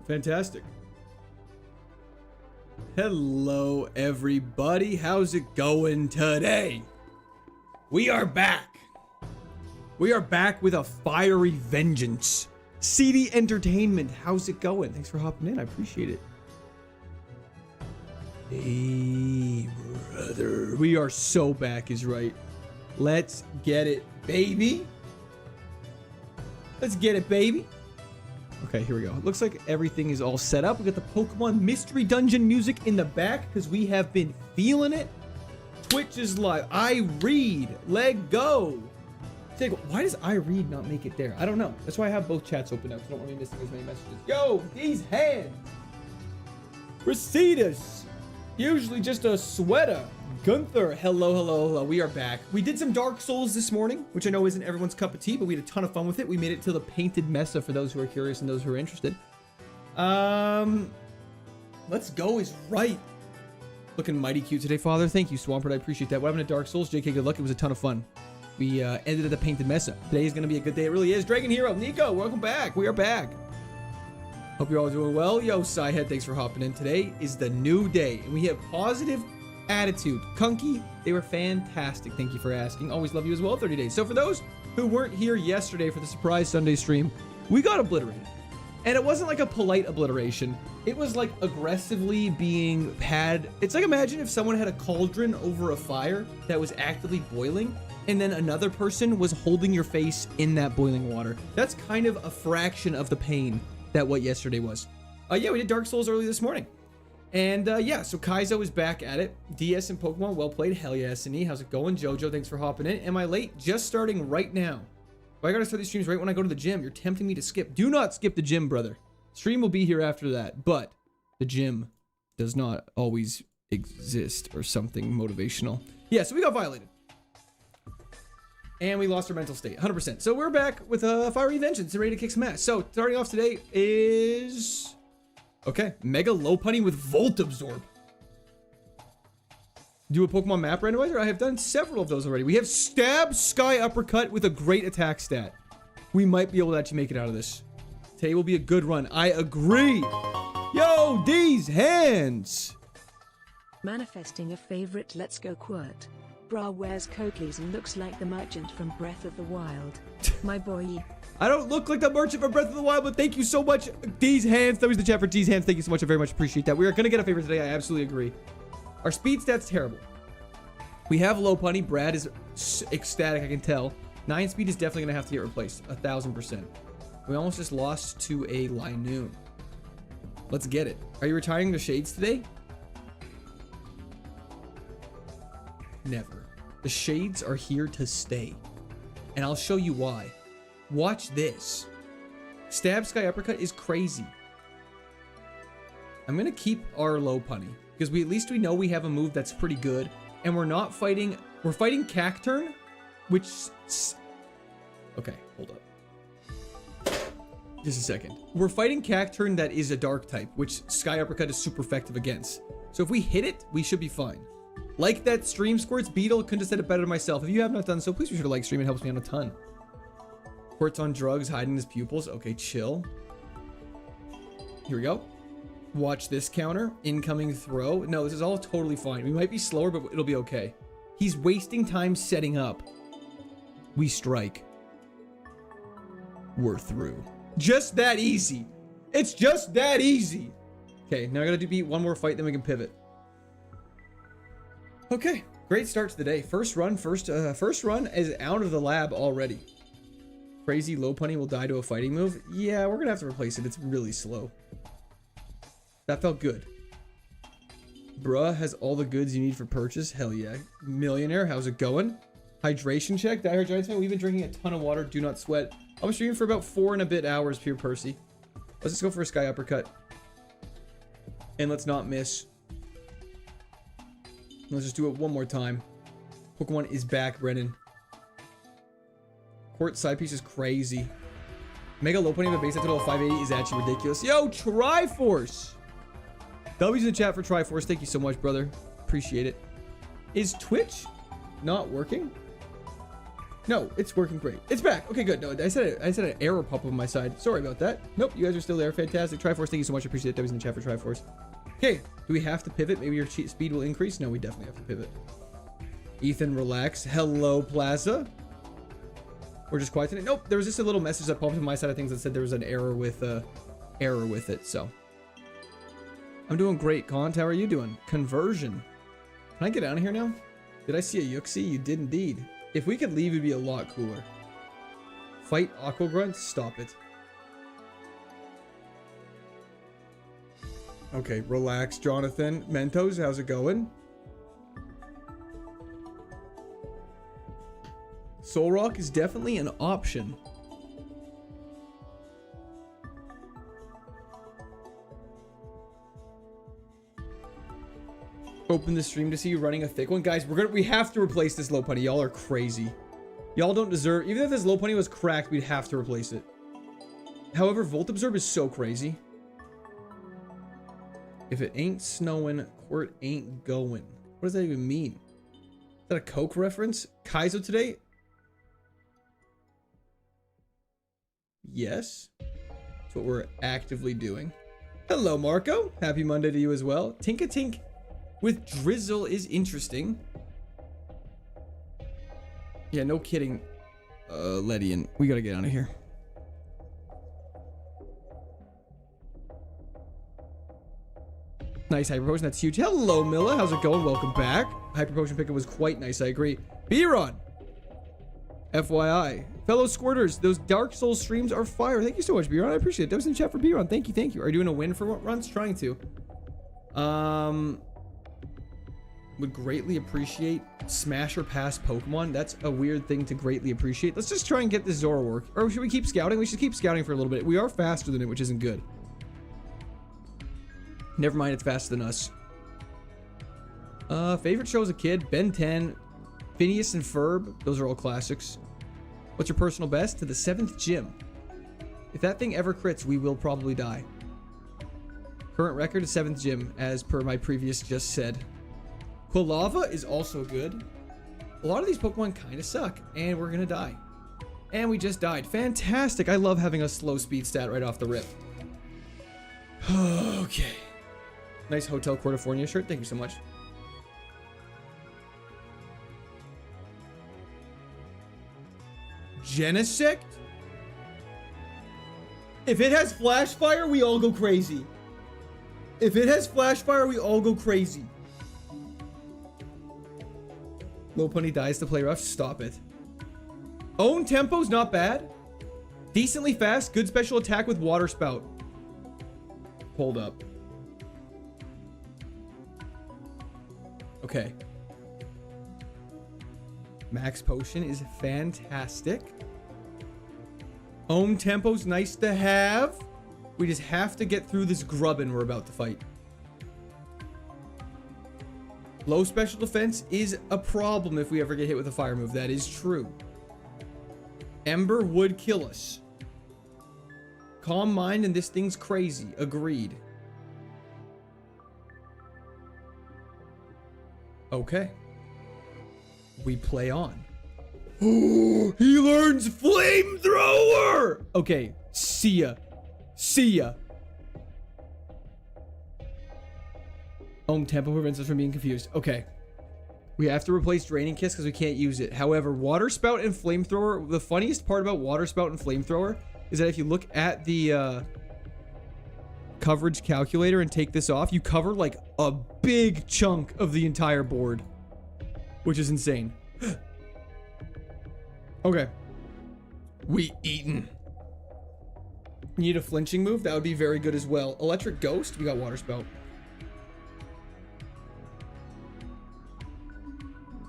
Fantastic. Hello, everybody. How's it going today? We are back. We are back with a fiery vengeance. CD Entertainment, how's it going? Thanks for hopping in. I appreciate it. Hey, brother. We are so back is right. Let's get it, baby. Let's get it, baby. Okay, here we go. It looks like everything is all set up. We got the Pokemon Mystery Dungeon music in the back because we have been feeling it. Twitch is live. I read. Let go. Why does I read not make it there? I don't know. That's why I have both chats open up. I don't want to be missing as many messages. Yo, these hands. Recetus. Usually just a sweater. Gunther, hello. We are back. We did some Dark Souls this morning, which I know isn't everyone's cup of tea, but we had a ton of fun with it. We made it to the Painted Mesa for those who are curious and those who are interested. Let's go is right. Looking mighty cute today, Father. Thank you, Swampert. I appreciate that. What happened to Dark Souls? JK, good luck. It was a ton of fun. We ended at the Painted Mesa. Today is going to be a good day. It really is. Dragon Hero, Nico, welcome back. We are back. Hope you're all doing well. Yo, Psyhead, thanks for hopping in. Today is the new day, and we have positive attitude. Kunky, they were fantastic. Thank you for asking. Always love you as well. 30 days. So for those who weren't here yesterday for the surprise Sunday stream, we got obliterated. And it wasn't like a polite obliteration. It was like aggressively being had. It's like, imagine if someone had a cauldron over a fire that was actively boiling, and then another person was holding your face in that boiling water. That's kind of a fraction of the pain that what yesterday was. Yeah, we did Dark Souls early this morning. And yeah, so Kaizo is back at it. DS and Pokemon, well played. Hell yeah, SNE. How's it going? Jojo, thanks for hopping in. Am I late? Just starting right now. But I gotta start these streams right when I go to the gym. You're tempting me to skip. Do not skip the gym, brother. Stream will be here after that, but the gym does not always exist or something motivational. Yeah, so we got violated. And we lost our mental state, 100%. So we're back with a Fiery Vengeance and ready to kick some ass. So starting off today is... Okay, Mega Lopunny with Volt Absorb. Do a Pokemon map randomizer? I have done several of those already. We have Stab Sky Uppercut with a great attack stat. We might be able to actually make it out of this. Today will be a good run. I agree. Yo, these hands. Manifesting a favorite Let's Go quote. Bra wears cookies and looks like the merchant from Breath of the Wild. My boy. I don't look like the merchant from Breath of the Wild, but thank you so much. These hands. That was the chat for D's hands. Thank you so much. I very much appreciate that. We are going to get a favorite today. I absolutely agree. Our speed stat's terrible. We have Lopunny. Brad is ecstatic, I can tell. 9 speed is definitely going to have to get replaced. 1000%. We almost just lost to a Linoon. Let's get it. Are you retiring the Shades today? Never. The Shades are here to stay. And I'll show you why. Watch this. Stab Sky Uppercut is crazy. I'm going to keep our Lopunny. Because at least we know we have a move that's pretty good. And we're not fighting... We're fighting Cacturn. Which... Okay, hold up. Just a second. We're fighting Cacturn that is a dark type. Which Sky Uppercut is super effective against. So if we hit it, we should be fine. Like that stream Squirts Beetle, couldn't have said it better myself. If you have not done so, please be sure to like stream. It helps me out a ton. Squirt's on drugs, hiding his pupils. Okay, chill. Here we go. Watch this counter. Incoming throw. No, this is all totally fine. We might be slower, but it'll be okay. He's wasting time setting up. We strike. We're through. Just that easy. It's just that easy. Okay, now I gotta beat one more fight, then we can pivot. Okay, great start to the day. First run is out of the lab already. Crazy Lopunny will die to a fighting move. Yeah, we're gonna have to replace it. It's really slow. That felt good. Bruh has all the goods you need for purchase. Hell yeah. Millionaire, how's it going? Hydration check. Die Hard Giant fan. We've been drinking a ton of water. Do not sweat. I'm streaming for about 4 and a bit hours, Pure Percy. Let's just go for a Sky Uppercut. And let's not miss. Let's just do it one more time. Pokemon is back, Brennan. Court side piece is crazy. Mega Lopunny with a base total of 580 is actually ridiculous. Yo, Triforce! W's in the chat for Triforce. Thank you so much, brother. Appreciate it. Is Twitch not working? No, it's working great. It's back. Okay, good. No, I said an error pop up on my side. Sorry about that. Nope, you guys are still there. Fantastic. Triforce, thank you so much. I appreciate it. W's in the chat for Triforce. Okay, do we have to pivot? Maybe your speed will increase? No, we definitely have to pivot. Ethan, relax. Hello, Plaza. We're just quiet today. Nope, there was just a little message that popped up on my side of things that said there was an error with it, so. I'm doing great, Kant. How are you doing? Conversion. Can I get out of here now? Did I see a Yuxi? You did indeed. If we could leave, it'd be a lot cooler. Fight Aqua Grunt? Stop it. Okay, relax, Jonathan. Mentos, how's it going? Soul Rock is definitely an option. Open the stream to see you running a thick one. Guys, we have to replace this Lopunny. Y'all are crazy. Y'all don't deserve, even if this Lopunny was cracked, we'd have to replace it. However, Volt Absorb is so crazy. If it ain't snowing, Quirt ain't going. What does that even mean? Is that a Coke reference? Kaizo today? Yes. That's what we're actively doing. Hello, Marco. Happy Monday to you as well. Tink-a-tink with Drizzle is interesting. Yeah, no kidding. Ledian, we gotta get out of here. Nice Hyper Potion, that's huge. Hello, Milla. How's it going? Welcome back. Hyper Potion pickup was quite nice, I agree. B-Ron. FYI. Fellow Squirters, those Dark Souls streams are fire. Thank you so much, B-Ron. I appreciate it. That was in the chat for B-Ron. Thank you, thank you. Are you doing a win for what runs? Trying to. Would greatly appreciate smash or pass Pokemon. That's a weird thing to greatly appreciate. Let's just try and get this Zora work. Or should we keep scouting? We should keep scouting for a little bit. We are faster than it, which isn't good. Never mind, it's faster than us. Favorite show as a kid? Ben 10, Phineas and Ferb. Those are all classics. What's your personal best? To the 7th gym. If that thing ever crits, we will probably die. Current record is 7th gym, as per my previous just said. Quilava is also good. A lot of these Pokemon kind of suck, and we're gonna die. And we just died. Fantastic. I love having a slow speed stat right off the rip. Okay. Nice Hotel California shirt. Thank you so much. Genesect? If it has Flash Fire, we all go crazy. If it has Flash Fire, we all go crazy. Lopunny dies to play rough. Stop it. Own tempo's not bad. Decently fast. Good special attack with Water Spout. Hold up. Okay. Max Potion is fantastic. Ohm Tempo's nice to have. We just have to get through this grubbin we're about to fight. Low special defense is a problem if we ever get hit with a fire move. That is true. Ember would kill us. Calm mind and this thing's crazy. Agreed. Okay. We play on. He learns Flamethrower! Okay. See ya. See ya. Tempo prevents us from being confused. Okay. We have to replace Draining Kiss because we can't use it. However, Water Spout and Flamethrower, the funniest part about Water Spout and Flamethrower is that if you look at the coverage calculator and take this off, you cover like a big chunk of the entire board, which is insane. Okay. We eaten. Need a flinching move? That would be very good as well. Electric Ghost? We got Water Spout.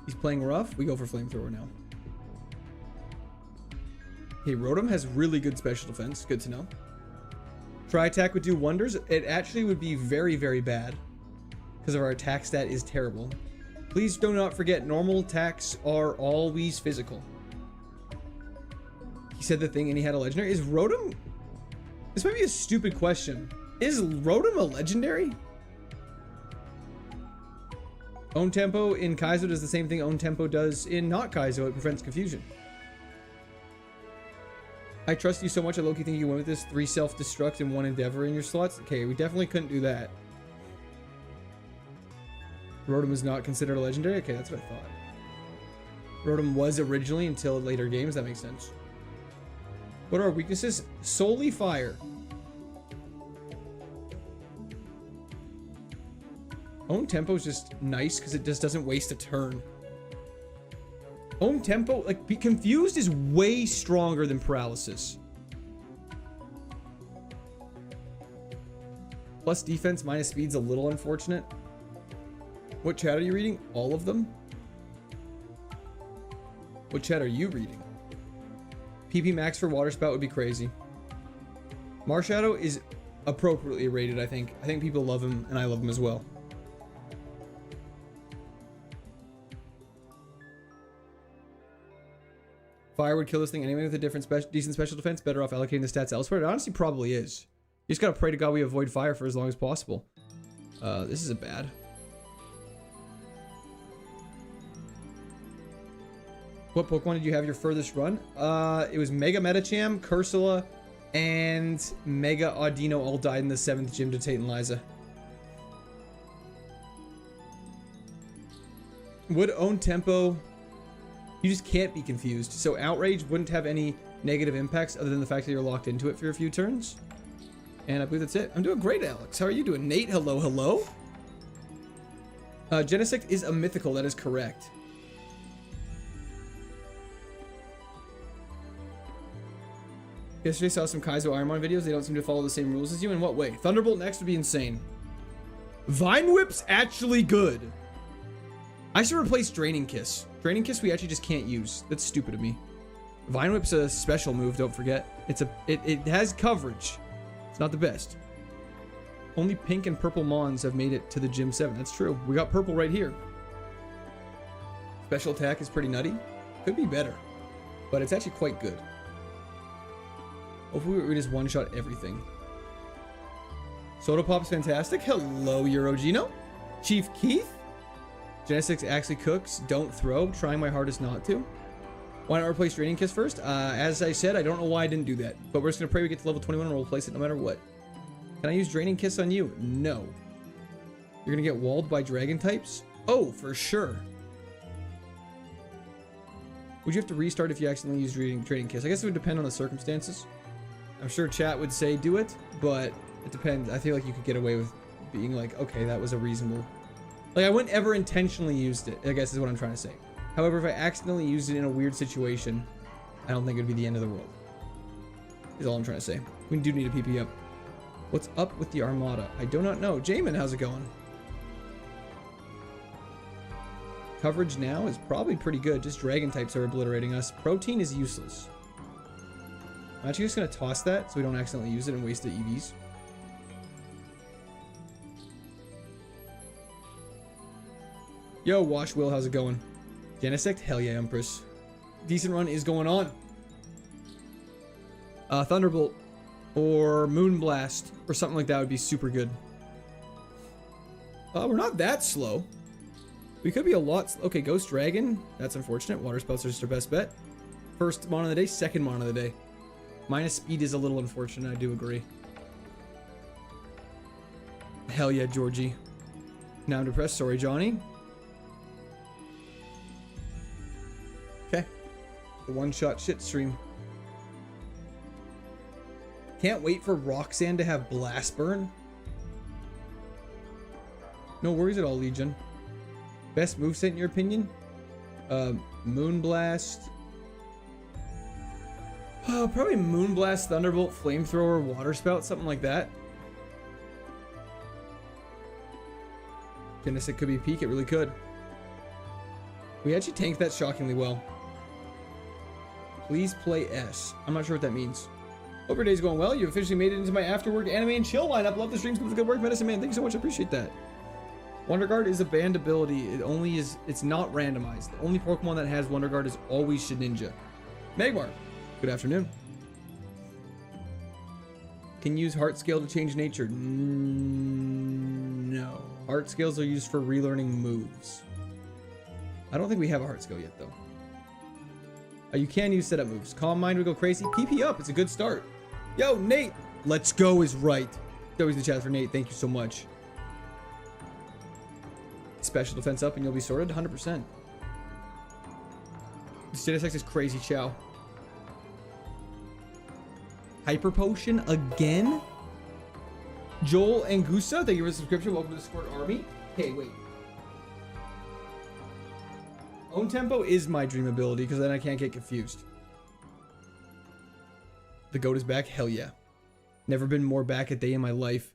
He's playing rough. We go for Flamethrower now. Hey, Rotom has really good special defense. Good to know. Tri-Attack would do wonders. It actually would be very, very bad because of our attack stat is terrible. Please do not forget, normal attacks are always physical. He said the thing and he had a legendary. Is Rotom... This might be a stupid question. Is Rotom a legendary? Own Tempo in Kaizo does the same thing Own Tempo does in not Kaizo. It prevents confusion. I trust you so much. I low-key think you went with this 3 self-destruct and 1 endeavor in your slots. Okay, we definitely couldn't do that. Rotom was not considered a legendary. Okay, that's what I thought. Rotom was originally until later games. That makes sense. What are our weaknesses? Solely fire. Own tempo is just nice because it just doesn't waste a turn. Own tempo, like, be confused is way stronger than paralysis. Plus defense minus speed's a little unfortunate. What chat are you reading? All of them? What chat are you reading? PP max for water spout would be crazy. Marshadow is appropriately rated, I think. I think people love him and I love him as well. Fire would kill this thing anyway with a different decent special defense. Better off allocating the stats elsewhere. It honestly probably is. You just gotta pray to God we avoid fire for as long as possible. This is a bad. What Pokemon did you have your furthest run? It was Mega Metacham, Cursula, and Mega Audino all died in the 7th gym to Tate and Liza. Would own tempo... You just can't be confused. So Outrage wouldn't have any negative impacts other than the fact that you're locked into it for a few turns. And I believe that's it. I'm doing great, Alex. How are you doing? Nate, hello, hello. Genesect is a mythical. That is correct. Yesterday saw some Kaizo Ironmon videos. They don't seem to follow the same rules as you. In what way? Thunderbolt next would be insane. Vine Whip's actually good. I should replace Draining Kiss. Draining Kiss we actually just can't use. That's stupid of me. Vine Whip's a special move, don't forget. It has coverage. It's not the best. Only pink and purple Mons have made it to the Gym 7. That's true. We got purple right here. Special attack is pretty nutty. Could be better. But it's actually quite good. Hopefully we just one-shot everything. Soda Pop's fantastic. Hello, Eurogino. Chief Keith. Genesix actually cooks. Don't throw. Trying my hardest not to. Why not replace Draining Kiss first? As I said, I don't know why I didn't do that. But we're just going to pray we get to level 21 and we'll replace it no matter what. Can I use Draining Kiss on you? No. You're going to get walled by dragon types? Oh, for sure. Would you have to restart if you accidentally use Draining Kiss? I guess it would depend on the circumstances. I'm sure chat would say do it, but it depends. I feel like you could get away with being like, okay, that was a reasonable... Like, I wouldn't ever intentionally used it, I guess is what I'm trying to say. However, if I accidentally used it in a weird situation, I don't think it would be the end of the world. Is all I'm trying to say. We do need a PP up. What's up with the Armada? I do not know. Jamin, how's it going? Coverage now is probably pretty good. Just dragon types are obliterating us. Protein is useless. I'm actually just going to toss that so we don't accidentally use it and waste the EVs. Yo, Wash Will, how's it going? Genesect? Hell yeah, Empress. Decent run is going on. Thunderbolt or Moonblast or something like that would be super good. We're not that slow. We could be a lot. Okay, Ghost Dragon. That's unfortunate. Water Spouts are just our best bet. First mon of the day, second mon of the day. Minus speed is a little unfortunate, I do agree. Hell yeah, Georgie. Now I'm depressed. Sorry, Johnny. Okay. The one-shot shit stream. Can't wait for Roxanne to have Blast Burn. No worries at all, Legion. Best moveset in your opinion? Moonblast. Probably Moonblast, Thunderbolt, Flamethrower, Water Spout, something like that. Goodness, it could be peak. It really could. We actually tanked that shockingly well. Please play S. I'm not sure what that means. Hope your day's going well. You've officially made it into my after-work anime and chill lineup. Love the streams. Keep up the good work, Medicine Man. Thank you so much. I appreciate that. Wonder Guard is a banned ability. It only is. It's not randomized. The only Pokemon that has Wonder Guard is always Shedinja. Magmar. Good afternoon. Can use Heart Scale to change nature? No. Heart Scales are used for relearning moves. I don't think we have a Heart Scale yet, though. You can use setup moves. Calm Mind would go crazy. PP up. It's a good start. Yo, Nate. Let's go is right. Always in the chat for Nate. Thank you so much. Special defense up and you'll be sorted. 100%. Status X is crazy, Chow. Hyper Potion again? Joel Angusa, thank you for the subscription. Welcome to the Squirt Army. Hey, wait. Own Tempo is my dream ability because then I can't get confused. The goat is back? Hell yeah. Never been more back a day in my life.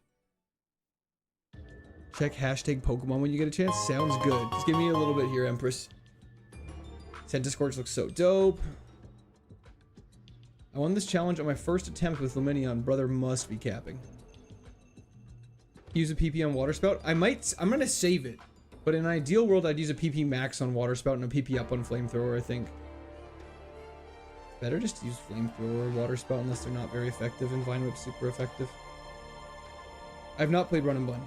Check hashtag Pokemon when you get a chance. Sounds good. Just give me a little bit here, Empress. Centiskorch looks so dope. I won this challenge on my first attempt with Luminion. Brother must be capping. Use a PP on Water Spout. I'm gonna save it. But in an ideal world, I'd use a PP max on Water Spout and a PP up on Flamethrower, I think. Better just to use Flamethrower or Water Spout unless they're not very effective and Vine Whip's super effective. I've not played Run and Bun.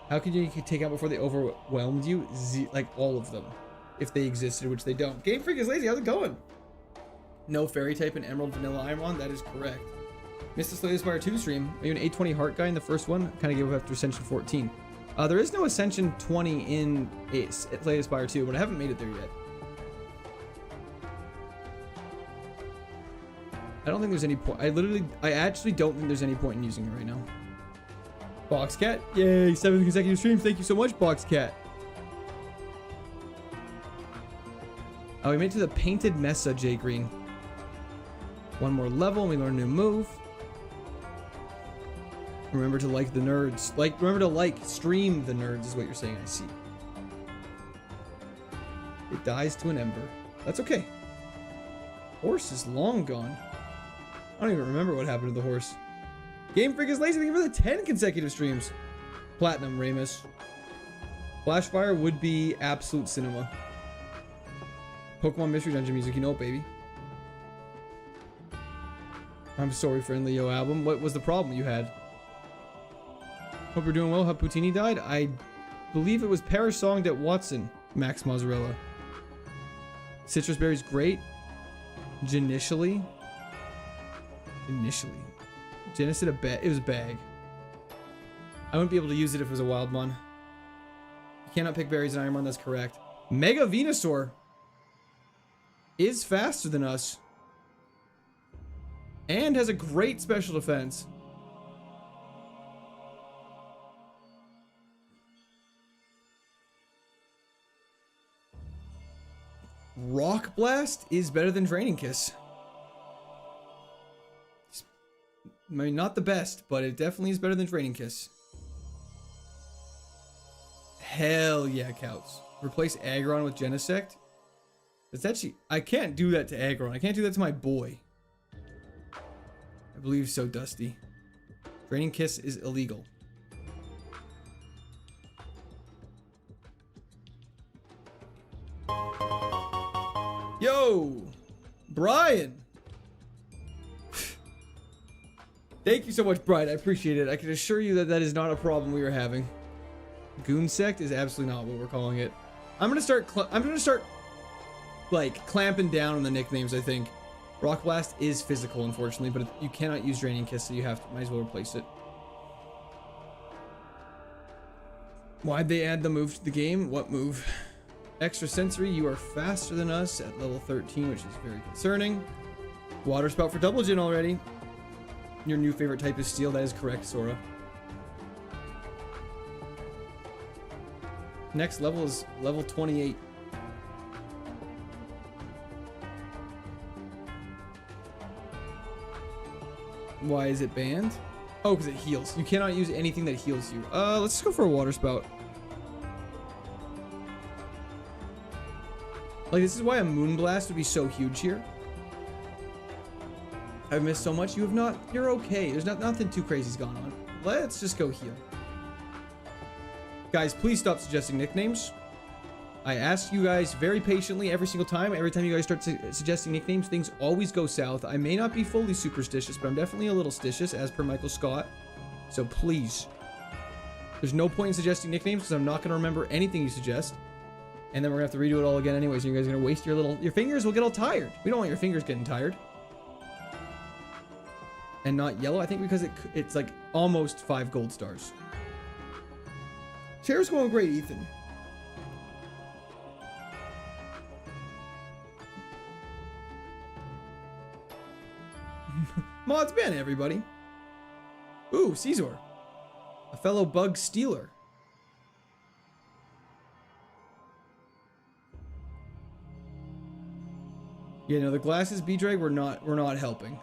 How could you take out before they overwhelmed you? Like all of them. If they existed, which they don't. Game Freak is lazy. How's it going? No fairy type in Emerald Vanilla Iron. That is correct. Missed the Slay the Spire 2 stream. Are you an 820 heart guy in the first one? Kind of gave up after Ascension 14. There is no Ascension 20 in Slay the Spire 2, but I haven't made it there yet. I don't think there's any point. I actually don't think there's any point in using it right now. Boxcat. Yay, 7 consecutive streams. Thank you so much, Boxcat. Oh, we made it to the Painted Mesa, Jay Green. One more level and we learn a new move. Remember to like the nerds. Stream the nerds is what you're saying, I see. It dies to an ember. That's okay. Horse is long gone. I don't even remember what happened to the horse. Game Freak is lazy. Thank you for the 10 consecutive streams. Platinum, Ramus. Flashfire would be absolute cinema. Pokemon Mystery Dungeon music, you know it, baby. I'm sorry, friendly yo album. What was the problem you had? Hope you're doing well. How Poutini died? I believe it was Parish songed at Watson. Max Mozzarella. Citrus Berry's great. Initially. Genesis a bag. It was a bag. I wouldn't be able to use it if it was a Wildmon. You cannot pick berries in Ironmon. That's correct. Mega Venusaur is faster than us and has a great special defense. Rock Blast is better than Draining Kiss. I mean, not the best, but it definitely is better than Draining Kiss. Hell yeah, Couts. Replace Aggron with Genesect? It's actually... I can't do that to Aggron. I can't do that to my boy. I believe so, Dusty. Draining Kiss is illegal. Yo! Brian! Thank you so much, Brian. I appreciate it. I can assure you that that is not a problem we are having. Goonsect is absolutely not what we're calling it. I'm gonna start like clamping down on the nicknames. I think Rock Blast is physical, unfortunately, but you cannot use Draining Kiss, so you might as well replace it. Why'd they add the move to the game? What move? Extra Sensory. You are faster than us at level 13, which is very concerning. Water Spout for Double Gin already. Your new favorite type is Steel. That is correct, Sora. Next level is level 28. Why is it banned? Oh, because it heals. You cannot use anything that heals you. Let's just go for a Water Spout. Like, this is why a Moonblast would be so huge here. I've missed so much. You have not. You're okay. There's nothing too crazy's gone on. Let's just go heal. Guys, please stop suggesting nicknames. I ask you guys very patiently every single time. Every time you guys start suggesting nicknames, things always go south. I may not be fully superstitious, but I'm definitely a little stitious, as per Michael Scott. So please. There's no point in suggesting nicknames because I'm not going to remember anything you suggest. And then we're gonna have to redo it all again anyways. You guys are gonna waste your fingers will get all tired. We don't want your fingers getting tired. And not yellow, I think because it's like almost 5 gold stars. Chair's going great, Ethan. Mods ban, everybody. Ooh, Caesar. A fellow bug stealer. Yeah, no, the glasses, B-Drag, we're not helping.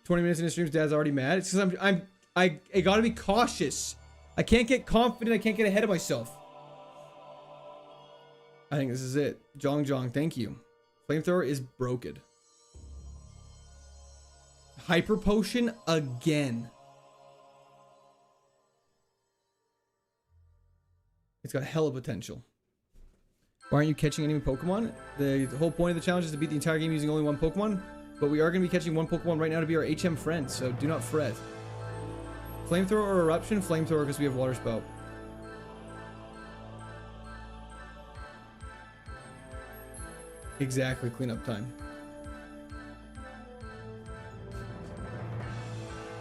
20 minutes into streams, Dad's already mad. It's because I gotta be cautious. I can't get confident. I can't get ahead of myself. I think this is it. Jong, thank you. Flamethrower is broken. Hyper potion again. It's got hella potential. Why aren't you catching any Pokemon? The whole point of the challenge is to beat the entire game using only one Pokemon. But we are going to be catching one Pokemon right now to be our HM friend, so do not fret. Flamethrower or Eruption? Flamethrower because we have Water Spout. Exactly, cleanup time.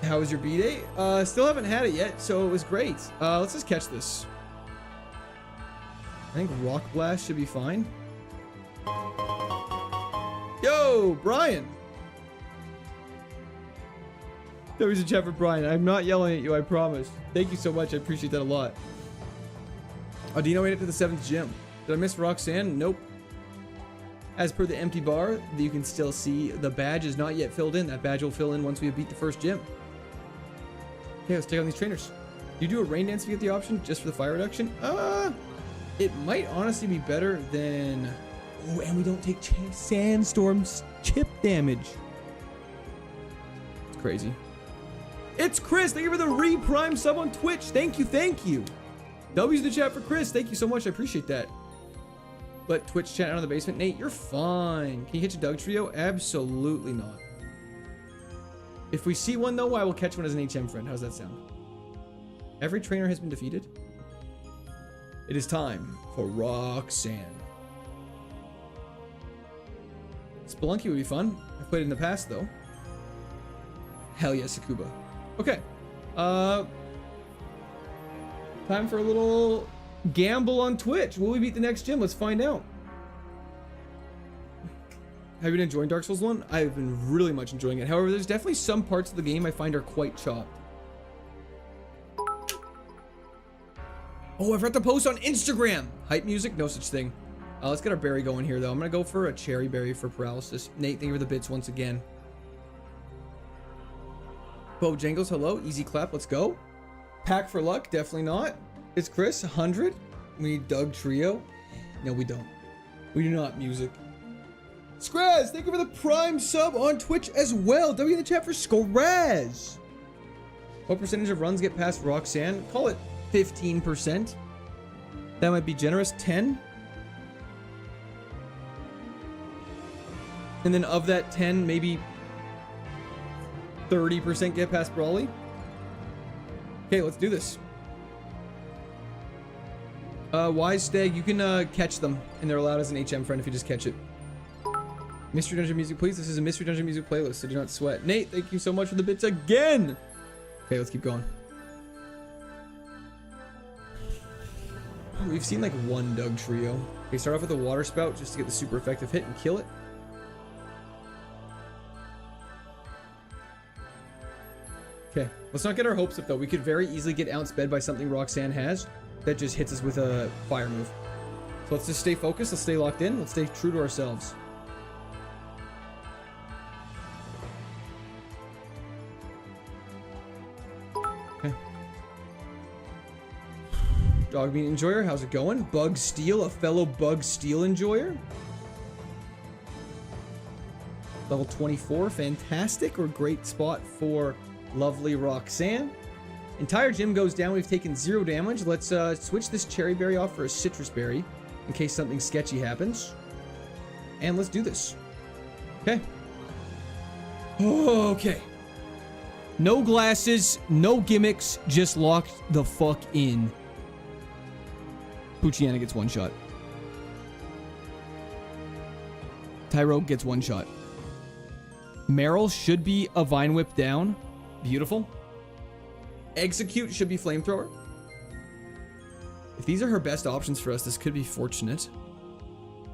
How was your B-Day? Still haven't had it yet, so it was great. Let's just catch this. I think Rock Blast should be fine. Yo, Brian! There was a chat for Brian. I'm not yelling at you, I promise. Thank you so much. I appreciate that a lot. Audino made it to the 7th gym. Did I miss Roxanne? Nope. As per the empty bar, you can still see the badge is not yet filled in. That badge will fill in once we beat the first gym. Okay, let's take on these trainers. Do you do a rain dance if you get the option just for the fire reduction? It might honestly be better than... Oh, and we don't take Sandstorm's chip damage. It's crazy. It's Chris. Thank you for the re-prime sub on Twitch. Thank you, thank you. W's in the chat for Chris. Thank you so much. I appreciate that. Let Twitch chat out of the basement. Nate, you're fine. Can you catch a Doug Trio? Absolutely not. If we see one, though, I will catch one as an HM friend. How's that sound? Every trainer has been defeated. It is time for Roxanne. Spelunky would be fun. I've played it in the past, though. Hell yeah, Sakuba. Okay. Time for a little gamble on Twitch. Will we beat the next gym? Let's find out. Have you been enjoying Dark Souls 1? I've been really much enjoying it. However, there's definitely some parts of the game I find are quite chopped. Oh, I forgot to post on Instagram. Hype music? No such thing. Let's get our berry going here, though. I'm going to go for a cherry berry for paralysis. Nate, thank you for the bits once again. Bojangles, hello. Easy clap. Let's go. Pack for luck? Definitely not. It's Chris. 100. We need Doug Trio. No, we don't. We do not. Music. Scraz, thank you for the prime sub on Twitch as well. W in the chat for Scraz. What percentage of runs get past Roxanne? Call it 15%. That might be generous. 10. And then of that 10, maybe 30% get past Brawly. Okay, let's do this. Wise Stag, you can catch them, and they're allowed as an HM friend if you just catch it. Mystery Dungeon music, please. This is a Mystery Dungeon music playlist, so do not sweat. Nate, thank you so much for the bits again. Okay, let's keep going. We've seen like one Doug Trio. Okay, start off with a Water Spout just to get the super effective hit and kill it. Okay, let's not get our hopes up though. We could very easily get outsped by something Roxanne has that just hits us with a fire move. So let's just stay focused, let's stay locked in, let's stay true to ourselves. Okay. Dog Meat Enjoyer, how's it going? Bug Steel, a fellow Bug Steel enjoyer. Level 24, fantastic, or great spot for lovely Roxanne. Entire gym goes down. We've taken 0 damage. Let's switch this cherry berry off for a citrus berry in case something sketchy happens. And let's do this. Okay. Okay. No glasses, no gimmicks, just locked the fuck in. Pucciana gets one shot. Tyro gets one shot. Meryl should be a Vine Whip down. Beautiful. Execute should be Flamethrower. If these are her best options for us, this could be fortunate.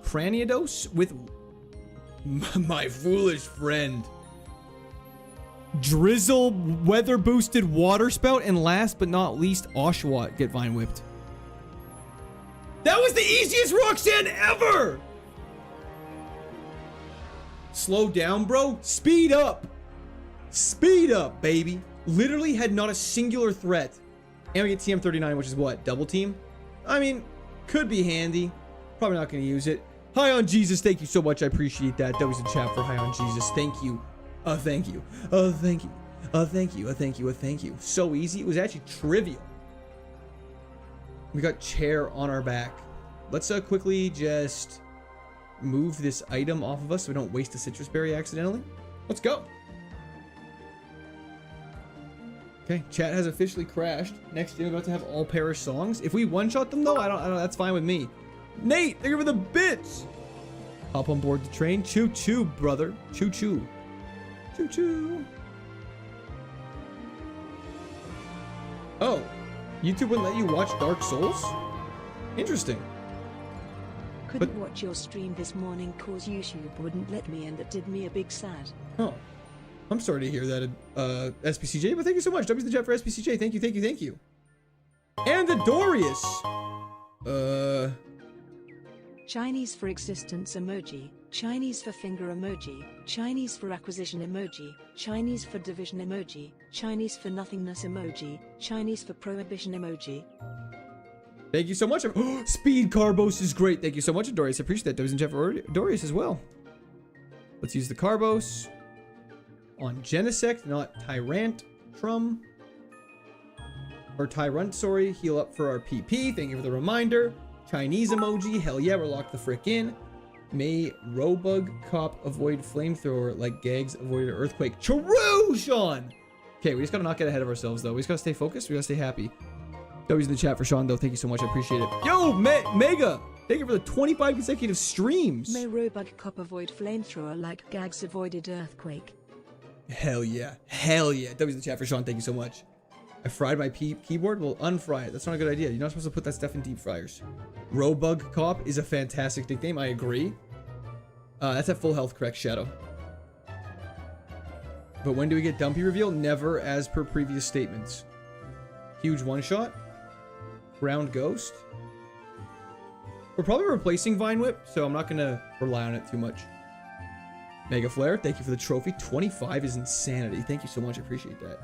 Craniados with my foolish friend. Drizzle, weather boosted water spout, and last but not least, Oshawott get Vine Whipped. That was the easiest Roxanne ever! Slow down, bro. Speed up. Speed up, baby. Literally had not a singular threat. And we get TM39, which is what? Double team? I mean, could be handy. Probably not going to use it. High on Jesus, thank you so much. I appreciate that. That was a chat for High on Jesus. Thank you. Thank you. Thank you. Thank you. Thank you. Thank you. So easy. It was actually trivial. We got chair on our back. Let's quickly just move this item off of us so we don't waste a citrus berry accidentally. Let's go. Okay, chat has officially crashed. Next game, we're about to have all Parish songs. If we one-shot them though, I don't. That's fine with me. Nate, thank you for the bits. Hop on board the train. Choo choo, brother. Choo choo. Choo choo. Oh, YouTube wouldn't let you watch Dark Souls? Interesting. Couldn't watch your stream this morning cause YouTube wouldn't let me, and that did me a big sad. Oh, I'm sorry to hear that, SPCJ, but thank you so much. W's the chat for SPCJ. Thank you, thank you, thank you. And Adorius. Chinese for existence emoji, Chinese for finger emoji, Chinese for acquisition emoji, Chinese for division emoji, Chinese for nothingness emoji, Chinese for prohibition emoji. Thank you so much. Speed Carbos is great. Thank you so much, Adorius. I appreciate that. W's and chat for Adorius as well. Let's use the Carbos on Genesect, not Tyrantrum. Or Tyrant, sorry. Heal up for our PP. Thank you for the reminder. Chinese emoji. Hell yeah, we're locked the frick in. May Robug Cop avoid flamethrower like Gags avoided earthquake. True, Sean! Okay, we just gotta not get ahead of ourselves, though. We just gotta stay focused. We gotta stay happy. W's in the chat for Sean, though. Thank you so much. I appreciate it. Yo, Mega! Thank you for the 25 consecutive streams. May Robug Cop avoid flamethrower like Gags avoided earthquake. Hell yeah. Hell yeah. W's in the chat for Sean. Thank you so much. I fried my keyboard. Well, unfry it. That's not a good idea. You're not supposed to put that stuff in deep fryers. Robug Cop is a fantastic nickname. I agree. That's at full health, correct, Shadow. But when do we get Dumpy reveal? Never, as per previous statements. Huge one-shot. Ground Ghost. We're probably replacing Vine Whip, so I'm not going to rely on it too much. Mega Flare, thank you for the trophy. 25 is insanity. Thank you so much. I appreciate that.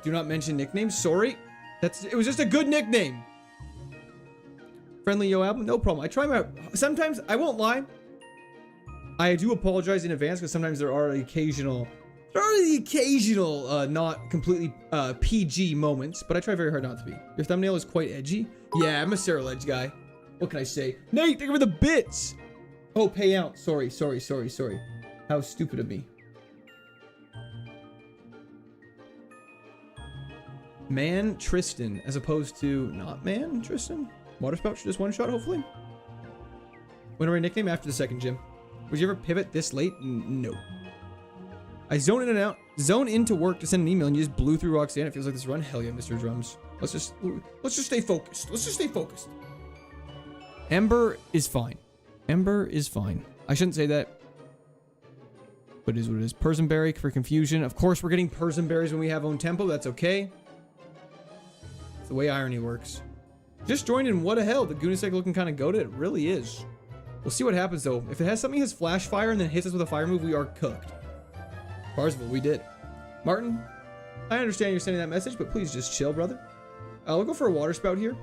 Do not mention nicknames. Sorry. It was just a good nickname. Friendly Yo album, no problem. I try my... Sometimes, I won't lie. I do apologize in advance because sometimes there are the occasional... not completely PG moments, but I try very hard not to be. Your thumbnail is quite edgy. Yeah, I'm a Sarah Ledge guy. What can I say? Nate, thank you for the bits. Oh, pay out. Sorry. How stupid of me. Man Tristan, as opposed to not Man Tristan. Water spout should just one shot, hopefully. When are we nickname after the second gym? Would you ever pivot this late? No. I zone in and out, zone into work to send an email, and you just blew through Roxanne. It feels like this run. Hell yeah, Mr. Drums. Let's just stay focused. Let's just stay focused. Ember is fine. Ember is fine. I shouldn't say that, but it is what it is. Persenberry for confusion. Of course, we're getting Persenberries when we have own tempo. That's okay. It's the way irony works. Just joined in. What the hell? The Gunisek looking kind of goated. It really is. We'll see what happens though. If it has something that has flash fire and then hits us with a fire move, we are cooked. Barsville, we did. Martin, I understand you're sending that message, but please just chill, brother. We'll go for a water spout here.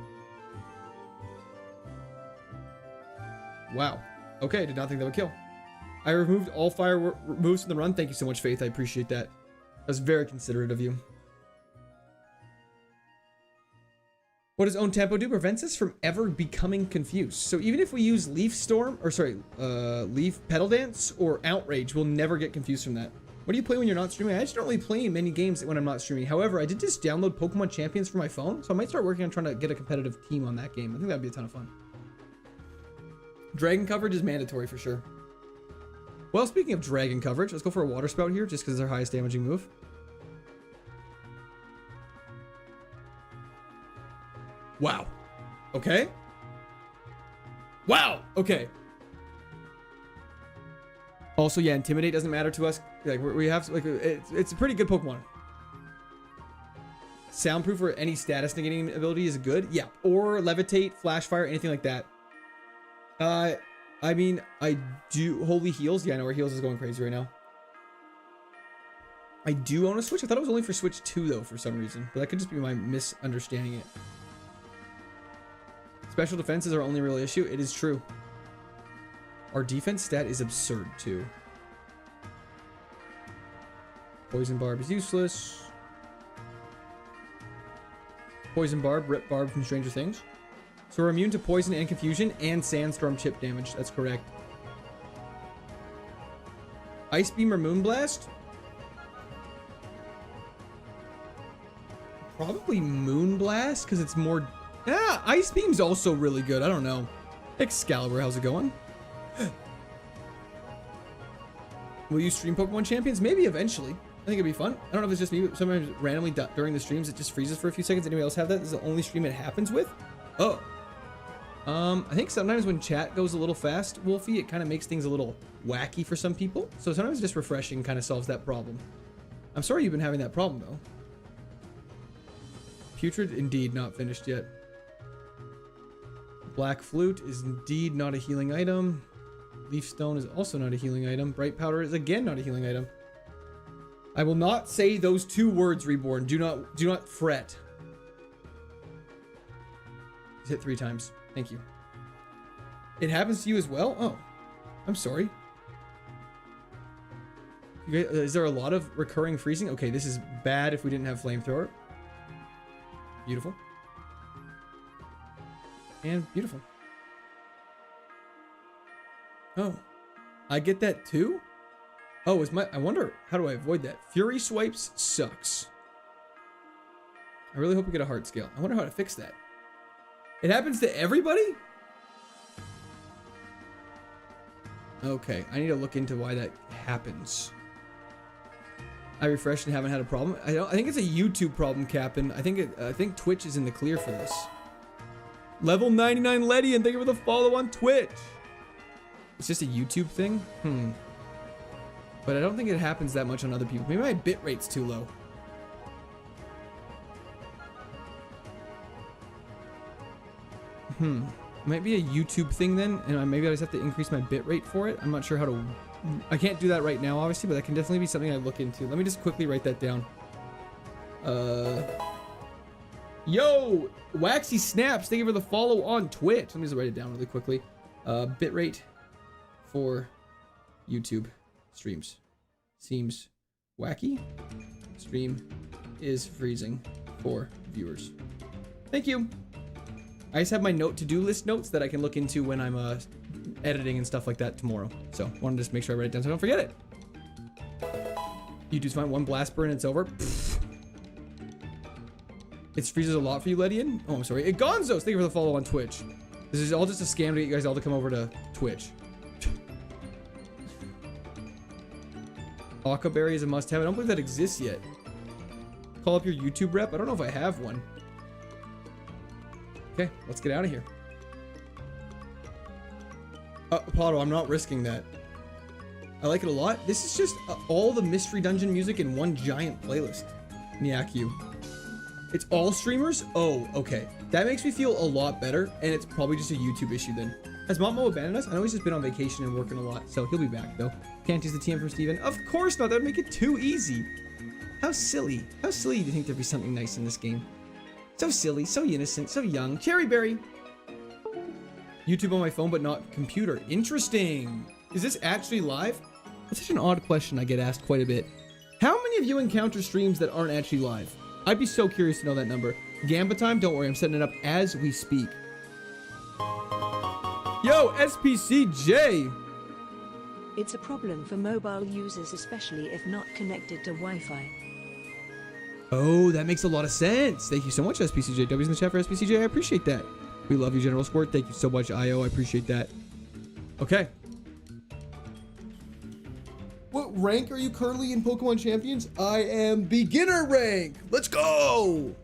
Wow. Okay, did not think that would kill. I removed all fire moves from the run. Thank you so much, Faith. I appreciate that. That's very considerate of you. What does own tempo do? Prevents us from ever becoming confused. So even if we use Leaf Storm, or sorry, Leaf Pedal Dance or Outrage, we'll never get confused from that. What do you play when you're not streaming? I actually don't really play many games when I'm not streaming. However, I did just download Pokemon Champions for my phone, so I might start working on trying to get a competitive team on that game. I think that'd be a ton of fun. Dragon coverage is mandatory for sure. Well, speaking of dragon coverage, let's go for a water spout here, just because it's our highest damaging move. Wow. Okay. Wow. Okay. Also, yeah, Intimidate doesn't matter to us. Like we have, like, it's a pretty good Pokemon. Soundproof or any status negating ability is good. Yeah. Or Levitate, Flash Fire, anything like that. I mean, I do Holy Heals. Yeah, I know where Heals is going crazy right now. I do own a Switch. I thought it was only for Switch 2 though, for some reason, but that could just be my misunderstanding it. Special defense is our only real issue. It is true. Our defense stat is absurd too. Poison Barb is useless. Poison Barb, Rip Barb from Stranger Things. So we're immune to poison and confusion and sandstorm chip damage. That's correct. Ice Beam or Moonblast? Probably Moonblast because it's more... Yeah, Ice Beam's also really good. I don't know. Excalibur, how's it going? Will you stream Pokemon Champions? Maybe eventually. I think it'd be fun. I don't know if it's just me, but sometimes randomly during the streams it just freezes for a few seconds. Anybody else have that? This is the only stream it happens with? Oh. I think sometimes when chat goes a little fast, Wolfie, it kind of makes things a little wacky for some people. So sometimes just refreshing kind of solves that problem. I'm sorry you've been having that problem though. Putrid, indeed not finished yet. Black Flute is indeed not a healing item. Leaf Stone is also not a healing item. Bright Powder is again not a healing item. I will not say those two words, Reborn. Do not fret. He's hit 3 times. Thank you. It happens to you as well? Oh, I'm sorry. You guys, is there a lot of recurring freezing? Okay, this is bad if we didn't have Flamethrower. Beautiful. And beautiful. Oh, I get that too? Oh, I wonder, how do I avoid that? Fury Swipes sucks. I really hope we get a heart scale. I wonder how to fix that. It happens to everybody? Okay, I need to look into why that happens. I refreshed and haven't had a problem. I think it's a YouTube problem, Captain. I think Twitch is in the clear for this. Level 99 Letty, and thank you for the follow on Twitch. It's just a YouTube thing? But I don't think it happens that much on other people. Maybe my bit rate's too low. Might be a YouTube thing then, and maybe I just have to increase my bit rate for it. I'm not sure how to... I can't do that right now, obviously, but that can definitely be something I look into. Let me just quickly write that down. Yo! Waxy Snaps, thank you for the follow on Twitch. Let me just write it down really quickly. Bit rate for YouTube streams. Seems wacky. Stream is freezing for viewers. Thank you. I just have my to-do list notes that I can look into when I'm editing and stuff like that tomorrow. So wanted to just make sure I write it down so I don't forget it. YouTube's fine. 1 blast burn and it's over. Pfft. It freezes a lot for you, Ledian. Oh, I'm sorry. Gonzos, thank you for the follow on Twitch. This is all just a scam to get you guys all to come over to Twitch. Berry is a must-have. I don't believe that exists yet. Call up your YouTube rep. I don't know if I have one. Okay, let's get out of here. Apollo, I'm not risking that. I like it a lot. This is just all the Mystery Dungeon music in one giant playlist. Nyaku. It's all streamers? Oh, okay. That makes me feel a lot better, and it's probably just a YouTube issue then. Has Momo abandoned us? I know he's just been on vacation and working a lot, so he'll be back though. Can't use the TM from Steven. Of course not, that would make it too easy. How silly. How silly do you think there'd be something nice in this game? So silly, so innocent, so young. Cherryberry. YouTube on my phone, but not computer. Interesting. Is this actually live? That's such an odd question I get asked quite a bit. How many of you encounter streams that aren't actually live? I'd be so curious to know that number. Gamba time? Don't worry, I'm setting it up as we speak. Yo, SPCJ. It's a problem for mobile users, especially if not connected to Wi-Fi. Oh, that makes a lot of sense. Thank you so much, SPCJ. W's in the chat for SPCJ. I appreciate that. We love you, General Sport. Thank you so much, IO. I appreciate that. Okay. What rank are you currently in Pokemon Champions? I am beginner rank. Let's go.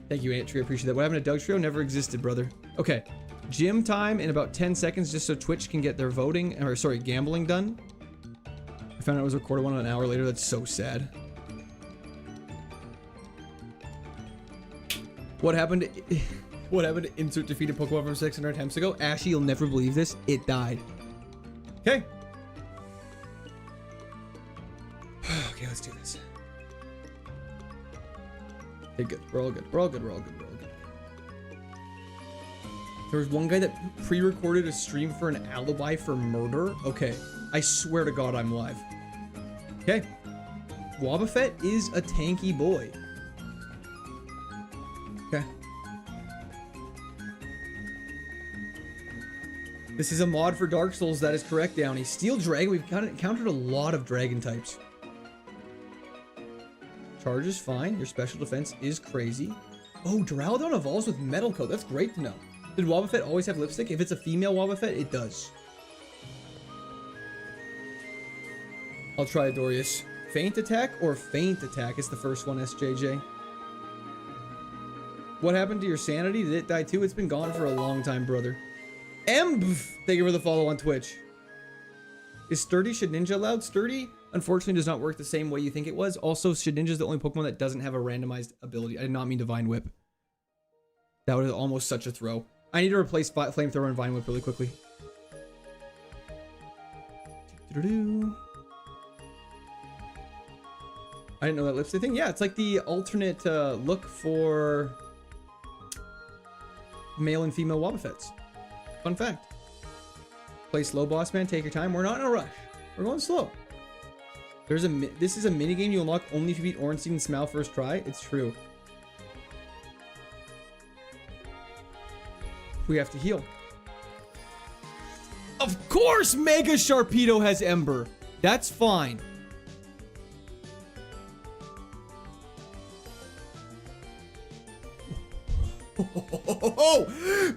Thank you, Ant Tree. I appreciate that. What happened to Doug's Trio? Never existed, brother. Okay. Gym time in about 10 seconds just so Twitch can get their voting, or sorry, gambling done. I found out it was recorded an hour later. That's so sad. What happened to insert defeated Pokemon from 600 attempts ago? Ashy, you'll never believe this. It died. Okay. Okay, let's do this. Okay, good. We're all good. We're all good. We're all good. We're all good. There was one guy that pre-recorded a stream for an alibi for murder. Okay. I swear to God I'm live. Okay. Wobbuffet is a tanky boy. Okay. This is a mod for Dark Souls. That is correct, Downey. Steel Dragon. We've encountered a lot of dragon types. Charge is fine. Your special defense is crazy. Oh, Duraludon evolves with Metal Coat. That's great to know. Did Wobbuffet always have lipstick? If it's a female Wobbuffet, it does. I'll try Dorius. Faint Attack or Faint Attack is the first one, SJJ. What happened to your sanity? Did it die too? It's been gone for a long time, brother. Thank you for the follow on Twitch. Is Sturdy Shedinja allowed? Sturdy, unfortunately, does not work the same way you think it was. Also, Shedinja is the only Pokemon that doesn't have a randomized ability. I did not mean Divine Whip. That was almost such a throw. I need to replace Flamethrower and Vine Whip really quickly. I didn't know that lipstick thing. Yeah, it's like the alternate look for male and female Wobbuffets. Fun fact. Play slow, boss man. Take your time. We're not in a rush. We're going slow. This is a mini game you unlock only if you beat Ornstein and Smile first try. It's true. We have to heal. Of course, Mega Sharpedo has Ember. That's fine.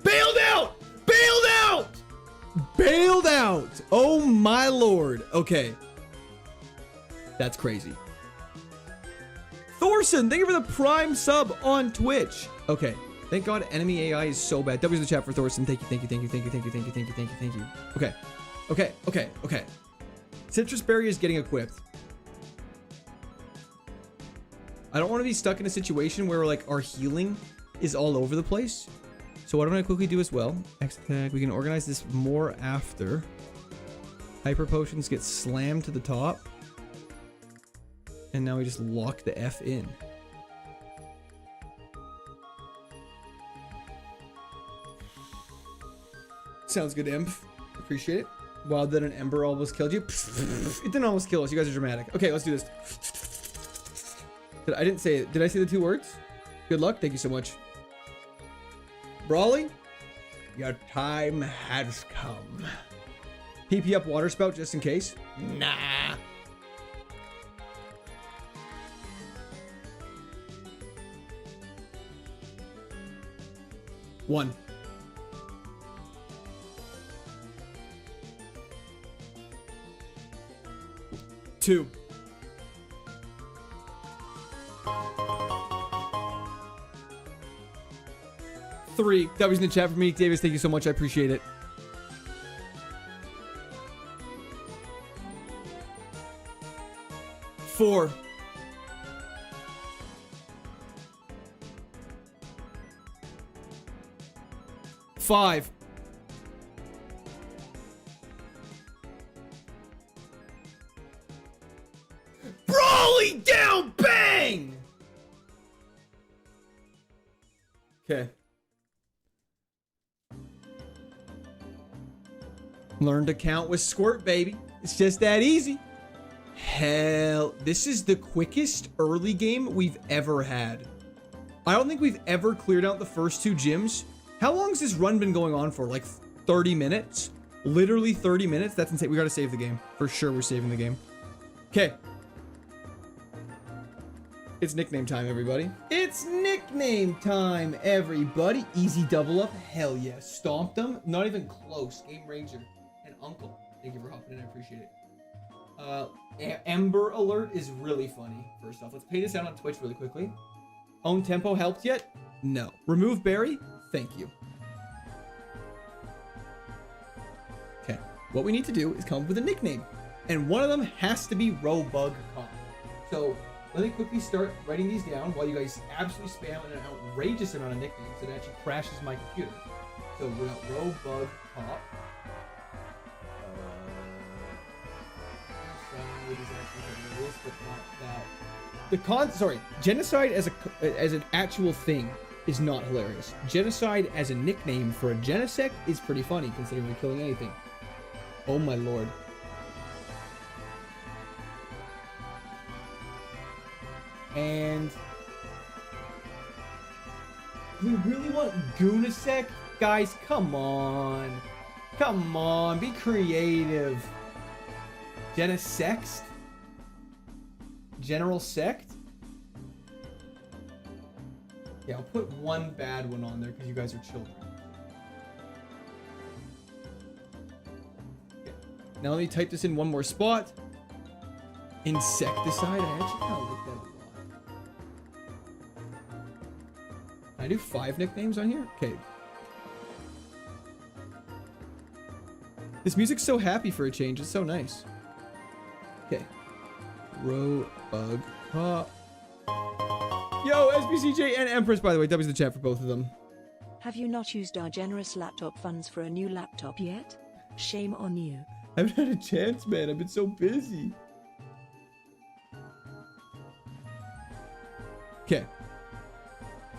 Bailed out! Bailed out! Bailed out! Oh my lord. Okay. That's crazy. Thorson, thank you for the prime sub on Twitch. Okay. Thank God enemy AI is so bad. W's in the chat for Thorson. Thank you, thank you, thank you, thank you, thank you, thank you, thank you, thank you, thank you. Okay. Okay, okay, okay. Citrus Berry is getting equipped. I don't want to be stuck in a situation where like our healing is all over the place. So what I'm going to quickly do as well, X attack, we can organize this more after. Hyper Potions get slammed to the top. And now we just lock the F in. Sounds good, Imp. Appreciate it. Wow, that an Ember almost killed you. It didn't almost kill us. You guys are dramatic. Okay, let's do this. I didn't say it. Did I say the 2 words? Good luck. Thank you so much. Brawly, your time has come. PP up Water Spout just in case. Nah. One. Two. Three. W's in the chat for me. Davis, thank you so much. I appreciate it. Four. Five. Brawly down, bang! Okay. Learn to count with Squirt, baby. It's just that easy. Hell, this is the quickest early game we've ever had. I don't think we've ever cleared out the first 2 gyms. How long has this run been going on for? Like 30 minutes? Literally 30 minutes? That's insane. We gotta save the game. For sure, we're saving the game. Okay. It's nickname time, everybody. It's nickname time, everybody. Easy double up. Hell yeah. Stomped them. Not even close. Game Ranger and Uncle. Thank you for hopping in. I appreciate it. Ember Alert is really funny. First off, let's pay this out on Twitch really quickly. Own Tempo helped yet? No. Remove Barry? Thank you. Okay. What we need to do is come up with a nickname. And one of them has to be Robug Cop. So let me quickly start writing these down while you guys absolutely spam an outrageous amount of nicknames that actually crashes my computer. So we got Robug Cop. But not that. Genocide as an actual thing is not hilarious. Genocide as a nickname for a genosect is pretty funny considering we're killing anything. Oh my lord. And we really want Goonisect? Guys, come on. Come on, be creative. Genosext? General Sect? Yeah, I'll put one bad one on there because you guys are children. Okay. Now let me type this in one more spot. Insecticide? I actually kind of like that a lot. Can I do 5 nicknames on here? Okay. This music's so happy for a change. It's so nice. Okay. Robug Cop. Yo, SBCJ and Empress, by the way. W's the chat for both of them. Have you not used our generous laptop funds for a new laptop yet? Shame on you. I haven't had a chance, man. I've been so busy. Okay.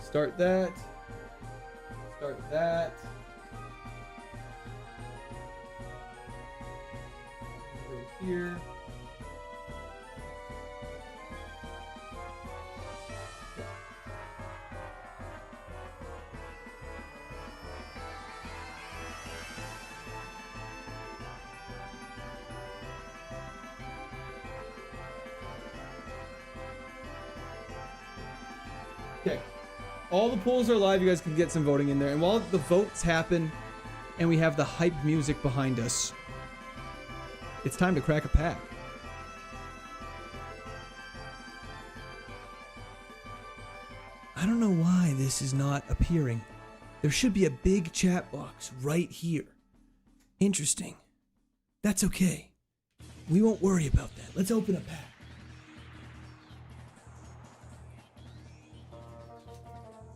Start that. Start that. Go here. Okay, all the polls are live. You guys can get some voting in there. And while the votes happen and we have the hype music behind us, it's time to crack a pack. I don't know why this is not appearing. There should be a big chat box right here. Interesting. That's okay. We won't worry about that. Let's open a pack.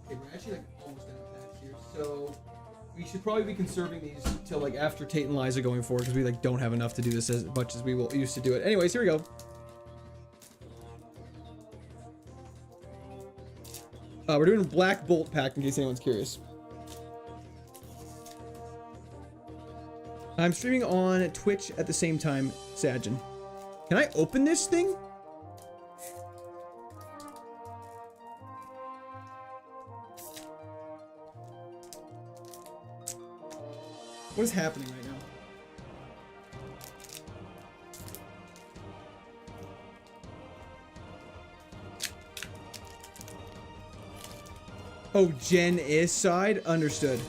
Okay, we're actually like almost out of packs here, so we should probably be conserving these till like after Tate and Liza going forward because we like don't have enough to do this as much as we will used to do it. Anyways, here we go. We're doing a Black Bolt pack in case anyone's curious. I'm streaming on Twitch at the same time, Sajin. Can I open this thing? What is happening right now? Oh, Jen is side? Understood.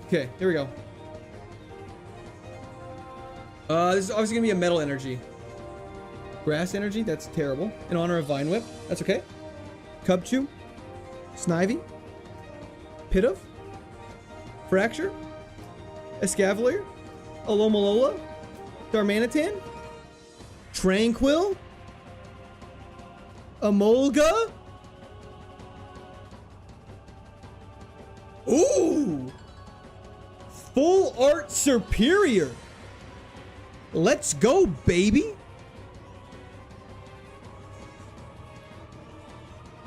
Okay, here we go. This is obviously gonna be a metal energy. Grass energy, that's terrible. In honor of Vine Whip, that's okay. Cubchew, Snivy, Pidove, Fracture, Escavalier, Alomalola, Darmanitan, Tranquil, Amolga. Ooh! Full Art Superior. Let's go, baby.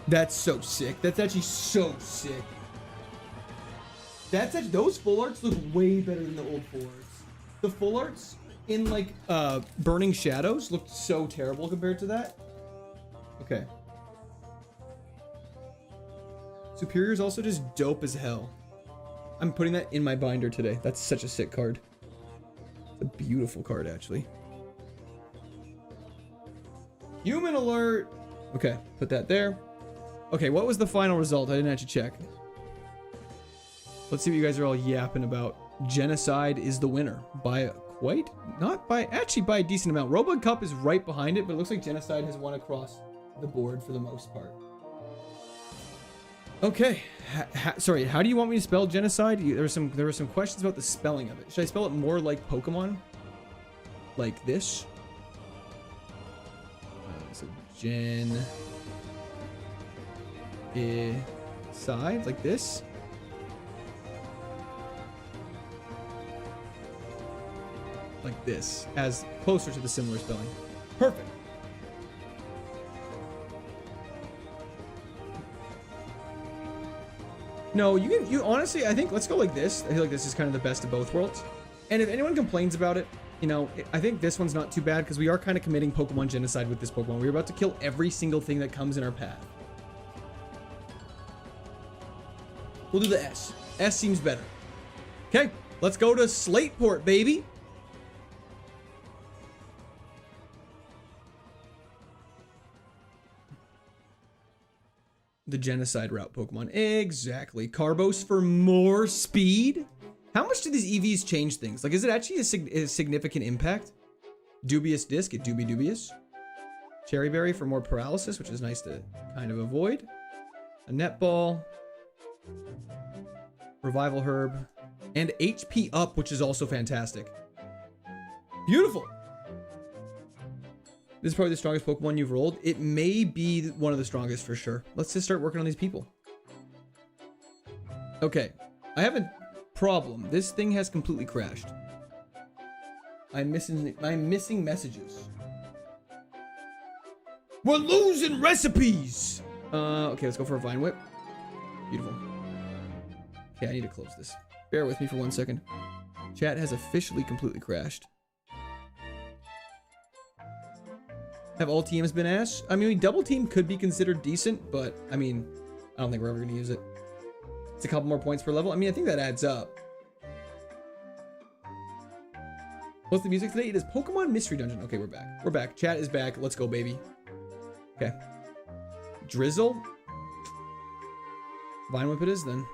That's so sick. That's actually so sick. That's actually, those full arts look way better than the old full arts. The full arts in like Burning Shadows looked so terrible compared to that. Okay. Superior is also just dope as hell. I'm putting that in my binder today. That's such a sick card. It's a beautiful card, actually. Human alert. Okay, put that there. Okay, what was the final result? I didn't actually check. Let's see what you guys are all yapping about. Genocide is the winner by quite, not by, actually by a decent amount. Robot Cup is right behind it, but it looks like Genocide has won across the board for the most part. Okay, sorry, how do you want me to spell Genocide? There were some questions about the spelling of it. Should I spell it more like Pokemon? Like this? So Side, like this? Like this, as closer to the similar spelling. Perfect. No, you honestly, I think let's go like this. I feel like this is kind of the best of both worlds. And if anyone complains about it, you know, I think this one's not too bad because we are kind of committing Pokemon genocide with this Pokemon. We're about to kill every single thing that comes in our path. We'll do the S. S seems better. Okay, let's go to Slateport, baby. The genocide route Pokemon. Exactly. Carbos for more speed. How much do these EVs change things? Like, is it actually a significant impact? Dubious Disc, it do be dubious. Cherry Berry for more paralysis, which is nice to kind of avoid. A Netball. Revival Herb. And HP up, which is also fantastic. Beautiful. This is probably the strongest Pokemon you've rolled. It may be one of the strongest for sure. Let's just start working on these people. Okay, I have a problem. This thing has completely crashed. I'm missing messages. We're losing recipes. Okay, let's go for a Vine Whip. Beautiful. Okay, I need to close this. Bear with me for 1 second. Chat has officially completely crashed. Have all TMs been ass? I mean, double team could be considered decent, but I mean, I don't think we're ever gonna use it. It's a couple more points per level. I mean, I think that adds up. What's the music today? It is Pokemon Mystery Dungeon. Okay, we're back. We're back. Chat is back. Let's go, baby. Okay. Drizzle. Vine Whip it is then.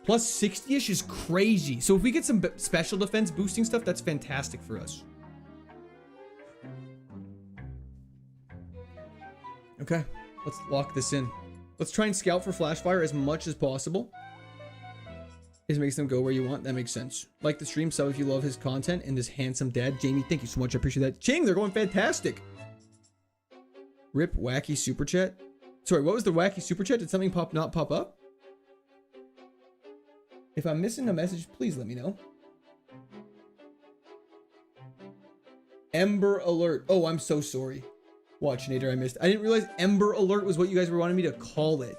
Plus 60-ish is crazy. So if we get some special defense boosting stuff, that's fantastic for us. Okay, let's lock this in. Let's try and scout for Flash Fire as much as possible. This makes them go where you want. That makes sense. Like the stream, sub if you love his content and this handsome dad. Jamie, thank you so much. I appreciate that. Ching, they're going fantastic. Rip wacky super chat. Sorry, what was the wacky super chat? Did something not pop up? If I'm missing a message, please let me know. Ember Alert. Oh, I'm so sorry. Watch, Nader, I missed. I didn't realize Ember Alert was what you guys were wanting me to call it.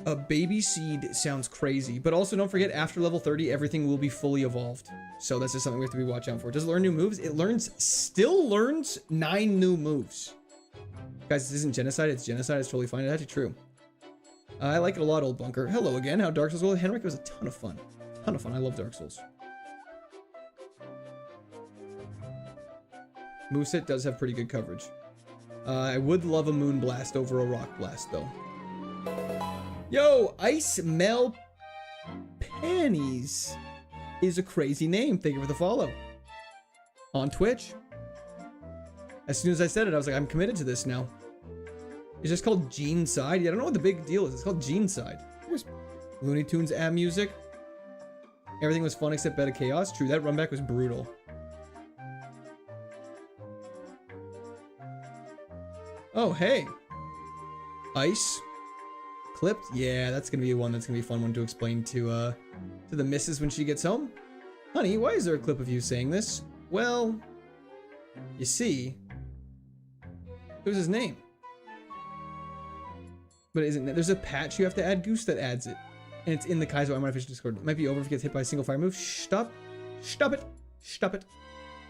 A baby seed sounds crazy, but also don't forget after level 30, everything will be fully evolved. So that's just something we have to be watching out for. Does it learn new moves? It still learns 9 new moves. Guys, this isn't genocide. It's genocide. It's totally fine. It's actually true. I like it a lot, Old Bunker. Hello again. How Dark Souls go? Henrik was a ton of fun. Ton of fun. I love Dark Souls. Moveset does have pretty good coverage. I would love a Moon Blast over a Rock Blast, though. Yo, Ice Mel Panties is a crazy name. Thank you for the follow. On Twitch. As soon as I said it, I was like, I'm committed to this now. It's just called Gene Side. Yeah, I don't know what the big deal is. It's called Gene Side. There's Looney Tunes ad music. Everything was fun except Beta Chaos. True, that runback was brutal. Oh, hey. Ice. Clipped? Yeah, that's gonna be one that's gonna be a fun one to explain to the missus when she gets home. Honey, why is there a clip of you saying this? Well, you see, it was his name. But isn't there's a patch you have to add, Goose, that adds it. And it's in the KAIZO IRONMON official Discord. It might be over if it gets hit by a single fire move. Stop. Stop it. Stop it.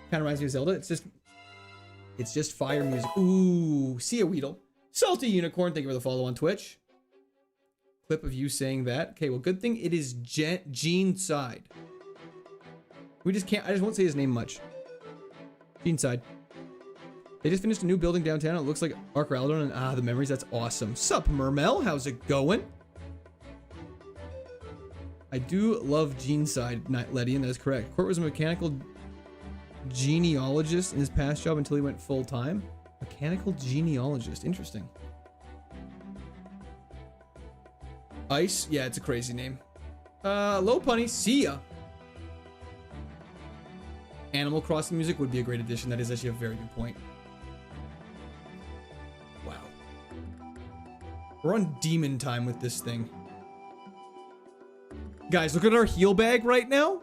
Kind of reminds me of Zelda. It's just fire music. Ooh, see a Weedle. Salty Unicorn, thank you for the follow on Twitch. Clip of you saying that. Okay, well, good thing it is Gene Side. We just can't, I just won't say his name much. Gene Side. They just finished a new building downtown. It looks like Ark Raldon and the memories. That's awesome. Sup, Mermel? How's it going? I do love Gene Side, Lettian. That is correct. Court was a mechanical genealogist in his past job until he went full time. Mechanical genealogist. Interesting. Ice? Yeah, it's a crazy name. Low Punny. See ya. Animal Crossing music would be a great addition. That is actually a very good point. Wow. We're on demon time with this thing. Guys, look at our heal bag right now.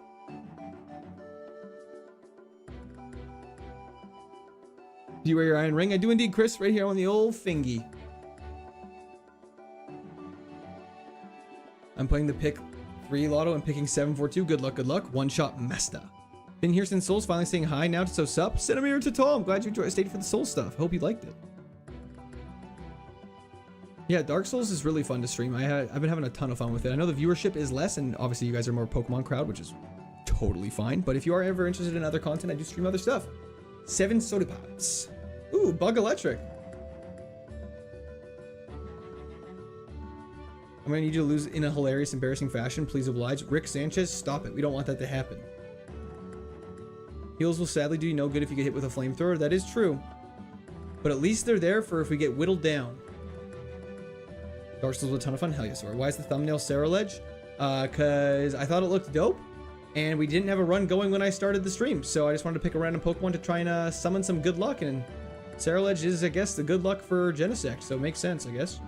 Do you wear your iron ring? I do indeed, Chris. Right here on the old thingy. I'm playing the pick 3 lotto and picking 742. Good luck, good luck. One shot Mesta. Been here since Souls, finally saying hi now to so sup. Cinnamir to Tall. I'm glad you stayed for the Soul stuff. Hope you liked it. Yeah, Dark Souls is really fun to stream. I've been having a ton of fun with it. I know the viewership is less, and obviously you guys are more Pokemon crowd, which is totally fine. But if you are ever interested in other content, I do stream other stuff. 7 soda pops. Ooh, Bug Electric. I'm gonna need you to lose in a hilarious, embarrassing fashion. Please oblige. Rick Sanchez, stop it. We don't want that to happen. Heals will sadly do you no good if you get hit with a flamethrower. That is true. But at least they're there for if we get whittled down. Dark Souls was a ton of fun. Hell yes, why is the thumbnail Sarah Ledge? Because I thought it looked dope. And we didn't have a run going when I started the stream. So I just wanted to pick a random Pokemon to try and summon some good luck. And Sarah Ledge is, I guess, the good luck for Genesect. So it makes sense, I guess.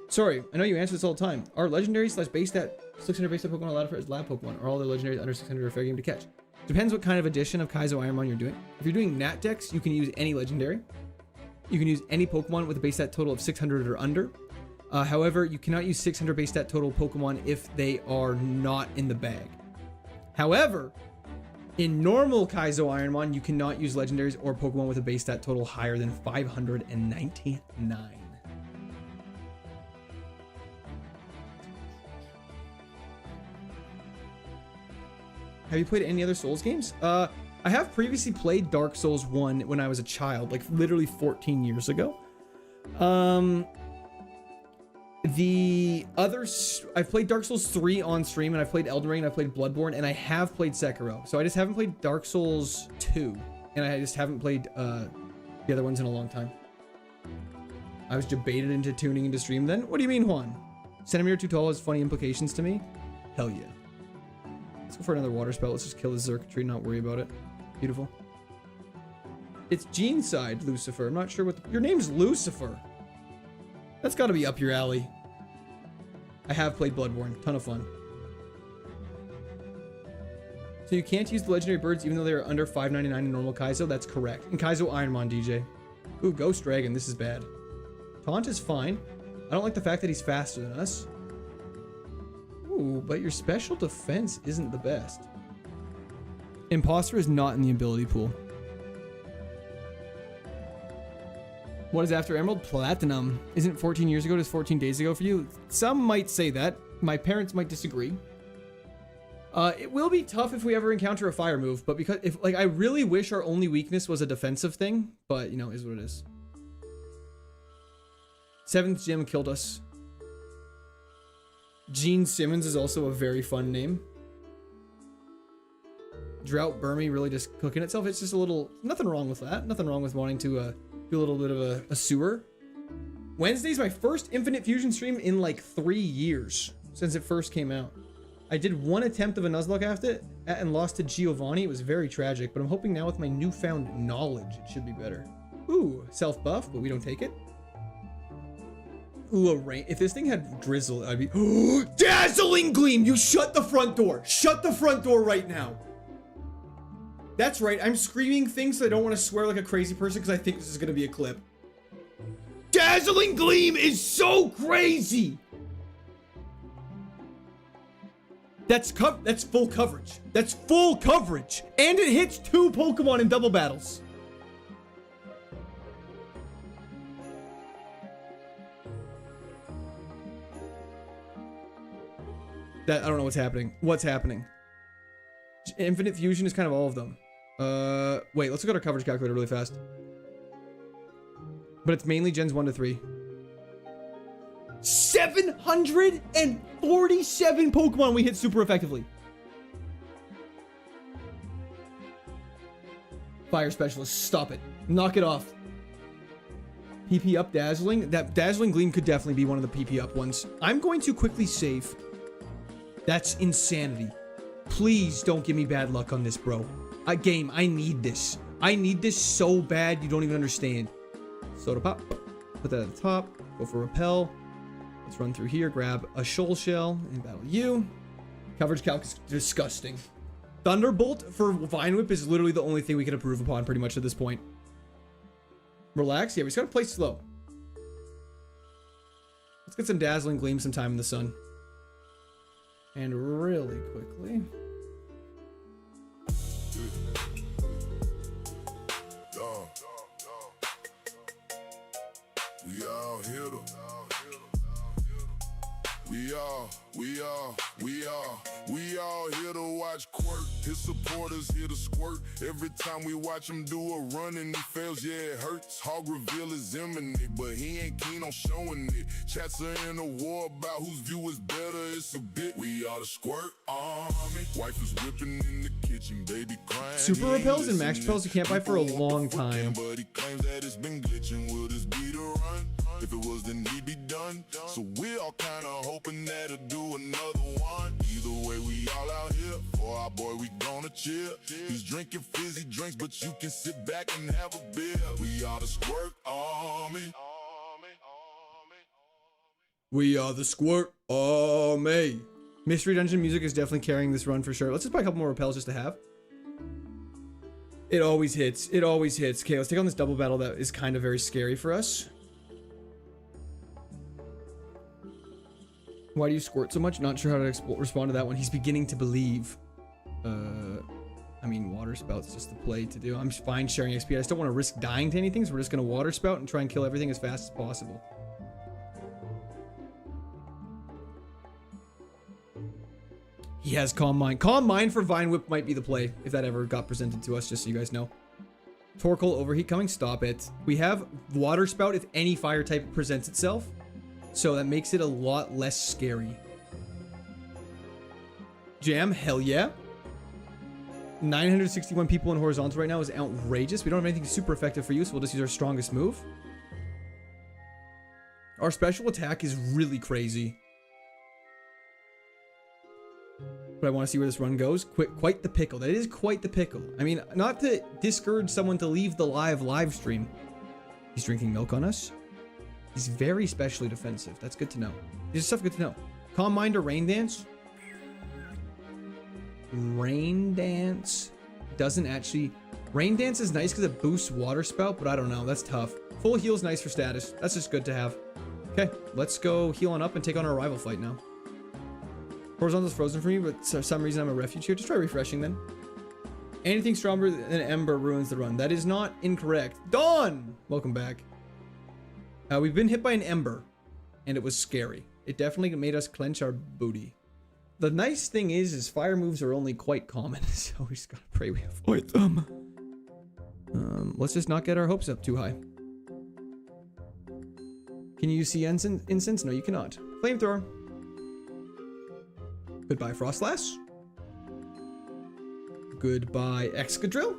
Sorry, I know you answer this all the time. Are legendary / base stat 600 base stat Pokemon allowed for lab Pokemon? Or all the legendaries under 600 are fair game to catch? Depends what kind of edition of Kaizo Ironmon you're doing. If you're doing Nat Dex, you can use any legendary. You can use any Pokemon with a base stat total of 600 or under. However, you cannot use 600 base stat total Pokemon if they are not in the bag. However, in normal Kaizo Ironmon, you cannot use legendaries or Pokemon with a base stat total higher than 599. Have you played any other Souls games? I have previously played Dark Souls 1 when I was a child, like literally 14 years ago. The others, I've played Dark Souls 3 on stream, and I've played Elden Ring, and I've played Bloodborne, and I have played Sekiro. So I just haven't played Dark Souls 2, and I just haven't played the other ones in a long time. I was debated into tuning into stream then. What do you mean, Juan? Centimeter too tall has funny implications to me? Hell yeah. Let's go for another water spell. Let's just kill the circuitry, not worry about it. Beautiful. It's Gene Side, Lucifer. I'm not sure what your name's Lucifer. That's got to be up your alley. I have played Bloodborne. Ton of fun. So you can't use the legendary birds even though they are under 599 in normal Kaizo? That's correct. In Kaizo Ironmon, DJ. Ooh, Ghost Dragon. This is bad. Taunt is fine. I don't like the fact that he's faster than us. Ooh, but your special defense isn't the best. Imposter is not in the ability pool. What is after Emerald? Platinum. Isn't 14 years ago just 14 days ago for you? Some might say that. My parents might disagree. It will be tough if we ever encounter a fire move, but because if I really wish our only weakness was a defensive thing, but you know, is what it is. 7th gym killed us. Gene Simmons is also a very fun name. Drought Burmy really just cooking itself. It's just a little, nothing wrong with that. Nothing wrong with wanting to do a little bit of a sewer. Wednesday's my first Infinite Fusion stream in like 3 years since it first came out. I did one attempt of a Nuzlocke after it and lost to Giovanni. It was very tragic, but I'm hoping now with my newfound knowledge, it should be better. Ooh, self-buff, but we don't take it. Ooh, a rain. If this thing had drizzle, I'd be Dazzling Gleam. You shut the front door. Shut the front door right now. That's right. I'm screaming things so I don't want to swear like a crazy person because I think this is going to be a clip. Dazzling Gleam is so crazy. That's full coverage. That's full coverage. And it hits 2 Pokemon in double battles. That I don't know what's happening. What's happening? Infinite Fusion is kind of all of them. Wait, let's look at our coverage calculator really fast. But it's mainly gens 1 to 3. 747 Pokemon we hit super effectively. Fire Specialist, stop it. Knock it off. PP up Dazzling. That Dazzling Gleam could definitely be one of the PP up ones. I'm going to quickly save. That's insanity. Please don't give me bad luck on this, bro. Game, I need this. I need this so bad you don't even understand. Soda Pop. Put that at the top. Go for Repel. Let's run through here. Grab a Shoal Shell and battle you. Coverage calc is disgusting. Thunderbolt for Vine Whip is literally the only thing we can improve upon pretty much at this point. Relax. Yeah, we just gotta play slow. Let's get some Dazzling Gleam sometime in the sun. And really quickly. We all hit 'em. We all here to watch Quirk. His supporters here to squirt. Every time we watch him do a run and he fails, yeah, it hurts. Hog reveal is imminent, but he ain't keen on showing it. Chats are in a war about whose view is better, it's a bit. We are the Squirt Army. Wife is whipping in the kitchen, baby crying. Super Repels and Max Repels you can't buy for a long time. But he claims that it's been glitching. Will this be the run? If it was, then he'd be done. So we're all kind of hoping that he'll do another one. Either way, we all out here. For our boy, we gonna chill. He's drinking fizzy drinks, but you can sit back and have a beer. We are the Squirt Army. We are the Squirt Army. Mystery Dungeon music is definitely carrying this run for sure. Let's just buy a couple more repels just to have. It always hits. It always hits. Okay, let's take on this double battle that is kind of very scary for us. Why do you squirt so much? Not sure how to respond to that one. He's beginning to believe. I mean, Water Spout's just the play to do. I'm fine sharing XP. I just don't want to risk dying to anything, so we're just going to Water Spout and try and kill everything as fast as possible. He has Calm Mind. Calm Mind for Vine Whip might be the play, if that ever got presented to us, just so you guys know. Torkoal, Overheat coming. Stop it. We have Water Spout if any fire type presents itself. So that makes it a lot less scary. Jam, hell yeah. 961 people in horizontal right now is outrageous. We don't have anything super effective for you, so we'll just use our strongest move. Our special attack is really crazy. But I want to see where this run goes. Quite the pickle. That is quite the pickle. I mean, not to discourage someone to leave the live stream. He's drinking milk on us. He's very specially defensive. That's good to know. This is stuff good to know. Calm Mind or Rain Dance? Rain Dance doesn't actually... Rain Dance is nice because it boosts Water Spout, but I don't know. That's tough. Full heal is nice for status. That's just good to have. Okay, let's go heal on up and take on our rival fight now. Horizontal's frozen for me, but for some reason I'm a refuge here. Just try refreshing then. Anything stronger than Ember ruins the run. That is not incorrect. Dawn! Welcome back. We've been hit by an Ember, and it was scary. It definitely made us clench our booty. The nice thing is fire moves are only quite common, so we just gotta pray we avoid them. Let's just not get our hopes up too high. Can you see incense? No, you cannot. Flamethrower. Goodbye, Frostlass. Goodbye, Excadrill.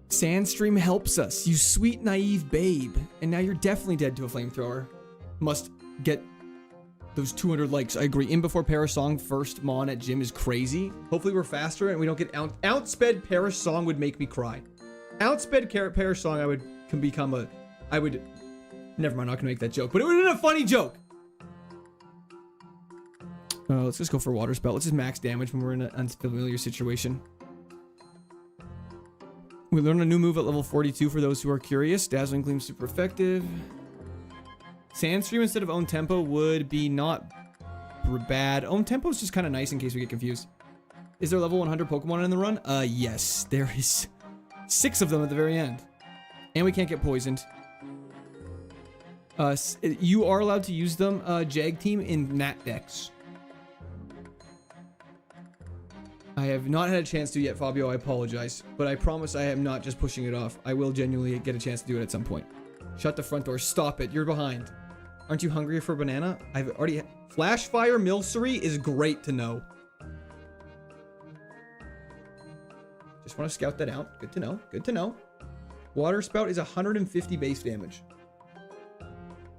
Sandstream helps us, you sweet naive babe. And now you're definitely dead to a flamethrower. Must get those 200 likes. I agree. In before Parasong first Mon at gym is crazy. Hopefully we're faster and we don't get outsped. Parasong would make me cry. Outsped Parasong I would never mind, I'm not gonna make that joke, but it would have been a funny joke. Let's just go for Water Spout. Let's just max damage when we're in an unfamiliar situation. We learned a new move at level 42 for those who are curious. Dazzling Gleam super effective. Sandstream instead of Own Tempo would be not bad. Own Tempo is just kind of nice in case we get confused. Is there level 100 Pokemon in the run? Yes. There is 6 of them at the very end. And we can't get poisoned. You are allowed to use them, Jag team, in mat decks. I have not had a chance to yet, Fabio. I apologize, but I promise I am not just pushing it off. I will genuinely get a chance to do it at some point. Shut the front door. Stop it. You're behind. Aren't you hungry for a banana? I've already... Flash Fire Milcery is great to know. Just want to scout that out. Good to know. Good to know. Water Spout is 150 base damage.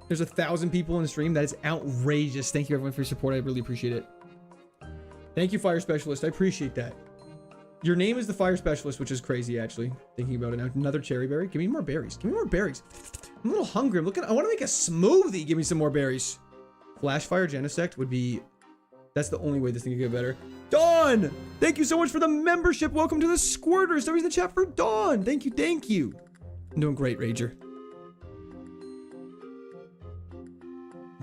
There's 1,000 people in the stream. That is outrageous. Thank you everyone for your support. I really appreciate it. Thank you, Fire Specialist. I appreciate that. Your name is the Fire Specialist, which is crazy, actually. Thinking about it now. Another cherry berry. Give me more berries. Give me more berries. I'm a little hungry. I'm looking. I want to make a smoothie. Give me some more berries. Flash Fire Genesect would be... That's the only way this thing could get better. Dawn! Thank you so much for the membership. Welcome to the Squirters. Somebody's in the chat for Dawn. Thank you. Thank you. I'm doing great, Rager.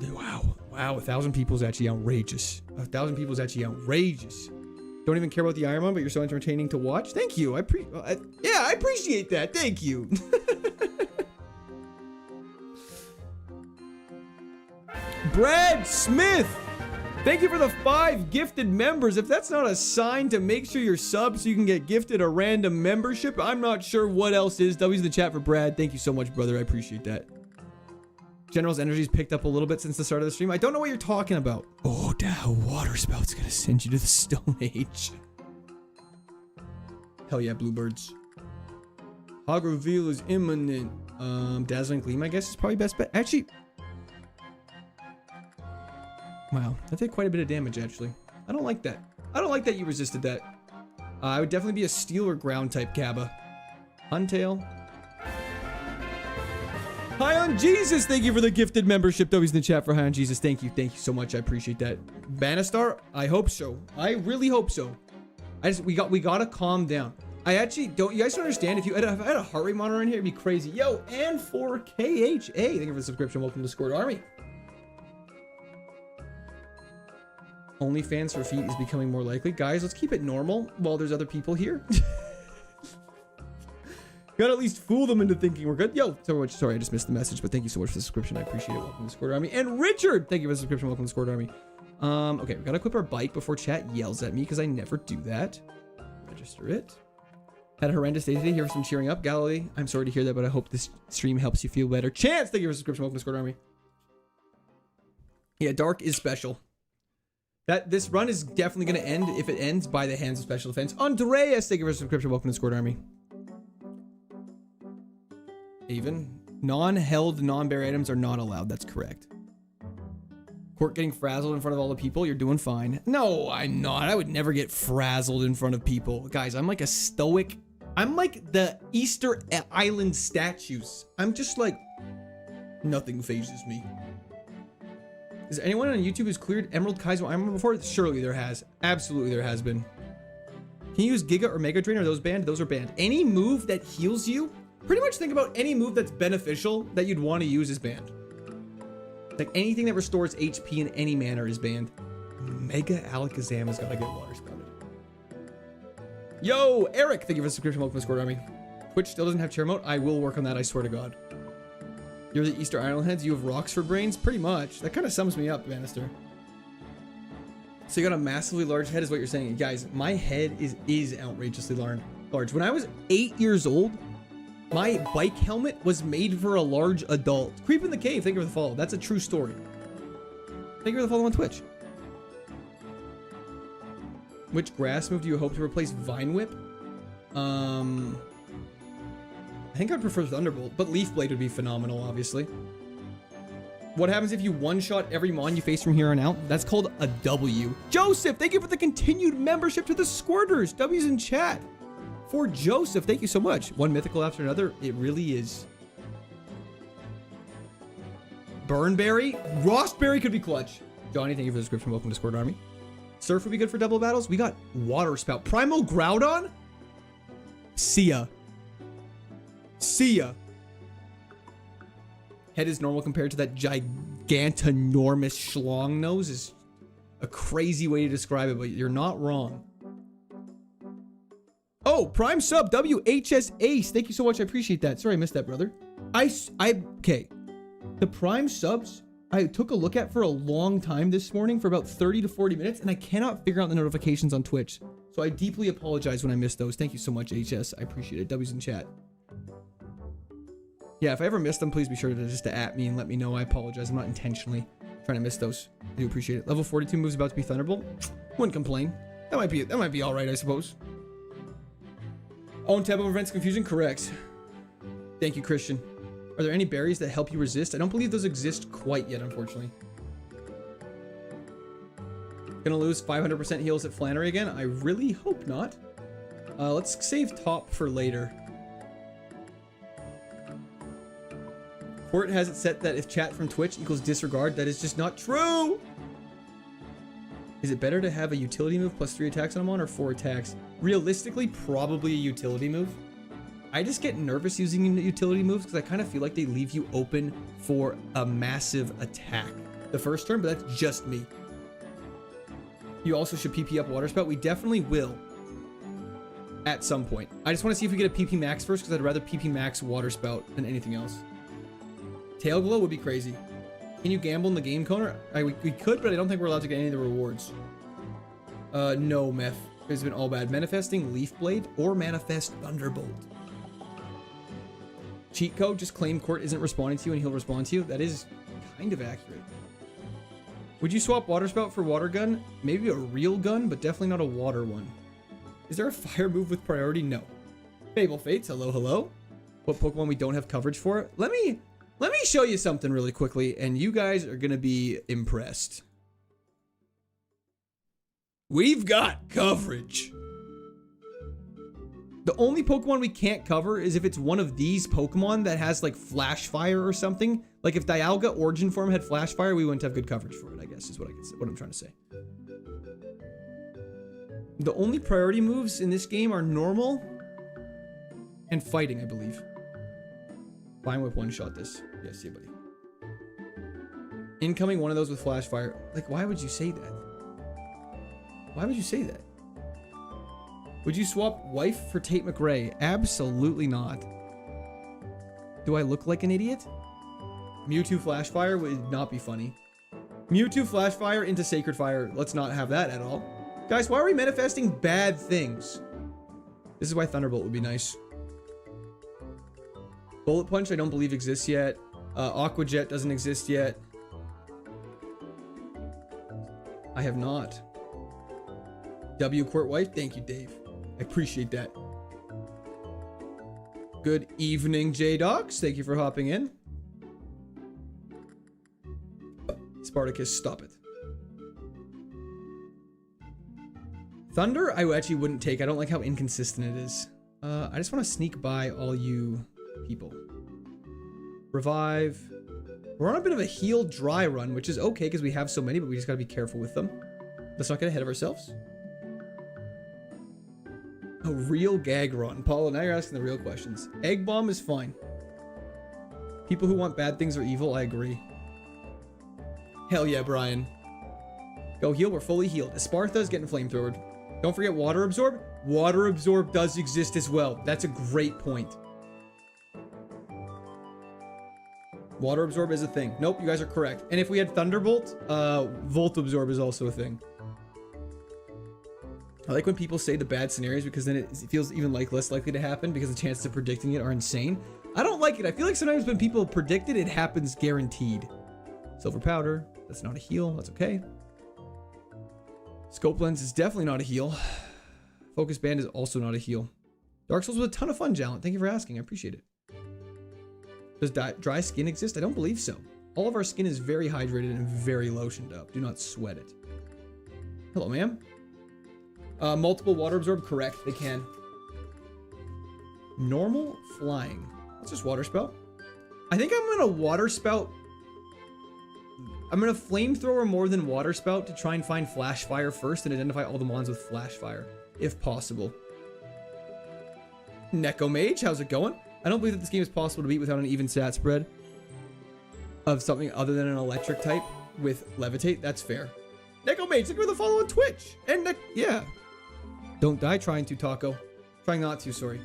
Wow. Wow. 1,000 people is actually outrageous. 1,000 people is actually outrageous. Don't even care about the Ironmon, but you're so entertaining to watch. Thank you. I appreciate that. Thank you. Brad Smith, thank you for the 5 gifted members. If that's not a sign to make sure you're subbed so you can get gifted a random membership, I'm not sure what else is. W's in the chat for Brad. Thank you so much, brother. I appreciate that. General's energy's picked up a little bit since the start of the stream. I don't know what you're talking about. Oh, damn. Water Spout's gonna send you to the Stone Age. Hell yeah, bluebirds. Hog reveal is imminent. Dazzling Gleam, I guess, is probably best bet. Actually... Wow, that did quite a bit of damage, actually. I don't like that. I don't like that you resisted that. I would definitely be a steel or ground type Cabba. Huntail. Hi on Jesus, thank you for the gifted membership. W's in the chat for Hi on Jesus. Thank you so much. I appreciate that. Banastar, I hope so. I really hope so. We gotta calm down. I actually don't. You guys don't understand. If I had a heart rate monitor in here, it'd be crazy. Yo, and for KHA, thank you for the subscription. Welcome to the Squirt Army. OnlyFans for feet is becoming more likely. Guys, let's keep it normal while there's other people here. Gotta at least fool them into thinking we're good. Yo, so much. Sorry, I just missed the message, but thank you so much for the subscription. I appreciate it. Welcome to the Squirt Army. And Richard, thank you for the subscription. Welcome to the Squirt Army. Okay, we gotta equip our bike before chat yells at me because I never do that. Register it. Had a horrendous day today. Here for some cheering up. Galilee, I'm sorry to hear that, but I hope this stream helps you feel better. Chance, thank you for the subscription. Welcome to the Squirt Army. Yeah, Dark is special. This run is definitely going to end, if it ends, by the hands of special defense. Andreas, thank you for the subscription. Welcome to the Squirt Army. Even non-held, non-bear items are not allowed. That's correct. Court getting frazzled in front of all the people. You're doing fine. No, I'm not. I would never get frazzled in front of people. Guys, I'm like a stoic. I'm like the Easter Island statues. I'm just like, nothing phases me. Is there anyone on YouTube who's cleared Emerald Kaizo Ironmon before? Surely there has. Absolutely there has been. Can you use Giga or Mega Drain? Are those banned? Those are banned. Any move that heals you, pretty much think about any move that's beneficial that you'd want to use is banned. Like anything that restores HP in any manner is banned. Mega Alakazam has got to get water sprouted. Yo, Eric, thank you for the subscription. Welcome to the Squirt Army. Twitch still doesn't have chair mode. I will work on that, I swear to God. You're the Easter Island heads. You have rocks for brains? Pretty much. That kind of sums me up, Bannister. So you got a massively large head is what you're saying. Guys, my head is outrageously large. When I was 8 years old, my bike helmet was made for a large adult. Creep in the Cave, thank you for the follow. That's a true story. Thank you for the follow on Twitch. Which grass move do you hope to replace Vine Whip? I think I'd prefer Thunderbolt, but Leaf Blade would be phenomenal, obviously. What happens if you one-shot every mon you face from here on out? That's called a W. Joseph, thank you for the continued membership to the Squirters. W's in chat. For Joseph, thank you so much. One mythical after another. It really is. Burnberry. Rostberry could be clutch. Johnny, thank you for the description. Welcome to Squirt Army. Surf would be good for double battles. We got Water Spout. Primal Groudon? See ya. See ya. Head is normal compared to that gigantanormous schlong nose is a crazy way to describe it, but you're not wrong. Oh, Prime sub WHS Ace. Thank you so much. I appreciate that. Sorry, I missed that, brother. Okay. The Prime subs, I took a look at for a long time this morning for about 30 to 40 minutes, and I cannot figure out the notifications on Twitch. So I deeply apologize when I missed those. Thank you so much, HS. I appreciate it. W's in chat. Yeah, if I ever missed them, please be sure to just to at me and let me know. I apologize. I'm not intentionally trying to miss those. I do appreciate it. Level 42 moves about to be Thunderbolt. Wouldn't complain. That might be all right, I suppose. Own tempo prevents confusion. Correct. Thank you, Christian. Are there any berries that help you resist? I don't believe those exist quite yet, unfortunately. Gonna lose 500% heals at Flannery again? I really hope not. Let's save top for later. Court has it set that if chat from Twitch equals disregard, that is just not true. Is it better to have a utility move plus 3 attacks on a mon or 4 attacks? Realistically, probably a utility move. I just get nervous using the utility moves because I kind of feel like they leave you open for a massive attack the first turn, but that's just me. You also should PP up Water Spout. We definitely will at some point. I just want to see if we get a PP max first because I'd rather PP max Water Spout than anything else. Tail Glow would be crazy. Can you gamble in the game corner? We could, but I don't think we're allowed to get any of the rewards. No, Meth. It's been all bad. Manifesting Leaf Blade or Manifest Thunderbolt. Cheat code, just claim Court isn't responding to you and he'll respond to you. That is kind of accurate. Would you swap Water Spout for Water Gun? Maybe a real gun, but definitely not a water one. Is there a fire move with priority? No. Fable Fates, hello, hello. What Pokemon we don't have coverage for? Let me show you something really quickly, and you guys are gonna be impressed. We've got coverage. The only Pokemon we can't cover is if it's one of these Pokemon that has like Flash Fire or something. Like if Dialga Origin Form had Flash Fire, we wouldn't have good coverage for it, I guess is what I'm trying to say. The only priority moves in this game are normal and fighting, I believe. Fine Whip one-shot this. Yes, yeah, buddy. Incoming one of those with Flash Fire. Like, why would you say that? Why would you say that? Would you swap Wife for Tate McRae? Absolutely not. Do I look like an idiot? Mewtwo Flash Fire would not be funny. Mewtwo Flash Fire into Sacred Fire. Let's not have that at all. Guys, why are we manifesting bad things? This is why Thunderbolt would be nice. Bullet Punch I don't believe exists yet. Aqua Jet doesn't exist yet. I have not. W Court Wife, thank you, Dave. I appreciate that. Good evening, J-Docs. Thank you for hopping in. Spartacus, stop it. Thunder, I actually wouldn't take. I don't like how inconsistent it is. I just want to sneak by all you people. Revive. We're on a bit of a heal dry run, which is okay because we have so many, but we just got to be careful with them. Let's not get ahead of ourselves. A real gag run. Paula, now you're asking the real questions. Egg Bomb is fine. People who want bad things are evil, I agree. Hell yeah, Brian. Go heal, we're fully healed. Espartha's getting flamethrowered. Don't forget Water Absorb. Water Absorb does exist as well. That's a great point. Water Absorb is a thing. Nope, you guys are correct. And if we had Thunderbolt, Volt Absorb is also a thing. I like when people say the bad scenarios because then it feels even like less likely to happen because the chances of predicting it are insane. I don't like it. I feel like sometimes when people predict it, it happens guaranteed. Silver Powder, that's not a heal. That's okay. Scope Lens is definitely not a heal. Focus Band is also not a heal. Dark Souls was a ton of fun, Jalent. Thank you for asking. I appreciate it. Does dry skin exist? I don't believe so. All of our skin is very hydrated and very lotioned up. Do not sweat it. Hello, ma'am. Multiple Water Absorb, correct. They can. Normal Flying. That's just Water Spout. I think I'm gonna Water Spout. I'm gonna Flamethrower more than Water Spout to try and find Flash Fire first and identify all the mons with Flash Fire, if possible. Neko Mage, how's it going? I don't believe that this game is possible to beat without an even stat spread of something other than an electric type with Levitate. That's fair. Neko Mage, look at the follow on Twitch. And yeah. Don't die trying to, Taco. Trying not to, sorry.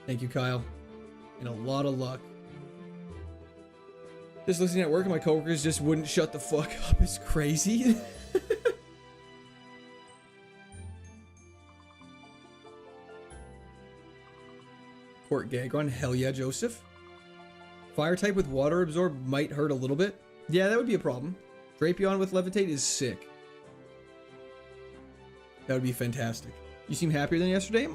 Thank you, Kyle. And a lot of luck. Just listening at work and my coworkers just wouldn't shut the fuck up. It's crazy. Court gag run. Hell yeah, Joseph. Fire type with water absorb might hurt a little bit. Yeah, that would be a problem. Drapion with levitate is sick. That would be fantastic. You seem happier than yesterday.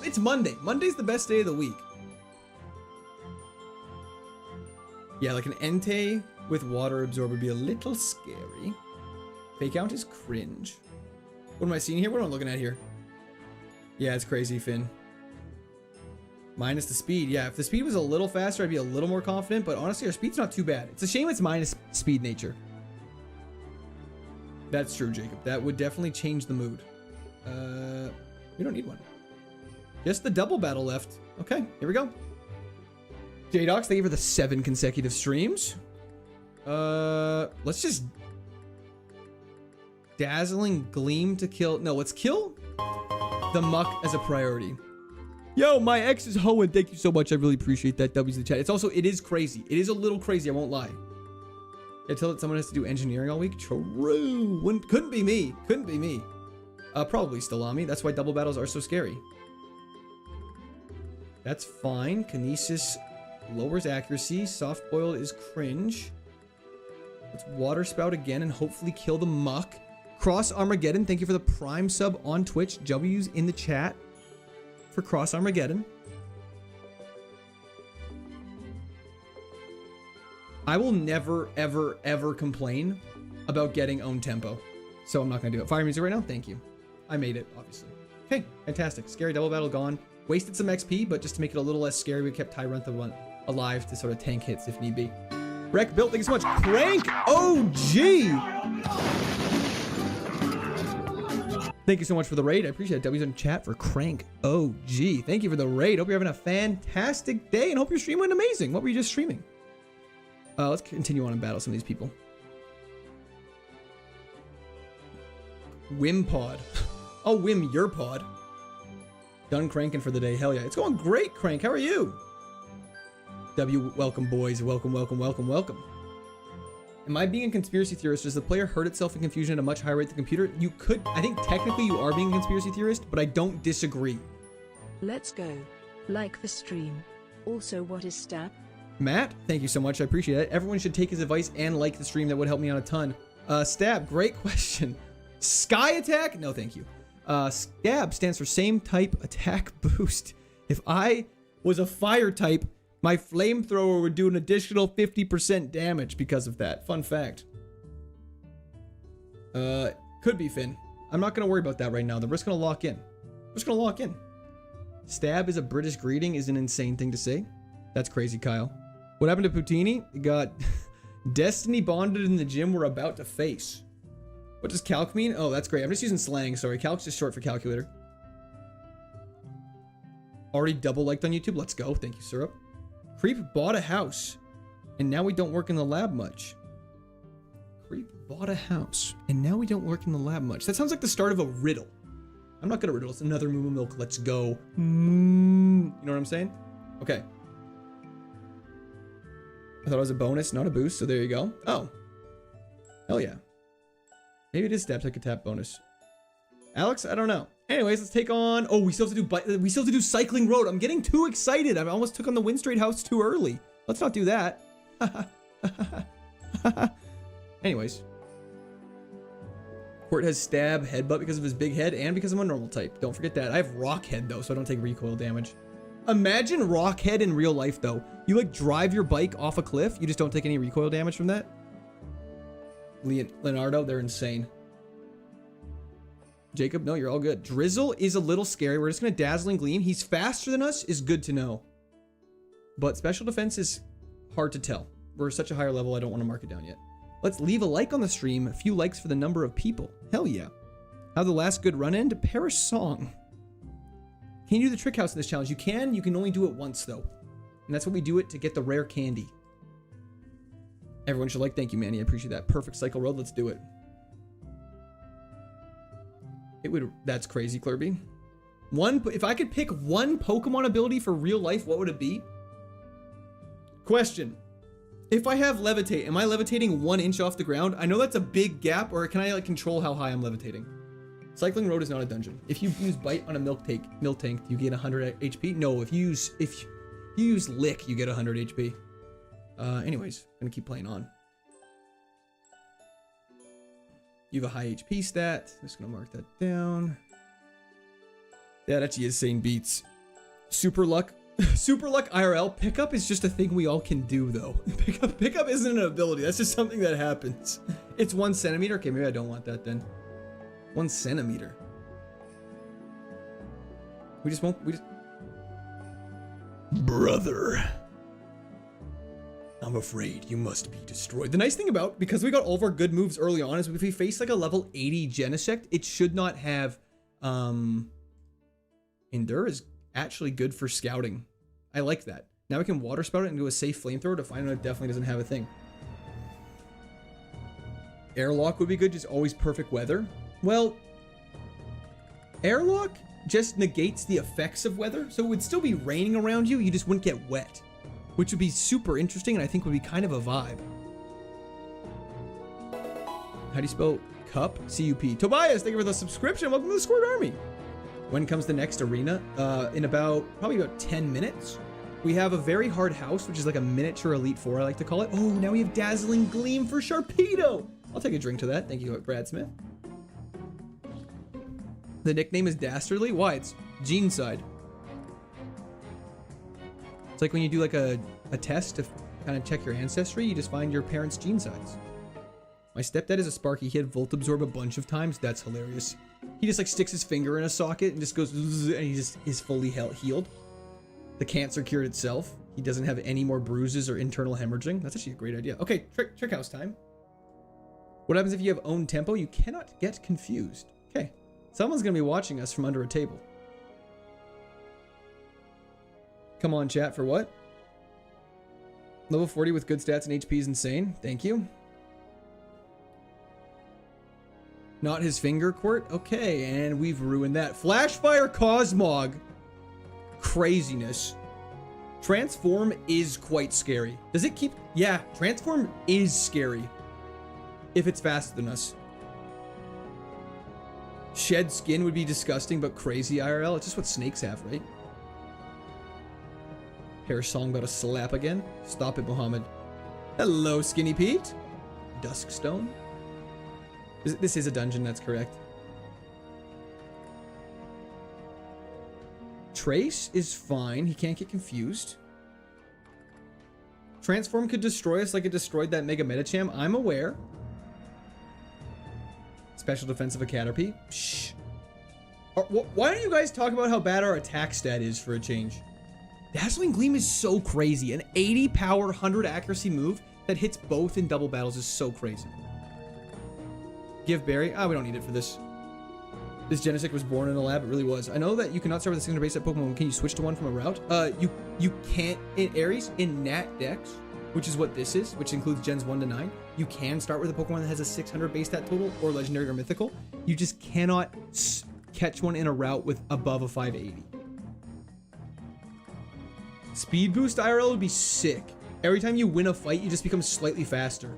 It's Monday. Monday's the best day of the week. Yeah, like an Entei with water absorb would be a little scary. Fake out is cringe. What am I seeing here? What am I looking at here? Yeah, it's crazy, Finn. Minus the speed. Yeah, if the speed was a little faster, I'd be a little more confident. But honestly, our speed's not too bad. It's a shame it's minus speed nature. That's true, Jacob. That would definitely change the mood. We don't need one. Just the double battle left. Okay, here we go. J-Docs, thank you for the 7 consecutive streams. Let's just... Dazzling Gleam to kill... No, let's kill the Muck as a priority. Yo, my ex is hoeing. Thank you so much. I really appreciate that. W's in the chat. It's also... It is crazy. It is a little crazy. I won't lie. Until that someone has to do engineering all week. True. Couldn't be me. Couldn't be me. Probably still on me. That's why double battles are so scary. That's fine. Kinesis lowers accuracy. Soft boiled is cringe. Let's water spout again and hopefully kill the Muck. Cross Armageddon. Thank you for the Prime sub on Twitch. W's in the chat for Cross Armageddon. I will never, ever, ever complain about getting own tempo. So I'm not going to do it. Fire music right now? Thank you. I made it, obviously. Okay, fantastic. Scary double battle gone. Wasted some XP, but just to make it a little less scary, we kept Tyrantha alive to sort of tank hits if need be. Wreck Built, thank you so much. Crank OG! Thank you so much for the raid. I appreciate it. W's in chat for Crank OG. Thank you for the raid. Hope you're having a fantastic day and hope your stream went amazing. What were you just streaming? Let's continue on and battle some of these people. Wim pod. Oh, Wim, your pod. Done cranking for the day. Hell yeah. It's going great, Crank. How are you? W, welcome, boys. Welcome, welcome, welcome, welcome. Am I being a conspiracy theorist? Does the player hurt itself in confusion at a much higher rate than the computer? You could. I think technically you are being a conspiracy theorist, but I don't disagree. Let's go. Like the stream. Also, what is stat? Matt, thank you so much. I appreciate it. Everyone should take his advice and like the stream. That would help me out a ton. Stab, great question. Sky attack? No, thank you. Scab stands for same type attack boost. If I was a fire type, my flamethrower would do an additional 50% damage because of that. Fun fact. Could be, Finn. I'm not going to worry about that right now. We're just going to lock in. We're just going to lock in. Stab is a British greeting is an insane thing to say. That's crazy, Kyle. What happened to Poutini? It got Destiny bonded in the gym we're about to face. What does calc mean? Oh, that's great. I'm just using slang. Sorry, calc's just short for calculator. Already double liked on YouTube. Let's go. Thank you, Syrup. Creep bought a house, and now we don't work in the lab much. Creep bought a house, and now we don't work in the lab much. That sounds like the start of a riddle. I'm not good at riddles. Another Moo Moo Milk. Let's go. You know what I'm saying? Okay. I thought it was a bonus, not a boost, so there you go. Oh. Hell yeah. Maybe it is stab tech attack bonus. Alex, I don't know. Anyways, let's take on... Oh, we still have to do Cycling Road. I'm getting too excited. I almost took on the Wind Straight House too early. Let's not do that. Anyways. Court has stab, headbutt because of his big head and because I'm a normal type. Don't forget that. I have rock head though, so I don't take recoil damage. Imagine rock head in real life though. You like drive your bike off a cliff. You just don't take any recoil damage from that. Leonardo, they're insane. Jacob, no, you're all good. Drizzle is a little scary. We're just going to Dazzling Gleam. He's faster than us is good to know. But special defense is hard to tell. We're such a higher level, I don't want to mark it down yet. Let's leave a like on the stream. A few likes for the number of people. Hell yeah. How the last good run end? Parish Song. Can you do the trick house in this challenge? You can only do it once though. And that's what we do it to get the rare candy. Everyone should like. Thank you, Manny. I appreciate that. Perfect cycle road. Let's do it. That's crazy, Clerby. If I could pick one Pokemon ability for real life, what would it be? Question. If I have levitate, am I levitating 1 inch off the ground? I know that's a big gap, or can I like control how high I'm levitating? Cycling road is not a dungeon. If you use bite on a milk tank, you get 100 HP. No, if you use lick, you get 100 HP. Anyways, I'm gonna keep playing on. You have a high HP stat. I'm just gonna mark that down. That actually is saying beats. Super luck. Super luck IRL. Pickup is just a thing we all can do though. Pickup isn't an ability. That's just something that happens. It's 1 centimeter. Okay, maybe I don't want that then. 1 centimeter. We just. Brother. I'm afraid you must be destroyed. The nice thing about, because we got all of our good moves early on, is if we face like a level 80 Genesect, it should not have, Endure is actually good for scouting. I like that. Now we can water spout it and do a safe flamethrower to find out it definitely doesn't have a thing. Airlock would be good, just always perfect weather. Well, airlock just negates the effects of weather, so it would still be raining around you, you just wouldn't get wet, which would be super interesting and I think would be kind of a vibe. How do you spell cup? C-U-P. Tobias, thank you for the subscription. Welcome to the Squirt Army. When comes the next arena? In probably about 10 minutes. We have a very hard house, which is like a miniature Elite Four, I like to call it. Oh, now we have Dazzling Gleam for Sharpedo. I'll take a drink to that. Thank you, Brad Smith. The nickname is Dastardly. Why? It's gene side. It's like when you do like a test to kind of check your ancestry, you just find your parents' gene sides. My stepdad is a Sparky. He had Volt Absorb a bunch of times. That's hilarious. He just like sticks his finger in a socket and just goes, and he just is fully healed. The cancer cured itself. He doesn't have any more bruises or internal hemorrhaging. That's actually a great idea. Okay, trick house time. What happens if you have own tempo? You cannot get confused. Okay, someone's gonna be watching us from under a table. Come on, chat, for what? Level 40 with good stats and HP is insane. Thank you. Not his finger court. Okay, and we've ruined that. Flashfire Cosmog. Craziness. Transform is quite scary. Does it keep... Yeah, Transform is scary. If it's faster than us. Shed skin would be disgusting, but crazy IRL. It's just what snakes have, right? Hair song about a slap again. Stop it, Muhammad. Hello, Skinny Pete. Duskstone. This is a dungeon, that's correct. Trace is fine. He can't get confused. Transform could destroy us like it destroyed that Mega Medicham. I'm aware. Special defense of a Caterpie. Shh. Why don't you guys talk about how bad our attack stat is for a change? Dazzling Gleam is so crazy. An 80 power, 100 accuracy move that hits both in double battles is so crazy. Give Berry. Ah, we don't need it for this. This Genesect was born in a lab. It really was. I know that you cannot start with a 600 base set Pokemon. Can you switch to one from a route? You can't. In Aries, in Nat Dex, which is what this is, which includes gens 1 to 9, you can start with a Pokemon that has a 600 base stat total, or legendary or mythical. You just cannot catch one in a route with above a 580. Speed boost IRL would be sick. Every time you win a fight, you just become slightly faster.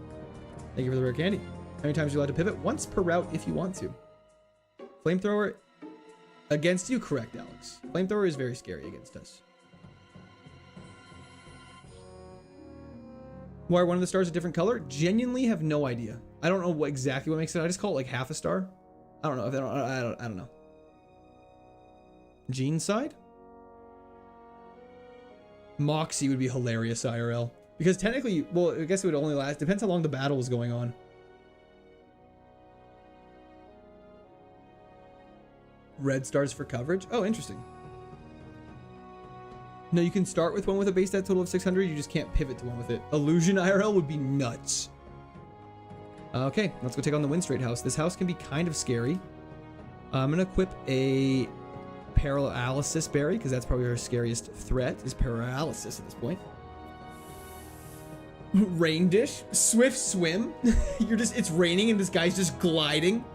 Thank you for the rare candy. How many times are you allowed to pivot? Once per route if you want to. Flamethrower against you? Correct, Alex. Flamethrower is very scary against us. Why are one of the stars a different color? Genuinely have no idea. I don't know exactly what makes it. I just call it like half a star. I don't know. I don't know. Gene side? Moxie would be hilarious IRL. Because technically, well, I guess it would only last. Depends how long the battle was going on. Red stars for coverage? Oh, interesting. No, you can start with one with a base stat total of 600. You just can't pivot to one with it. Illusion IRL would be nuts. Okay, let's go take on the Windstraight house. This house can be kind of scary. I'm going to equip a Paralysis Berry, because that's probably our scariest threat, is Paralysis at this point. Rain Dish. Swift Swim. It's raining and this guy's just gliding.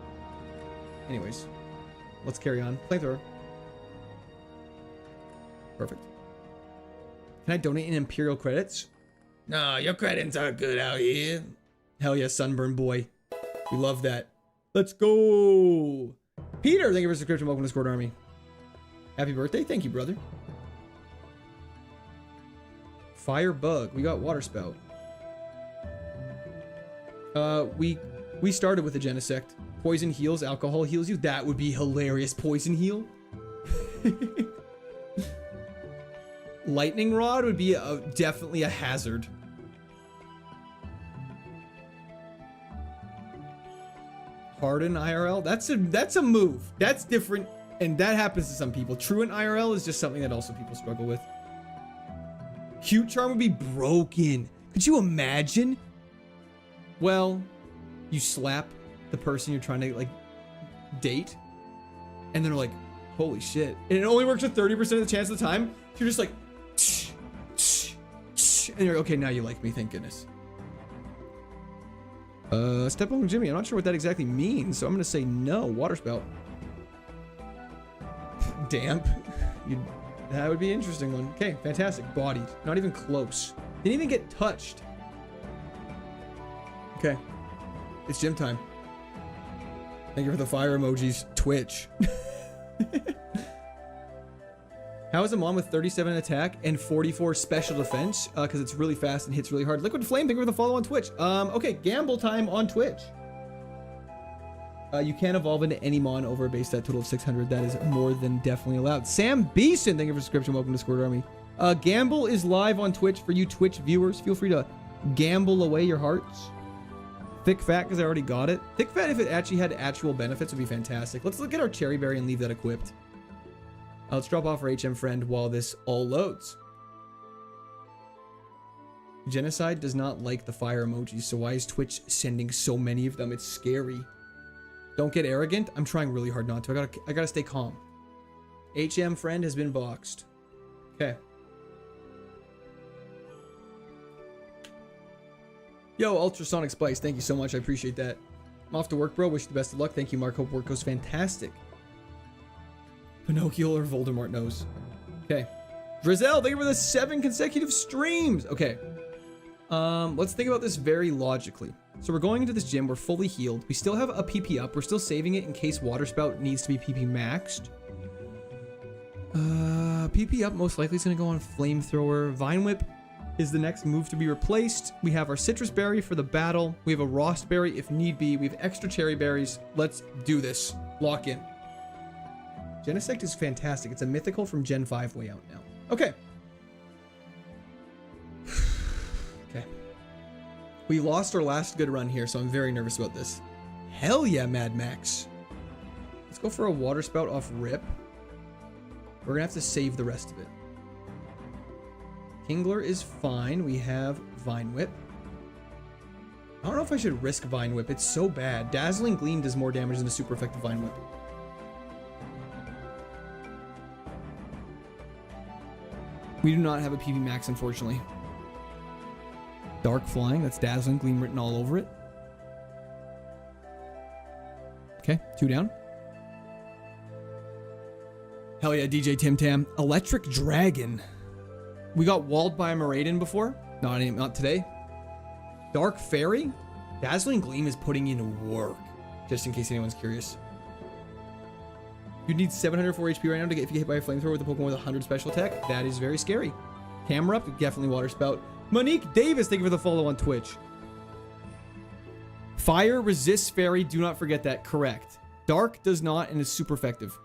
Anyways. Let's carry on. Flamethrower. Perfect. Can I donate in Imperial credits? No, your credits aren't good out here. Hell yeah, Sunburn Boy. We love that. Let's go. Peter, thank you for the subscription. Welcome to Discord Army. Happy birthday. Thank you, brother. Firebug. We got Water Spout. We started with a Genesect. Poison heals, alcohol heals you. That would be hilarious. Poison heal. Lightning Rod would be definitely a hazard. Harden IRL. That's a move. That's different, and that happens to some people. Truant IRL is just something that also people struggle with. Cute Charm would be broken. Could you imagine? Well, you slap the person you're trying to like date, and they're like, "Holy shit!" And it only works with 30% of the chance of the time. You're just like, and you're okay. Now you like me. Thank goodness. Step on Jimmy. I'm not sure what that exactly means, so I'm gonna say no. Water Spout. Damp. That would be an interesting one. Okay, fantastic. Bodied. Not even close. Didn't even get touched. Okay. It's gym time. Thank you for the fire emojis. Twitch. How is a mom with 37 attack and 44 special defense? Because it's really fast and hits really hard. Liquid Flame, thank you for the follow on Twitch. Okay, gamble time on Twitch. You can evolve into any mon over a base stat total of 600. That is more than definitely allowed. Sam Beeson, thank you for the subscription. Welcome to Squirt Army. Gamble is live on Twitch for you Twitch viewers. Feel free to gamble away your hearts. Thick Fat, because I already got it. Thick Fat, if it actually had actual benefits, would be fantastic. Let's look at our Cherry Berry and leave that equipped. Let's drop off our HM friend while this all loads. Genocide does not like the fire emojis, so why is Twitch sending so many of them? It's scary. Don't get arrogant. I'm trying really hard not to. I gotta stay calm. HM friend has been boxed. Okay. Yo, Ultrasonic Spice, thank you so much. I appreciate that. I'm off to work, bro. Wish you the best of luck. Thank you, Mark. Hope work goes fantastic. Pinocchio or Voldemort knows. Okay. Drizel, thank you for the 7 consecutive streams. Okay. Let's think about this very logically. So we're going into this gym. We're fully healed. We still have a PP up. We're still saving it in case Water Spout needs to be PP maxed. PP up most likely is going to go on Flamethrower. Vine Whip is the next move to be replaced. We have our Citrus Berry for the battle. We have a Rost Berry if need be. We have extra Cherry Berries. Let's do this. Lock in. Genesect is fantastic. It's a mythical from Gen 5 way out now. Okay. Okay. We lost our last good run here, so I'm very nervous about this. Hell yeah, Mad Max. Let's go for a Water Spout off rip. We're gonna have to save the rest of it. Kingler is fine. We have Vine Whip. I don't know if I should risk Vine Whip. It's so bad. Dazzling Gleam does more damage than the super effective Vine Whip. We do not have a PV max, unfortunately. Dark Flying, that's Dazzling Gleam written all over it. Okay, 2 down. Hell yeah, DJ Tim Tam. Electric Dragon. We got walled by a Maraudon before. Not today. Dark Fairy. Dazzling Gleam is putting in work. Just in case anyone's curious. You need 704 HP right now to get if you get hit by a flamethrower with a Pokemon with 100 special attack. That is very scary. Camera up, definitely Water Spout. Monique Davis, thank you for the follow on Twitch. Fire resists Fairy. Do not forget that. Correct. Dark does not and is super effective.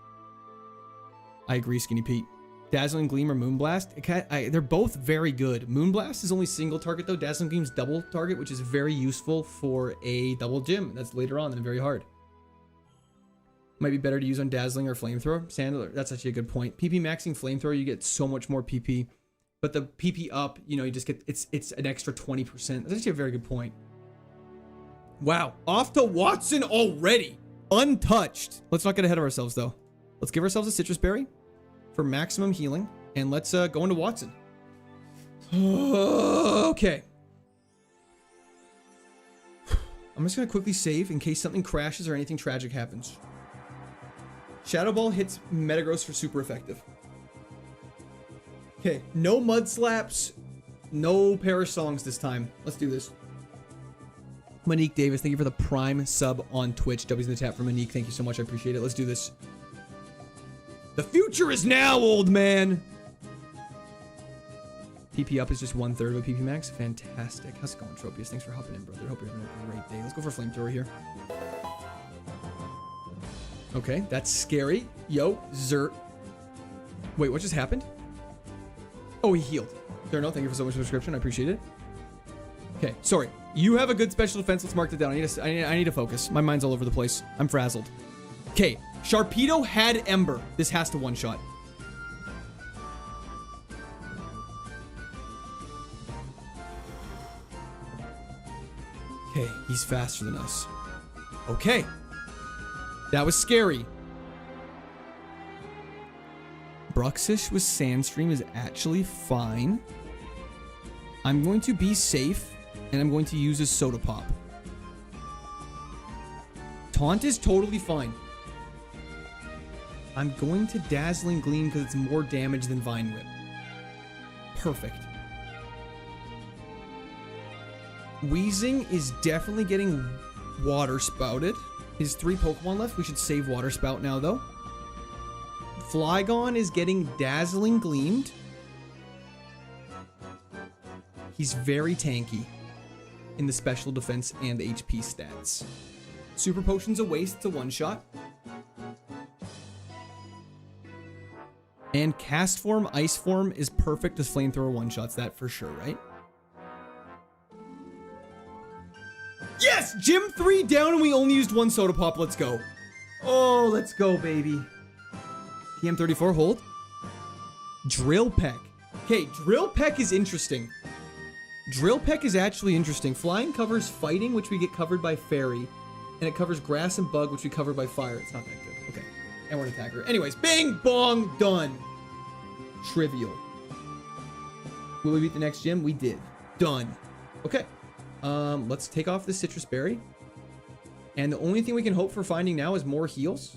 I agree, Skinny Pete. Dazzling Gleam or Moonblast. They're both very good. Moonblast is only single target though. Dazzling Gleam's double target, which is very useful for a double gym. That's later on and very hard. Might be better to use on Dazzling or Flamethrower. Sandler, that's actually a good point. PP maxing Flamethrower, you get so much more PP. But the PP up, you know, you just get, it's an extra 20%. That's actually a very good point. Wow, off to Watson already. Untouched. Let's not get ahead of ourselves though. Let's give ourselves a Citrus Berry for maximum healing. And let's go into Watson. Okay. I'm just gonna quickly save in case something crashes or anything tragic happens. Shadow Ball hits Metagross for super effective. Okay, no mud slaps, no pair of songs this time. Let's do this. Monique Davis, thank you for the prime sub on Twitch. W's in the chat for Monique. Thank you so much. I appreciate it. Let's do this. The future is now, old man. PP up is just 1/3 of a PP max. Fantastic. How's it going, Tropius? Thanks for hopping in, brother. Hope you're having a great day. Let's go for flamethrower here. Okay, that's scary. Yo, Zert. Wait, what just happened? Oh, he healed. Fair enough. Thank you for so much for the subscription. I appreciate it. Okay, sorry. You have a good special defense. Let's mark it down. I need to focus. My mind's all over the place. I'm frazzled. Okay, Sharpedo had Ember. This has to one-shot. Okay, he's faster than us. Okay. That was scary. Bruxish with Sandstream is actually fine. I'm going to be safe, and I'm going to use a Soda Pop. Taunt is totally fine. I'm going to Dazzling Gleam because it's more damage than Vine Whip. Perfect. Wheezing is definitely getting Water Spouted. His 3 Pokemon left. We should save Water Spout now, though. Flygon is getting Dazzling Gleamed. He's very tanky in the special defense and HP stats. Super Potion's a waste. It's a one-shot. And Cast Form, Ice Form is perfect as Flamethrower one-shots. That for sure, right? Yes! Gym 3 down and we only used 1 Soda Pop. Let's go. Oh, let's go, baby. PM34, hold. Drill Peck. Okay, Drill Peck is interesting. Drill Peck is actually interesting. Flying covers Fighting, which we get covered by Fairy. And it covers Grass and Bug, which we cover by Fire. It's not that good. Okay. And we're an attacker. Anyways, bing, bong, done. Trivial. Will we beat the next gym? We did. Done. Okay. Let's take off the Citrus Berry. And the only thing we can hope for finding now is more heals,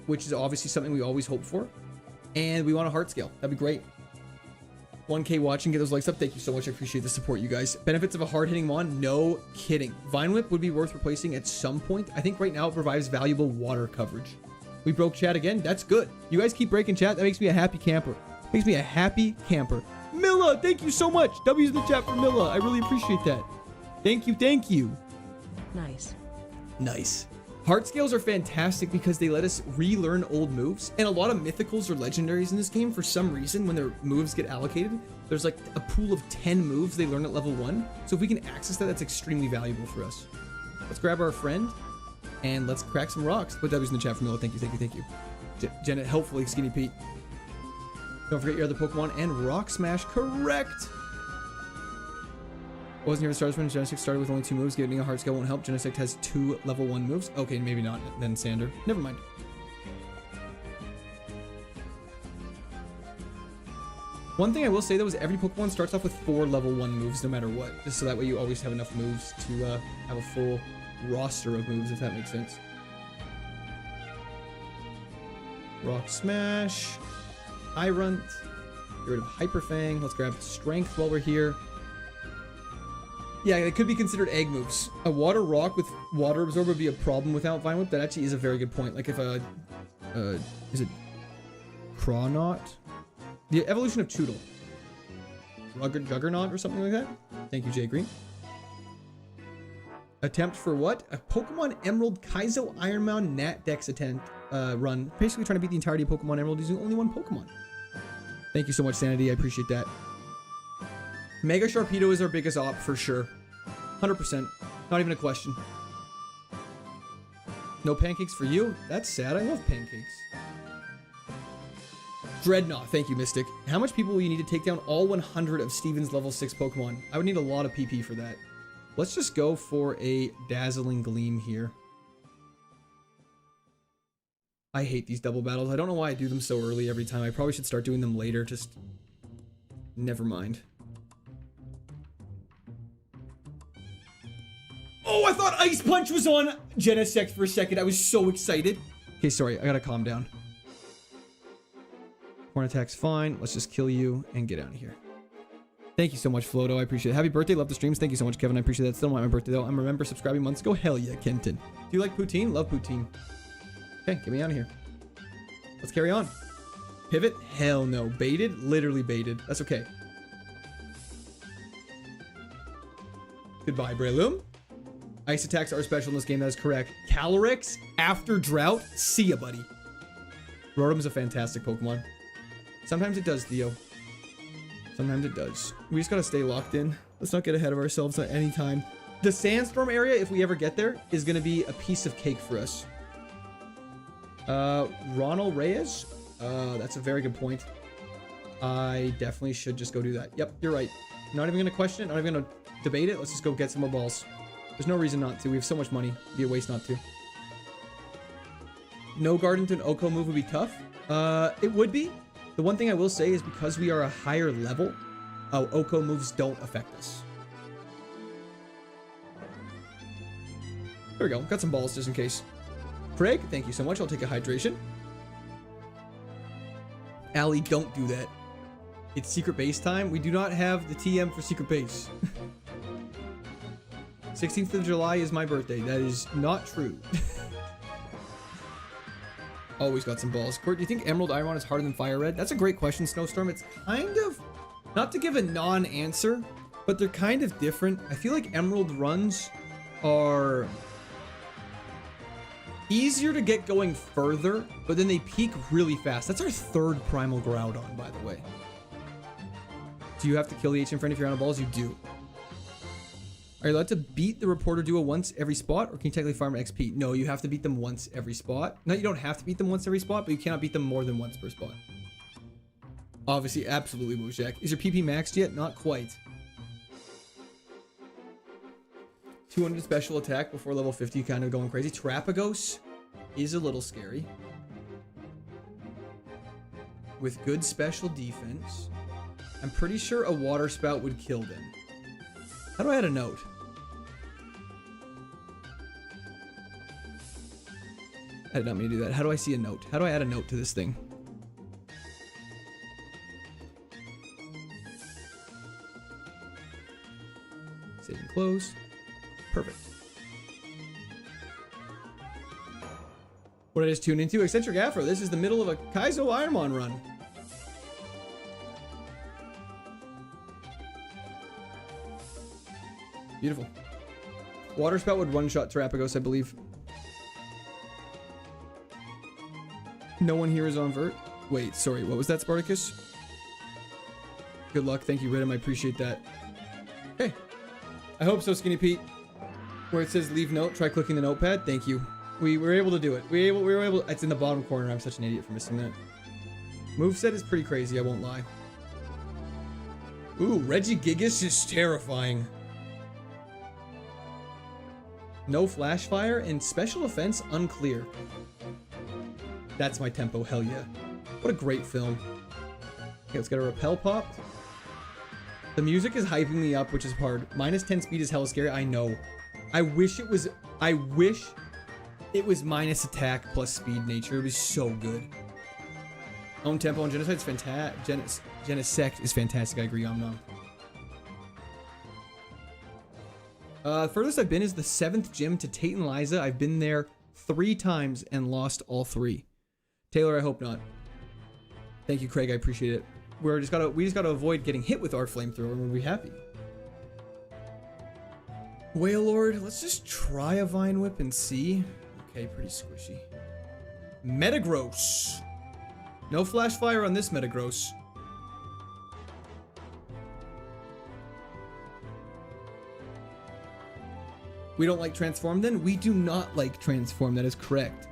which is obviously something we always hope for. And we want a heart scale. That'd be great. 1K watching, get those likes up. Thank you so much. I appreciate the support, you guys. Benefits of a hard-hitting Mon? No kidding. Vine Whip would be worth replacing at some point. I think right now it provides valuable water coverage. We broke chat again. That's good. You guys keep breaking chat. That makes me a happy camper. Makes me a happy camper. Milla, thank you so much. W's in the chat for Milla. I really appreciate that. Thank you, thank you. Nice. Nice. Heart scales are fantastic because they let us relearn old moves. And a lot of mythicals or legendaries in this game, for some reason, when their moves get allocated, there's like a pool of 10 moves they learn at level 1. So if we can access that, that's extremely valuable for us. Let's grab our friend and let's crack some rocks. Put W's in the chat for Miller. Thank you, thank you, thank you. Janet, helpfully, Skinny Pete. Don't forget your other Pokemon and Rock Smash. Correct. Wasn't here the starters when Genesect started with only 2 moves. Getting a heart scale won't help. Genesect has 2 level 1 moves. Okay, maybe not then Sander. Never mind. One thing I will say though is every Pokemon starts off with 4 level 1 moves no matter what. Just so that way you always have enough moves to have a full roster of moves, if that makes sense. Rock Smash. Irunt. Get rid of Hyper Fang. Let's grab Strength while we're here. Yeah, it could be considered egg moves. A Water Rock with Water Absorb would be a problem without Vine Whip. That actually is a very good point. Like if a... is it... Crawnaut? The evolution of Tootle. Juggernaut or something like that? Thank you, Jay Green. Attempt for what? A Pokemon Emerald KAIZO IRONMON Nat Dex attempt run. Basically trying to beat the entirety of Pokemon Emerald using only 1 Pokemon. Thank you so much, Sanity. I appreciate that. Mega Sharpedo is our biggest op for sure. 100%. Not even a question. No pancakes for you? That's sad. I love pancakes. Dreadnought. Thank you, Mystic. How much people will you need to take down all 100 of Steven's level 6 Pokemon? I would need a lot of PP for that. Let's just go for a Dazzling Gleam here. I hate these double battles. I don't know why I do them so early every time. I probably should start doing them later. Just... never mind. Oh, I thought Ice Punch was on Genesect for a second. I was so excited. Okay, sorry. I gotta calm down. Corn attack's fine. Let's just kill you and get out of here. Thank you so much, Floto. I appreciate it. Happy birthday. Love the streams. Thank you so much, Kevin. I appreciate that. Still not my birthday, though. I'm a member subscribing months ago. Hell yeah, Kenton. Do you like poutine? Love poutine. Okay, get me out of here. Let's carry on. Pivot? Hell no. Baited? Literally baited. That's okay. Goodbye, Breloom. Ice attacks are special in this game. That is correct. Calyrex after drought? See ya, buddy. Rotom is a fantastic Pokemon. Sometimes it does, Theo. Sometimes it does. We just gotta stay locked in. Let's not get ahead of ourselves at any time. The Sandstorm area, if we ever get there, is gonna be a piece of cake for us. Ronald Reyes? That's a very good point. I definitely should just go do that. Yep, you're right. Not even gonna question it, not even gonna debate it. Let's just go get some more balls. There's no reason not to. We have so much money. It'd be a waste not to. No Garden to an Oko move would be tough. It would be. The one thing I will say is because we are a higher level, Oko moves don't affect us. There we go. Got some balls just in case. Craig, thank you so much. I'll take a hydration. Allie, don't do that. It's secret base time. We do not have the TM for secret base. 16th of July is my birthday. That is not true. Always got some balls. Court, do you think Emerald Iron is harder than Fire Red? That's a great question, Snowstorm. It's kind of, not to give a non-answer, but they're kind of different. I feel like Emerald runs are easier to get going further, but then they peak really fast. That's our third Primal Groudon, by the way. Do you have to kill the HM friend if you're out of balls? You do. Are you allowed to beat the Reporter duo once every spot, or can you technically farm XP? No, you have to beat them once every spot. No, you don't have to beat them once every spot, but you cannot beat them more than once per spot. Obviously, absolutely, Bojack. Is your PP maxed yet? Not quite. 200 special attack before level 50, kind of going crazy. Terapagos is a little scary. With good special defense, I'm pretty sure a Water Spout would kill them. How do I add a note? I did not mean to do that. How do I see a note? How do I add a note to this thing? Save and close. Perfect. What I just tuned into? Eccentric Afro. This is the middle of a KAIZO IRONMON run. Beautiful. Water Spout would one-shot Terapagos, I believe. No one here is on vert. Wait, sorry. What was that, Spartacus? Good luck. Thank you, Rhythm. I appreciate that. Okay. I hope so, Skinny Pete. Where it says leave note, try clicking the notepad. Thank you. We were able to do it. We were able. It's in the bottom corner. I'm such an idiot for missing that. Moveset is pretty crazy, I won't lie. Ooh, Regigigas is terrifying. No flash fire and special offense unclear. That's my tempo, hell yeah. What a great film. Okay, let's get a repel popped. The music is hyping me up, which is hard. Minus 10 speed is hella scary, I know. I wish it was minus attack plus speed nature. It was so good. Own tempo and genocide is fantastic. Genesect is fantastic, I agree on that. Furthest I've been is the 7th gym to Tate and Liza. I've been there 3 times and lost all 3. Taylor, I hope not. Thank you, Craig. I appreciate it. We just gotta avoid getting hit with our flamethrower and we'll be happy. Wailord, let's just try a Vine Whip and see. Okay, pretty squishy. Metagross. No flash fire on this Metagross. We don't like Transform then? We do not like Transform, that is correct.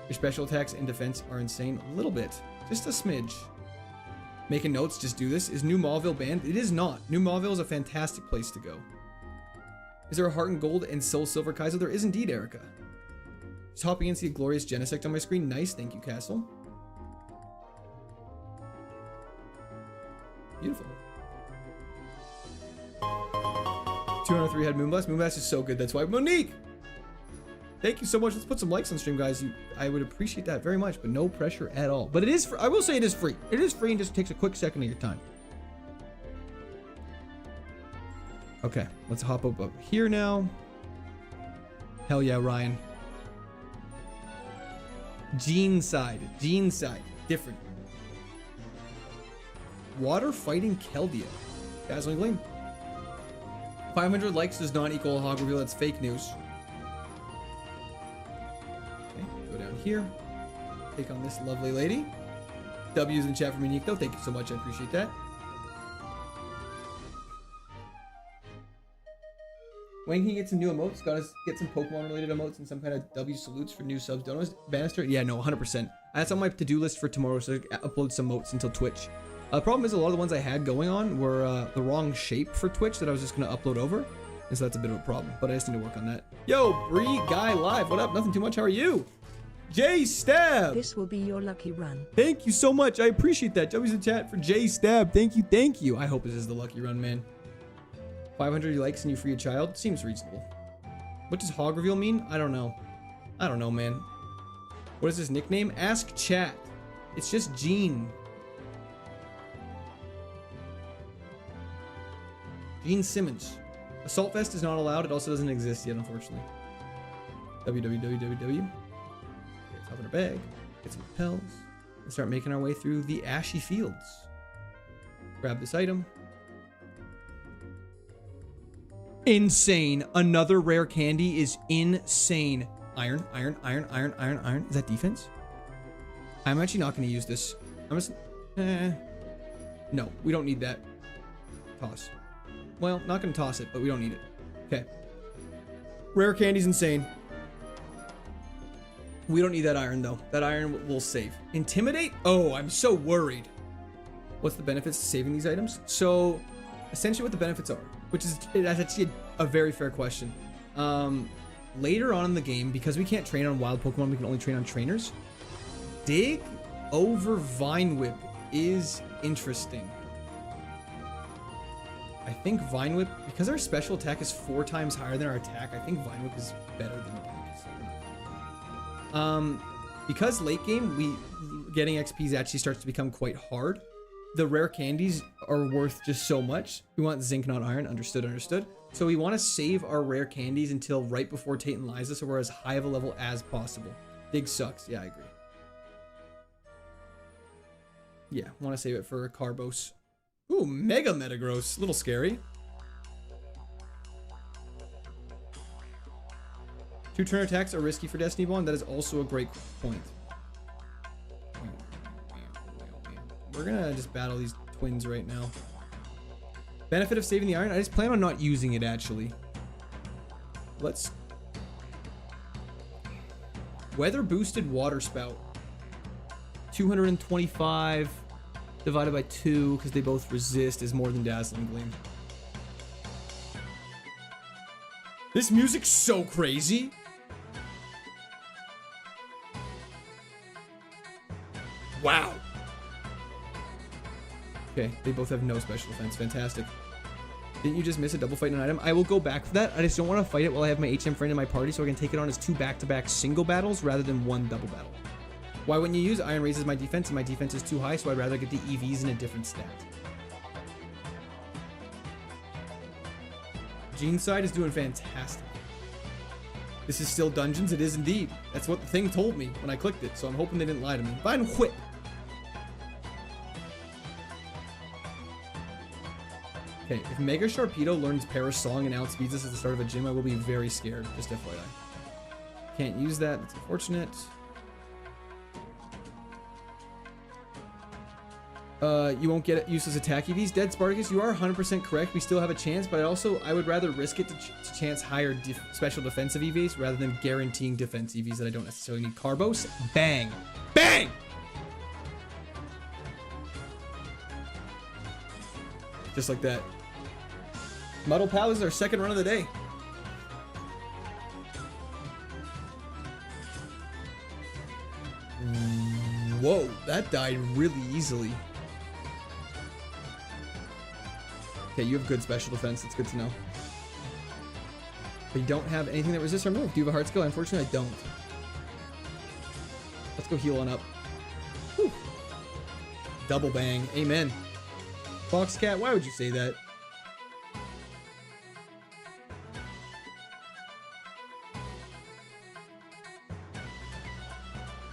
Your special attacks and defense are insane. A little bit. Just a smidge. Making notes, just do this. Is New Mauville banned? It is not. New Mauville is a fantastic place to go. Is there a Heart and Gold and Soul Silver Kaizo? There is indeed, Erica. Just hopping in, see a glorious Genesect on my screen. Nice, thank you, Castle. Beautiful. 203 had Moonblast. Moonblast is so good, that's why. Monique! Thank you so much. Let's put some likes on stream, guys. I would appreciate that very much, but no pressure at all. But it is, I will say it is free. It is free and just takes a quick second of your time. Okay, let's hop up here now. Hell yeah, Ryan. Gene side, different. Water fighting Keldea. Dazzling Gleam. 500 likes does not equal a hog reveal. That's fake news. Okay, go down here. Take on this lovely lady. W's in chat for me, Nick, though. Thank you so much. I appreciate that. When can you get some new emotes? Gotta get some Pokemon related emotes and some kind of W salutes for new subs. Donos. Bannister? Yeah, no, 100%. That's on my to-do list for tomorrow, so I upload some emotes until Twitch. The problem is a lot of the ones I had going on were the wrong shape for Twitch that I was just gonna upload over. And so that's a bit of a problem, but I just need to work on that. Yo, Bree Guy Live, what up? Nothing too much, how are you? J Stab! This will be your lucky run. Thank you so much, I appreciate that. W's in chat for J Stab, thank you, thank you. I hope this is the lucky run, man. 500 likes and you free a child? Seems reasonable. What does hog reveal mean? I don't know. I don't know, man. What is his nickname? Ask chat. It's just Gene. Gene Simmons. Assault vest is not allowed. It also doesn't exist yet, unfortunately. www. Get top in our bag. Get some repels. And start making our way through the ashy fields. Grab this item. Insane. Another rare candy is insane. Iron. Is that defense? I'm actually not going to use this. I'm just... No, we don't need that. Toss. Well, not going to toss it, but we don't need it. Okay. Rare candy's insane. We don't need that iron, though. That iron will save. Intimidate? Oh, I'm so worried. What's the benefits to saving these items? So, essentially what the benefits are, which is actually a very fair question. Later on in the game, because we can't train on wild Pokemon, we can only train on trainers. Dig over Vine Whip is interesting. I think Vine Whip, because our special attack is 4 times higher than our attack, I think Vine Whip is better than Dig. Because late game, getting XPs actually starts to become quite hard. The rare candies are worth just so much. We want zinc, not iron. Understood. So we want to save our rare candies until right before Tate and Liza, so we're as high of a level as possible. Dig sucks. Yeah, I agree. Yeah, want to save it for Carbos. Ooh, Mega Metagross. A little scary. 2 turn attacks are risky for Destiny Bond. That is also a great point. We're gonna just battle these twins right now. Benefit of saving the iron? I just plan on not using it, actually. Let's... Weather boosted water spout. 225 divided by 2, because they both resist, is more than Dazzling Gleam. This music's so crazy. Wow. Okay, they both have no special defense. Fantastic. Didn't you just miss a double fight in an item? I will go back for that. I just don't want to fight it while I have my HM friend in my party, so I can take it on as 2 back-to-back single battles rather than 1 double battle. Why wouldn't you use iron raises my defense, and my defense is too high, so I'd rather get the EVs in a different stat. Gene's side is doing fantastic. This is still dungeons. It is indeed. That's what the thing told me when I clicked it, so I'm hoping they didn't lie to me. Vine Whip. Okay, if Mega Sharpedo learns Paris Song and outspeeds us at the start of a gym, I will be very scared, just FYI. Can't use that, that's unfortunate. You won't get useless attack EVs. Dead Spartacus, you are 100% correct. We still have a chance, but I would rather risk it to chance higher special defensive EVs rather than guaranteeing defense EVs that I don't necessarily need. Carbos, bang! Bang! Just like that. Muddle Pal is our second run of the day. Whoa, that died really easily. Okay, you have good special defense. That's good to know. But you don't have anything that resists our move. Do you have a heart skill? Unfortunately, I don't. Let's go heal on up. Whew. Double bang. Amen. Foxcat, why would you say that?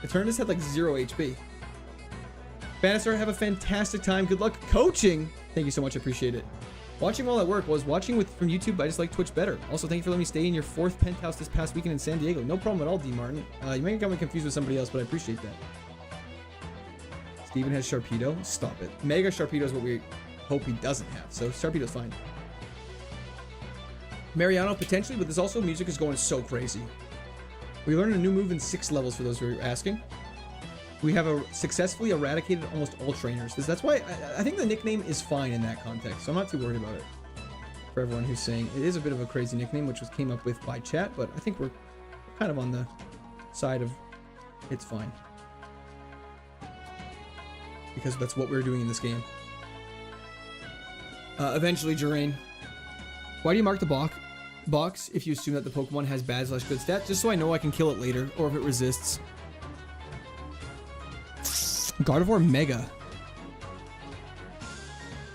Eternus had like 0 HP. Bannister, have a fantastic time. Good luck coaching. Thank you so much. I appreciate it. Watching while at work was watching from YouTube. I just like Twitch better. Also, thank you for letting me stay in your 4th penthouse this past weekend in San Diego. No problem at all, D. Martin. You might have got me confused with somebody else, but I appreciate that. Steven has Sharpedo. Stop it. Mega Sharpedo is what we hope he doesn't have. So Sharpedo's fine. Mariano potentially, but this also music is going so crazy. We learned a new move in 6 levels for those who are asking. We have successfully eradicated almost all trainers. That's why I think the nickname is fine in that context. So I'm not too worried about it. For everyone who's saying it is a bit of a crazy nickname, which was came up with by chat, but I think we're kind of on the side of it's fine. Because that's what we're doing in this game. Eventually, Jerain. Why do you mark the box if you assume that the Pokemon has bad/good stats? Just so I know I can kill it later, or if it resists. Gardevoir Mega.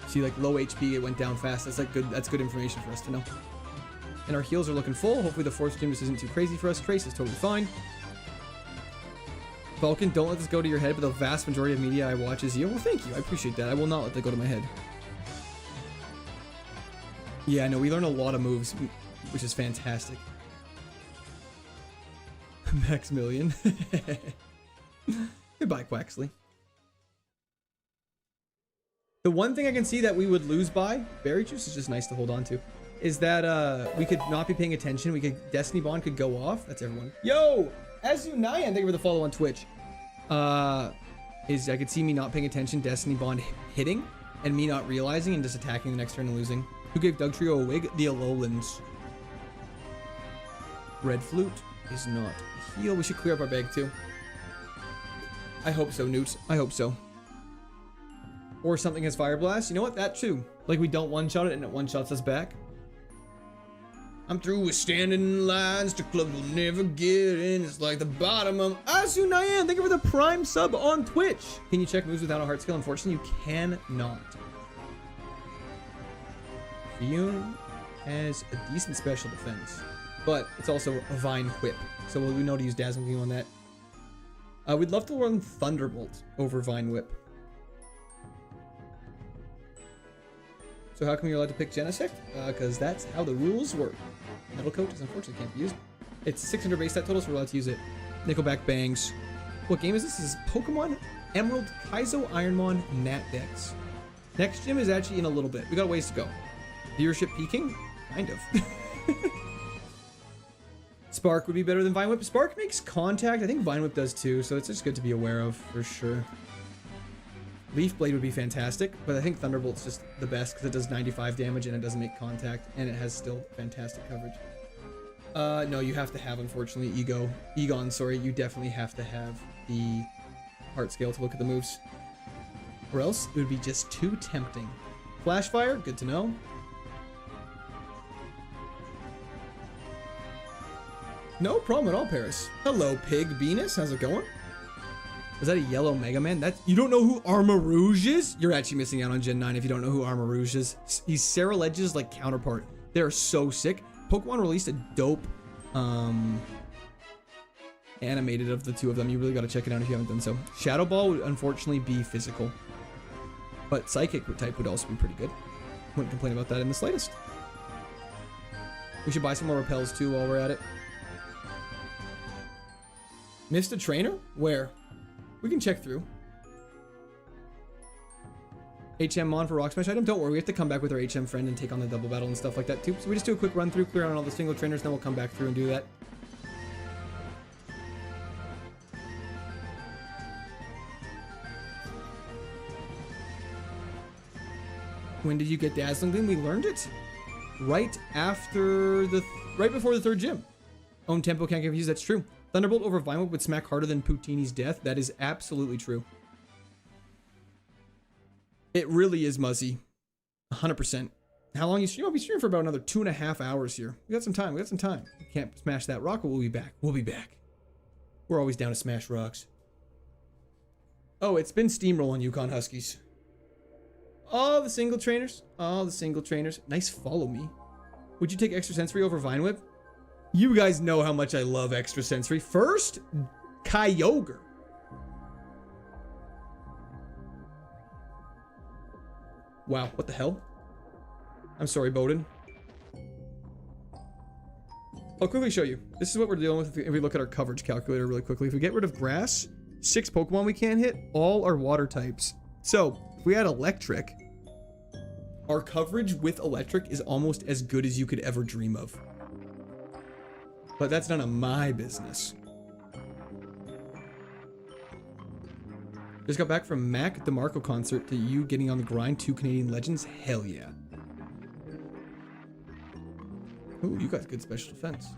See, like low HP, it went down fast. That's like good. That's good information for us to know. And our heals are looking full. Hopefully the Force Gym just isn't too crazy for us. Trace is totally fine. Falcon, don't let this go to your head, but the vast majority of media I watch is you. Well, thank you. I appreciate that. I will not let that go to my head. Yeah, no, we learn a lot of moves, which is fantastic. Maximilian. Goodbye, Quaxley. The one thing I can see that we would lose by, berry juice is just nice to hold on to, is that we could not be paying attention. Destiny Bond could go off. That's everyone. Yo! Azu Nyan, thank you for the follow on Twitch. I could see me not paying attention, Destiny Bond hitting, and me not realizing and just attacking the next turn and losing. Who gave Doug Trio a wig? The Alolans. Red Flute is not a heal. We should clear up our bag too. I hope so, Newt. I hope so. Or something has Fire Blast. You know what? That too. Like we don't one-shot it and it one-shots us back. I'm through with standing in lines to clubs we'll never get in. It's like the bottom of Azu Nyan. Thank you for the Prime sub on Twitch. Can you check moves without a heart skill? Unfortunately, you cannot. Fionn has a decent special defense, but it's also a Vine Whip. So we know to use Dazzling Gleam on that. We'd love to run Thunderbolt over Vine Whip. So how come you're allowed to pick Genesect? Because that's how the rules work. Metal Coat is unfortunately can't be used. It's 600 base stat total, so we're allowed to use it. Nickelback Bangs. What game is this? This is Pokemon Emerald KAIZO IRONMON Nat Dex. Next gym is actually in a little bit. We got a ways to go. Viewership peaking? Kind of. Spark would be better than Vine Whip. Spark makes contact. I think Vine Whip does too, so it's just good to be aware of for sure. Leaf Blade would be fantastic, but I think Thunderbolt's just the best because it does 95 damage and it doesn't make contact, and it has still fantastic coverage. No, you have to have, unfortunately, Egon, sorry, you definitely have to have the heart scale to look at the moves. Or else it would be just too tempting. Flash Fire, good to know. No problem at all, Paris. Hello, Pig Venus. How's it going? Is that a yellow Mega Man? You don't know who Armarouge is? You're actually missing out on Gen 9 if you don't know who Armarouge is. He's Sarah Ledge's like counterpart. They're so sick. Pokemon released a dope animated of the two of them. You really got to check it out if you haven't done so. Shadow Ball would unfortunately be physical, but Psychic type would also be pretty good. Wouldn't complain about that in the slightest. We should buy some more repels too while we're at it. Missed a trainer? Where? We can check through. HM Mon for Rock Smash item? Don't worry, we have to come back with our HM friend and take on the double battle and stuff like that too. So we just do a quick run through, clear out all the single trainers, then we'll come back through and do that. When did you get Dazzling Gleam? We learned it right before the third gym. Own tempo can't confuse, that's true. Thunderbolt over Vine Whip would smack harder than Poutini's death. That is absolutely true. It really is Muzzy. 100%. How long you stream? I'll be streaming for about another 2.5 hours here. We got some time. We got some time. Can't smash that rock, but we'll be back. We'll be back. We're always down to smash rocks. Oh, it's been steamroll on Yukon Huskies. All the single trainers. All the single trainers. Nice follow me. Would you take extrasensory over Vine Whip? You guys know how much I love extrasensory. First, Kyogre. Wow, what the hell? I'm sorry, Bowden. I'll quickly show you. This is what we're dealing with if we look at our coverage calculator really quickly. If we get rid of grass, 6 Pokemon we can't hit, all are water types. So, if we add electric, our coverage with electric is almost as good as you could ever dream of. But that's none of my business. Just got back from Mac DeMarco concert to you getting on the grind, 2 Canadian legends. Hell yeah. Ooh, you got good special defense.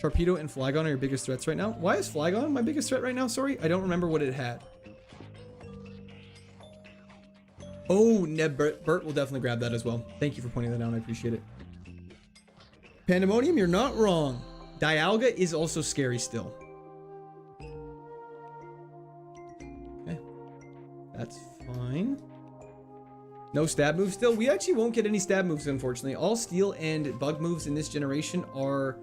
Sharpedo and Flygon are your biggest threats right now. Why is Flygon my biggest threat right now? Sorry, I don't remember what it had. Oh, Bert will definitely grab that as well. Thank you for pointing that out. I appreciate it. Pandemonium, you're not wrong. Dialga is also scary still. Okay. That's fine. No stab moves still. We actually won't get any stab moves, unfortunately. All steel and bug moves in this generation are,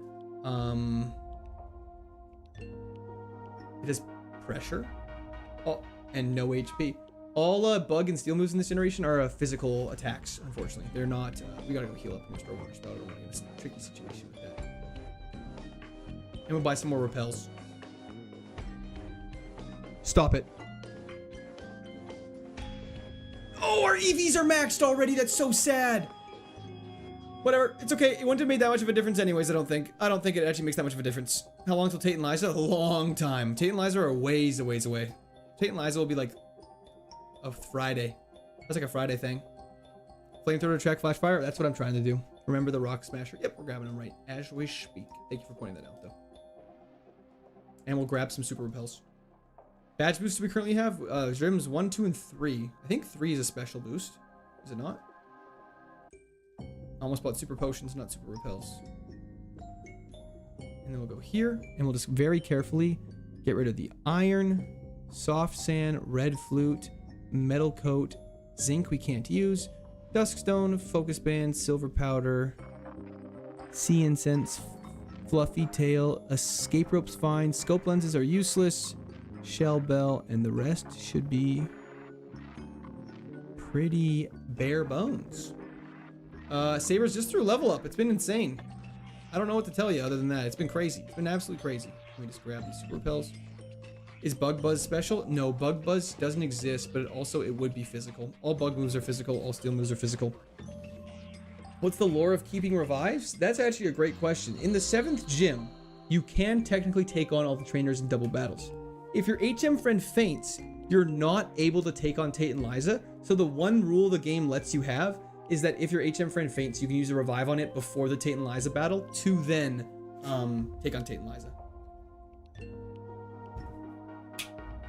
it has pressure. Oh, and no HP. All bug and steel moves in this generation are physical attacks, unfortunately. They're not, we gotta go heal up and restore water spout. We're in a tricky situation with that. And we'll buy some more repels. Stop it. Oh, our EVs are maxed already. That's so sad. Whatever. It's okay. It wouldn't have made that much of a difference anyways, I don't think. I don't think it actually makes that much of a difference. How long till Tate and Liza? A long time. Tate and Liza are ways away. Tate and Liza will be like a Friday. That's like a Friday thing. Flamethrower, track, flash fire. That's what I'm trying to do. Remember the rock smasher? Yep, we're grabbing them right as we speak. Thank you for pointing that out, though. And we'll grab some super repels. Badge boosts we currently have, Drims 1, 2, and 3. I think 3 is a special boost. Is it not? Almost bought super potions, not super repels. And then we'll go here, and we'll just very carefully get rid of the iron, soft sand, red flute, metal coat, zinc we can't use, duskstone, focus band, silver powder, sea incense, fluffy tail, escape rope's fine, scope lenses are useless, shell bell, and the rest should be pretty bare bones. Saber's just threw level up. It's been insane. I don't know what to tell you other than that. It's been crazy. It's been absolutely crazy. Let me just grab these super repels. Is Bug Buzz special? No, Bug Buzz doesn't exist, but also it would be physical. All bug moves are physical. All steel moves are physical. What's the lore of keeping revives? That's actually a great question. In the 7th gym, you can technically take on all the trainers in double battles. If your HM friend faints, you're not able to take on Tate and Liza. So the one rule the game lets you have is that if your HM friend faints, you can use a revive on it before the Tate and Liza battle to then take on Tate and Liza.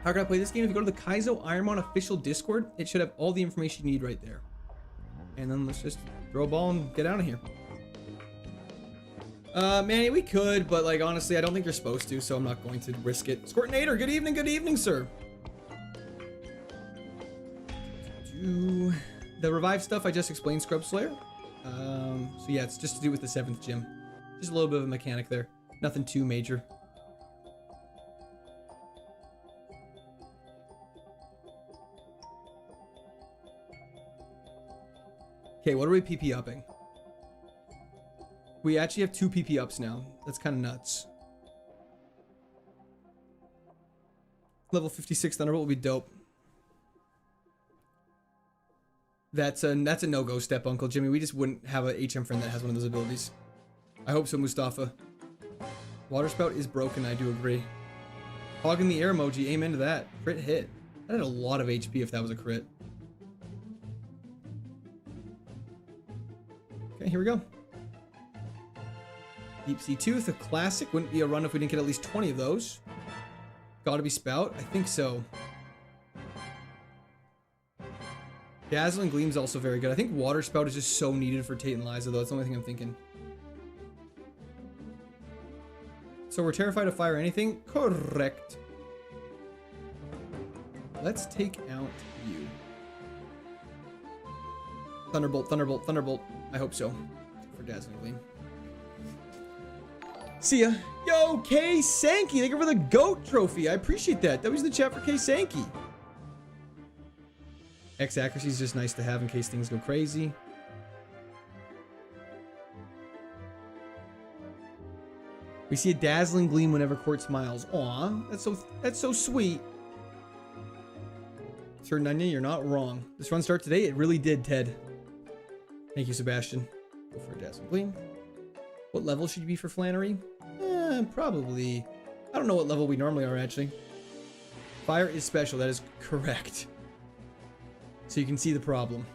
How can I play this game? If you go to the KAIZO IRONMON official Discord, it should have all the information you need right there. And then let's just throw a ball and get out of here. Manny, we could, but like honestly, I don't think you're supposed to, so I'm not going to risk it. Squirtinator, good evening, sir. The revive stuff I just explained, Scrub Slayer. So yeah, it's just to do with the 7th gym. Just a little bit of a mechanic there. Nothing too major. Okay, what are we PP upping? We actually have 2 PP ups now. That's kind of nuts. Level 56 Thunderbolt will be dope. That's a no-go step, Uncle Jimmy. We just wouldn't have a HM friend that has one of those abilities. I hope so, Mustafa. Water spout is broken, I do agree. Hog in the air emoji, amen to that. Crit hit. That had a lot of HP if that was a crit. Okay, here we go. Deep Sea Tooth, a classic. Wouldn't be a run if we didn't get at least 20 of those. Gotta be Spout? I think so. Dazzling Gleam's also very good. I think Water Spout is just so needed for Tate and Liza, though. That's the only thing I'm thinking. So we're terrified of fire anything? Correct. Let's take out you. Thunderbolt, Thunderbolt, Thunderbolt. I hope so. For Dazzling Gleam. See ya. Yo, K Sankey, thank you for the GOAT trophy. I appreciate that. That was in the chat for K Sankey. X accuracy is just nice to have in case things go crazy. We see a dazzling gleam whenever Court smiles. Aw, that's so sweet. Sir Nunya, you're not wrong. This run start today, it really did, Ted. Thank you, Sebastian. Go for a dazzling gleam. What level should you be for Flannery? Probably. I don't know what level we normally are, actually. Fire is special. That is correct. So you can see the problem.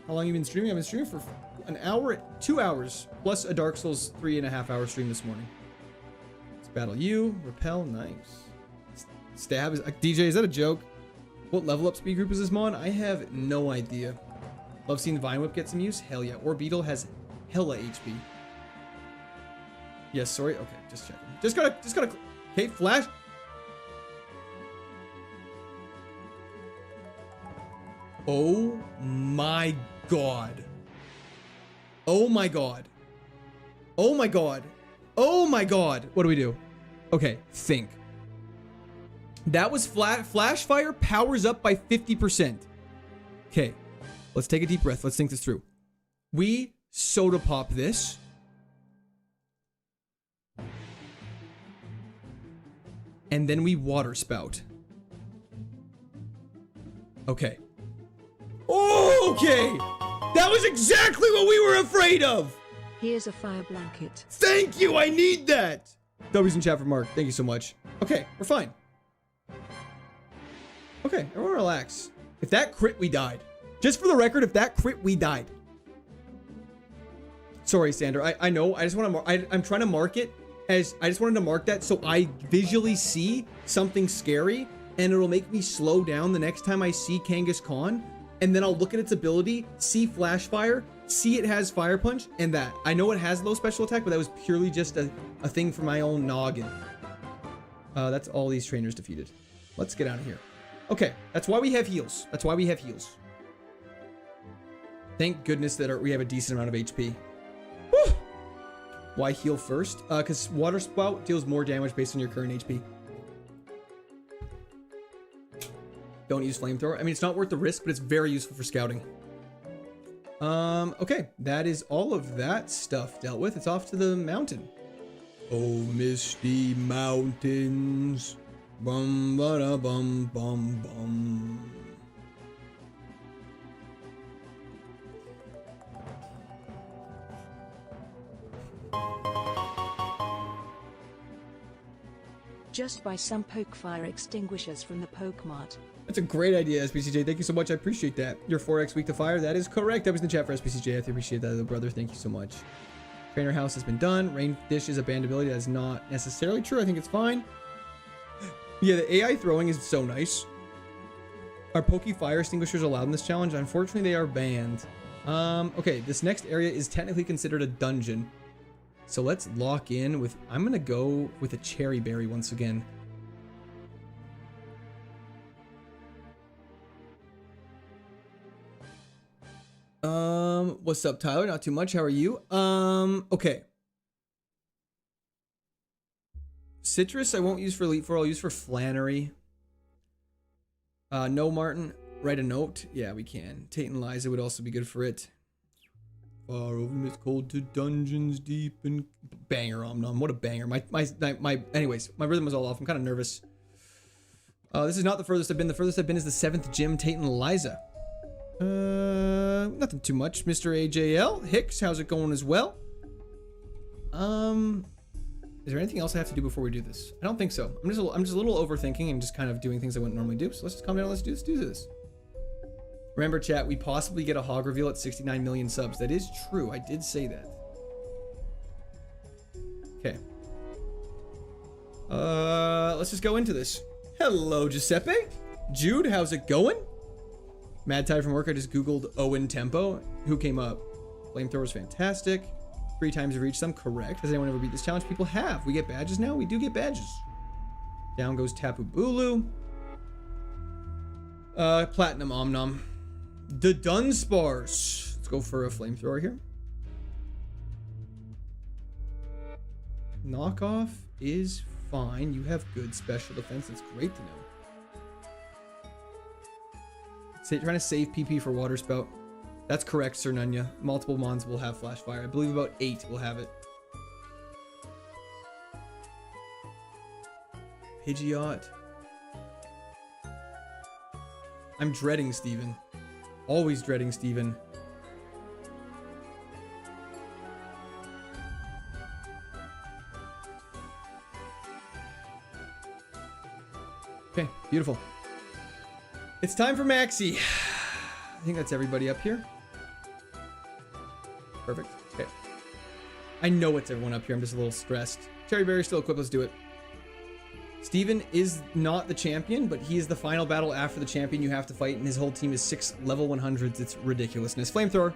How long have you been streaming? I've been streaming for an hour, 2 hours, plus a Dark Souls 3.5 hour stream this morning. Let's battle you. Repel. Nice. Stab is... DJ, is that a joke? What level up speed group is this mon? I have no idea. Love seeing Vine Whip get some use. Hell yeah. Or Beetle has hella HP. Yes, sorry. Okay, just checking. Just gotta... Okay, flash. Oh my god. Oh my god. Oh my god. Oh my god. What do we do? Okay, think. That was flash fire powers up by 50%. Okay, let's take a deep breath. Let's think this through. We soda pop this. And then we water spout. Okay. Okay! That was exactly what we were afraid of! Here's a fire blanket. Thank you, I need that! W's in chat for Mark, thank you so much. Okay, we're fine. Okay, everyone relax. If that crit, we died. Just for the record, if that crit, we died. Sorry, Sander, I know, I just want to, I'm trying to mark it as, I just wanted to mark that so I visually see something scary and it'll make me slow down the next time I see Kangaskhan Khan. And then I'll look at its ability, see flash fire, see it has fire punch, and that. I know it has low special attack, but that was purely just a thing for my own noggin. That's all these trainers defeated. Let's get out of here. Okay, that's why we have heals. That's why we have heals. Thank goodness that we have a decent amount of HP. Woo! Why heal first? Because Water Spout deals more damage based on your current HP. Don't use flamethrower. I mean, it's not worth the risk, but it's very useful for scouting. Okay, that is all of that stuff dealt with. It's off to the mountain. Oh, misty mountains. Bum ba da bum bum bum. Just buy some poke fire extinguishers from the Pokemart. That's a great idea, SPCJ. Thank you so much. I appreciate that. You're 4x weak to fire. That is correct. That was in the chat for SPCJ. I appreciate that, little brother. Thank you so much. Trainer house has been done. Rain dish is a banned ability. That is not necessarily true. I think it's fine. Yeah, the AI throwing is so nice. Are Poke fire extinguishers allowed in this challenge? Unfortunately, they are banned. Okay, this next area is technically considered a dungeon. So let's lock in with... I'm going to go with a cherry berry once again. What's up, Tyler? Not too much. How are you? Okay. Citrus I won't use for Elite Four. I'll use for Flannery. No, Martin. Write a note. Yeah, we can. Tate and Liza would also be good for it. Far over this cold to dungeons deep and... Banger, Om-Nom. What a banger. Anyways, my rhythm was all off. I'm kind of nervous. This is not the furthest I've been. The furthest I've been is the 7th gym, Tate and Liza. Nothing too much. Mr. AJL. Hicks, how's it going as well? Is there anything else I have to do before we do this? I don't think so. I'm just a little overthinking and just kind of doing things I wouldn't normally do. So let's just calm down. Let's do this. Remember, chat, we possibly get a hog reveal at 69 million subs. That is true. I did say that. Okay. Let's just go into this. Hello, Giuseppe. Jude, how's it going? Mad Tide from work. I just Googled Owen Tempo. Who came up? Flamethrower's fantastic. 3 times you've reached them. Correct. Has anyone ever beat this challenge? People have. We get badges now? We do get badges. Down goes Tapu Bulu. Platinum Omnom. The Dunspars. Let's go for a flamethrower here. Knockoff is fine. You have good special defense. That's great to know. Trying to save PP for Water Spout. That's correct, Sir Nunya. Multiple Mons will have Flash Fire. I believe about 8 will have it. Pidgeot. I'm dreading Steven. Always dreading Steven. Okay, beautiful. It's time for Maxi. I think that's everybody up here. Perfect. Okay. I know it's everyone up here. I'm just a little stressed. Cherry Berry still equipped. Let's do it. Steven is not the champion, but he is the final battle after the champion you have to fight, and his whole team is 6 level 100s. It's ridiculousness. Flamethrower.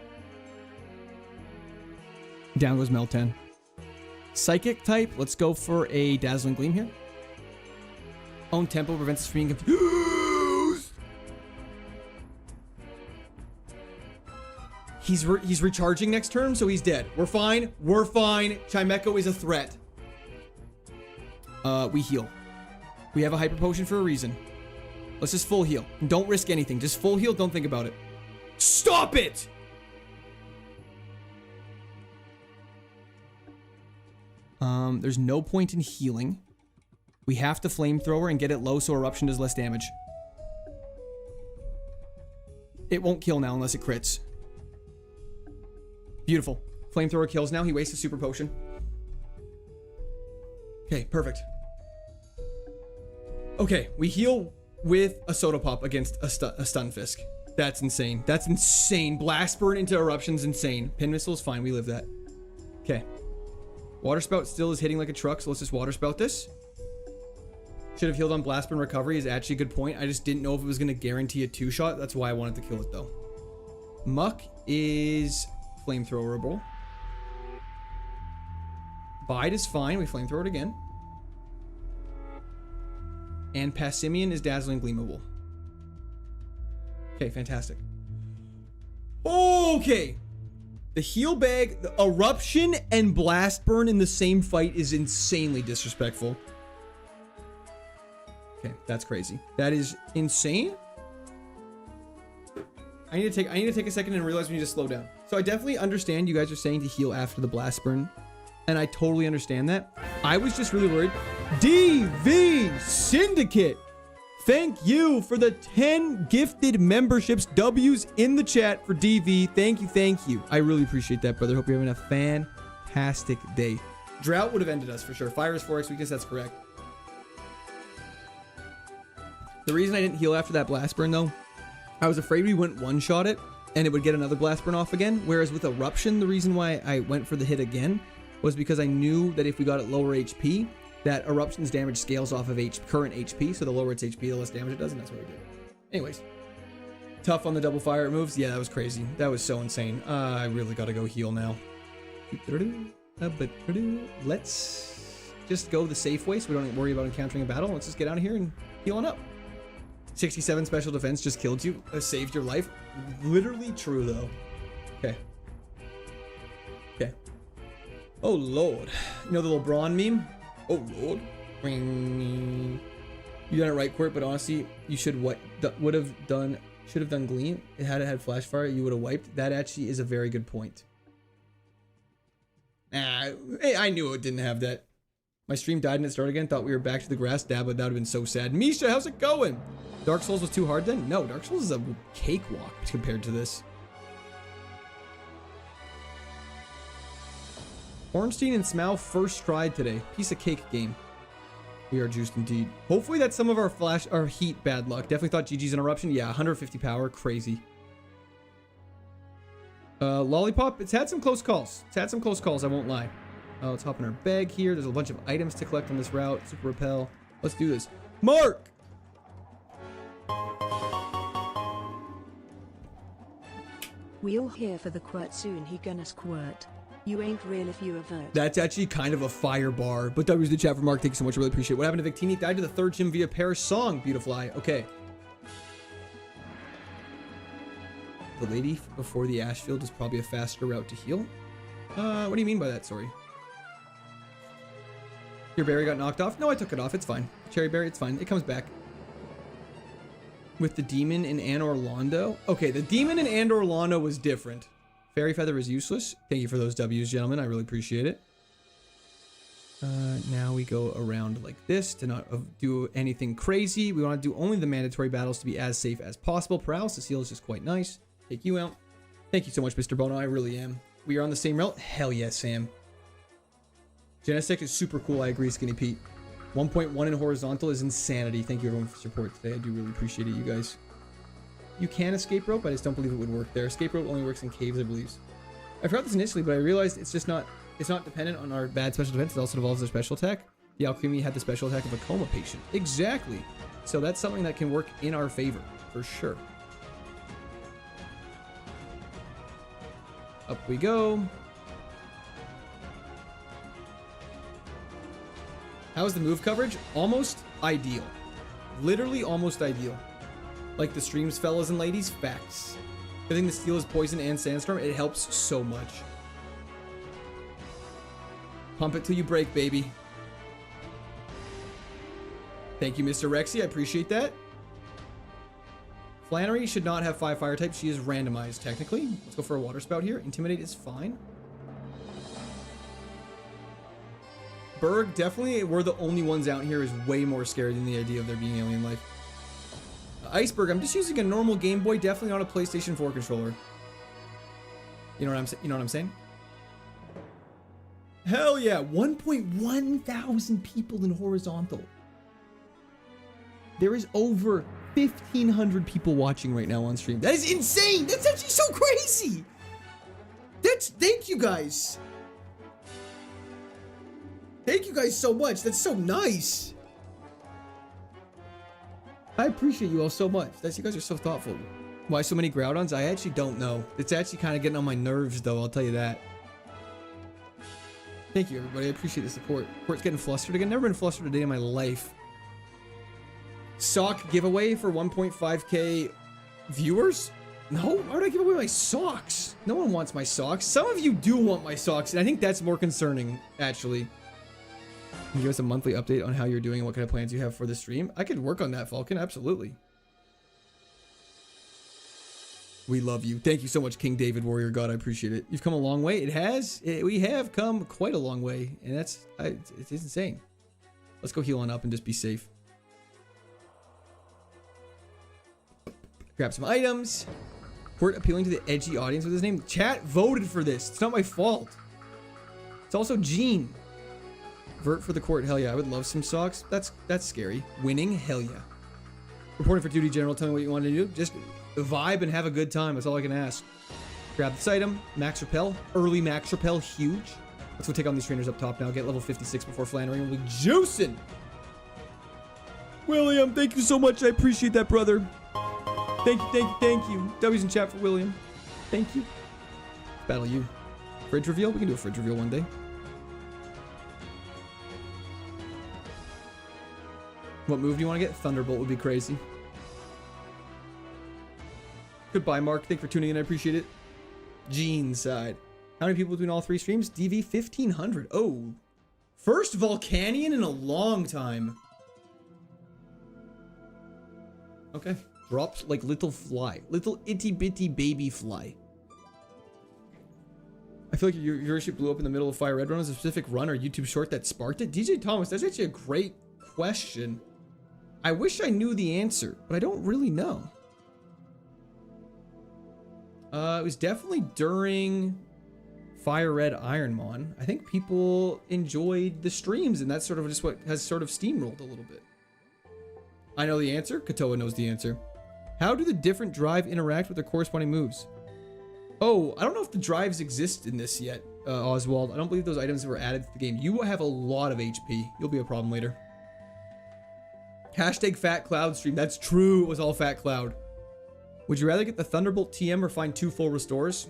Down goes Meltan. Psychic type. Let's go for a Dazzling Gleam here. Own Tempo prevents us from being confused. He's recharging next turn, so he's dead. We're fine. We're fine. Chimecho is a threat. We heal. We have a hyper potion for a reason. Let's just full heal. Don't risk anything. Just full heal. Don't think about it. Stop it! There's no point in healing. We have to flamethrower and get it low so eruption does less damage. It won't kill now unless it crits. Beautiful. Flamethrower kills now. He wastes a super potion. Okay, perfect. Okay, we heal with a Soda Pop against a Stunfisk. That's insane. That's insane. Blast Burn into Eruption's insane. Pin Missile is fine. We live that. Okay. Water Spout still is hitting like a truck, so let's just Water Spout this. Should have healed on Blast Burn Recovery is actually a good point. I just didn't know if it was going to guarantee a 2-shot. That's why I wanted to kill it, though. Muck is flamethrowerable. Bide is fine. We flamethrower it again. And Passimian is Dazzling Gleamable. Okay, fantastic. Okay. The heal bag, the Eruption, and Blast Burn in the same fight is insanely disrespectful. Okay, that's crazy. That is insane. I need to take a second and realize we need to slow down. So I definitely understand you guys are saying to heal after the Blast Burn, and I totally understand that. I was just really worried. DV Syndicate, thank you for the 10 gifted memberships. W's in the chat for DV. Thank you, thank you. I really appreciate that, brother. Hope you're having a fantastic day. Drought would have ended us for sure. Fire is 4x weakness, that's correct. The reason I didn't heal after that Blast Burn, though, I was afraid we wouldn't one-shot it and it would get another Blast Burn off again. Whereas with Eruption, the reason why I went for the hit again was because I knew that if we got it lower HP, that Eruption's damage scales off of current HP. So the lower its HP, the less damage it does, and that's what we did. Anyways, tough on the double fire moves. Yeah, that was crazy. That was so insane. I really got to go heal now. Let's just go the safe way so we don't worry about encountering a battle. Let's just get out of here and heal on up. 67 special defense just killed you, saved your life. Literally true, though. Okay. Okay. Oh, Lord. You know the little Braun meme? Oh, Lord. You done it right, Quirt, but honestly, you should have done Gleam. It had Flash Fire, you would have wiped. That actually is a very good point. Hey, I knew it didn't have that. My stream died and it started again. Thought we were back to the grass dab, but that would have been so sad. Misha, how's it going? Dark Souls was too hard then? No, Dark Souls is a cakewalk compared to this. Ornstein and Smough first tried today. Piece of cake game. We are juiced indeed. Hopefully that's some of our heat bad luck. Definitely thought GG's an Eruption. Yeah, 150 power. Crazy. Lollipop, it's had some close calls. It's had some close calls, I won't lie. Let's hop in our bag here. There's a bunch of items to collect on this route. Super Repel. Let's do this. Mark! We all here for the quirt, soon he gonna squirt. You ain't real if you avert. That's actually kind of a fire bar. But that was the chat for Mark. Thank you so much. I really appreciate it. What happened to Victini? Died to the third gym via Paris song. Beautiful eye. Okay. The lady before the Ashfield is probably a faster route to heal. What do you mean by that? Sorry. Your berry got knocked off? No, I took it off. It's fine. Cherry berry, it's fine. It comes back. With the demon in Anne Orlando? Okay, the demon in Anne Orlando was different. Fairy feather is useless. Thank you for those W's, gentlemen. I really appreciate it. Now we go around like this to not do anything crazy. We want to do only the mandatory battles to be as safe as possible. Paralysis heal is just quite nice. Take you out. Thank you so much, Mr. Bono. I really am. We are on the same route. Hell yes, Sam. Genestic is super cool. I agree, Skinny Pete. 1.1 in horizontal is insanity. Thank you everyone for support today. I do really appreciate it, you guys. You can escape rope, but I just don't believe it would work there. Escape rope only works in caves, I believe. I forgot this initially, but I realized it's just not dependent on our bad special defense. It also involves a special attack. The Alchemy had the special attack of a coma patient. Exactly. So that's something that can work in our favor, for sure. Up we go. How's the move coverage? Almost ideal. Literally almost ideal. Like the streams, fellas and ladies, facts. I think the steel is poison and sandstorm. It helps so much. Pump it till you break, baby. Thank you, Mr. Rexy. I appreciate that. Flannery should not have 5 fire types. She is randomized, technically. Let's go for a water spout here. Intimidate is fine. Berg, definitely, we're the only ones out here is way more scary than the idea of there being alien life. Iceberg, I'm just using a normal Game Boy, definitely not a PlayStation 4 controller. You know what I'm saying? Hell yeah, 1.1 thousand people in horizontal. There is over 1,500 people watching right now on stream. That is insane. That's actually so crazy. Thank you guys. Thank you guys so much. That's so nice. I appreciate you all so much. You guys are so thoughtful. Why so many Groudons? I actually don't know. It's actually kind of getting on my nerves, though. I'll tell you that. Thank you, everybody. I appreciate the support. Court's getting flustered again. Never been flustered a day in my life. Sock giveaway for 1.5k viewers? No? Why would I give away my socks? No one wants my socks. Some of you do want my socks, and I think that's more concerning, actually. Can you give us a monthly update on how you're doing and what kind of plans you have for the stream? I could work on that, Falcon. Absolutely. We love you. Thank you so much, King David, Warrior God. I appreciate it. You've come a long way. It has. We have come quite a long way, and it's insane. Let's go heal on up and just be safe. Grab some items. Court appealing to the edgy audience with his name. Chat voted for this. It's not my fault. It's also Gene. Vert for the court. Hell yeah. I would love some socks. That's scary. Winning. Hell yeah. Reporting for duty, General. Tell me what you want to do. Just vibe and have a good time. That's all I can ask. Grab this item. Max Repel. Early Max Repel. Huge. Let's go take on these trainers up top now. Get level 56 before Flannery will be juicing. William, thank you so much. I appreciate that, brother. Thank you. W's in chat for William. Thank you. Battle you. Fridge reveal? We can do a fridge reveal one day. What move do you want to get? Thunderbolt would be crazy. Goodbye, Mark. Thank you for tuning in. I appreciate it. Gene side. How many people doing all 3 streams? DV 1,500. Oh. First Volcanian in a long time. Okay. Drops like little fly. Little itty bitty baby fly. I feel like your viewership blew up in the middle of Fire Red Run. Was a specific run or YouTube short that sparked it? DJ Thomas, that's actually a great question. I wish I knew the answer, but I don't really know. It was definitely during Fire Red Ironmon. I think people enjoyed the streams, and that's sort of just what has sort of steamrolled a little bit. I know the answer. Katoa knows the answer. How do the different drive interact with their corresponding moves? Oh, I don't know if the drives exist in this yet, Oswald. I don't believe those items were added to the game. You will have a lot of HP. You'll be a problem later. Hashtag Fat Cloud stream. That's true. It was all Fat Cloud. Would you rather get the Thunderbolt TM or find 2 full restores?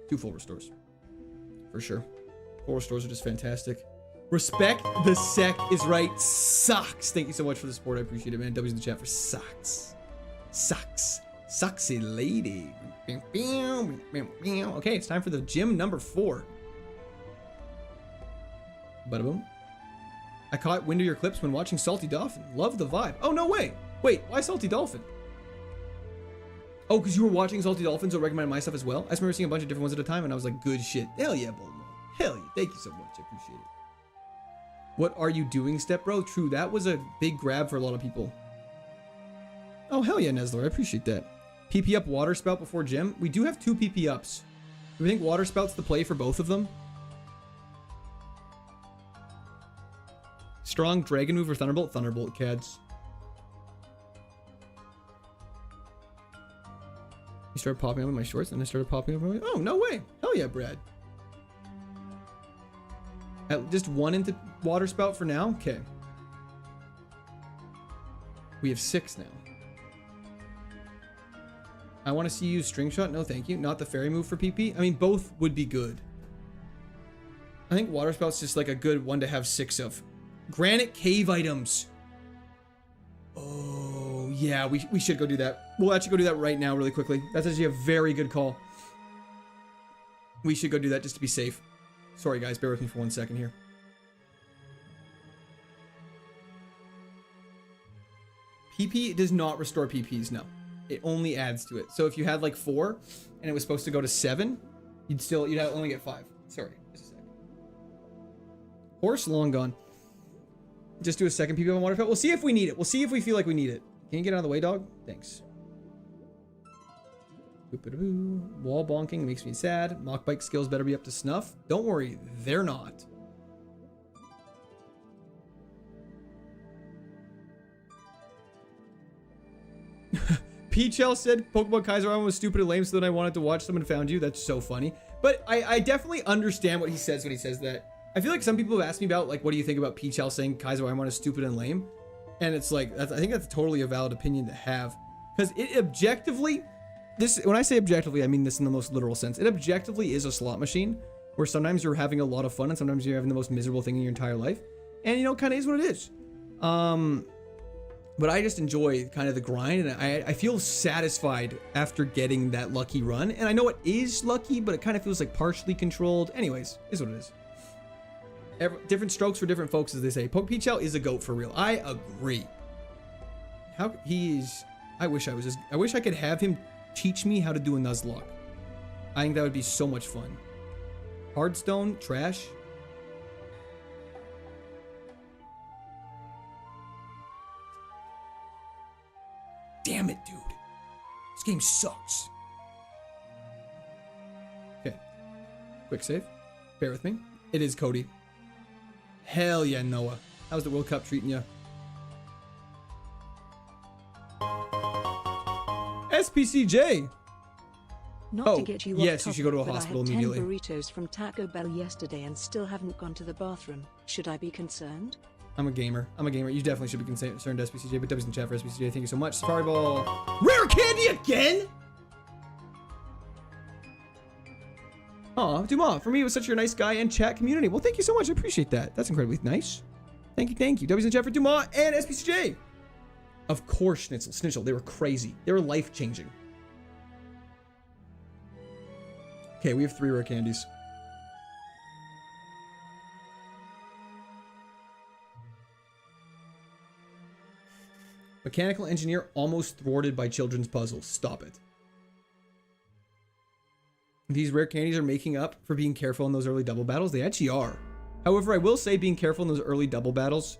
2 full restores. For sure. Full restores are just fantastic. Respect the sec is right. Socks. Thank you so much for the support. I appreciate it, man. W's in the chat for socks. Socks. Soxy lady. Okay, it's time for the gym number 4. Bada boom. I caught wind of your clips when watching Salty Dolphin. Love the vibe. Oh, no way. Wait, why Salty Dolphin? Oh, because you were watching Salty Dolphin, so it recommended my stuff as well? I just remember seeing a bunch of different ones at a time, and I was like, good shit. Hell yeah, Baltimore. Hell yeah. Thank you so much. I appreciate it. What are you doing, Step Bro? True, that was a big grab for a lot of people. Oh, hell yeah, Nesler. I appreciate that. PP up Water Spout before gym. We do have 2 PP ups. Do we think Water Spout's the play for both of them? Strong Dragon move or Thunderbolt? Thunderbolt, Cads. You started popping up in my shorts, and I started popping up in my... Oh, no way. Hell yeah, Brad. Just 1 into Water Spout for now? Okay. We have 6 now. I want to see you use String Shot. No, thank you. Not the Fairy move for PP. I mean, both would be good. I think Water Spout's just like a good one to have 6 of. Granite Cave items. Oh, yeah. We should go do that. We'll actually go do that right now really quickly. That's actually a very good call. We should go do that just to be safe. Sorry, guys. Bear with me for 1 second here. PP does not restore PPs, no. It only adds to it. So if you had like 4 and it was supposed to go to 7, you'd only get 5. Sorry, just a sec. Horse long gone. Just do a second PP on Water Spout. We'll see if we need it. We'll see if we feel like we need it. Can you get out of the way, dog? Thanks. Wall bonking makes me sad. Mock bike skills better be up to snuff. Don't worry, they're not. Peachel said Pokemon Kaizo Ironmon was stupid and lame, so then I wanted to watch them and found you. That's so funny. But I definitely understand what he says when he says that. I feel like some people have asked me about, like, what do you think about Peachel saying Kaizo Ironmon is stupid and lame? And it's like, I think that's totally a valid opinion to have. Because it objectively, when I say objectively, I mean this in the most literal sense. It objectively is a slot machine where sometimes you're having a lot of fun and sometimes you're having the most miserable thing in your entire life. And, you know, kind of is what it is. But I just enjoy kind of the grind, and I feel satisfied after getting that lucky run. And I know it is lucky, but it kind of feels like partially controlled. Anyways, is what it is. Different strokes for different folks, as they say. Peachel is a goat for real. I agree. How he's... I wish I could have him teach me how to do a Nuzlocke. I think that would be so much fun. Hardstone, trash. Damn it, dude. This game sucks. Okay. Quick save. Bear with me. It is Cody. Hell yeah, Noah. How's the World Cup treating you? SPCJ. Not to get you off yes, you should go to a topic, hospital but I had immediately. 10 burritos from Taco Bell yesterday and still haven't gone to the bathroom. Should I be concerned? I'm a gamer. You definitely should be concerned, SPCJ, but W's in chat for SPCJ. Thank you so much. Safari Ball. Rare candy again? Aw, Dumas, for me, it was such a nice guy and chat community. Well, thank you so much. I appreciate that. That's incredibly nice. Thank you. W's in chat for Dumas and SPCJ. Of course, Snitchel. They were crazy. They were life-changing. Okay, we have 3 rare candies. Mechanical engineer almost thwarted by children's puzzles. Stop it. These rare candies are making up for being careful in those early double battles. They actually are. However, I will say being careful in those early double battles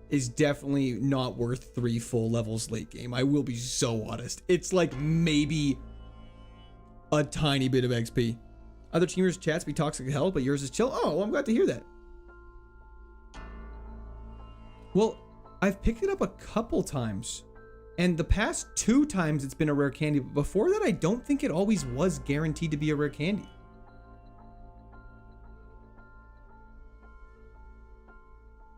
is definitely not worth 3 full levels late game. I will be so honest. It's like maybe a tiny bit of XP. Other teamers' chats be toxic as hell, but yours is chill. Oh, well, I'm glad to hear that. Well, I've picked it up a couple times, and the past 2 times it's been a rare candy, but before that I don't think it always was guaranteed to be a rare candy.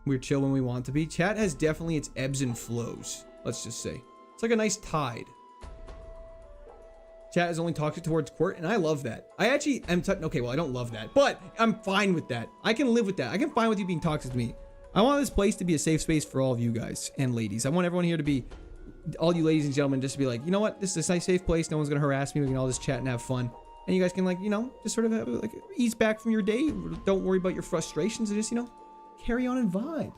We're chill when we want to be. Chat has definitely its ebbs and flows, let's just say. It's like a nice tide. chat is only toxic towards Quirt, and I love that. I actually am okay, well, I don't love that, but I'm fine with that. I can live with that. I can fine with you being toxic to me. I want this place to be a safe space for all of you guys and ladies. I want everyone here to be, all you ladies and gentlemen, just to be like, you know what? This is a nice, safe place. No one's gonna harass me. We can all just chat and have fun. And you guys can, like, you know, just sort of have, like, ease back from your day. Don't worry about your frustrations and just, you know, carry on and vibe.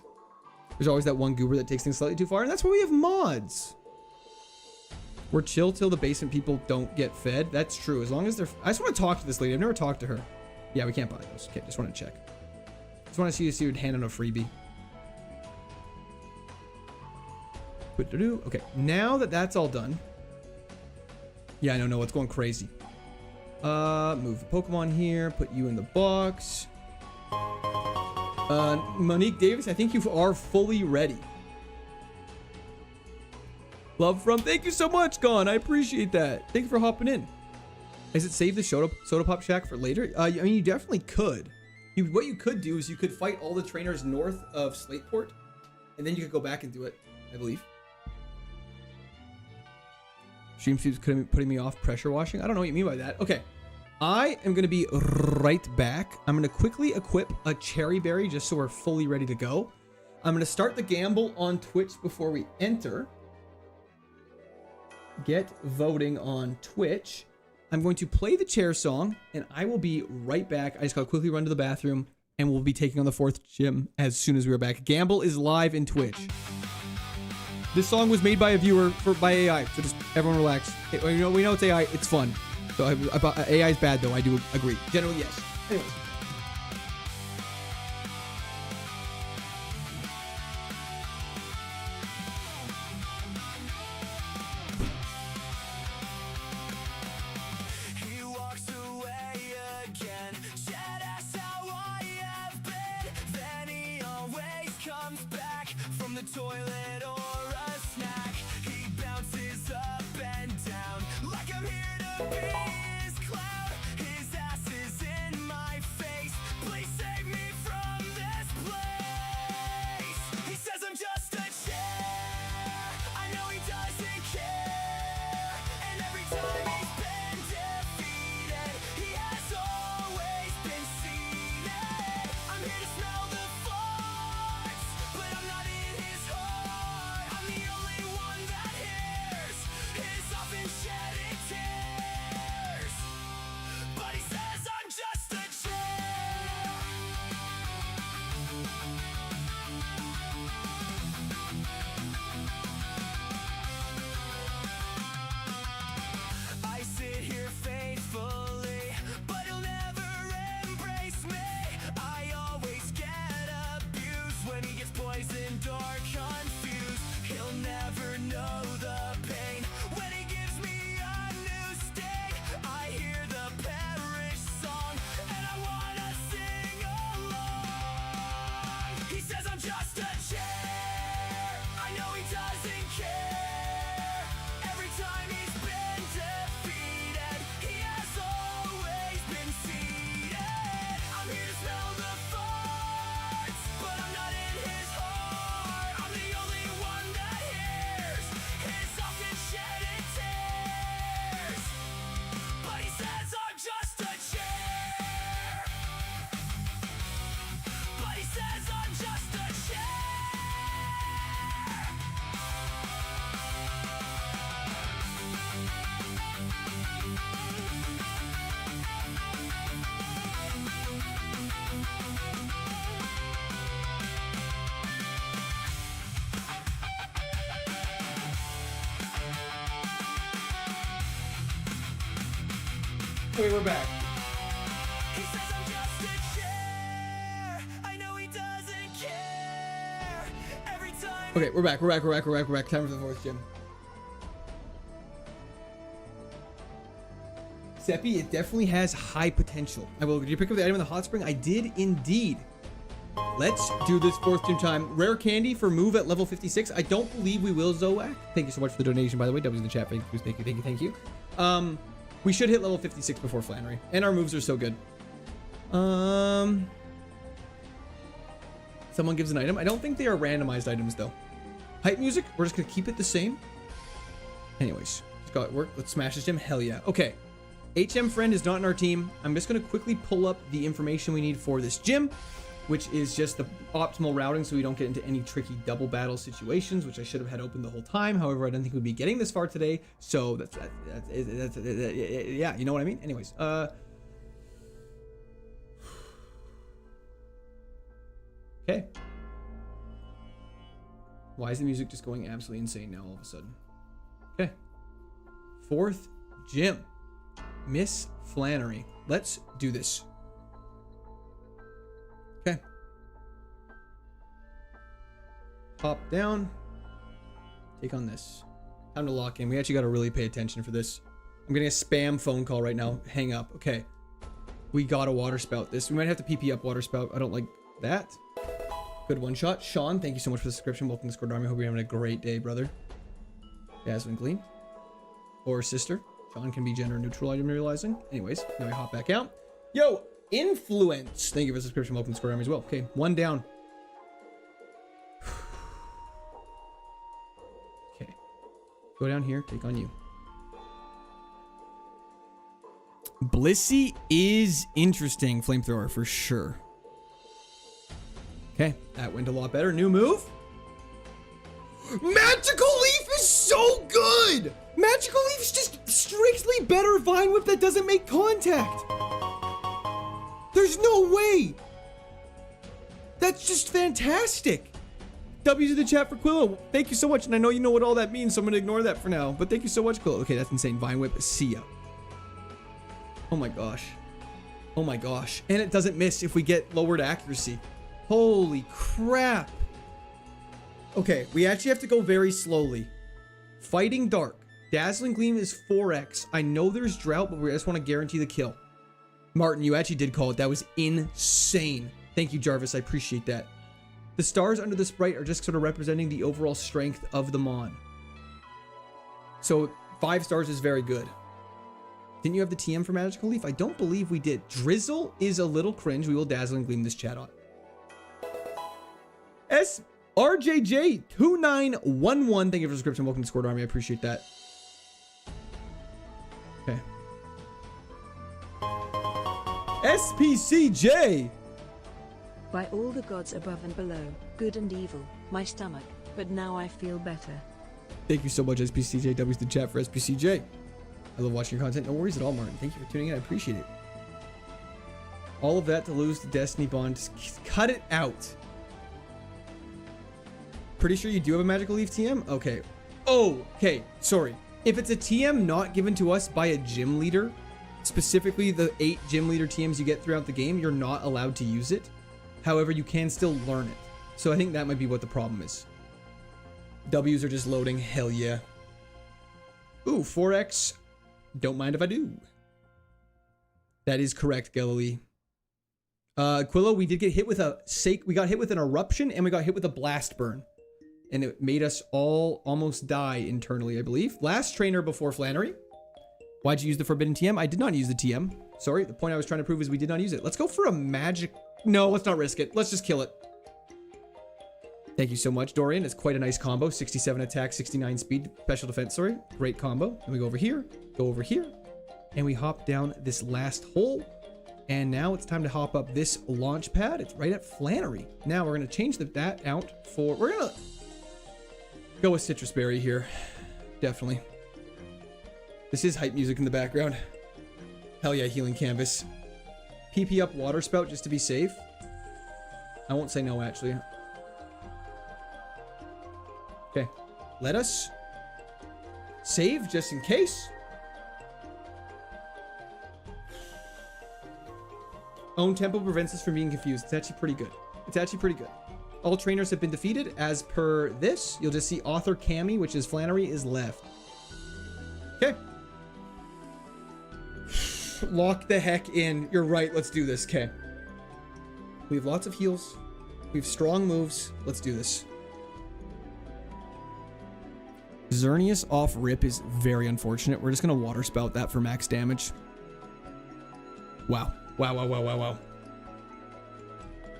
There's always that one goober that takes things slightly too far, and that's why we have mods. We're chill till the basement people don't get fed. That's true. As long as they're... I just want to talk to this lady. I've never talked to her. Yeah, we can't buy those. Okay, just want to check. Just want to see if she would hand on a freebie. Okay, now that that's all done. Yeah, I don't know what's going crazy. Move the Pokemon here. Put you in the box. Monique Davis, I think you are fully ready. Love from, thank you so much, Gone. I appreciate that. Thank you for hopping in. Is it save the Soda Pop Shack for later? I mean, you definitely could. What you could do is you could fight all the trainers north of Slateport, and then you could go back and do it, I believe. Stream keeps putting me off pressure washing. I don't know what you mean by that. Okay. I am going to be right back. I'm going to quickly equip a Cherry Berry just so we're fully ready to go. I'm going to start the gamble on Twitch before we enter. Get voting on Twitch. I'm going to play the chair song, and I will be right back. I just got to quickly run to the bathroom, and we'll be taking on the 4th gym as soon as we are back. Gamble is live in Twitch. This song was made by a viewer by AI, so just everyone relax. We know it's AI. It's fun. So AI is bad, though. I do agree. Generally, yes. Anyways. Okay, we're back. He says I'm just a chair. I know he doesn't care. Every time. Okay, we're back. Time for the 4th gym. Seppi, it definitely has high potential. I will. Did you pick up the item in the hot spring? I did indeed. Let's do this 4th gym time. Rare candy for move at level 56. I don't believe we will, Zoak. Thank you so much for the donation, by the way. W's in the chat. Thank you. We should hit level 56 before Flannery. And our moves are so good. Someone gives an item. I don't think they are randomized items, though. Hype music. We're just going to keep it the same. Anyways, just got work. Let's smash this gym. Hell yeah. Okay. HM friend is not in our team. I'm just going to quickly pull up the information we need for this gym, which is just the optimal routing so we don't get into any tricky double battle situations, which I should have had open the whole time. However, I don't think we'd be getting this far today. So that's yeah, you know what I mean? Anyways, okay. Why is the music just going absolutely insane now all of a sudden? Okay. 4th gym. Miss Flannery. Let's do this. Okay. Pop down. Take on this. Time to lock in. We actually got to really pay attention for this. I'm getting a spam phone call right now. Hang up. Okay. We got to water spout this. We might have to PP up water spout. I don't like that. Good one shot. Sean, thank you so much for the subscription. Welcome to Discord Army. Hope you're having a great day, brother. Jasmine Gleam. Or sister. Sean can be gender neutral, I'm realizing. Anyways, now we hop back out. Yo, Influence. Thank you for the subscription. Welcome to Discord Army as well. Okay, 1 down. Okay. Go down here. Take on you. Blissey is interesting. Flamethrower for sure. Okay, that went a lot better. New move. Magical Leaf is so good! Magical Leaf is just strictly better Vine Whip that doesn't make contact. There's no way. That's just fantastic. W's in the chat for Quillo. Thank you so much. And I know you know what all that means, so I'm going to ignore that for now. But thank you so much, Quillo. Okay, that's insane. Vine Whip. See ya. Oh my gosh. Oh my gosh. And it doesn't miss if we get lowered accuracy. Holy crap. Okay, we actually have to go very slowly. Fighting Dark. Dazzling Gleam is 4x. I know there's Drought, but we just want to guarantee the kill. Martin, you actually did call it. That was insane. Thank you, Jarvis. I appreciate that. The stars under the sprite are just sort of representing the overall strength of the Mon. So 5 stars is very good. Didn't you have the TM for Magical Leaf? I don't believe we did. Drizzle is a little cringe. We will Dazzling Gleam this chat on. RJJ2911. Thank you for the subscription. Welcome to Discord Army. I appreciate that. Okay. SPCJ. By all the gods above and below, good and evil, my stomach, but now I feel better. Thank you so much, SPCJ. W's the chat for SPCJ. I love watching your content. No worries at all, Martin. Thank you for tuning in. I appreciate it. All of that to lose the Destiny Bond. Just cut it out. Pretty sure you do have a Magical Leaf TM? Okay. Oh, okay. Sorry. If it's a TM not given to us by a gym leader, specifically the 8 gym leader TMs you get throughout the game, you're not allowed to use it. However, you can still learn it. So I think that might be what the problem is. W's are just loading. Hell yeah. Ooh, 4x. Don't mind if I do. That is correct, Galilee. Quillo, we did get hit with we got hit with an eruption and we got hit with a blast burn. And it made us all almost die internally, I believe. Last trainer before Flannery. Why'd you use the Forbidden TM? I did not use the TM. Sorry, the point I was trying to prove is we did not use it. Let's go for a magic... No, let's not risk it. Let's just kill it. Thank you so much, Dorian. It's quite a nice combo. 67 attack, 69 speed, special defense, sorry. Great combo. And we go over here, and we hop down this last hole. And now it's time to hop up this launch pad. It's right at Flannery. Now we're going to change that out for... We're going to go with Citrus Berry here. Definitely. This is hype music in the background. Hell yeah, Healing Canvas. PP up Water Spout just to be safe. I won't say no, actually. Okay. Let us save just in case. Own tempo prevents us from being confused. It's actually pretty good. It's actually pretty good. All trainers have been defeated. As per this, you'll just see Author Cammy, which is Flannery, is left. Okay. Lock the heck in. You're right. Let's do this. Okay. We have lots of heals. We have strong moves. Let's do this. Xerneas off rip is very unfortunate. We're just going to Water Spout that for max damage. Wow. Wow.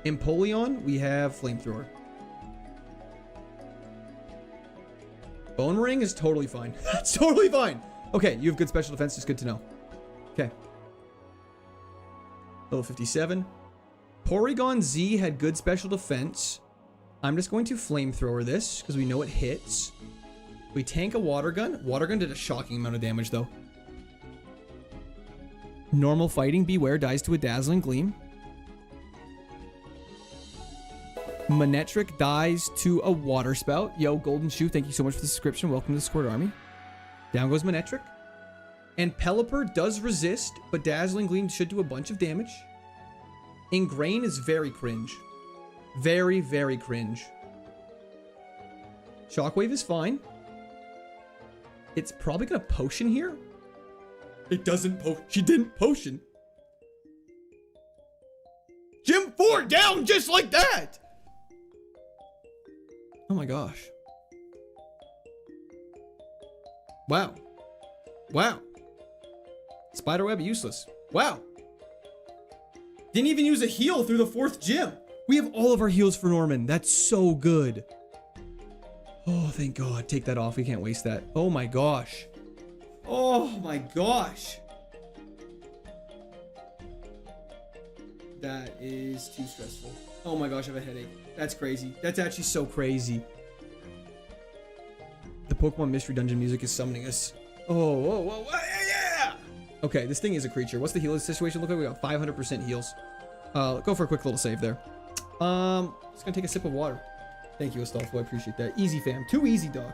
Empoleon, we have Flamethrower. Bone Ring is totally fine. That's totally fine. Okay, you have good special defense. It's good to know. Okay. Level 57. Porygon Z had good special defense. I'm just going to flamethrower this because we know it hits. We tank a water gun. Water gun did a shocking amount of damage though. Normal fighting, beware, dies to a dazzling gleam. Manectric dies to a water spout. Yo, Golden Shoe, thank you so much for the subscription. Welcome to the Squirt Army. Down goes Manectric. And Pelipper does resist, but Dazzling Gleam should do a bunch of damage. Ingrain is very cringe. Very, very cringe. Shockwave is fine. It's probably gonna potion here. It doesn't she didn't potion. Gym 4 down just like that. Oh my gosh. Wow. Wow. Spiderweb useless. Wow. Didn't even use a heal through the 4th gym. We have all of our heals for Norman. That's so good. Oh, thank God. Take that off. We can't waste that. Oh my gosh. Oh my gosh. That is too stressful. Oh my gosh, I have a headache. That's crazy. That's actually so crazy. The Pokemon Mystery Dungeon music is summoning us. Oh, whoa, whoa, whoa, yeah! Okay, this thing is a creature. What's the healing situation look like? We got 500% heals. Go for a quick little save there. Just gonna take a sip of water. Thank you, Astolfo. I appreciate that. Easy, fam. Too easy, dog.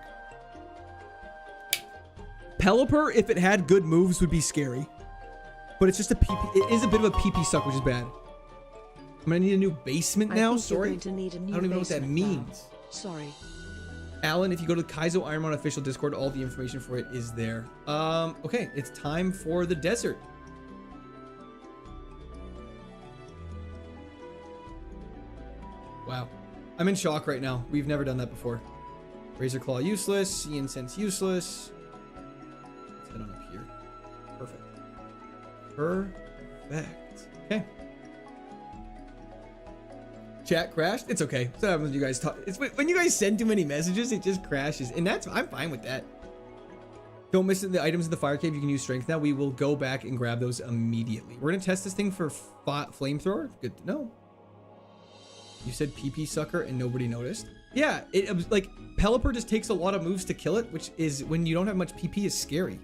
Pelipper, if it had good moves, would be scary. But it's just a PP. It is a bit of a PP suck, which is bad. I'm gonna need a new basement now. Sorry. I don't even know what that means. Sorry. Alan, if you go to the KAIZO IRONMON official Discord, all the information for it is there. Okay, it's time for the desert. Wow. I'm in shock right now. We've never done that before. Razor Claw useless. Sea Incense useless. Let's head on up here. Perfect. Perfect. Okay. Chat crashed. It's okay. So happens when you guys talk. It's when you guys send too many messages, it just crashes, and I'm fine with that. Don't miss the items in the fire cave. You can use strength now. We will go back and grab those immediately. We're gonna test this thing for flamethrower. Good to know. You said PP sucker and nobody noticed. Yeah, it was like Pelipper just takes a lot of moves to kill it, which is when you don't have much PP is scary.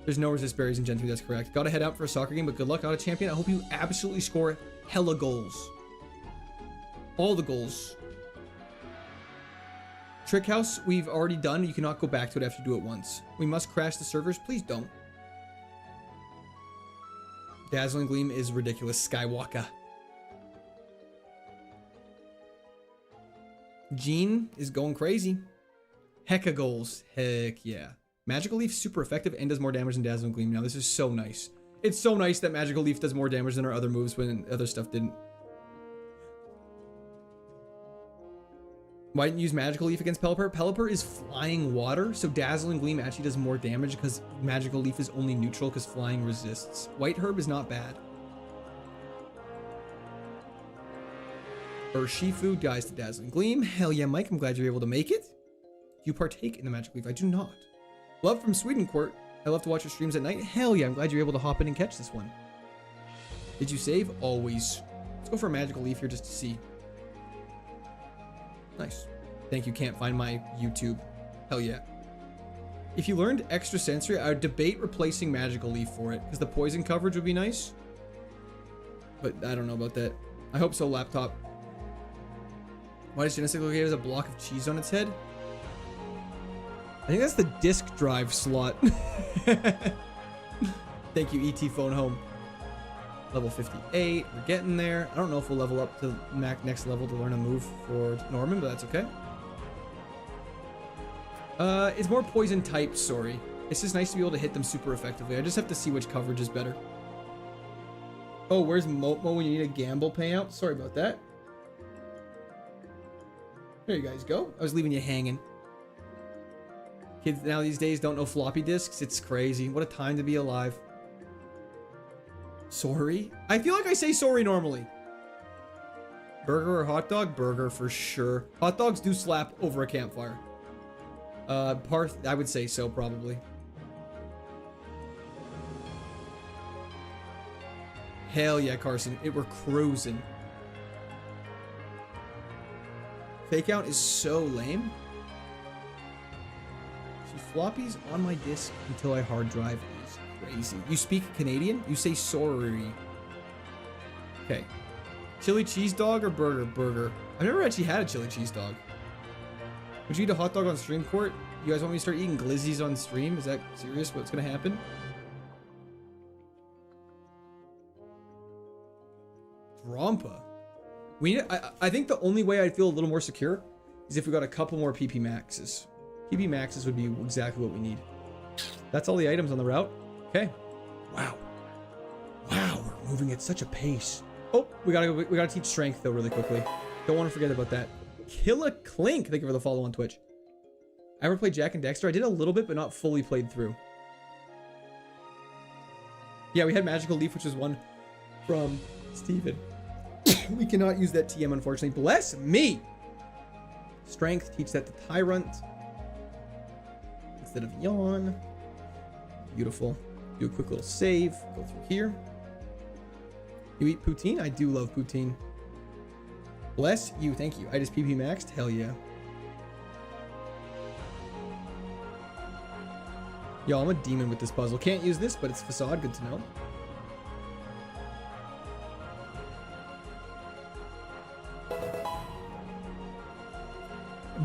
There's no resist berries in Gen 3. That's correct. Gotta head out for a soccer game, but good luck. Out of champion. I hope you absolutely score hella goals. All the goals. Trick House, we've already done. You cannot go back to it after you do it once. We must crash the servers. Please don't. Dazzling Gleam is ridiculous. Skywalker. Gene is going crazy. Hecka goals. Heck yeah. Magical Leaf super effective and does more damage than Dazzling Gleam. Now this is so nice. It's so nice that Magical Leaf does more damage than our other moves when other stuff didn't. Why didn't you use Magical Leaf against Pelipper? Pelipper is flying water, so Dazzling Gleam actually does more damage because Magical Leaf is only neutral because flying resists. White Herb is not bad. Urshifu dies to Dazzling Gleam. Hell yeah, Mike, I'm glad you're able to make it. Do you partake in the Magical Leaf? I do not. Love from Sweden Court. I love to watch your streams at night. Hell yeah, I'm glad you're able to hop in and catch this one. Did you save? Always. Let's go for a Magical Leaf here just to see. Nice. Thank you, can't find my YouTube. Hell yeah. If you learned Extra Sensory, I would debate replacing Magical Leaf for it, because the poison coverage would be nice. But I don't know about that. I hope so, laptop. Why does Genestic look as a block of cheese on its head? I think that's the disk drive slot. Thank you, ET Phone Home. Level 58, we're getting there. I don't know if we'll level up to next level to learn a move for Norman, but that's okay. It's more poison type, sorry. It's just nice to be able to hit them super effectively. I just have to see which coverage is better. Oh, where's Momo when you need a gamble payout? Sorry about that. There you guys go. I was leaving you hanging. Kids now these days don't know floppy disks. It's crazy. What a time to be alive. Sorry? I feel like I say sorry normally. Burger or hot dog? Burger for sure. Hot dogs do slap over a campfire. Parth, I would say so probably. Hell yeah, Carson. We're cruising. Fake out is so lame. See, floppies on my disc until I hard drive is crazy. You speak Canadian? You say sorry. Okay. Chili cheese dog or burger? Burger. I've never actually had a chili cheese dog. Would you eat a hot dog on stream court? You guys want me to start eating glizzies on stream? Is that serious? What's gonna happen? Drampa. We need, I think the only way I'd feel a little more secure is if we got a couple more PP maxes. PP maxes would be exactly what we need. That's all the items on the route. Okay. Wow. Wow, we're moving at such a pace. Oh, we gotta teach strength though really quickly. Don't want to forget about that. Killa Clink, thank you for the follow on Twitch. I ever played Jack and Dexter? I did a little bit, but not fully played through. Yeah, we had Magical Leaf, which was one from Steven. We cannot use that TM, unfortunately. Bless me! Strength, teach that to Tyrant. Instead of Yawn. Beautiful. Do a quick little save. Go through here. You eat poutine? I do love poutine. Bless you, thank you. I just PP maxed? Hell yeah. Yo, I'm a demon with this puzzle. Can't use this, but it's facade. Good to know.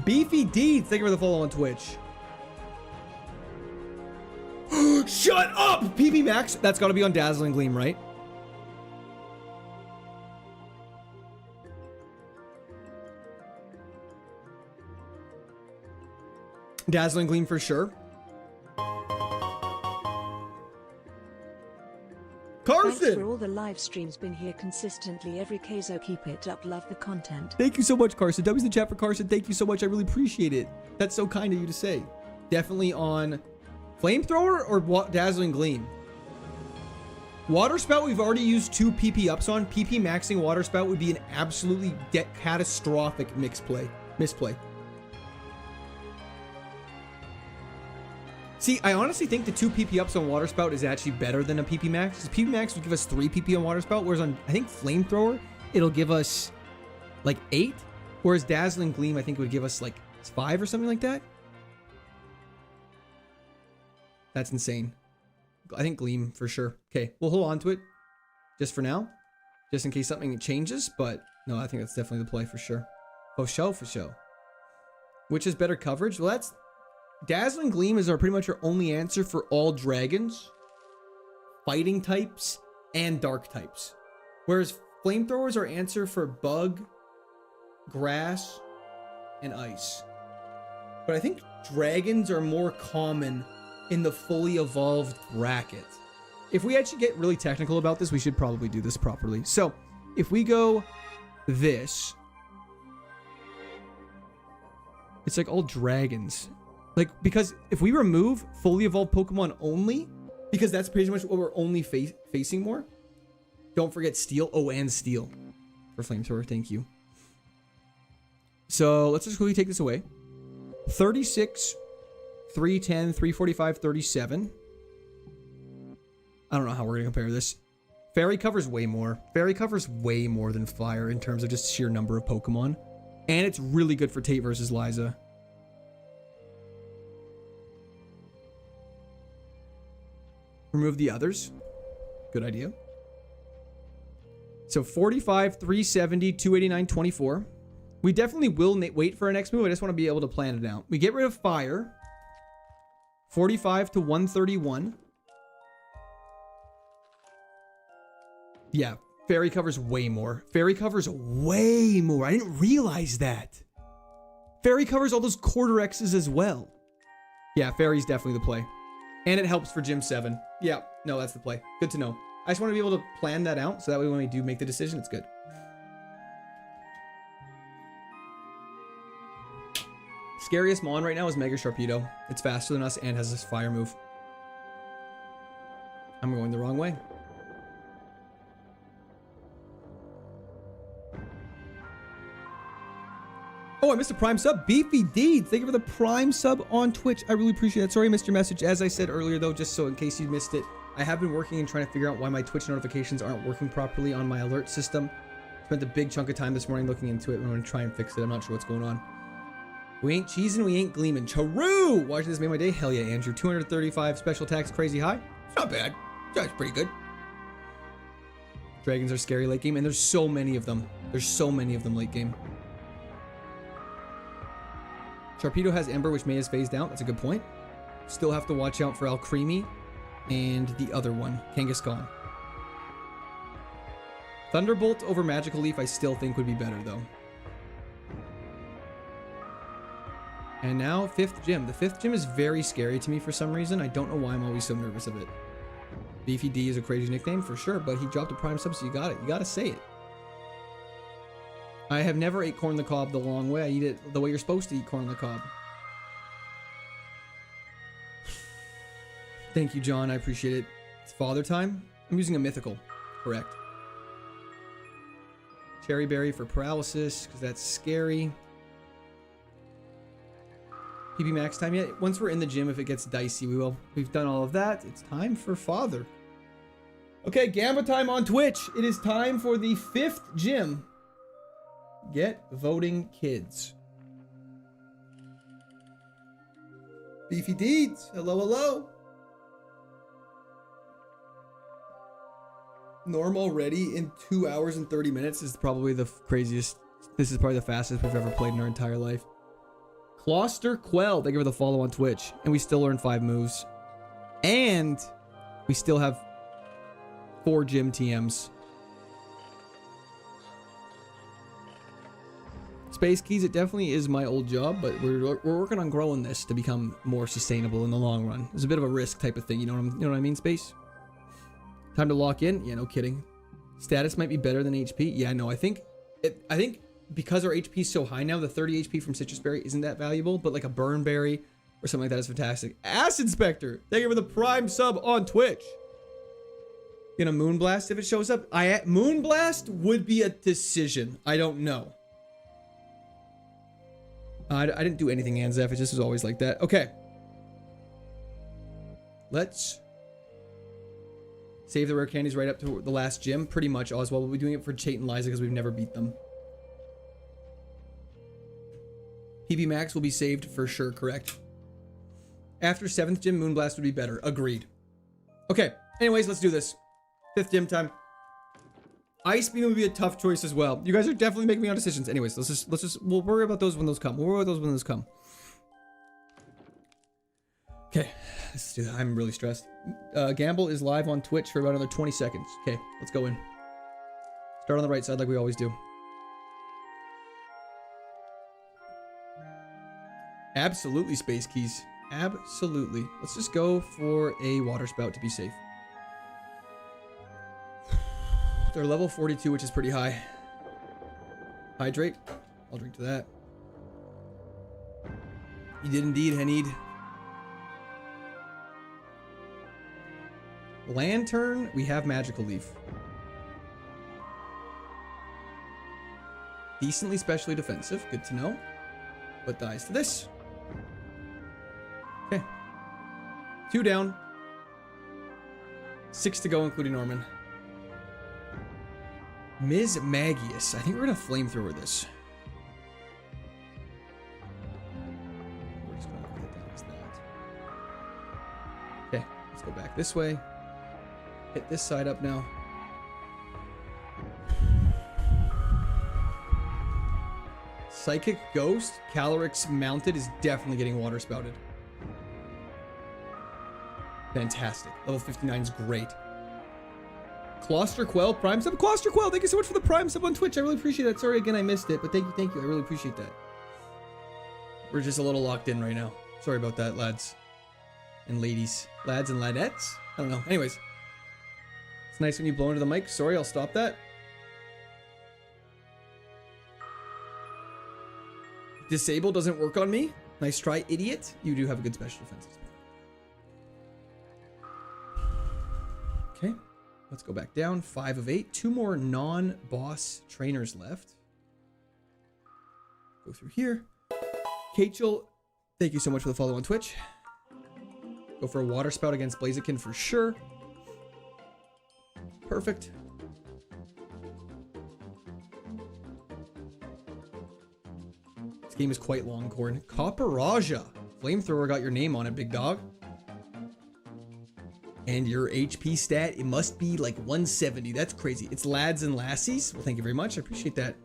Beefy Deeds, thank you for the follow on Twitch. Shut up! PP Max, that's gotta be on Dazzling Gleam, right? Dazzling Gleam for sure. Carson! Thanks for all the live streams, been here consistently every KAIZO, keep it up, love the content. Thank you so much, Carson. W's in the chat for Carson. Thank you so much. I really appreciate it. That's so kind of you to say. Definitely on Flamethrower or Dazzling Gleam. Water Spout, we've already used 2 PP ups on. PP maxing Water Spout would be an absolutely catastrophic misplay. See, I honestly think the 2 PP ups on Water Spout is actually better than a PP max. PP max would give us 3 PP on Water Spout, whereas on, I think, Flamethrower, it'll give us like 8. Whereas Dazzling Gleam, I think, would give us like 5 or something like that. That's insane. I think Gleam for sure. Okay, we'll hold on to it just for now, just in case something changes. But no, I think that's definitely the play for sure. For show. Which is better coverage? Well, that's Dazzling Gleam is pretty much our only answer for all dragons, fighting types, and dark types. Whereas Flamethrower is our answer for bug, grass, and ice. But I think dragons are more common in the fully evolved bracket. If we actually get really technical about this, we should probably do this properly. So if we go this, it's like all dragons. Like, because if we remove fully evolved Pokemon only, because that's pretty much what we're only facing more. Don't forget Steel. Oh, and Steel for Flamethrower. Thank you. So let's just quickly take this away. 36, 310, 345, 37. I don't know how we're going to compare this. Fairy covers way more. Fairy covers way more than Fire in terms of just sheer number of Pokemon. And it's really good for Tate versus Liza. Remove the others. Good idea. So 45, 370, 289, 24. We definitely will wait for our next move. I just want to be able to plan it out. We get rid of Fire. 45 to 131. Yeah, Fairy covers way more. Fairy covers way more. I didn't realize that. Fairy covers all those quarter X's as well. Yeah, Fairy's definitely the play. And it helps for Gym 7. Yeah, no, that's the play. Good to know. I just want to be able to plan that out so that way when we do make the decision, it's good. Scariest Mon right now is Mega Sharpedo. It's faster than us and has this fire move. I'm going the wrong way. Oh, I missed a Prime sub. Beefy Deeds, thank you for the Prime sub on Twitch. I really appreciate that. Sorry I missed your message. As I said earlier, though, just so in case you missed it, I have been working and trying to figure out why my Twitch notifications aren't working properly on my alert system. Spent a big chunk of time this morning looking into it. I'm going to try and fix it. I'm not sure what's going on. We ain't cheesing, we ain't gleaming. Charoo! Watching this made my day. Hell yeah, Andrew. 235 special tax, crazy high. It's not bad. That's pretty good. Dragons are scary late game, and there's so many of them. There's so many of them late game. Sharpedo has Ember, which may has phased out. That's a good point. Still have to watch out for Alcremie and the other one, Kangaskhan. Thunderbolt over Magical Leaf I still think would be better, though. And now, 5th gym. The 5th gym is very scary to me for some reason. I don't know why I'm always so nervous of it. Beefy D is a crazy nickname for sure, but he dropped a prime sub, so you got it. You got to say it. I have never ate corn on the cob the long way. I eat it the way you're supposed to eat corn on the cob. Thank you, John. I appreciate it. It's father time. I'm using a mythical. Correct. Cherry berry for paralysis, because that's scary. PB max time yet? Once we're in the gym, if it gets dicey, we will. We've done all of that. It's time for father. Okay, Gamba time on Twitch. It is time for the 5th gym. Get voting kids. Beefy Deeds. Hello, hello. Norm already in 2 hours and 30 minutes is probably the craziest. This is probably the fastest we've ever played in our entire life. Closter Quell, thank you for the follow on Twitch. And we still learn 5 moves. And we still have 4 gym TMs. Space Keys, it definitely is my old job, but we're working on growing this to become more sustainable in the long run. It's a bit of a risk type of thing, you know what I mean, Space? Time to lock in? Yeah, no kidding. Status might be better than HP. Yeah, no, I think because our HP is so high now, the 30 HP from Citrus Berry isn't that valuable, but like a Burn Berry or something like that is fantastic. Acid Spectre, thank you for the prime sub on Twitch. Gonna Moonblast if it shows up? Moonblast would be a decision. I don't know. I didn't do anything, Anzef. It just was always like that. Okay. Let's save the rare candies right up to the last gym. Pretty much, Oswald. We'll be doing it for Chait and Liza because we've never beat them. PB Max will be saved for sure, correct? After 7th gym, Moonblast would be better. Agreed. Okay. Anyways, let's do this. 5th gym time. Ice Beam would be a tough choice as well. You guys are definitely making me on decisions. Anyways, we'll worry about those when those come. We'll worry about those when those come. Okay, let's do that. I'm really stressed. Gamble is live on Twitch for about another 20 seconds. Okay, let's go in. Start on the right side like we always do. Absolutely, Space Keys. Absolutely. Let's just go for a water spout to be safe. They're level 42, which is pretty high. Hydrate. I'll drink to that. You did indeed, Henid. Lantern. We have Magical Leaf. Decently specially defensive. Good to know. But dies to this. Okay. 2 down. 6 to go, including Norman. Ms. Magius. I think we're going to flamethrower this. We're just going to put it down as that. Okay, let's go back this way. Hit this side up now. Psychic Ghost, Calyrex mounted, is definitely getting water spouted. Fantastic. Level 59 is great. Closter Quell, prime sub. Closter Quell, thank you so much for the prime sub on Twitch. I really appreciate that. Sorry again I missed it, but thank you. I really appreciate that. We're just a little locked in right now. Sorry about that, lads and ladies. Lads and ladettes? I don't know. Anyways. It's nice when you blow into the mic. Sorry, I'll stop that. Disable doesn't work on me. Nice try, idiot. You do have a good special defense. Okay. Let's go back down. 5 of 8. 2 more non-boss trainers left. Go through here. Kachel, thank you so much for the follow on Twitch. Go for a water spout against Blaziken for sure. Perfect. This game is quite long, Corn. Copperaja. Flamethrower got your name on it, big dog. And your HP stat, it must be like 170. That's crazy. It's lads and lassies. Well, thank you very much. I appreciate that.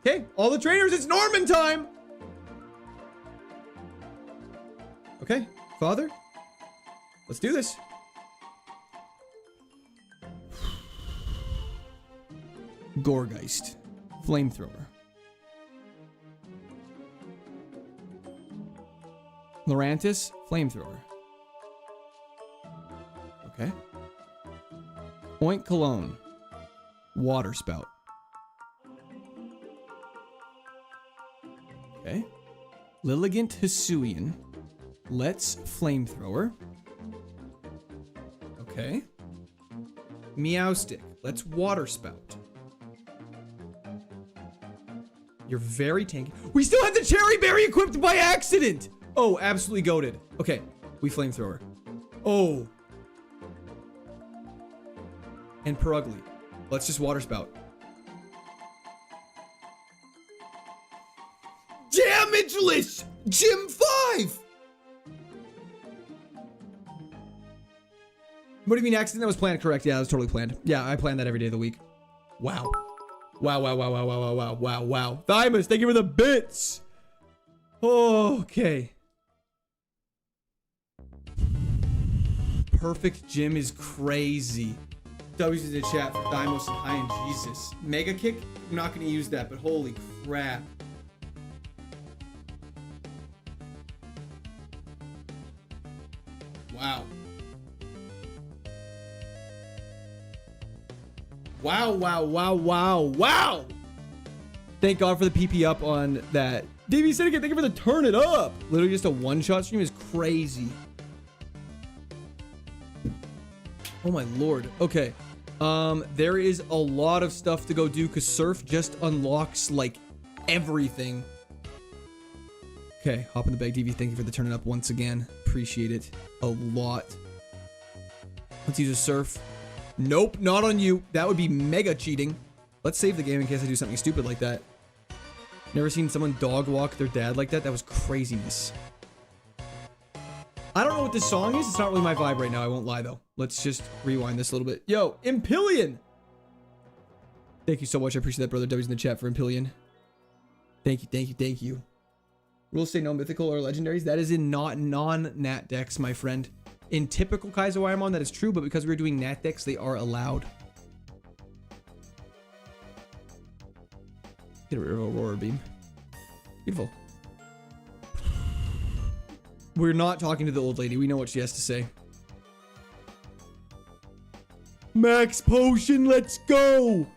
Okay, all the trainers, it's Norman time. Okay, father, let's do this. Gorgeist, Flamethrower. Lorantis, Flamethrower. Okay. Point Cologne, Water Spout. Okay. Lilligant Hisuian, Let's Flamethrower. Okay. Meowstick, Let's Water Spout. You're very tanky. We still had the Cherry Berry equipped by accident! Oh, absolutely goated. Okay, we Flamethrower. Oh. And Perugly. Let's just Water Spout. Damageless! Gym 5! What do you mean accident? That was planned, correct? Yeah, that was totally planned. Yeah, I plan that every day of the week. Wow. Wow, wow, wow, wow, wow, wow, wow, wow, wow. Thymus, thank you for the bits! Okay. Perfect gym is crazy. W's in the chat for Thymos and High and Jesus. Mega kick? I'm not going to use that, but holy crap. Wow. Wow, wow, wow, wow, wow. Thank God for the PP up on that. DB said again, thank you for the turn it up. Literally just a one-shot stream is crazy. Oh my lord. Okay. There is a lot of stuff to go do because Surf just unlocks like everything. Okay, hop in the bag, DV. Thank you for the turn it up once again. Appreciate it a lot. Let's use a Surf. Nope, not on you. That would be mega cheating. Let's save the game in case I do something stupid like that. Never seen someone dog walk their dad like that. That was craziness. I don't know what this song is. It's not really my vibe right now. I won't lie, though. Let's just rewind this a little bit. Yo, Impillion! Thank you so much. I appreciate that, brother. W's in the chat for Impillion. Thank you, thank you, thank you. Rules say no mythical or legendaries. That is in not non-nat decks, my friend. In typical KAIZO IRONMON, that is true, but because we're doing nat decks, they are allowed. Get rid of Aurora Beam. Beautiful. We're not talking to the old lady. We know what she has to say. Max Potion, let's go!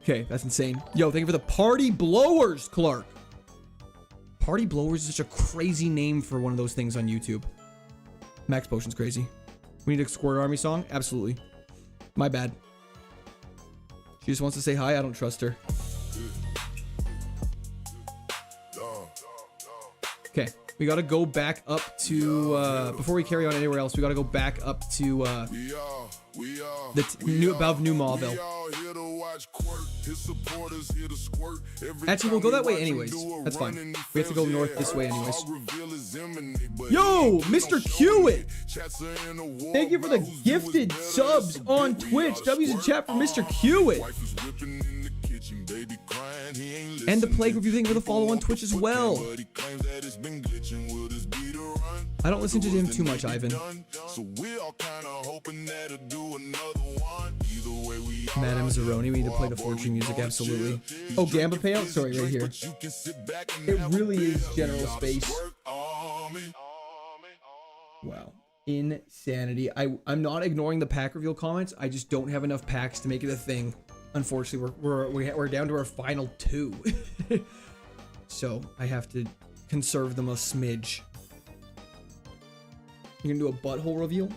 Okay, that's insane. Yo, thank you for the Party Blowers, Clark. Party Blowers is such a crazy name for one of those things on YouTube. Max Potion's crazy. We need a Squirt Army song? Absolutely. My bad. She just wants to say hi. I don't trust her. Okay, we gotta go back up to, before we carry on anywhere else, we gotta go back up to, above New Mauville. Actually, we'll go that way anyways. That's fine. We have to go north this way anyways. Yo, Mr. Hewitt! Thank you for the gifted subs on Twitch. W's in chat for Mr. Hewitt. And the Plague Review, thank you for the follow on Twitch as well. I don't listen to him too much, Ivan. Madame Zeroni, we need to play the Fortune music, absolutely. Oh, Gamba payout? Sorry, right here. It really is general space. Wow. Insanity. I'm not ignoring the pack reveal comments. I just don't have enough packs to make it a thing. Unfortunately, we're down to our final 2. So I have to conserve them a smidge. You're gonna do a butthole reveal?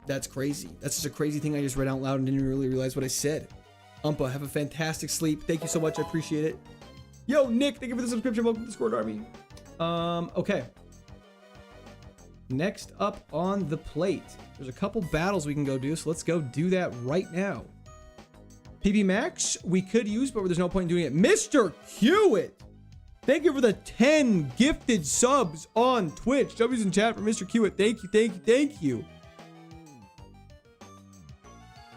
That's crazy. That's just a crazy thing I just read out loud and didn't really realize what I said. Umpa, have a fantastic sleep. Thank you so much. I appreciate it. Yo, Nick, thank you for the subscription. Welcome to the Discord Army. Okay. next up on the plate, there's a couple battles we can go do, so let's go do that right now. PB Max, we could use, but there's no point in doing it. Mr. Hewitt, thank you for the 10 gifted subs on Twitch. W's in chat for Mr. Hewitt. Thank you, thank you, thank you.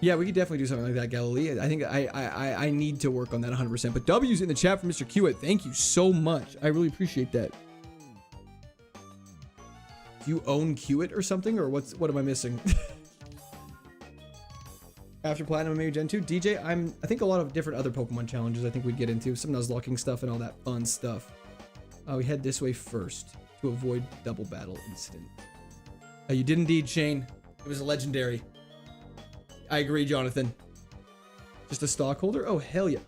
Yeah, we could definitely do something like that, Galilee. I think I need to work on that 100%. But W's in the chat for Mr. Hewitt. Thank you so much. I really appreciate that. Do you own Hewitt or something, or what am I missing? After Platinum, maybe Gen 2. DJ, I think a lot of different other Pokemon challenges I think we'd get into. Some Nuzlocking stuff and all that fun stuff. We head this way first to avoid double battle incident. You did indeed, Shane. It was a legendary. I agree, Jonathan. Just a stockholder? Oh, hell yeah.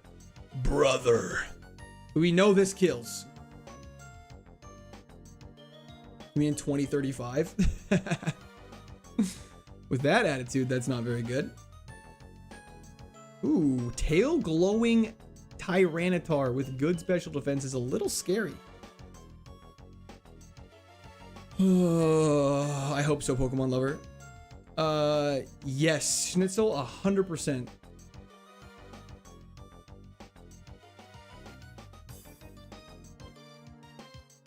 Brother. We know this kills. You mean 2035? With that attitude, that's not very good. Ooh, tail glowing Tyranitar with good special defense is a little scary. I hope so, Pokemon lover. Yes, Schnitzel, 100%.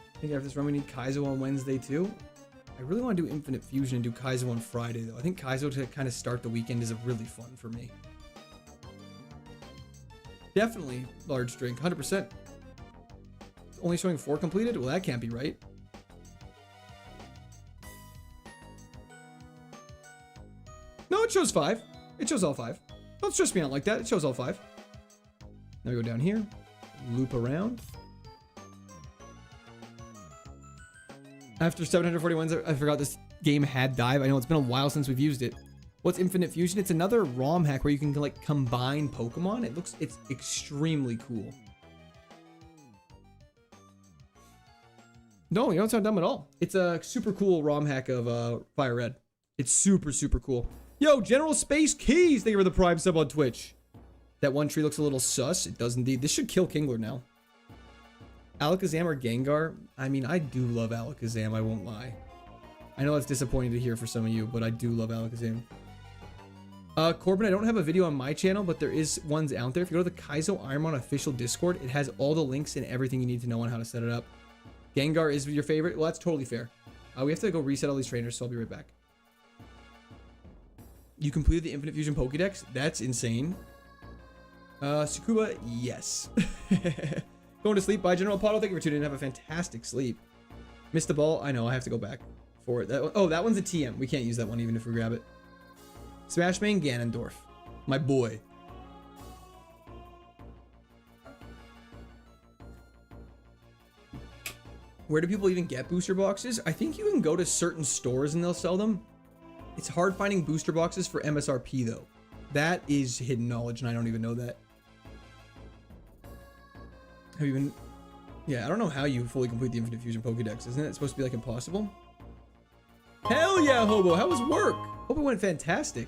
I think after this run we need Kaizo on Wednesday too. I really want to do Infinite Fusion and do Kaizo on Friday though. I think Kaizo to kind of start the weekend is really fun for me. Definitely large drink, 100%. Only showing 4 completed? Well, that can't be right. No, it shows 5. It shows all 5. Don't stress me out like that. It shows all 5. Now we go down here, loop around. After 741, I forgot this game had dive. I know it's been a while since we've used it. What's Infinite Fusion? It's another ROM hack where you can like combine Pokemon. It's extremely cool. No, you don't sound dumb at all. It's a super cool ROM hack of Fire Red. It's super, super cool. Yo, General Space Keys, thank you for the Prime sub on Twitch. That one tree looks a little sus. It does indeed. This should kill Kingler now. Alakazam or Gengar? I mean, I do love Alakazam, I won't lie. I know that's disappointing to hear for some of you, but I do love Alakazam. Corbin, I don't have a video on my channel, but there is ones out there. If you go to the KAIZO IRONMON official Discord, it has all the links and everything you need to know on how to set it up. Gengar is your favorite? Well, that's totally fair. We have to go reset all these trainers, so I'll be right back. You completed the Infinite Fusion Pokédex? That's insane. Tsukuba, yes. Going to sleep. Bye, General Potto. Thank you for tuning in. Have a fantastic sleep. Missed the ball. I know. I have to go back for it. Oh, that one's a TM. We can't use that one even if we grab it. Smashman Ganondorf. My boy. Where do people even get booster boxes? I think you can go to certain stores and they'll sell them. It's hard finding booster boxes for MSRP though. That is hidden knowledge and I don't even know that. Have you been... Yeah, I don't know how you fully complete the Infinite Fusion Pokédex. Isn't it supposed to be like impossible? Hell yeah, Hobo. How was work? Hope it went fantastic.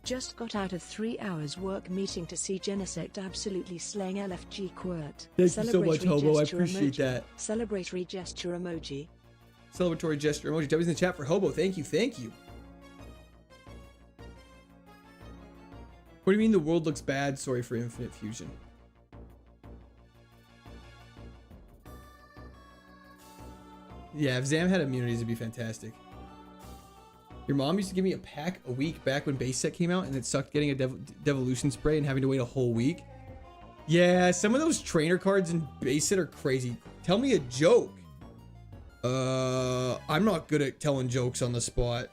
Just got out of 3 hours work meeting to see Genesect absolutely slaying LFG Quirt. Thank you so much, Hobo. I appreciate emoji. that. Celebratory gesture emoji. Celebratory gesture emoji. W's in the chat for Hobo. Thank you. Thank you. What do you mean the world looks bad? Sorry for Infinite Fusion. Yeah, if Zam had immunities, it'd be fantastic. Your mom used to give me a pack a week back when base set came out, and it sucked getting a devolution spray and having to wait a whole week. Yeah, some of those trainer cards in base set are crazy. Tell me a joke. I'm not good at telling jokes on the spot.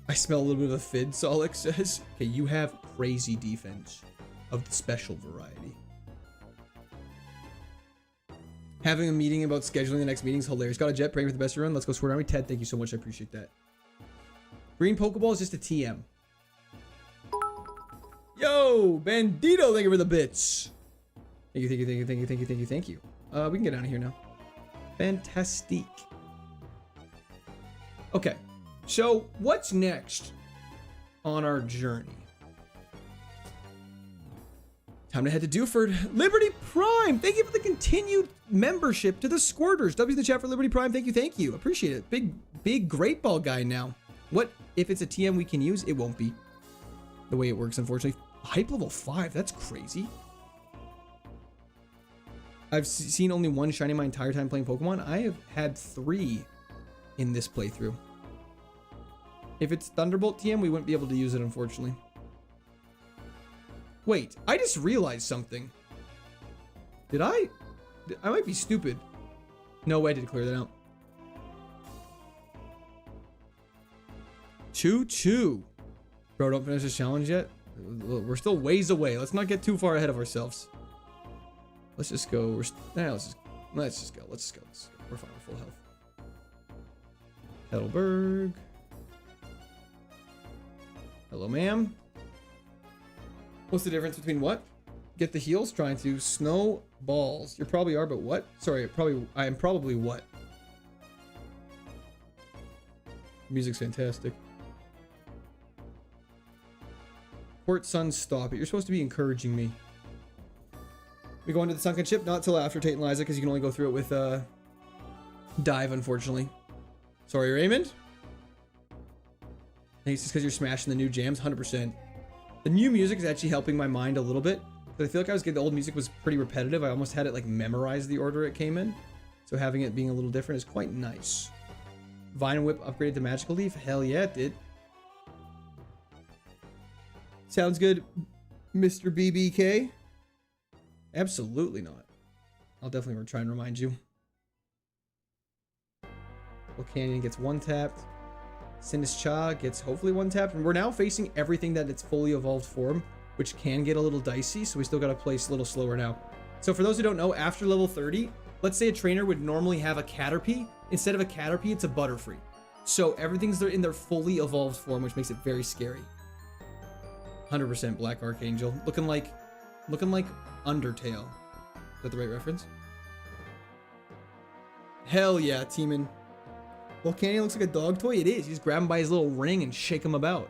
I smell a little bit of a fid, Solix says. Okay, you have crazy defense of the special variety. Having a meeting about scheduling the next meeting is hilarious. Got a jet, praying for the best run. Let's go Sword Army. Ted, thank you so much. I appreciate that. Green Pokeball is just a TM. Yo, Bandito, thank you for the bits. Thank you, thank you, thank you, thank you, thank you, thank you, thank you. We can get out of here now. Fantastic. Okay, so what's next on our journey? Time to head to Dewford. Liberty Prime, thank you for the continued membership to the Squirters. W in the chat for Liberty Prime, thank you. Appreciate it. Big great ball guy now. What if it's a TM we can use? It won't be the way it works, unfortunately. Hype level 5, that's crazy. I've seen only one shiny my entire time playing Pokemon. I have had 3 in this playthrough. If it's Thunderbolt TM, we wouldn't be able to use it, unfortunately. Wait, I just realized something. Did I might be stupid. No way I did clear that out. Choo. Bro, don't finish this challenge yet. We're still ways away. Let's not get too far ahead of ourselves. Let's just go. Let's just go. We're fine. We're full health. Heidelberg. Hello, ma'am. What's the difference between what? Get the heals, trying to snowballs. You probably are, but what? Sorry, I am probably what? Music's fantastic. Port Sun, stop it. You're supposed to be encouraging me. We go into the sunken ship, not till after Tate and Liza, because you can only go through it with dive, unfortunately. Sorry, Raymond. I think it's just because you're smashing the new jams, 100%. The new music is actually helping my mind a little bit. But I feel like the old music was pretty repetitive. I almost had it like memorized the order it came in. So having it being a little different is quite nice. Vine and Whip upgraded to Magical Leaf. Hell yeah, it did. Sounds good, Mr. BBK. Absolutely not. I'll definitely try and remind you. Volcanion gets 1-tapped. Sinistcha gets hopefully 1-tapped. And we're now facing everything that its fully evolved form, which can get a little dicey. So we still got to place a little slower now. So for those who don't know, after level 30, let's say a trainer would normally have a Caterpie. Instead of a Caterpie, it's a Butterfree. So everything's there in their fully evolved form, which makes it very scary. 100% Black Archangel. Looking like Undertale. Is that the right reference? Hell yeah, Teeman. Volcanion looks like a dog toy. It is. You just grab him by his little ring and shake him about.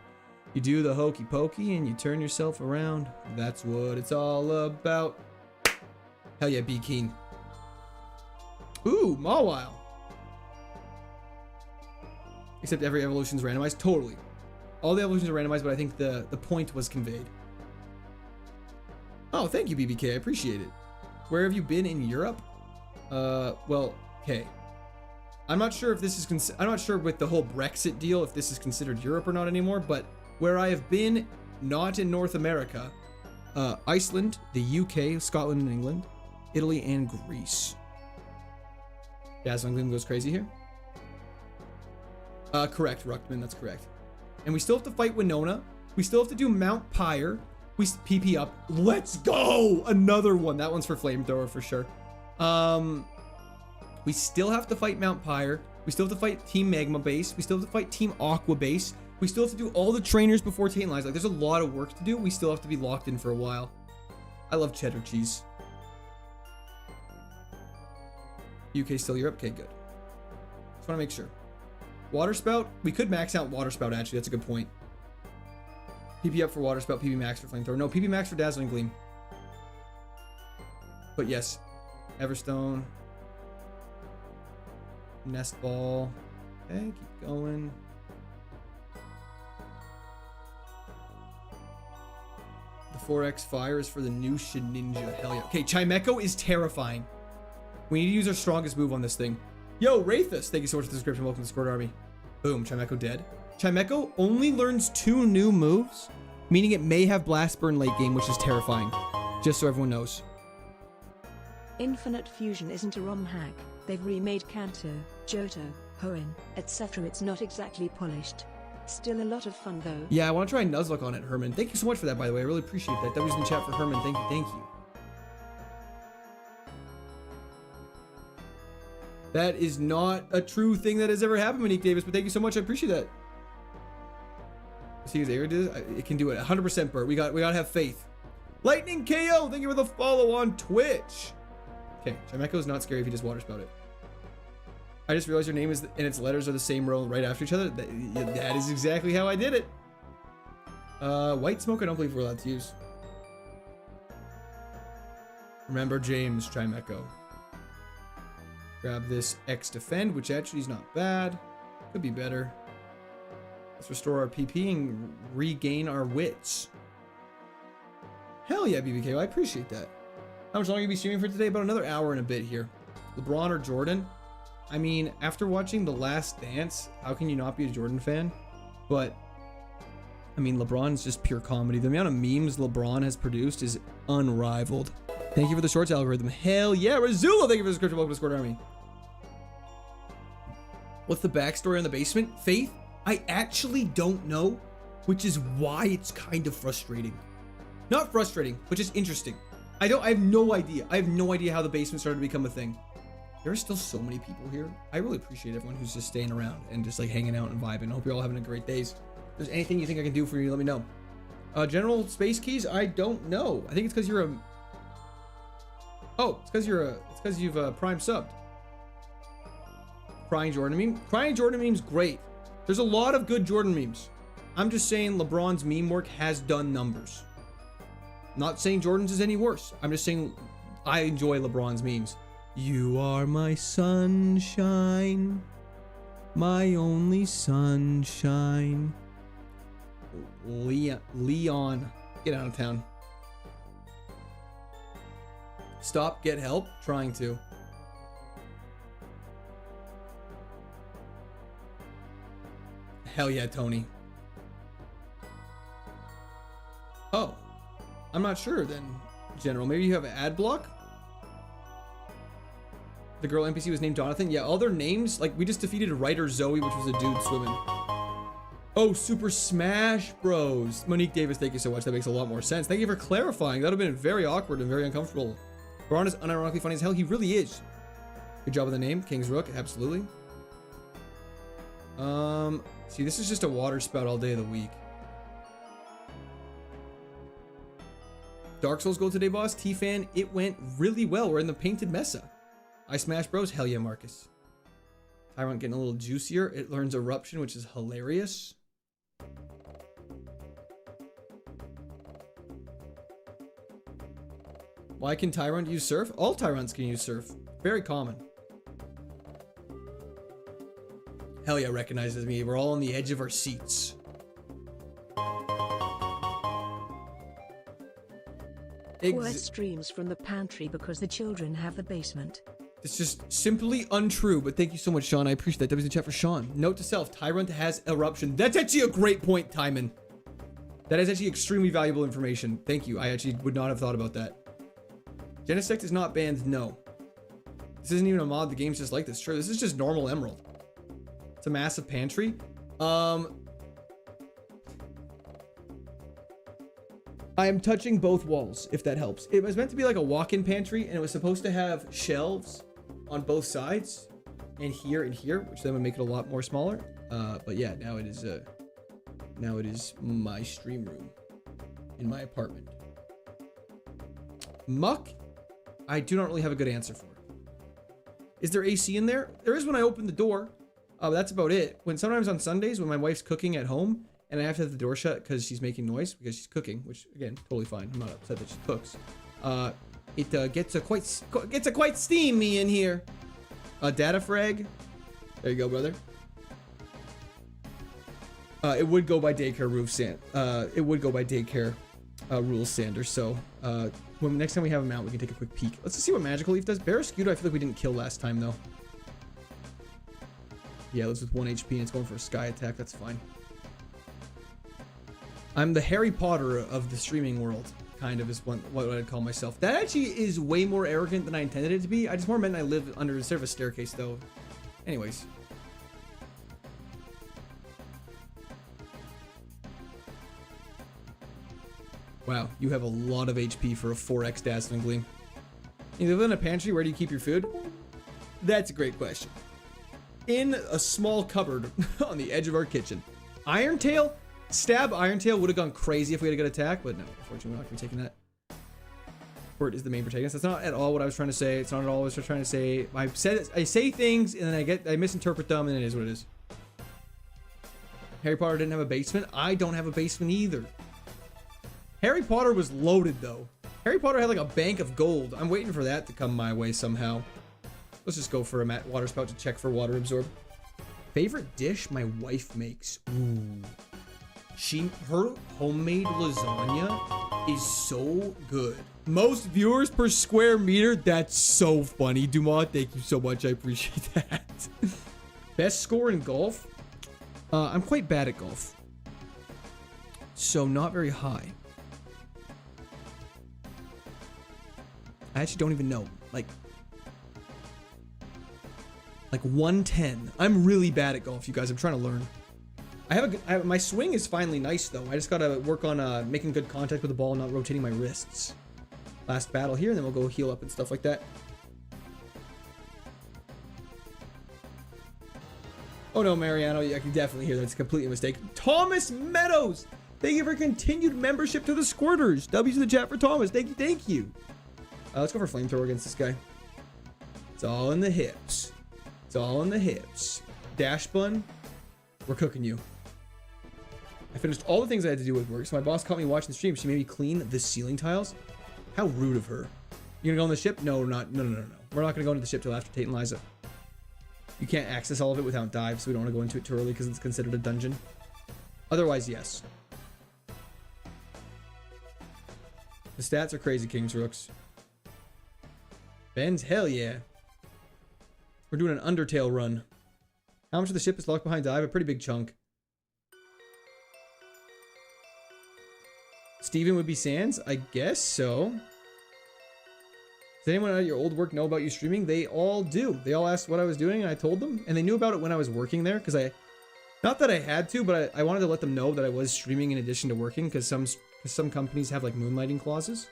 You do the hokey pokey and you turn yourself around. That's what it's all about. Hell yeah, be keen. Ooh, Mawile. Except every evolution's randomized. Totally. All the evolutions are randomized, but I think the point was conveyed. Oh, thank you, BBK. I appreciate it. Where have you been in Europe? Well, okay. I'm not sure if this is I'm not sure with the whole Brexit deal if this is considered Europe or not anymore, but where I have been, not in North America, Iceland, the UK, Scotland and England, Italy, and Greece. Dazzling Gleam goes crazy here. Correct, Ruckman, that's correct. And we still have to fight Winona. We still have to do Mount Pyre. We PP up. Let's go! Another one. That one's for Flamethrower for sure. We still have to fight Mount Pyre. We still have to fight Team Magma base. We still have to fight Team Aqua base. We still have to do all the trainers before Tate and Lies. Like, there's a lot of work to do. We still have to be locked in for a while. I love cheddar cheese. UK still Europe? Okay, good. Just want to make sure. Water Spout? We could max out Water Spout, actually. That's a good point. PP up for Water Spout, PP max for Flamethrower. No, PP max for Dazzling Gleam. But yes. Everstone. Nest Ball. Okay, keep going. The 4X Fire is for the new Shedinja. Hell yeah. Okay, Chimecho is terrifying. We need to use our strongest move on this thing. Yo, Wraithus, thank you so much for the description. Welcome to the Squirt Army. Boom, Chimecho dead. Chimecho only learns 2 new moves, meaning it may have Blast Burn late game, which is terrifying. Just so everyone knows. Infinite Fusion isn't a ROM hack. They've remade Kanto, Johto, Hoenn, etc. It's not exactly polished. Still a lot of fun though. Yeah, I want to try Nuzlocke on it, Herman. Thank you so much for that, by the way. I really appreciate that. That was in the chat for Herman. Thank you, thank you. That is not a true thing that has ever happened, Monique Davis, but thank you so much. I appreciate that. See, it can do it. 100%, Bert. We gotta have faith. Lightning KO, thank you for the follow on Twitch. Okay, Chimecho is not scary if you just Water Spout it. I just realized your name is and its letters are the same row right after each other. That is exactly how I did it. White Smoke, I don't believe we're allowed to use. Remember James Trimeco. Grab this X defend, which actually is not bad. Could be better. Let's restore our PP and regain our wits. Hell yeah, BBK. I appreciate that. How much longer you be streaming for today? About another hour and a bit here. LeBron or Jordan? I mean, after watching The Last Dance, how can you not be a Jordan fan? But, I mean, LeBron's just pure comedy. The amount of memes LeBron has produced is unrivaled. Thank you for the shorts algorithm. Hell yeah, Razula! Thank you for the subscription. Welcome to Squad Army. What's the backstory on the basement? Faith? I actually don't know, which is why it's kind of frustrating. Not frustrating, but just interesting. I have no idea. I have no idea how the basement started to become a thing. There are still so many people here. I really appreciate everyone who's just staying around and just like hanging out and vibing. I hope you're all having a great days. If there's anything you think I can do for you, let me know. General space keys? I don't know. I think it's because you're a... Oh, it's because you've prime subbed. Crying Jordan meme? Crying Jordan meme's great. There's a lot of good Jordan memes. I'm just saying LeBron's meme work has done numbers. Not saying Jordan's is any worse. I'm just saying I enjoy LeBron's memes. You are my sunshine, my only sunshine. Leon, get out of town. Stop, get help, trying to. Hell yeah, Tony. Oh, I'm not sure then, General. Maybe you have an ad block? The girl NPC was named Jonathan. Yeah, all their names, like we just defeated writer Zoe, which was a dude swimming. Oh, Super Smash Bros. Monique Davis, thank you so much. That makes a lot more sense. Thank you for clarifying. That would have been very awkward and very uncomfortable. Braun is unironically funny as hell. He really is. Good job with the name. King's Rook, absolutely. See, this is just a water spout all day of the week. Dark Souls Gold today, boss. T-Fan, it went really well. We're in the Painted Mesa. I Smash Bros. Hell yeah, Marcus. Tyrant getting a little juicier. It learns Eruption, which is hilarious. Why can Tyrant use Surf? All Tyrants can use Surf. Very common. Hell yeah, recognizes me. We're all on the edge of our seats. Worst streams from the pantry because the children have the basement. It's just simply untrue, but thank you so much, Sean. I appreciate that. W's in chat for Sean. Note to self, Tyrant has Eruption. That's actually a great point, Timon. That is actually extremely valuable information. Thank you. I actually would not have thought about that. Genesect is not banned, no. This isn't even a mod. The game's just like this. Sure, this is just normal Emerald. It's a massive pantry. I am touching both walls, if that helps. It was meant to be like a walk-in pantry, and it was supposed to have shelves on both sides, and here, which then would make it a lot more smaller. But yeah, now it is my stream room in my apartment. Muck, I do not really have a good answer for. Is there AC in there? There is when I open the door. That's about it. Sometimes on Sundays when my wife's cooking at home, and I have to have the door shut because she's making noise because she's cooking, which again, totally fine. I'm not upset that she cooks. It gets a quite steamy in here. Data frag. There you go, brother. It would go by daycare rules, Sanders. So when next time we have him out, we can take a quick peek. Let's see what Magical Leaf does. Barraskewda, I feel like we didn't kill last time though. Yeah, it was with 1 HP and it's going for a sky attack. That's fine. I'm the Harry Potter of the streaming world, kind of is what I'd call myself. That actually is way more arrogant than I intended it to be. I just more meant I live under instead of a staircase, though. Anyways. Wow, you have a lot of HP for a 4x Dazzling Gleam. You live in a pantry, where do you keep your food? That's a great question. In a small cupboard on the edge of our kitchen. Irontail? Stab Irontail would have gone crazy if we had a good attack, but no, unfortunately we're not going to be taking that. Squirt is the main protagonist. That's not at all what I was trying to say. It's not at all what I was trying to say. I say things and then I misinterpret them, and it is what it is. Harry Potter didn't have a basement. I don't have a basement either. Harry Potter was loaded though. Harry Potter had like a bank of gold. I'm waiting for that to come my way somehow. Let's just go for a water spout to check for water absorb. Favorite dish my wife makes. Ooh. Her homemade lasagna is so good. Most viewers per square meter. That's so funny. Dumont, thank you so much. I appreciate that. Best score in golf? I'm quite bad at golf. So not very high. I actually don't even know. Like 110. I'm really bad at golf, you guys. I'm trying to learn. My swing is finally nice though. I just gotta work on making good contact with the ball and not rotating my wrists. Last battle here, and then we'll go heal up and stuff like that. Oh no, Mariano, I can definitely hear that's completely a mistake. Thomas Meadows, thank you for continued membership to the Squirters. W's in the chat for Thomas. Thank you, thank you. Let's go for flamethrower against this guy. It's all in the hips. It's all in the hips. Dash bun, we're cooking you. I finished all the things I had to do with work, so my boss caught me watching the stream. She made me clean the ceiling tiles. How rude of her. You gonna go on the ship? No, we're not. No. We're not gonna go into the ship till after Tate and Liza. You can't access all of it without dive, so we don't want to go into it too early because it's considered a dungeon. Otherwise, yes. The stats are crazy, Kings Rooks. Ben's, hell yeah. We're doing an Undertale run. How much of the ship is locked behind dive? A pretty big chunk. Steven would be Sans? I guess so. Does anyone at your old work know about you streaming? They all do. They all asked what I was doing and I told them. And they knew about it when I was working there because not that I had to, but I wanted to let them know that I was streaming in addition to working because some companies have like moonlighting clauses.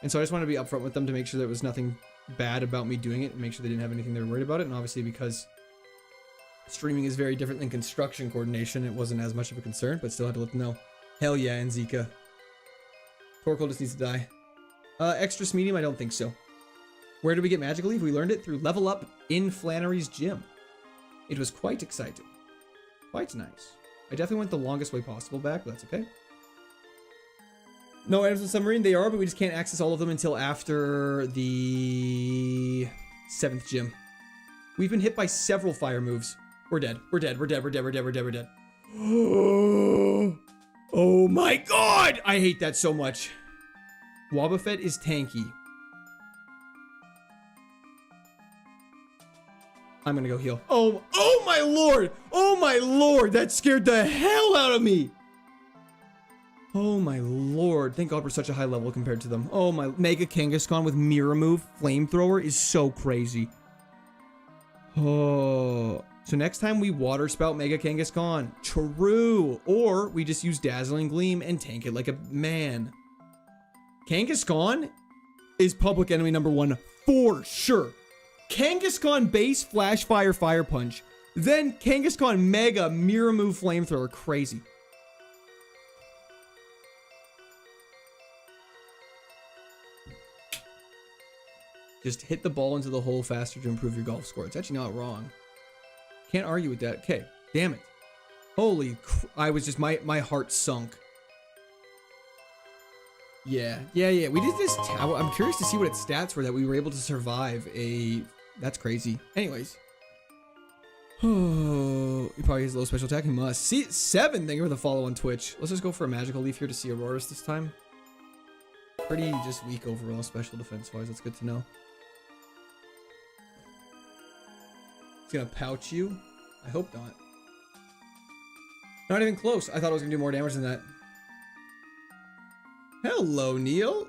And so I just wanted to be upfront with them to make sure there was nothing bad about me doing it and make sure they didn't have anything they were worried about it. And obviously because streaming is very different than construction coordination, it wasn't as much of a concern, but still had to let them know. Hell yeah, and Zika. Torkoal just needs to die. Extra medium, I don't think so. Where did we get Magical Leaf? We learned it through Level Up in Flannery's gym. It was quite exciting. Quite nice. I definitely went the longest way possible back, but that's okay. No items in Submarine, they are, but we just can't access all of them until after the 7th gym. We've been hit by several fire moves. We're dead. We're dead. We're dead. We're dead. We're dead. We're dead. We're dead. Oh my god! I hate that so much. Wobbuffet is tanky. I'm gonna go heal. Oh my lord! Oh my lord! That scared the hell out of me! Oh my lord. Thank god we're such a high level compared to them. Oh my. Mega Kangaskhan with Mirror Move Flamethrower is so crazy. Oh. So next time we water spout Mega Kangaskhan. True. Or we just use Dazzling Gleam and tank it like a man. Kangaskhan is public enemy number 1 for sure. Kangaskhan base Flash Fire Fire Punch. Then Kangaskhan Mega Mirror Move Flamethrower. Crazy. Just hit the ball into the hole faster to improve your golf score. It's actually not wrong. Can't argue with that. Okay, damn it. Holy I was just, my heart sunk. Yeah. We did this. I'm curious to see what its stats were that we were able to survive a. That's crazy. Anyways. Oh, he probably has low special attack. He must. See, 7. Thank you for the follow on Twitch. Let's just go for a Magical Leaf here to see Auroras this time. Pretty just weak overall special defense wise. That's good to know. It's gonna pouch you. I hope not. Not even close. I thought it was gonna do more damage than that. Hello, Neil.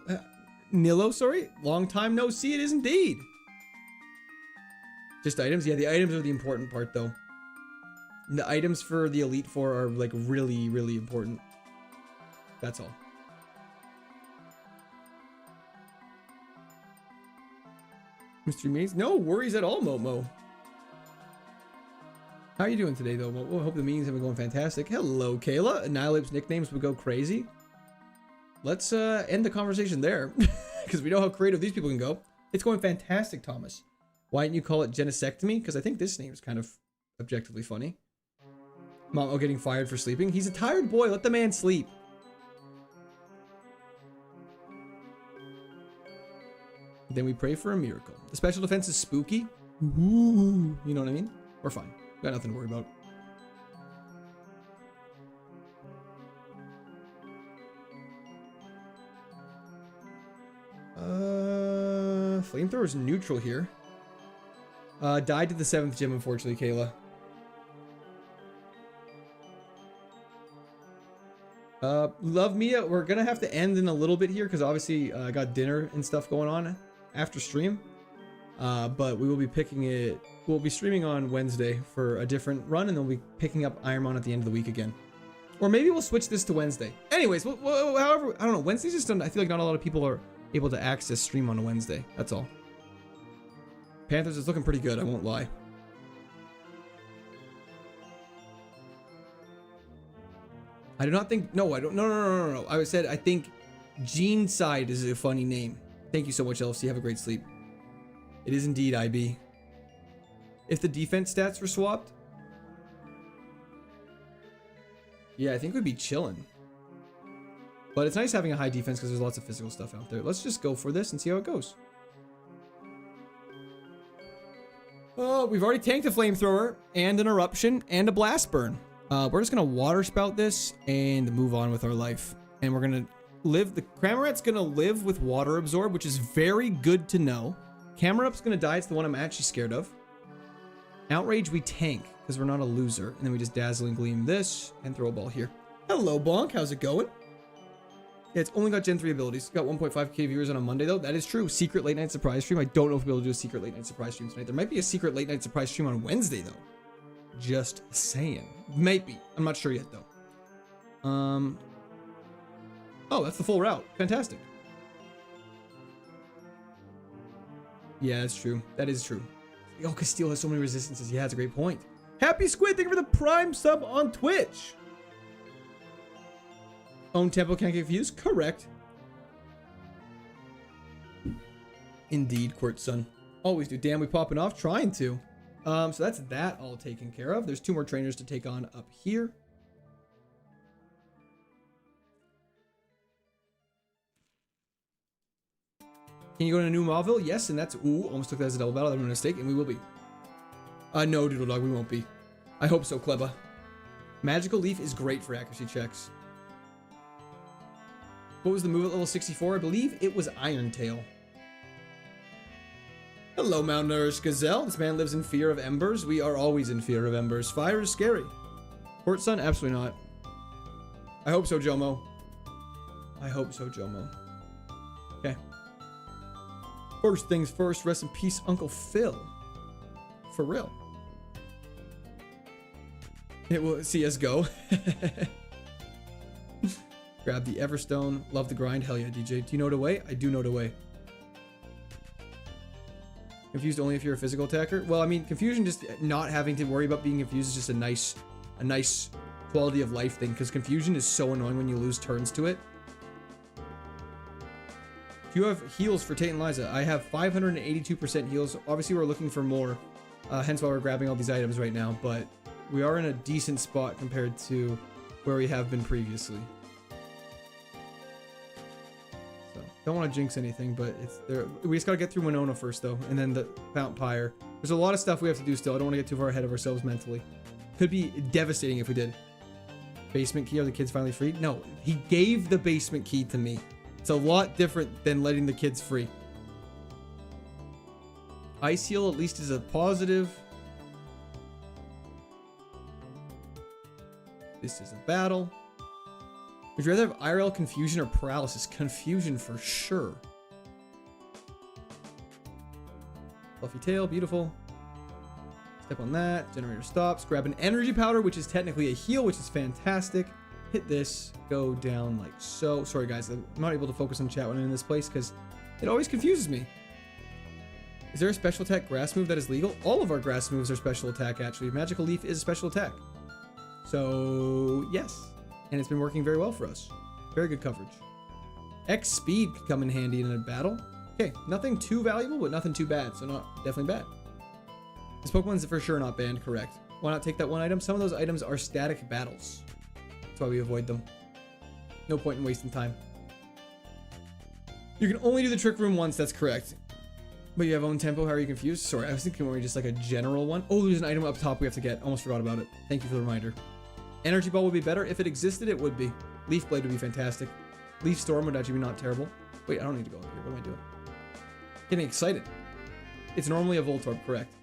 Nilo, sorry. Long time no see. It is indeed. Just items? Yeah, the items are the important part, though. The items for the Elite Four are, like, really, really important. That's all. Mystery Maze? No worries at all, Momo. How are you doing today, though, Momo? Hope the meetings have been going fantastic. Hello, Kayla. Annihilate's nicknames would go crazy. Let's end the conversation there, because we know how creative these people can go. It's going fantastic, Thomas. Why didn't you call it genesectomy? Because I think this name is kind of objectively funny. Momo getting fired for sleeping. He's a tired boy. Let the man sleep. Then we pray for a miracle. The special defense is spooky. Ooh, you know what I mean? We're fine. Got nothing to worry about. Flamethrower is neutral here. Died to the 7th gym, unfortunately, Kayla. Love Mia, we're gonna have to end in a little bit here because obviously I got dinner and stuff going on after stream. But we will be picking it. We'll be streaming on Wednesday for a different run, and then we'll be picking up Ironmon at the end of the week again. Or maybe we'll switch this to Wednesday. Anyways, however, I don't know. Wednesday's just done. I feel like not a lot of people are able to access stream on a Wednesday. That's all. Panthers is looking pretty good, I won't lie. I do not think, no, I don't, no. I said, I think Gene Side is a funny name. Thank you so much, LFC. Have a great sleep. It is indeed IB. If the defense stats were swapped, yeah, I think we'd be chilling. But it's nice having a high defense because there's lots of physical stuff out there. Let's just go for this and see how it goes. Oh, we've already tanked a flamethrower and an eruption and a blast burn. We're just going to water spout this and move on with our life. And we're going to live. The Cramorant's going to live with water absorb, which is very good to know. Camerup's going to die. It's the one I'm actually scared of. Outrage, we tank because we're not a loser. And then we just Dazzling Gleam this and throw a ball here. Hello, Bonk. How's it going? Yeah, it's only got Gen 3 abilities. Got 1.5k viewers on a Monday, though. That is true. Secret late night surprise stream. I don't know if we'll be able to do a secret late night surprise stream tonight. There might be a secret late night surprise stream on Wednesday, though. Just saying. Might be. I'm not sure yet, though. Oh, that's the full route. Fantastic. Yeah, that's true. That is true. Oh, Castile has so many resistances. Yeah, that's a great point. Happy Squid, thank you for the Prime sub on Twitch. Own tempo can't get confused? Correct. Indeed, Quartz Son. Always do. Damn, we popping off? Trying to. So that's that all taken care of. There's 2 more trainers to take on up here. Can you go to New Mauville? Yes, and that's... Ooh, almost took that as a double battle. That was a mistake, and we will be. No, Doodle Dog, we won't be. I hope so, Kleba. Magical Leaf is great for accuracy checks. What was the move at level 64? I believe it was Iron Tail. Hello, malnourished gazelle. This man lives in fear of embers. We are always in fear of embers. Fire is scary. Port Sun? Absolutely not. I hope so, Jomo. I hope so, Jomo. Okay. First things first, rest in peace, Uncle Phil. For real. It will see us go. Grab the Everstone. Love the grind. Hell yeah, DJ. Do you know the way? I do know the way. Confused only if you're a physical attacker? Well, I mean, confusion, just not having to worry about being confused is just a nice quality of life thing, because confusion is so annoying when you lose turns to it. Do you have heals for Tate and Liza? I have 582% heals. Obviously, we're looking for more, hence why we're grabbing all these items right now, but we are in a decent spot compared to where we have been previously. So, don't want to jinx anything, but it's there. We just got to get through Winona first, though, and then the Mount Pyre. There's a lot of stuff we have to do still. I don't want to get too far ahead of ourselves mentally. Could be devastating if we did. Basement key, are the kids finally free? No, he gave the basement key to me. It's a lot different than letting the kids free. Ice Heal at least is a positive. This is a battle. Would you rather have IRL confusion or paralysis? Confusion for sure. Fluffy tail, beautiful. Step on that. Generator stops. Grab an energy powder, which is technically a heal, which is fantastic. Hit this. Go down like so. Sorry, guys. I'm not able to focus on chat when I'm in this place because it always confuses me. Is there a special attack grass move that is legal? All of our grass moves are special attack, actually. Magical Leaf is a special attack. So, yes. And it's been working very well for us. Very good coverage. X speed could come in handy in a battle. Okay, nothing too valuable, but nothing too bad. So not definitely bad. This Pokemon's for sure not banned, correct. Why not take that one item? Some of those items are static battles. That's why we avoid them. No point in wasting time. You can only do the trick room once, that's correct. But you have own tempo. How are you confused? Sorry, I was thinking more just like a general one. Oh, there's an item up top we have to get. Almost forgot about it. Thank you for the reminder. Energy ball would be better. If it existed, it would be. Leaf blade would be fantastic. Leaf storm would actually be not terrible. Wait, I don't need to go up here. What am I doing? Getting excited. It's normally a Voltorb, correct?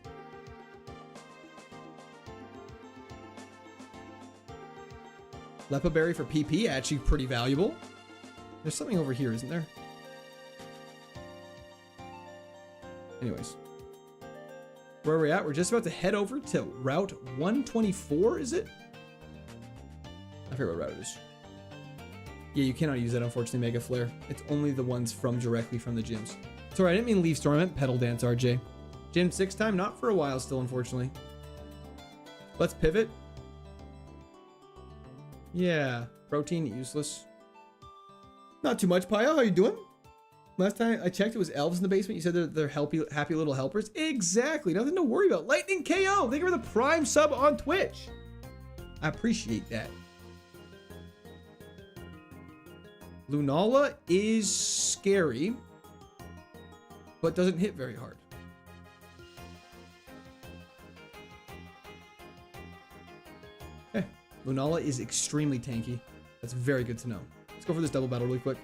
Lepa berry for PP, actually pretty valuable. There's something over here, isn't there? Anyways. Where are we at? We're just about to head over to Route 124, is it? I forget what route it is. Yeah, you cannot use that, unfortunately, Mega Flare. It's only the ones from directly from the gyms. Sorry, I didn't mean Leaf Storm, I meant Petal Dance, RJ. Gym 6 time? Not for a while still, unfortunately. Let's pivot. Yeah, protein, useless. Not too much, Paya. How you doing? Last time I checked, it was elves in the basement. You said they're happy little helpers. Exactly. Nothing to worry about. Lightning KO. Thank you for the Prime sub on Twitch. I appreciate that. Lunala is scary, but doesn't hit very hard. Okay. Lunala is extremely tanky. That's very good to know. Let's go for this double battle really quick.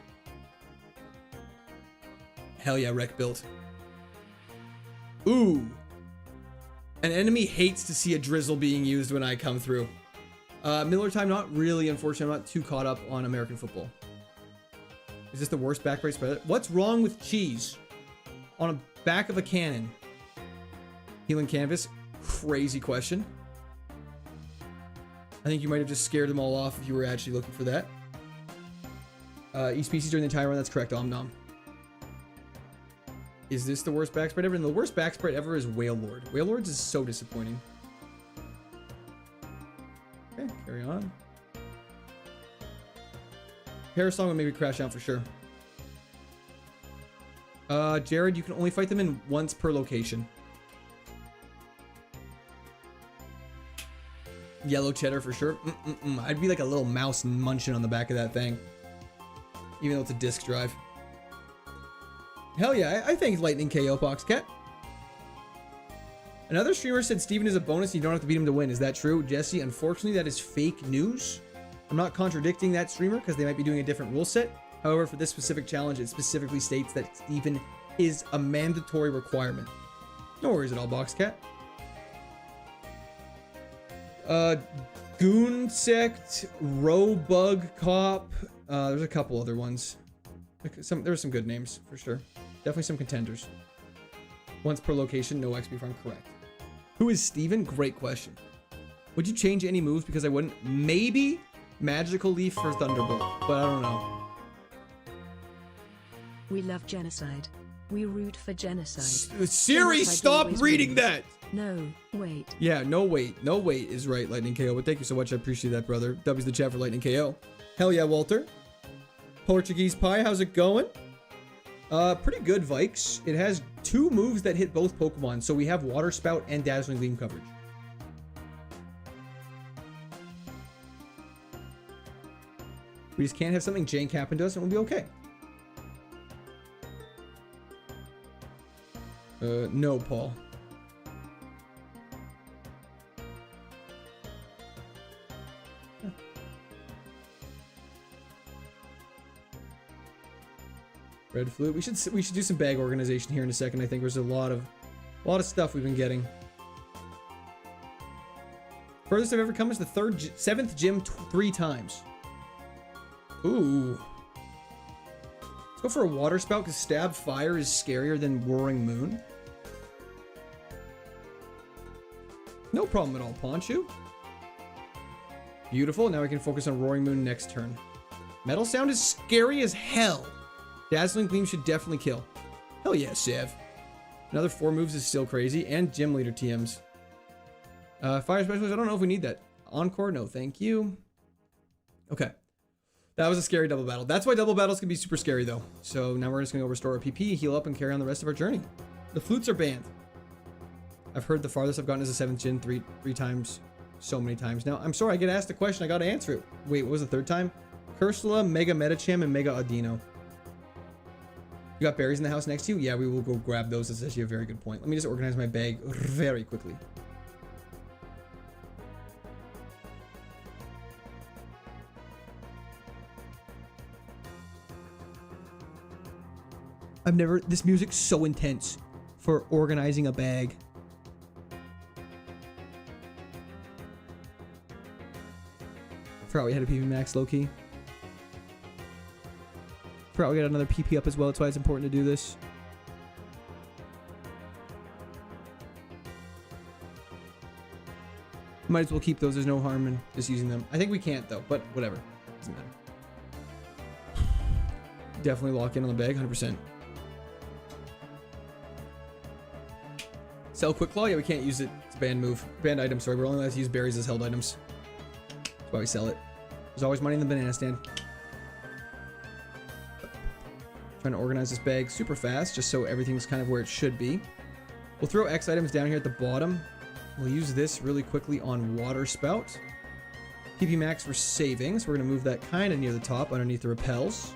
Hell yeah, wreck built. Ooh. An enemy hates to see a drizzle being used when I come through. Miller time, not really, unfortunately. I'm not too caught up on American football. Is this the worst back break spread? What's wrong with cheese on a back of a cannon? Healing canvas? Crazy question. I think you might have just scared them all off if you were actually looking for that. Each species during the entire run, that's correct, Omnom. Is this the worst back spread ever? And the worst back spread ever is Whalelord. Whalelords is so disappointing. Okay, carry on. Parasong would maybe crash out for sure. Jared, you can only fight them in once per location. Yellow cheddar for sure. I'd be like a little mouse munching on the back of that thing. Even though it's a disc drive. Hell yeah, I think Lightning KO, Boxcat. Another streamer said Steven is a bonus and you don't have to beat him to win. Is that true? Jesse, unfortunately, that is fake news. I'm not contradicting that streamer because they might be doing a different rule set. However, for this specific challenge, it specifically states that Steven is a mandatory requirement. No worries at all, Boxcat. Goon Sect, Robug Cop. There's a couple other ones. There were some good names for sure. Definitely some contenders. Once per location, no XP farm, correct. Who is Steven? Great question. Would you change any moves? Because I wouldn't. Maybe Magical Leaf for Thunderbolt, but I don't know. We love genocide. We root for genocide. Siri, Genocide stop always reading wins. that! No, wait. Yeah, no wait. No wait is right, Lightning KO. But thank you so much. I appreciate that, brother. W's the chat for Lightning KO. Hell yeah, Walter. Portuguese Pie, how's it going? Pretty good, Vikes. It has 2 moves that hit both Pokemon. So we have Water Spout and Dazzling Gleam coverage. We just can't have something jank happen to us and we'll be okay. No, Paul. Red Flute. We should do some bag organization here in a second. I think there's a lot of stuff we've been getting. Furthest I've ever come is the 7th gym 3 times. Ooh. Let's go for a Water Spout because Stab Fire is scarier than Roaring Moon. No problem at all, Ponchu. Beautiful. Now we can focus on Roaring Moon next turn. Metal Sound is scary as hell. Dazzling Gleam should definitely kill. Hell yeah, Sav. Another 4 moves is still crazy. And Gym Leader TMs. Fire Specialist, I don't know if we need that. Encore, no thank you. Okay. That was a scary double battle. That's why double battles can be super scary though. So now we're just gonna go restore our PP, heal up, and carry on the rest of our journey. The flutes are banned. I've heard the farthest I've gotten is a 7th gym three times. So many times. Now, I'm sorry, I get asked a question, I gotta answer it. Wait, what was the 3rd time? Cursula, Mega Metacham, and Mega Audino. You got berries in the house next to you? Yeah, we will go grab those. That's actually a very good point. Let me just organize my bag very quickly. This music's so intense for organizing a bag. Forgot we had a PP max low-key. Forgot we got another PP up as well. That's why it's important to do this. Might as well keep those. There's no harm in just using them. I think we can't though, but whatever. Doesn't matter. Definitely lock in on the bag, 100%. Sell quick claw? Yeah, we can't use it. It's a banned move. Banned item, sorry. We're only allowed to use berries as held items. That's why we sell it. There's always money in the banana stand. Trying to organize this bag super fast, just so everything's kind of where it should be. We'll throw X items down here at the bottom. We'll use this really quickly on water spout. PP max for saving, so we're going to move that kind of near the top underneath the repels.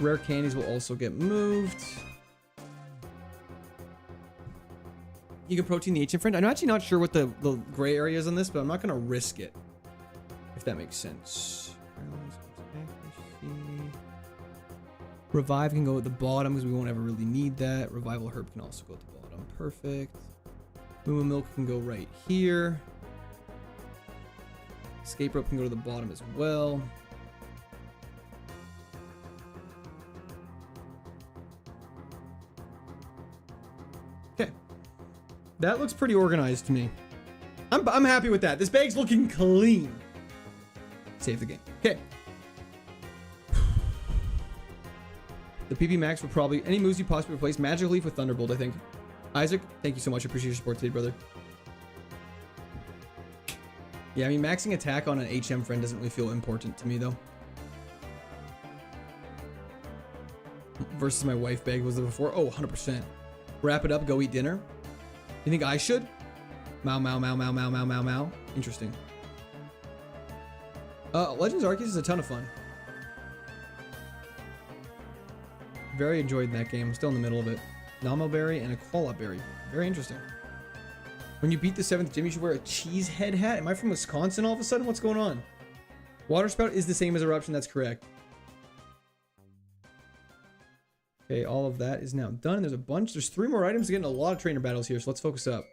Rare candies will also get moved. You can protein the ancient friend. I'm actually not sure what the gray area is on this, but I'm not going to risk it. If that makes sense. Revive can go at the bottom because we won't ever really need that. Revival herb can also go at the bottom. Perfect. Moo milk can go right here. Escape rope can go to the bottom as well. Okay. That looks pretty organized to me. I'm happy with that. This bag's looking clean. Save the game. Okay. The PP max will probably any moves you possibly replace. Magic Leaf with Thunderbolt, I think. Isaac, thank you so much. I appreciate your support today, brother. Yeah, I mean, maxing attack on an HM friend doesn't really feel important to me, though. Versus my wife bag was there before. Oh, 100%. Wrap it up, go eat dinner. You think I should? Mau, mau, mau, mau, mau, mau, mau, mau. Interesting. Legends Arceus is a ton of fun. Very enjoyed that game. I'm still in the middle of it. Nomo Berry and a Koala Berry. Very interesting. When you beat the 7th gym, you should wear a cheese head hat. Am I from Wisconsin all of a sudden? What's going on? Water Spout is the same as Eruption. That's correct. Okay, all of that is now done. There's a bunch. There's 3 more items. Getting a lot of trainer battles here, so let's focus up.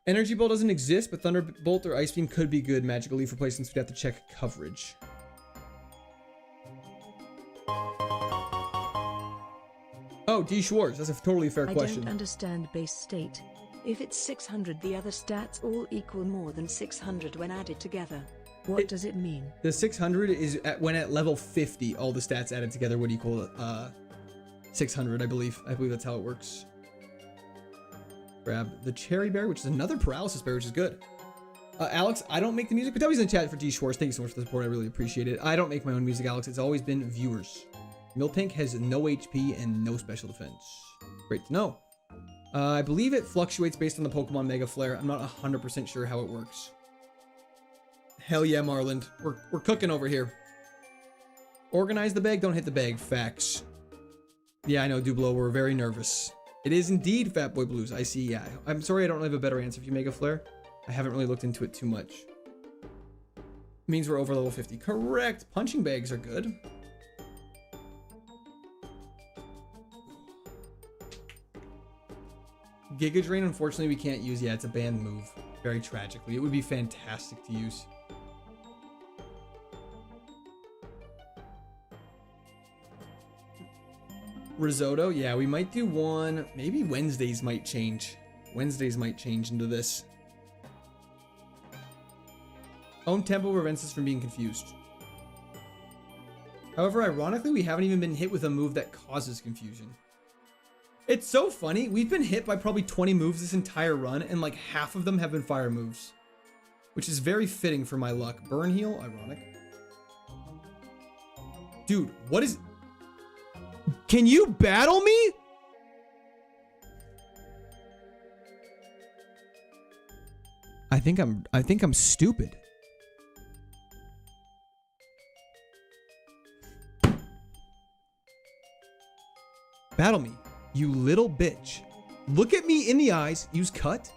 Energy Ball doesn't exist, but Thunderbolt or Ice Beam could be good. Magical Leaf replacements, we'd have to check coverage. Oh, D. Schwartz. That's a totally fair question. I don't understand base state. If it's 600, the other stats all equal more than 600 when added together. What does it mean? The 600 is when at level 50, all the stats added together would equal 600, I believe. I believe that's how it works. Grab the Cherry Berry, which is another Paralysis Berry, which is good. Alex, I don't make the music, but that was in the chat for D. Schwartz. Thank you so much for the support. I really appreciate it. I don't make my own music, Alex. It's always been viewers. Miltank has no HP and no special defense. Great to know. I believe it fluctuates based on the Pokemon Mega Flare. I'm not 100% sure how it works. Hell yeah, Marland. We're cooking over here. Organize the bag, don't hit the bag. Facts. Yeah, I know, Dublo. We're very nervous. It is indeed Fat Boy Blues. I see, yeah. I'm sorry I don't have a better answer for you, Mega Flare. I haven't really looked into it too much. Means we're over level 50. Correct. Punching bags are good. Giga Drain, unfortunately, we can't use. Yeah, it's a banned move. Very tragically. It would be fantastic to use. Risotto, yeah, we might do one. Maybe Wednesdays might change. Wednesdays might change into this. Own tempo prevents us from being confused. However, ironically, we haven't even been hit with a move that causes confusion. It's so funny. We've been hit by probably 20 moves this entire run, and like half of them have been fire moves. Which is very fitting for my luck. Burn heal, ironic. Dude, what is... Can you battle me? I think I'm stupid. Battle me, you little bitch. Look at me in the eyes. Use cut.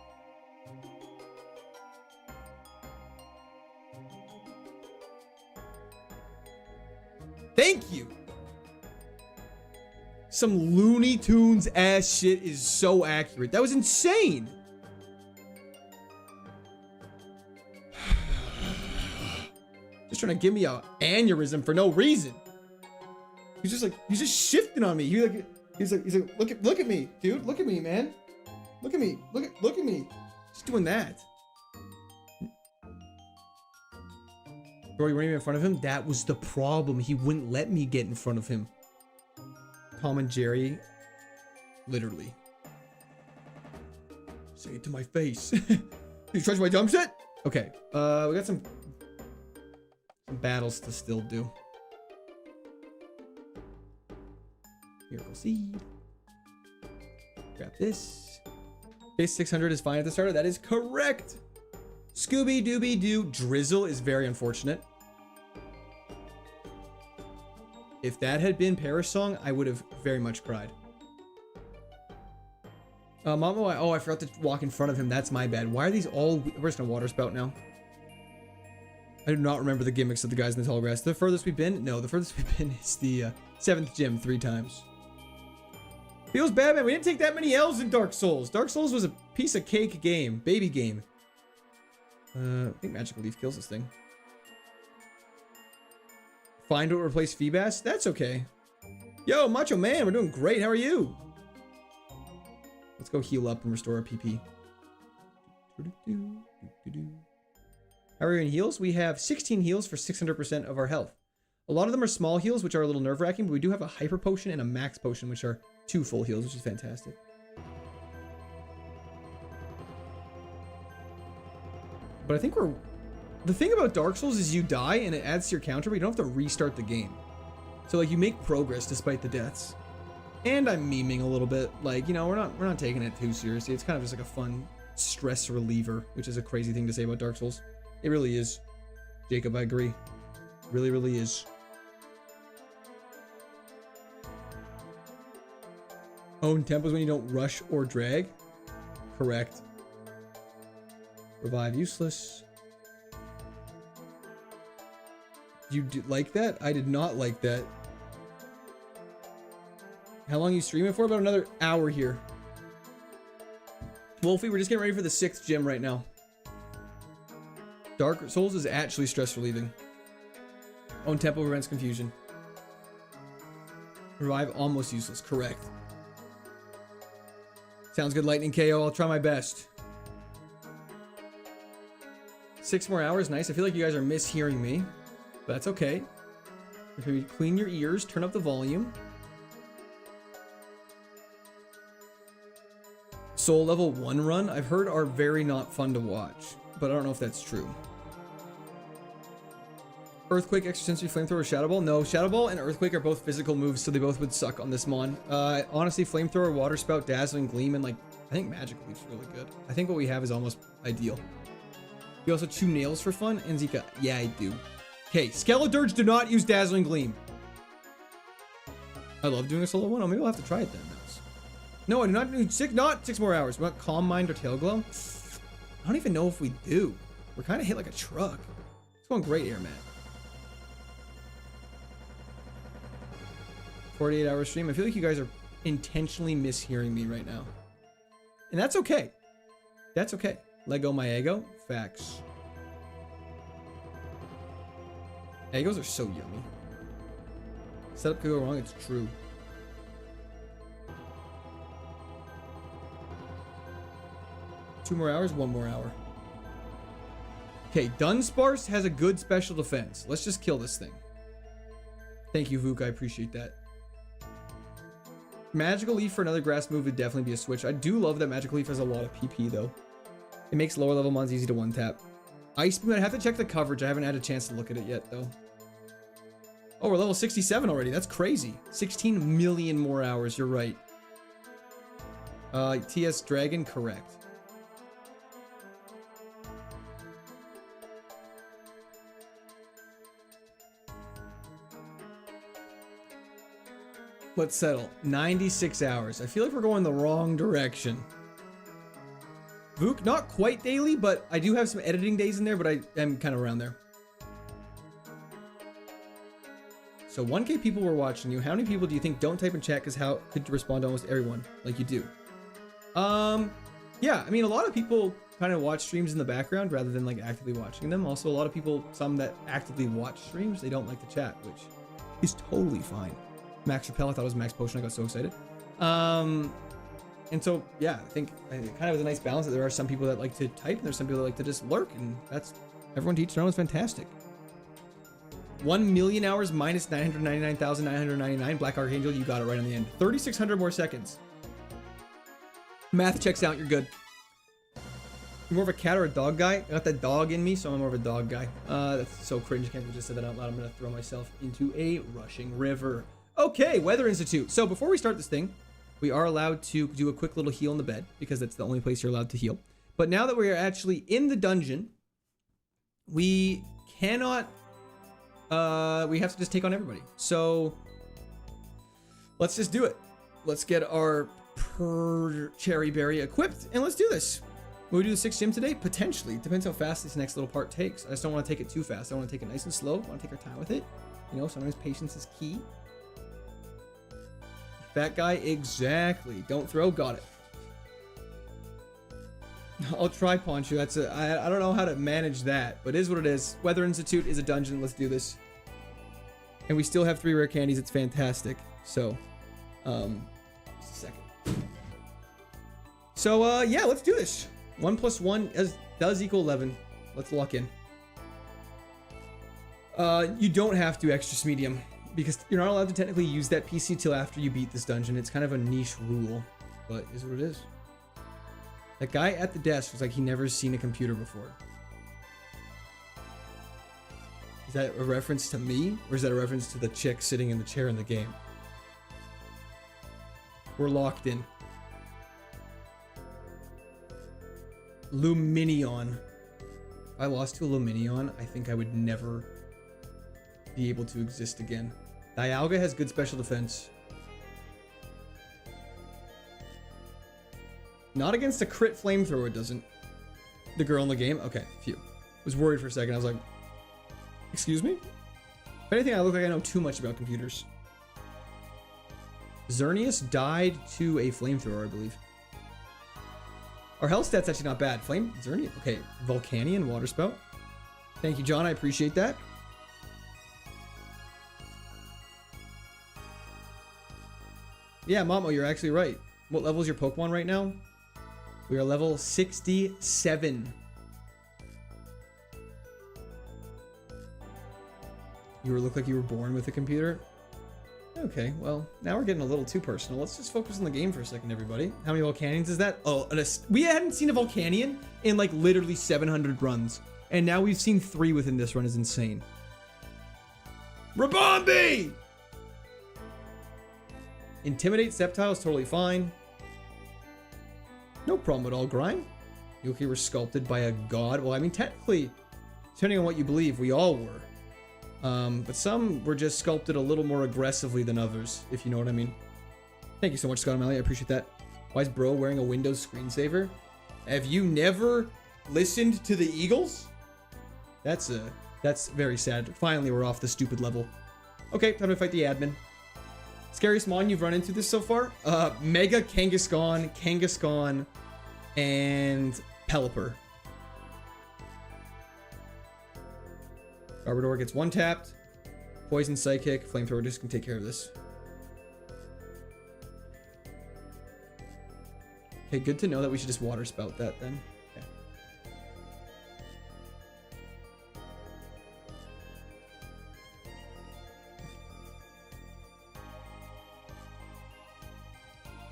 Thank you. Some Looney Tunes ass shit is so accurate. That was insane. Just trying to give me a aneurysm for no reason. He's just shifting on me. He's like, look at me, dude. Look at me, man. Look at me. Look at me. Just doing that. Bro, you weren't even in front of him? That was the problem. He wouldn't let me get in front of him. Tom and Jerry. Literally. Say it to my face. You trust my jump set? Okay. We got some battles to still do. Miracle Seed. Grab this. Base 600 is fine at the starter. That is correct. Scooby Dooby Doo. Drizzle is very unfortunate. If that had been Paris Song, I would have very much cried. Mama, oh, I forgot to walk in front of him. That's my bad. Why are these all... Where's my water spout now? I do not remember the gimmicks of the guys in the tall grass. The furthest we've been? No, the furthest we've been is the 7th gym 3 times. Feels bad, man. We didn't take that many L's in Dark Souls. Dark Souls was a piece of cake game. Baby game. I think Magical Leaf kills this thing. Find what replace Feebas? That's okay. Yo, Macho Man, we're doing great. How are you? Let's go heal up and restore our PP. How are we in heals? We have 16 heals for 600% of our health. A lot of them are small heals, which are a little nerve-wracking, but we do have a hyper potion and a max potion, which are 2 full heals, which is fantastic. But I think we're... The thing about Dark Souls is you die and it adds to your counter, but you don't have to restart the game. So like you make progress despite the deaths. And I'm memeing a little bit. Like, you know, we're not taking it too seriously. It's kind of just like a fun stress reliever, which is a crazy thing to say about Dark Souls. It really is. Jacob, I agree. Really, really is. Own tempos when you don't rush or drag. Correct. Revive useless. You like that? I did not like that. How long are you streaming for? About another hour here. Wolfie, we're just getting ready for the 6th gym right now. Dark Souls is actually stress relieving. Own tempo prevents confusion. Revive almost useless. Correct. Sounds good, Lightning KO. I'll try my best. 6 more hours. Nice. I feel like you guys are mishearing me. But that's okay. Maybe clean your ears. Turn up the volume. Soul level 1 run, I've heard are very not fun to watch. But I don't know if that's true. Earthquake, Extrasensory, Flamethrower, Shadow Ball? No, Shadow Ball and Earthquake are both physical moves, so they both would suck on this mon. Honestly, Flamethrower, Water Spout, Dazzling Gleam, and like, I think Magic Leaf's really good. I think what we have is almost ideal. You also chew nails for fun? And Zika, yeah, I do. Okay, Skeledirge do not use Dazzling Gleam. I love doing a solo one. Oh, maybe I'll have to try it then. No, I do not do not 6 more hours. We want Calm Mind or Tail Glow? I don't even know if we do. We're kind of hit like a truck. It's going great, Air Matt. 48-hour stream. I feel like you guys are intentionally mishearing me right now. And that's okay. That's okay. Let go my ego. Facts. Egos are so yummy. Setup could go wrong. It's true. Two more hours, 1 more hour. Okay, Dunsparce has a good special defense. Let's just kill this thing. Thank you, Vuk. I appreciate that. Magical Leaf for another grass move would definitely be a switch. I do love that Magical Leaf has a lot of PP, though. It makes lower level mons easy to one-tap. Ice Beam, I'd have to check the coverage. I haven't had a chance to look at it yet, though. Oh, we're level 67 already. That's crazy. 16 million more hours. You're right. TS Dragon, correct. Let's settle. 96 hours. I feel like we're going the wrong direction. Vuk, not quite daily, but I do have some editing days in there, but I am kind of around there. So 1K people were watching you. How many people do you think don't type in chat because how could you respond to almost everyone like you do? Yeah, I mean, a lot of people kind of watch streams in the background rather than like actively watching them. Also, a lot of people, some that actively watch streams, they don't like to chat, which is totally fine. Max Repel, I thought it was Max Potion. I got so excited. And so, yeah, I think it kind of is a nice balance that there are some people that like to type and there's some people that like to just lurk, and that's everyone to each their own is fantastic. 1 million hours minus 999,999. Black Archangel, you got it right on the end. 3,600 more seconds. Math checks out. You're good. You're more of a cat or a dog guy? I got that dog in me, so I'm more of a dog guy. That's so cringe. I can't believe I just said that out loud. I'm going to throw myself into a rushing river. Okay, Weather Institute. So before we start this thing, we are allowed to do a quick little heal in the bed because that's the only place you're allowed to heal. But now that we are actually in the dungeon, we cannot... we have to just take on everybody. So let's just do it. Let's get our cherry berry equipped and let's do this. Will we do the 6th gym today? Potentially. Depends how fast this next little part takes. I just don't want to take it too fast. I want to take it nice and slow. I want to take our time with it. You know, sometimes patience is key. Fat guy, exactly. Don't throw, got it. I'll try Poncho. That's a, I don't know how to manage that, but it is what it is. Weather Institute is a dungeon. Let's do this. And we still have 3 rare candies. It's fantastic. So, just a second. So, yeah, let's do this. 1 + 1 does equal 11. Let's lock in. You don't have to extra medium because you're not allowed to technically use that PC till after you beat this dungeon. It's kind of a niche rule, but it is what it is. That guy at the desk was like he never seen a computer before. Is that a reference to me? Or is that a reference to the chick sitting in the chair in the game? We're locked in. Luminion. If I lost to a Luminion, I think I would never be able to exist again. Dialga has good special defense. Not against a crit flamethrower, it doesn't. The girl in the game? Okay, phew. Was worried for a second. I was like, excuse me? If anything, I look like I know too much about computers. Xerneas died to a flamethrower, I believe. Our health stat's actually not bad. Xerneas, okay. Volcanion, Water Spout. Thank you, John. I appreciate that. Yeah, Mamo, you're actually right. What level is your Pokemon right now? We are level 67. You look like you were born with a computer? Okay, well, now we're getting a little too personal. Let's just focus on the game for a second, everybody. How many Volcanions is that? Oh, we hadn't seen a Volcanion in like literally 700 runs. And now we've seen 3 within this run is insane. Rabombi! Intimidate Sceptile is totally fine. No problem at all, Grime. Yuki were sculpted by a god. Well, I mean, technically, depending on what you believe, we all were. But some were just sculpted a little more aggressively than others, if you know what I mean. Thank you so much, Scott O'Malley. I appreciate that. Why is bro wearing a Windows screensaver? Have you never listened to the Eagles? That's very sad. Finally, we're off the stupid level. Okay, time to fight the admin. Scariest mon you've run into this so far? Mega Kangaskhan, and Pelipper. Garbodor gets 1 tapped. Poison Psychic. Flamethrower just can take care of this. Okay, good to know that we should just Water Spout that then. Okay.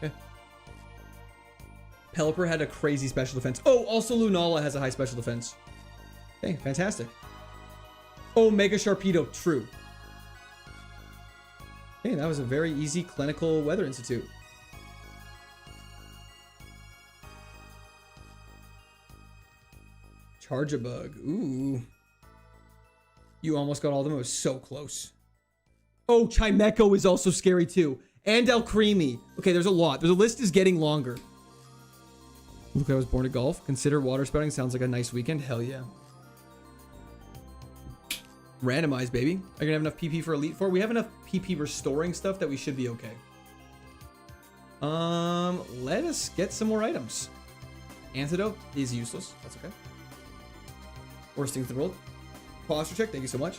Okay. Pelipper had a crazy special defense. Oh, also Lunala has a high special defense. Okay, fantastic. Oh, Mega Sharpedo, true. Okay, that was a very easy clinical Weather Institute. Charge-a-Bug, ooh. You almost got all of them, it was so close. Oh, Chimecho is also scary too. And El Creamy. Okay, there's a lot. The list is getting longer. Look, I was born to golf. Consider water spouting. Sounds like a nice weekend. Hell yeah. Randomized, baby. Are you gonna have enough PP for Elite Four? We have enough PP restoring stuff that we should be okay. Let us get some more items. Antidote is useless. That's okay. Worst things in the world. Posture check. Thank you so much.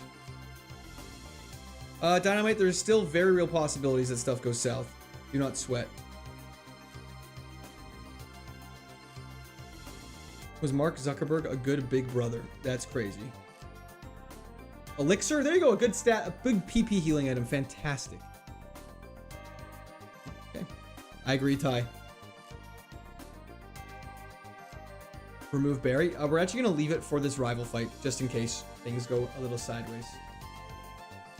Dynamite, there's still very real possibilities that stuff goes south. Do not sweat. Was Mark Zuckerberg a good big brother? That's crazy. Elixir, there you go. A good stat, a big PP healing item. Fantastic. Okay. I agree, Ty. Remove Barry. We're actually going to leave it for this rival fight, just in case things go a little sideways.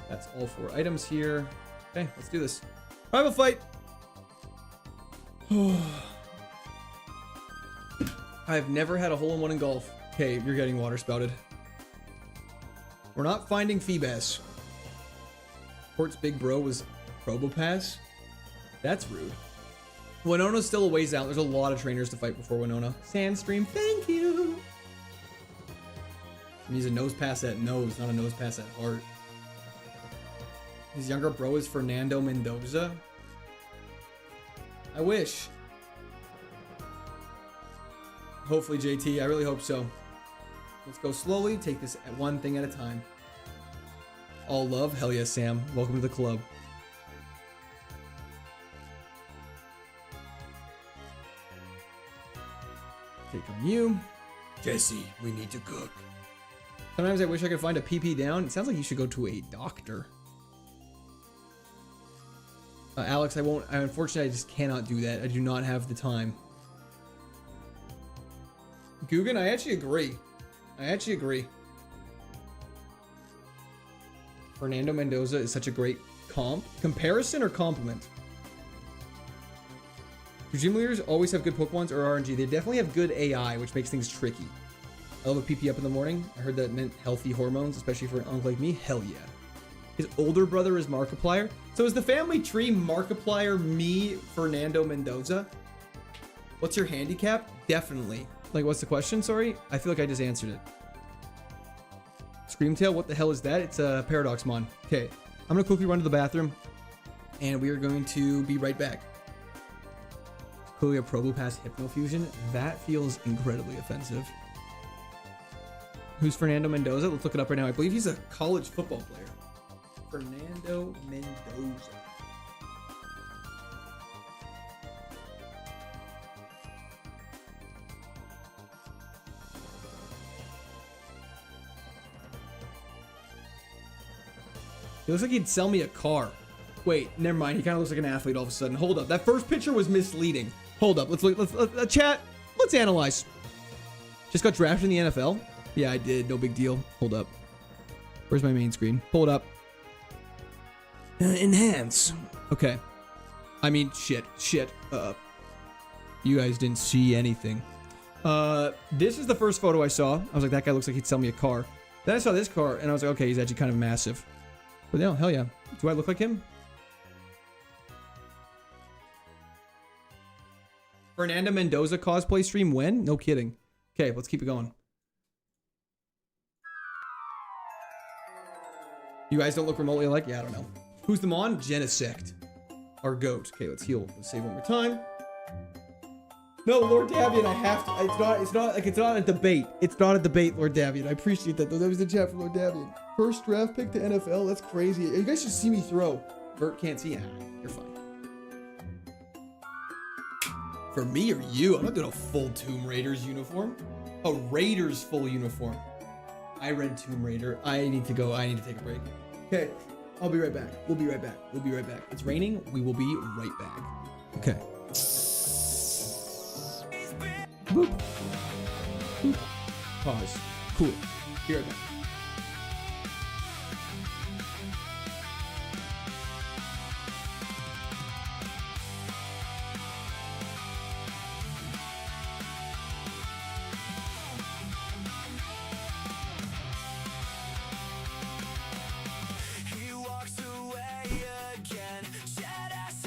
That's all 4 items here. Okay, let's do this. Rival fight. I've never had a hole-in-one in golf. Okay, you're getting water spouted. We're not finding Feebas. Port's big bro was Probopass. That's rude. Winona's still a ways out. There's a lot of trainers to fight before Winona. Sandstream, thank you. He's a nose pass at nose, not a nose pass at heart. His younger bro is Fernando Mendoza. I wish. Hopefully, JT. I really hope so. Let's go slowly. Take this at one thing at a time. All love. Hell yes, Sam. Welcome to the club. Take on you. Jesse, we need to cook. Sometimes I wish I could find a PP down. It sounds like you should go to a doctor. Alex, I won't. Unfortunately, I just cannot do that. I do not have the time. Guggen, I actually agree. Fernando Mendoza is such a great comparison or compliment? Do gym leaders always have good Pokemons or RNG? They definitely have good AI, which makes things tricky. I love a PP up in the morning. I heard that meant healthy hormones, especially for an uncle like me. Hell yeah. His older brother is Markiplier. So is the family tree Markiplier, me, Fernando Mendoza? What's your handicap? Definitely. Like, what's the question? Sorry. I feel like I just answered it. Screamtail, what the hell is that? It's a Paradoxmon. Okay, I'm gonna quickly run to the bathroom, and we are going to be right back. Clearly a Probopass Hypnofusion. That feels incredibly offensive. Who's Fernando Mendoza? Let's look it up right now. I believe he's a college football player. Fernando Mendoza. He looks like he'd sell me a car. Wait, never mind. He kind of looks like an athlete all of a sudden. Hold up. That first picture was misleading. Hold up. Let's look. Let's chat. Let's analyze. Just got drafted in the NFL? Yeah, I did. No big deal. Hold up. Where's my main screen? Pull it up. Enhance. Okay. I mean, shit. You guys didn't see anything. This is the first photo I saw. I was like, that guy looks like he'd sell me a car. Then I saw this car, and I was like, okay, he's actually kind of massive. But no, hell yeah. Do I look like him? Fernando Mendoza cosplay stream when? No kidding. Okay, let's keep it going. You guys don't look remotely alike? Yeah, I don't know. Who's the Mon? Genesect. Our goat. Okay, let's heal. Let's save one more time. No, Lord Davian, I have to. It's not a debate. It's not a debate, Lord Davian. I appreciate that, though. That was the chat from Lord Davian. First draft pick to NFL. That's crazy. You guys should see me throw. Bert can't see. You're fine. For me or you? I'm not doing a full Tomb Raiders uniform. A Raiders full uniform. I read Tomb Raider. I need to go. I need to take a break. Okay. I'll be right back. We'll be right back. We'll be right back. It's raining. We will be right back. Okay. Boop. Boop. Pause. Cool. Be right back. He walks away again, shed us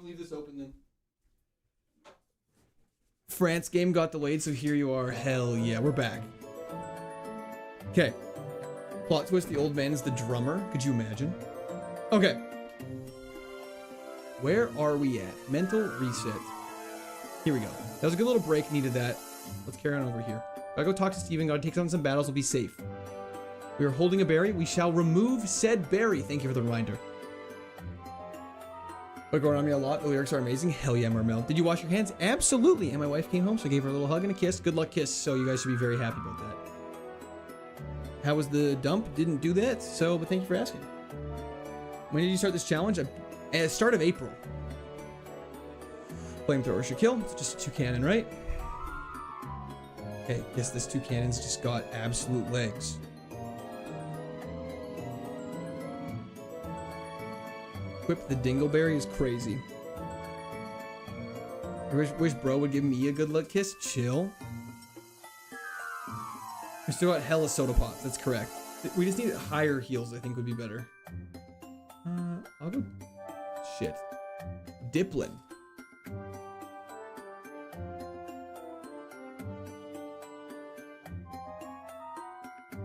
gonna leave this open then. France game got delayed, so here you are. Hell yeah, we're back. Okay. Plot twist, the old man is the drummer. Could you imagine? Okay. Where are we at? Mental reset. Here we go. That was a good little break. Needed that. Let's carry on over here. Gotta go talk to Steven. Gotta take on some battles. We'll be safe. We are holding a berry. We shall remove said berry. Thank you for the reminder. But going on me a lot. The lyrics are amazing. Hell yeah, Mermel. Did you wash your hands? Absolutely. And my wife came home, so I gave her a little hug and a kiss. Good luck kiss. So you guys should be very happy about that. How was the dump? Didn't do that. So, but thank you for asking. When did you start this challenge? At the start of April. Flamethrower should kill. It's just a 2 cannon, right? Okay, guess this 2 cannons just got absolute legs. Equip the dingleberry is crazy. I wish bro would give me a good luck kiss. Chill. We still got hella soda pops. That's correct. We just need higher heals, I think would be better. I'll go. Shit. Diplin.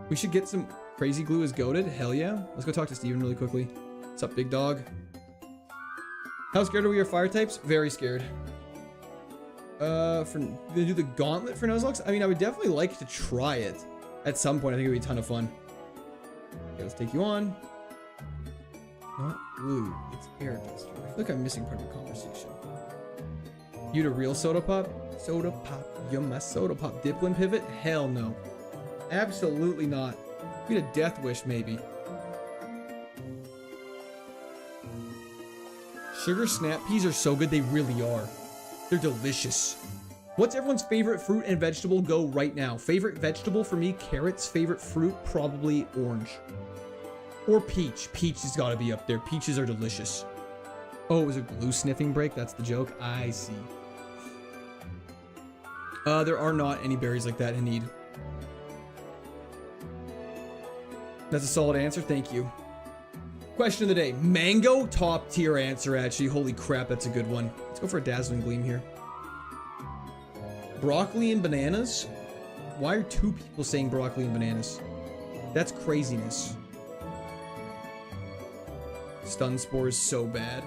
We should get some crazy glue as goated. Hell yeah. Let's go talk to Steven really quickly. What's up, big dog? How scared are we of fire types? Very scared. For do the gauntlet for Nuzlocke? I mean, I would definitely like to try it at some point. I think it would be a ton of fun. Okay, let's take you on. Not blue, it's air duster. I feel like I'm missing part of the conversation. You the real soda pop? Soda pop, you're my soda pop. Diplin pivot? Hell no. Absolutely not. We had a death wish, maybe. Sugar snap peas are so good, they really are. They're delicious. What's everyone's favorite fruit and vegetable? Go right now. Favorite vegetable for me, carrots. Favorite fruit, probably orange. Or peach. Peach has got to be up there. Peaches are delicious. Oh, it was a glue sniffing break? That's the joke? I see. There are not any berries like that in need. That's a solid answer. Thank you. Question of the day. Mango, top tier answer, actually. Holy crap, that's a good one. Let's go for a dazzling gleam here. Broccoli and bananas? Why are 2 people saying broccoli and bananas? That's craziness. Stun spore is so bad.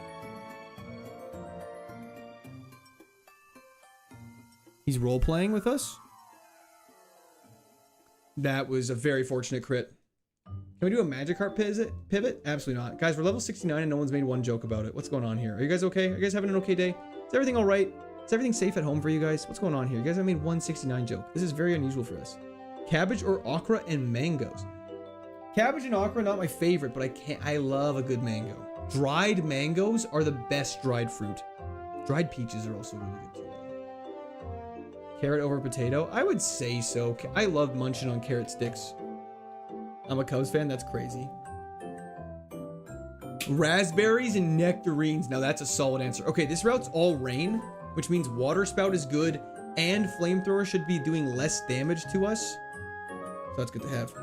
He's role-playing with us? That was a very fortunate crit. Can we do a Magikarp pivot? Absolutely not. Guys, we're level 69 and no one's made one joke about it. What's going on here? Are you guys okay? Are you guys having an okay day? Is everything all right? Is everything safe at home for you guys? What's going on here? You guys have made one 69 joke. This is very unusual for us. Cabbage or okra and mangoes? Cabbage and okra, not my favorite, but I love a good mango. Dried mangoes are the best dried fruit. Dried peaches are also really good too. Carrot over potato? I would say so. I love munching on carrot sticks. I'm a Cubs fan, that's crazy. Raspberries and nectarines. Now that's a solid answer. Okay, this route's all rain, which means water spout is good and flamethrower should be doing less damage to us. So that's good to have.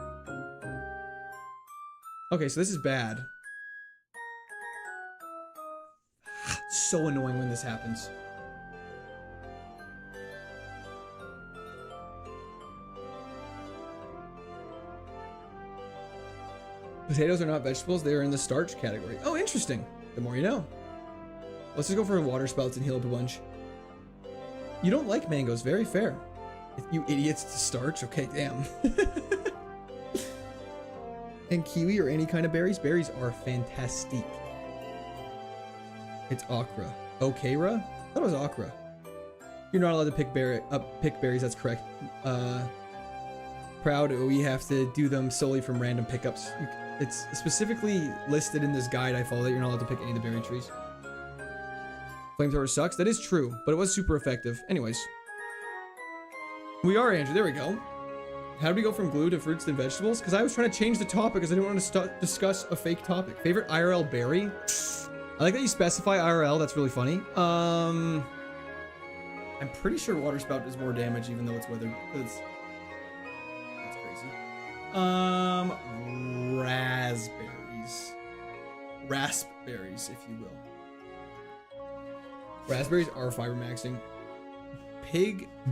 Okay, so this is bad. It's so annoying when this happens. Potatoes are not vegetables, they are in the starch category. Oh, interesting. The more you know. Let's just go for water spouts and heal up a bunch. You don't like mangoes, very fair. You idiots to starch, okay, damn. And kiwi or any kind of berries? Berries are fantastic. It's okra. Okra? I thought it was okra. You're not allowed to pick berries, that's correct. Proud, we have to do them solely from random pickups. It's specifically listed in this guide I follow that you're not allowed to pick any of the berry trees. Flamethrower sucks. That is true, but it was super effective. Anyways. We are, Andrew. There we go. How do we go from glue to fruits and vegetables? Because I was trying to change the topic because I didn't want to discuss a fake topic. Favorite IRL berry? I like that you specify IRL. That's really funny. I'm pretty sure water spout does more damage even though it's weathered. That's crazy. Raspberries. Raspberries, if you will. Raspberries are fiber maxing.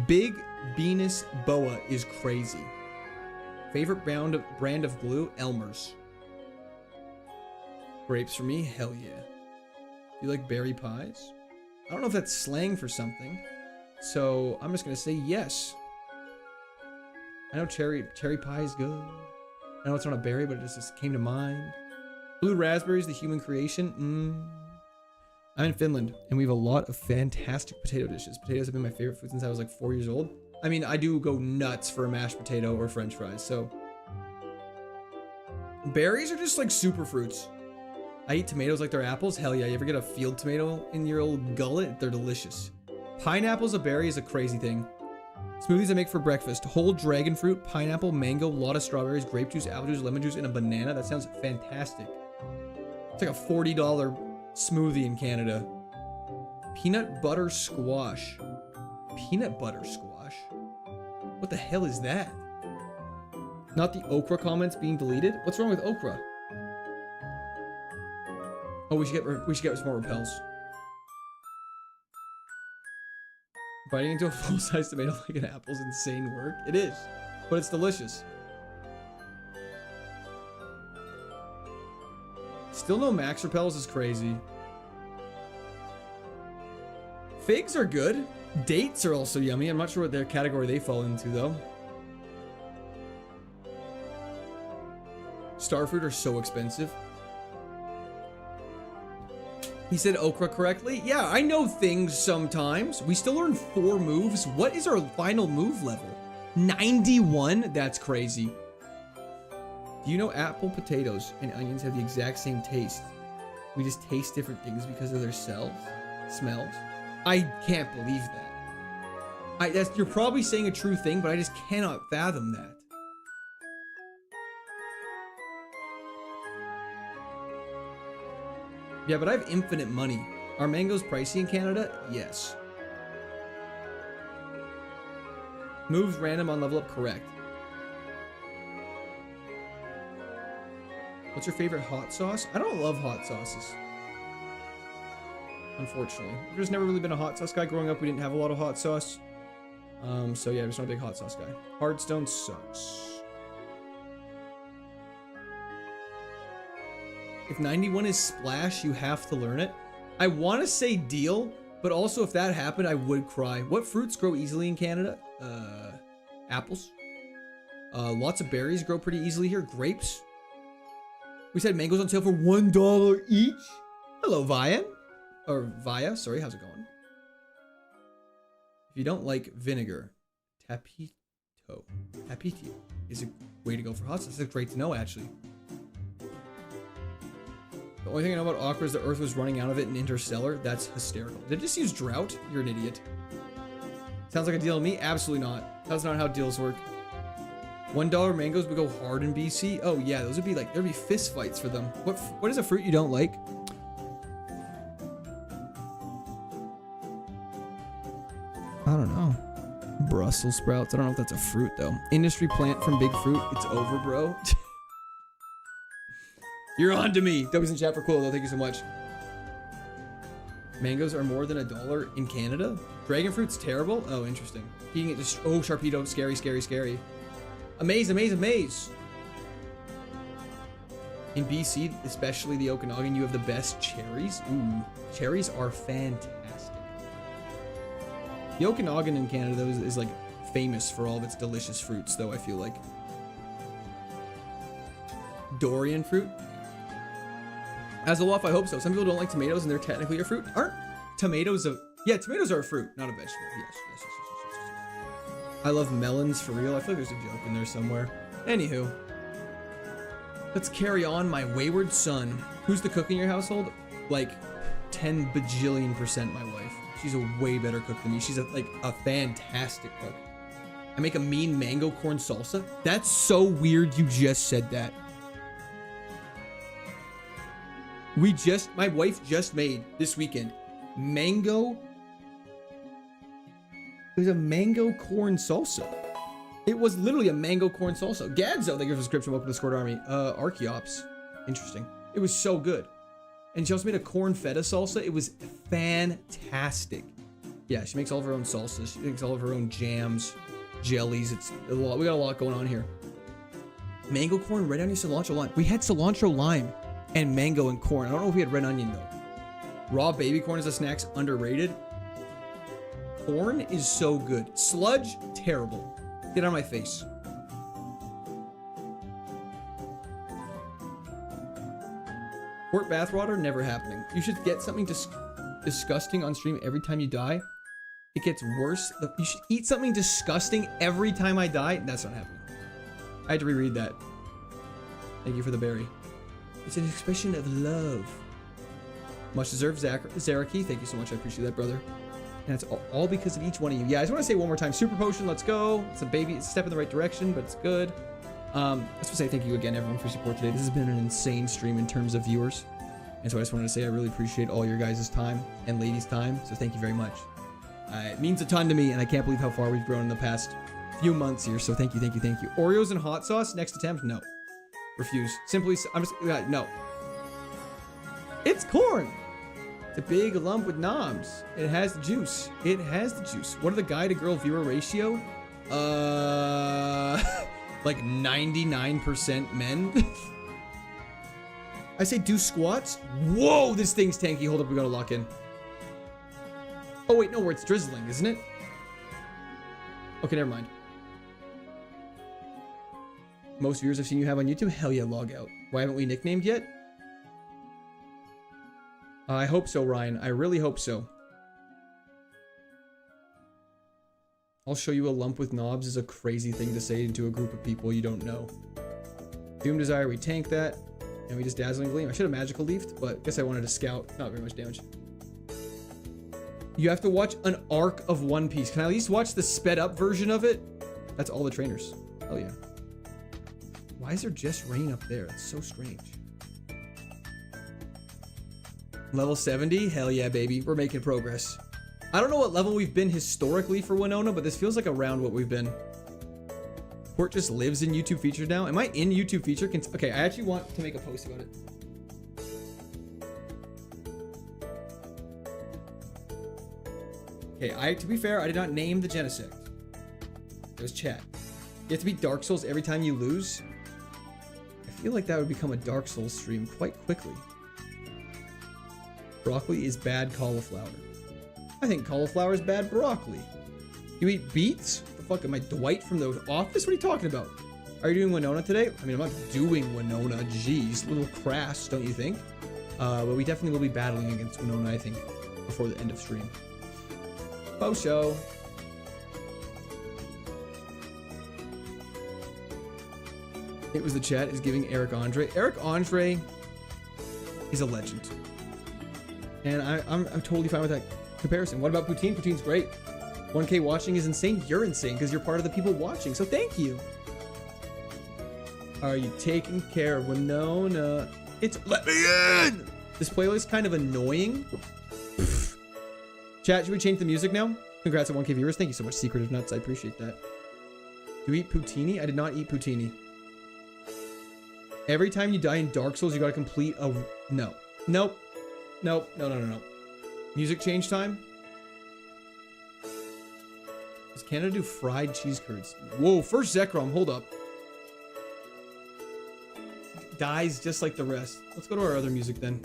Big Venus Boa is crazy. Favorite brand of glue? Elmer's. Grapes for me? Hell yeah. Do you like berry pies? I don't know if that's slang for something, so I'm just gonna say yes. I know cherry pie is good. I know it's not a berry, but it just came to mind. Blue raspberries, the human creation. I'm in Finland, and we have a lot of fantastic potato dishes. Potatoes have been my favorite food since I was like 4 years old. I mean, I do go nuts for a mashed potato or french fries, so. Berries are just like super fruits. I eat tomatoes like they're apples. Hell yeah, you ever get a field tomato in your old gullet? They're delicious. Pineapple's a berry is a crazy thing. Smoothies I make for breakfast. Whole dragon fruit, pineapple, mango, a lot of strawberries, grape juice, apple juice, lemon juice, and a banana. That sounds fantastic. It's like a $40 smoothie in Canada. Peanut butter squash. Peanut butter squash? What the hell is that? Not the okra comments being deleted? What's wrong with okra? Oh, we should get some more repels. Biting into a full-size tomato like an apple is insane work. It is, but it's delicious. Still no max repels is crazy. Figs are good. Dates are also yummy. I'm not sure what their category they fall into though. Starfruit are so expensive. He said okra correctly. Yeah, I know things sometimes. We still learn 4 moves. What is our final move level? 91? That's crazy. Do you know apple, potatoes, and onions have the exact same taste? We just taste different things because of their smells. I can't believe that. You're probably saying a true thing, but I just cannot fathom that. Yeah, but I have infinite money. Are mangoes pricey in Canada? Yes. Moves random on level up, correct. What's your favorite hot sauce? I don't love hot sauces. Unfortunately. I've just never really been a hot sauce guy. Growing up, we didn't have a lot of hot sauce. So yeah, I'm just not a big hot sauce guy. Hardstone sucks. If 91 is splash, you have to learn it. I want to say deal, but also if that happened, I would cry. What fruits grow easily in Canada? Apples. Lots of berries grow pretty easily here. Grapes. We said mangoes on sale for $1 each. Hello, Vian. Or Via, sorry, how's it going? If you don't like vinegar, tapito is a way to go for hot sauce. That's great to know, actually. The only thing I know about okra is the Earth was running out of it in Interstellar. That's hysterical. Did it just use drought? You're an idiot. Sounds like a deal to me. Absolutely not. That's not how deals work. $1 mangoes would go hard in BC. Oh yeah, those would be like, there'd be fist fights for them. What is a fruit you don't like? I don't know. Brussels sprouts. I don't know if that's a fruit though. Industry plant from Big Fruit. It's over, bro. You're on to me. W's in chat for cool though. Thank you so much. Mangoes are more than $1 in Canada. Dragon fruit's terrible. Oh, interesting. Eating it just. Oh, Sharpedo. Scary, scary, scary. Amaze, amaze, amaze. In BC, especially the Okanagan, you have the best cherries. Ooh, cherries are fantastic. The Okanagan in Canada though is like famous for all of its delicious fruits, though I feel like. Dorian fruit. As a loaf, I hope so. Some people don't like tomatoes and they're technically a fruit. Aren't tomatoes a... Yeah, tomatoes are a fruit, not a vegetable. Yes. I love melons for real. I feel like there's a joke in there somewhere. Anywho. Let's carry on, my wayward son. Who's the cook in your household? Like 10 bajillion% my wife. She's a way better cook than me. She's like a fantastic cook. I make a mean mango corn salsa. That's so weird you just said that. My wife just made this weekend mango. It was a mango corn salsa. It was literally a mango corn salsa. Gadzo, thank you for the subscription. Welcome to the Discord Army. Archeops. Interesting. It was so good. And she also made a corn feta salsa. It was fantastic. Yeah, she makes all of her own salsas. She makes all of her own jams, jellies. It's a lot. We got a lot going on here. Mango corn, red onion, cilantro lime. We had cilantro lime and mango and corn. I don't know if we had red onion though. Raw baby corn as a snack's underrated. Corn is so good. Sludge, terrible. Get out of my face. Quart bathwater, never happening. You should get something disgusting on stream every time you die. It gets worse. You should eat something disgusting every time I die. That's not happening. I had to reread that. Thank you for the berry. It's an expression of love. Much deserved, Zaraki. Thank you so much. I appreciate that, brother. And that's all because of each one of you. Yeah, I just want to say one more time. Super Potion, let's go. It's a baby. It's a step in the right direction, but it's good. I just want to say thank you again, everyone, for your support today. This has been an insane stream in terms of viewers. And so I just wanted to say I really appreciate all your guys' time and ladies' time. So thank you very much. It means a ton to me, and I can't believe how far we've grown in the past few months here. So thank you, thank you, thank you. Oreos and hot sauce, next attempt? No. Refuse. Simply, I'm just, no. It's corn. It's a big lump with knobs. It has the juice. It has the juice. What are the guy to girl viewer ratio? Like 99% men. I say do squats. Whoa, this thing's tanky. Hold up, we gotta lock in. Oh wait, no, where it's drizzling, isn't it? Okay, never mind. Most viewers I've seen you have on YouTube? Hell yeah, log out. Why haven't we nicknamed yet? I hope so, Ryan. I really hope so. I'll show you a lump with knobs is a crazy thing to say to a group of people you don't know. Doom Desire, we tank that. And we just Dazzling Gleam. I should have Magical Leafed, but I guess I wanted to scout. Not very much damage. You have to watch an arc of One Piece. Can I at least watch the sped up version of it? That's all the trainers. Hell yeah. Why is there just rain up there? It's so strange. Level 70? Hell yeah, baby. We're making progress. I don't know what level we've been historically for Winona, but this feels like around what we've been. Port just lives in YouTube features now. Am I in YouTube feature? Okay, I actually want to make a post about it. Okay, to be fair, I did not name the Genesect. It was chat. You have to beat Dark Souls every time you lose. I feel like that would become a Dark Souls stream quite quickly. Broccoli is bad cauliflower. I think cauliflower is bad broccoli. You eat beets? The fuck am I, Dwight from the Office? What are you talking about? Are you doing Winona today? I mean, I'm not doing Winona. Jeez, a little crass, don't you think? But we definitely will be battling against Winona, I think, before the end of stream. Show. It was the chat is giving Eric Andre. Eric Andre is a legend. And I'm totally fine with that comparison. What about Poutine? Poutine's great. 1K watching is insane. You're insane because you're part of the people watching. So thank you. Are you taking care of Winona? It's let me in. This playlist is kind of annoying. Chat, should we change the music now? Congrats on 1K viewers. Thank you so much, Secretive Nuts. I appreciate that. Do you eat poutine? I did not eat poutine. Every time you die in Dark Souls, you gotta complete a... No. Nope. Nope. No. Music change time? Does Canada do fried cheese curds? Whoa, first Zekrom. Hold up. Dies just like the rest. Let's go to our other music then.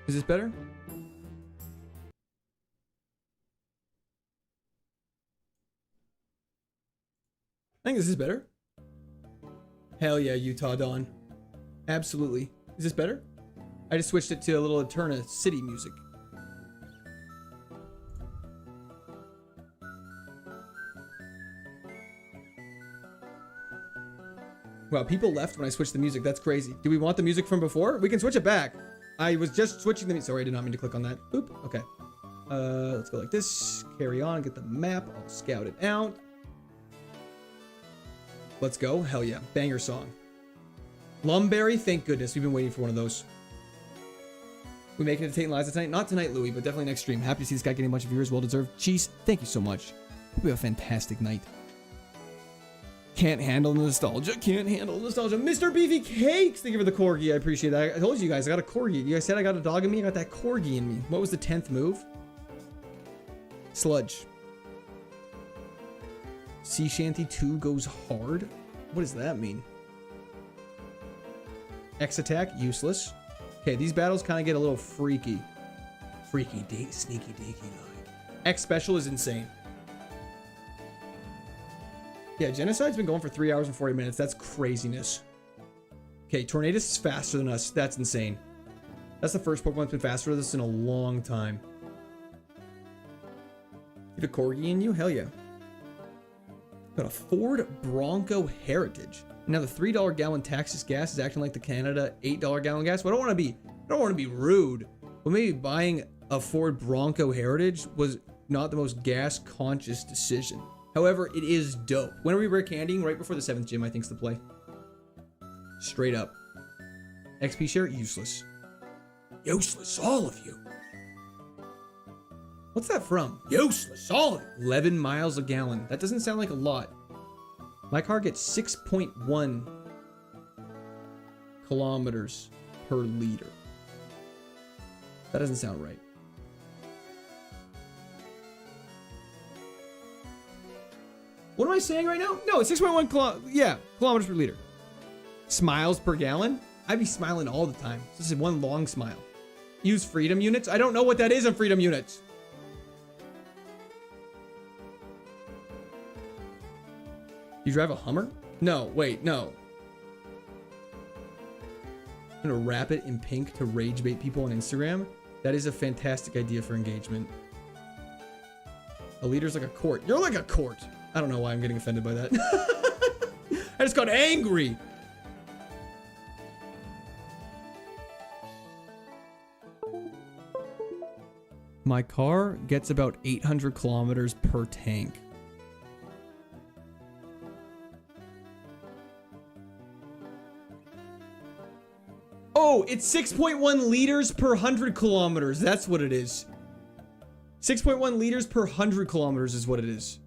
Is this better? I think this is better. Hell yeah, Utah Dawn. Absolutely. Is this better? I just switched it to a little Eterna City music. Wow, people left when I switched the music. That's crazy. Do we want the music from before? We can switch it back. I was just switching the music. Sorry, I did not mean to click on that. Oop. Okay. Let's go like this. Carry on. Get the map. I'll scout it out. Let's go. Hell yeah. Banger song. Lumberry. Thank goodness. We've been waiting for one of those. We make it to Tate and Liza tonight. Not tonight, Louis, but definitely next stream. Happy to see this guy getting a bunch of viewers. Well deserved. Cheese, thank you so much. Hope you have a fantastic night. Can't handle nostalgia. Can't handle nostalgia. Mr. Beefy Cakes. Thank you for the corgi. I appreciate that. I told you guys I got a corgi. You guys said I got a dog in me. I got that corgi in me. What was the 10th move? Sludge. Sea Shanty 2 goes hard. What does that mean? X attack, useless. Okay, these battles kind of get a little freaky. Freaky, sneaky, deaky like. X special is insane. Yeah, Genocide's been going for 3 hours and 40 minutes. That's craziness. Okay, Tornadus is faster than us. That's insane. That's the first Pokemon that's been faster than us in a long time. You have a Corgi in you? Hell yeah. Got a Ford Bronco Heritage. Now the $3 gallon Texas gas is acting like the Canada $8 gallon gas. Well, I don't want to be rude, but maybe buying a Ford Bronco Heritage was not the most gas conscious decision. However, it is dope. When are we rare candying? Right before the 7th gym, I think, is the play. Straight up. XP share, useless. Useless, all of you. What's that from? Useless, all of you. 11 miles a gallon. That doesn't sound like a lot. My car gets 6.1 kilometers per liter. That doesn't sound right. What am I saying right now? No, it's 6.1 kilometers per liter. Smiles per gallon? I'd be smiling all the time. This is one long smile. Use freedom units? I don't know what that is in freedom units. You drive a Hummer? No, wait, no. I'm gonna wrap it in pink to rage bait people on Instagram. That is a fantastic idea for engagement. A leader's like a court. You're like a court. I don't know why I'm getting offended by that. I just got angry. My car gets about 800 kilometers per tank. Oh, it's 6.1 liters per 100 kilometers. That's what it is. 6.1 liters per 100 kilometers is what it is.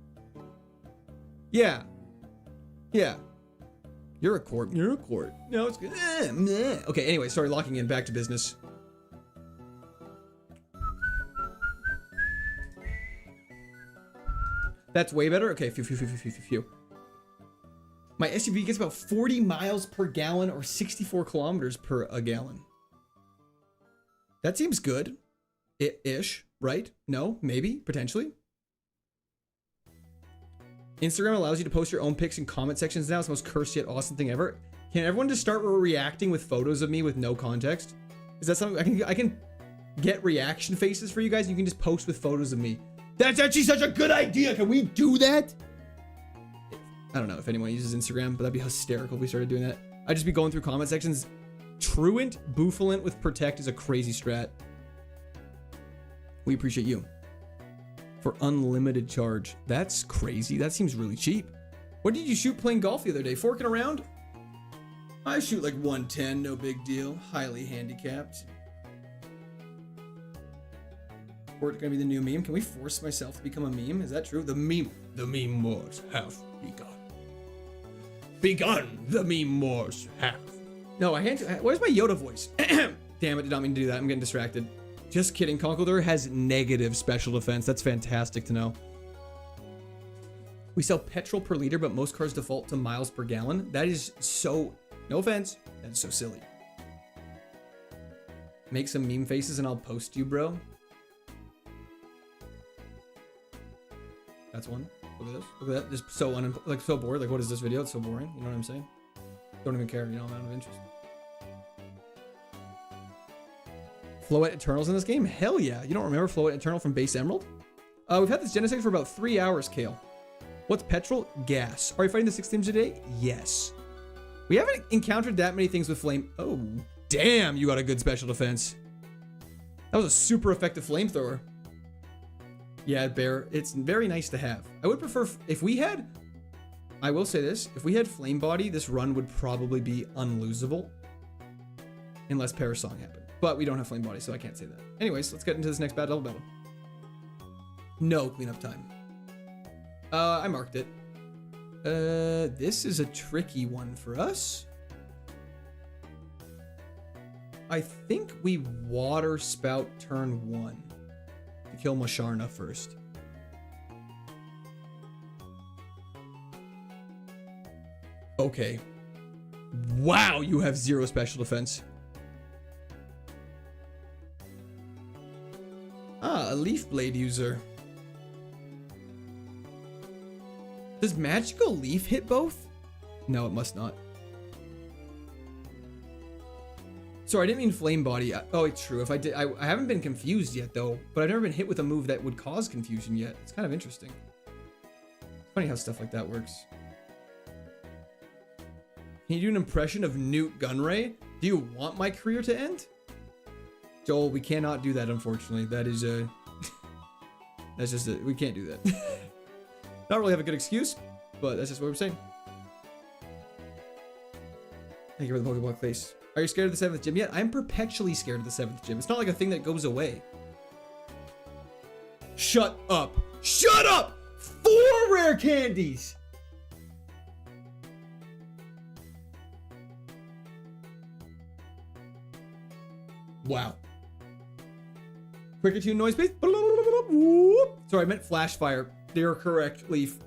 Yeah. Yeah. You're a court. You're a court. No, it's good. Okay, anyway, sorry, locking in. Back to business. That's way better? Okay, phew. My SUV gets about 40 miles per gallon or 64 kilometers per a gallon. That seems good. Ish, right? No, maybe, potentially. Instagram allows you to post your own pics in comment sections now. It's the most cursed yet awesome thing ever. Can everyone just start reacting with photos of me with no context? Is that something I can get reaction faces for you guys? You can just post with photos of me. That's actually such a good idea. Can we do that? I don't know if anyone uses Instagram, but that'd be hysterical if we started doing that. I'd just be going through comment sections. Truant, Boofalent with Protect is a crazy strat. We appreciate you. For unlimited charge. That's crazy. That seems really cheap. What did you shoot playing golf the other day? Forking around? I shoot like 110, no big deal. Highly handicapped. We're gonna be the new meme. Can we force myself to become a meme? Is that true? The meme wars have begun. The meme wars have. No, where's my Yoda voice? Damn it, did not mean to do that. I'm getting distracted. Just kidding. Conkeldurr has negative special defense. That's fantastic to know. We sell petrol per liter, but most cars default to miles per gallon. That is so, no offense, that is so silly. Make some meme faces and I'll post you, bro. That's one. Look at this. Look at that. Just so so bored. Like, what is this video? It's so boring. You know what I'm saying? Don't even care. You know, I'm out of interest. Floette Eternals in this game? Hell yeah. You don't remember Floette Eternal from Base Emerald? We've had this Genesect for about 3 hours, Kale. What's petrol? Gas. Are you fighting the 6 teams today? Yes. We haven't encountered that many things with flame. Oh, damn. You got a good special defense. That was a super effective flamethrower. Yeah, Bear. It's very nice to have. I would prefer if we had, I will say this, if we had Flame Body, this run would probably be unlosable. Unless Parasong happened. But we don't have flame body, so I can't say that. Anyways, let's get into this next battle. No cleanup time. I marked it. This is a tricky one for us. I think we water spout turn 1 to kill Masharna first. Okay. Wow, you have 0 special defense. Ah, a leaf blade user. Does magical leaf hit both? No, it must not. Sorry, I didn't mean flame body. Oh, it's true. If I did, I haven't been confused yet though, but I've never been hit with a move that would cause confusion yet. It's kind of interesting. Funny how stuff like that works. Can you do an impression of Newt Gunray? Do you want my career to end? Joel, we cannot do that, unfortunately. That is a... that's just it. We can't do that. Not really have a good excuse, but that's just what we're saying. Thank you for the Pokeball face. Are you scared of the 7th gym yet? I'm perpetually scared of the 7th gym. It's not like a thing that goes away. Shut up. Shut up! 4 rare candies! Wow. Quicker tune noise, please. Sorry, I meant flash fire. They're correct, Leaf.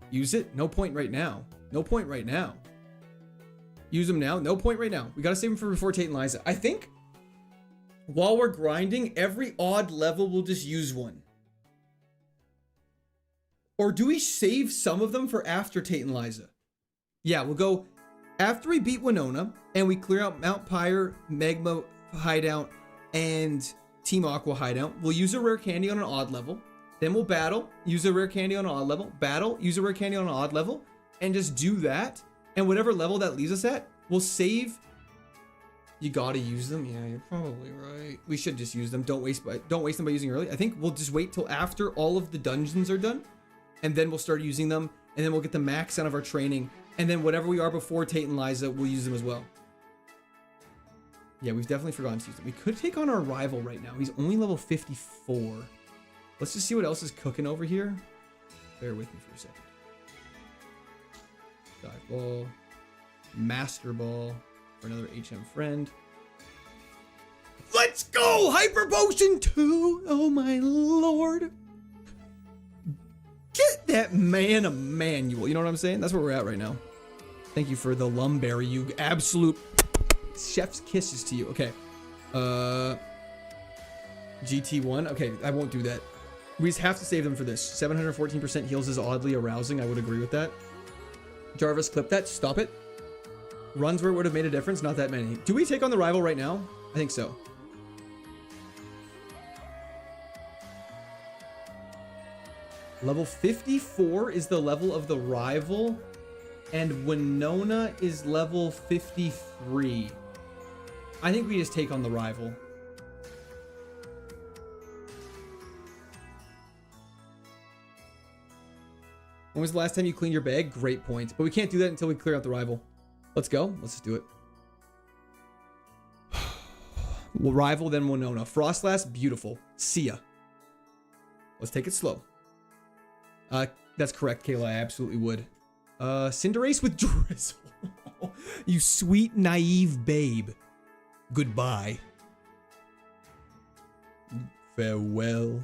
Use it? No point right now. No point right now. Use them now? No point right now. We gotta save them for before Tate and Liza. I think while we're grinding, every odd level we'll just use one. Or do we save some of them for after Tate and Liza? Yeah, we'll go after we beat Winona and we clear out Mount Pyre, Magma Hideout, and Team Aqua Hideout. We'll use a rare candy on an odd level. Then we'll battle, use a rare candy on an odd level, battle, use a rare candy on an odd level, and just do that. And whatever level that leaves us at, we'll save. You gotta use them. Yeah, you're probably right. We should just use them. Don't waste them by using early. I think we'll just wait till after all of the dungeons are done, and then we'll start using them, and then we'll get the max out of our training, and then whatever we are before Tate and Liza, we'll use them as well. Yeah, we've definitely forgotten to use them. We could take on our rival right now. He's only level 54. Let's just see what else is cooking over here. Bear with me for a second. Dive ball. Master ball for another HM friend. Let's go! Hyper Potion 2! Oh my lord. Get that man a manual. You know what I'm saying? That's where we're at right now. Thank you for the lumberry, you absolute chef's kisses to you. Okay. GT1. Okay, I won't do that. We just have to save them for this. 714% heals is oddly arousing. I would agree with that. Jarvis, clip that. Stop it. Runs where it would have made a difference. Not that many. Do we take on the rival right now? I think so. Level 54 is the level of the rival. And Winona is level 53. I think we just take on the rival. When was the last time you cleaned your bag? Great point. But we can't do that until we clear out the rival. Let's go. Let's just do it. We'll rival, then Winona. Frostlass, beautiful. See ya. Let's take it slow. That's correct, Kayla. I absolutely would. Cinderace with Drizzle. You sweet, naive babe. Goodbye. Farewell.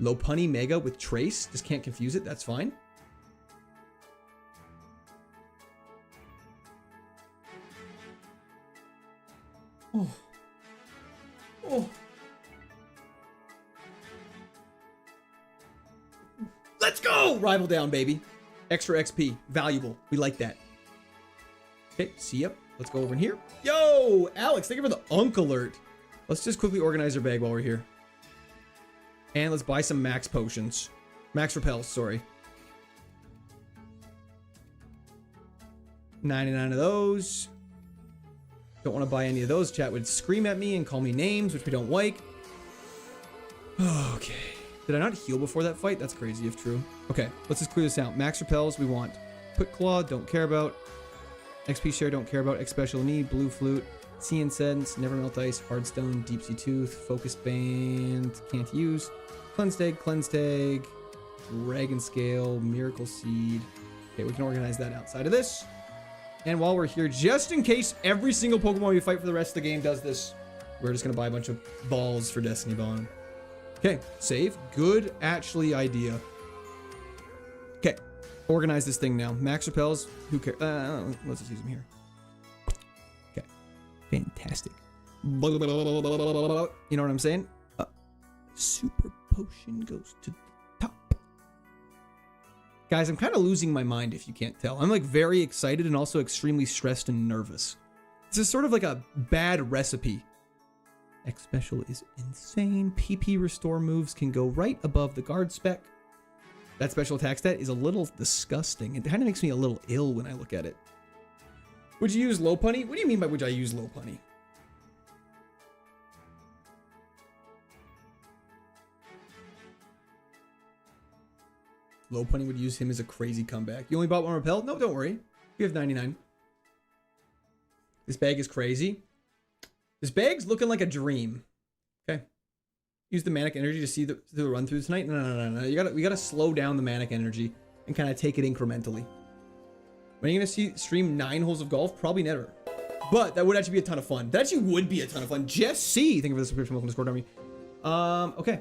Lopunny Mega with Trace. Just can't confuse it. That's fine. Oh. Oh. Let's go! Rival down, baby. Extra XP. Valuable. We like that. Okay, see ya. Let's go over in here. Yo, Alex, thank you for the Unk Alert. Let's just quickly organize our bag while we're here. And let's buy some max potions. Max repels, sorry. 99 of those. Don't want to buy any of those. Chat would scream at me and call me names, which we don't like. Okay. Did I not heal before that fight? That's crazy if true. Okay, let's just clear this out. Max repels we want. Quick Claw, don't care about. XP share, don't care about. X special need, blue flute, sea incense, never melt ice, hardstone, deep sea tooth, focus band, can't use. Cleansed egg, dragon scale, miracle seed. Okay, we can organize that outside of this. And while we're here, just in case every single Pokemon we fight for the rest of the game does this, we're just gonna buy a bunch of balls for Destiny Bond. Okay, save. Good, actually, idea. Okay, organize this thing now. Max repels. Who cares? Let's just use them here. Okay, fantastic. You know what I'm saying? Super potion goes to the top. Guys, I'm kind of losing my mind if you can't tell. I'm like very excited and also extremely stressed and nervous. This is sort of like a bad recipe. X special is insane. PP restore moves can go right above the guard spec. That special attack stat is a little disgusting. It kind of makes me a little ill when I look at it. Would you use low punny? What do you mean by would I use low punny? Low punny would use him as a crazy comeback. You only bought one repel? No, don't worry. You have 99. This bag is crazy. This bag's looking like a dream. Okay. Use the manic energy to see the run through tonight. No. We gotta slow down the manic energy and kind of take it incrementally. When are you gonna stream 9 holes of golf? Probably never. But that would actually be a ton of fun. That actually would be a ton of fun. Jesse, thank you for the subscription. Welcome to Discord Army. Okay.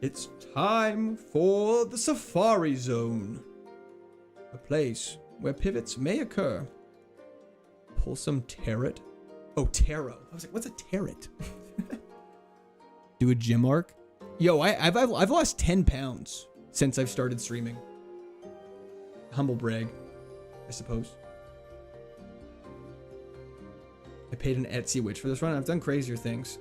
It's time for the Safari Zone. A place where pivots may occur. Pull some tarot. Oh, tarot. I was like, what's a tarot? Do a gym arc. Yo, I've lost 10 pounds since I've started streaming. Humble brag, I suppose. I paid an Etsy witch for this run. I've done crazier things.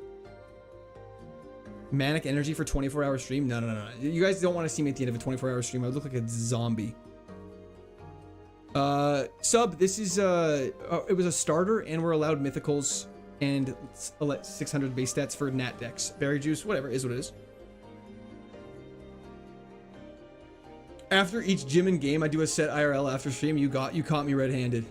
Manic energy for 24-hour stream? No. You guys don't want to see me at the end of a 24-hour stream. I would look like a zombie. Sub, this is, it was a starter, and we're allowed mythicals and 600 base stats for Nat Dex. Berry juice, whatever, is what it is. After each gym and game, I do a set IRL after stream. You caught me red-handed.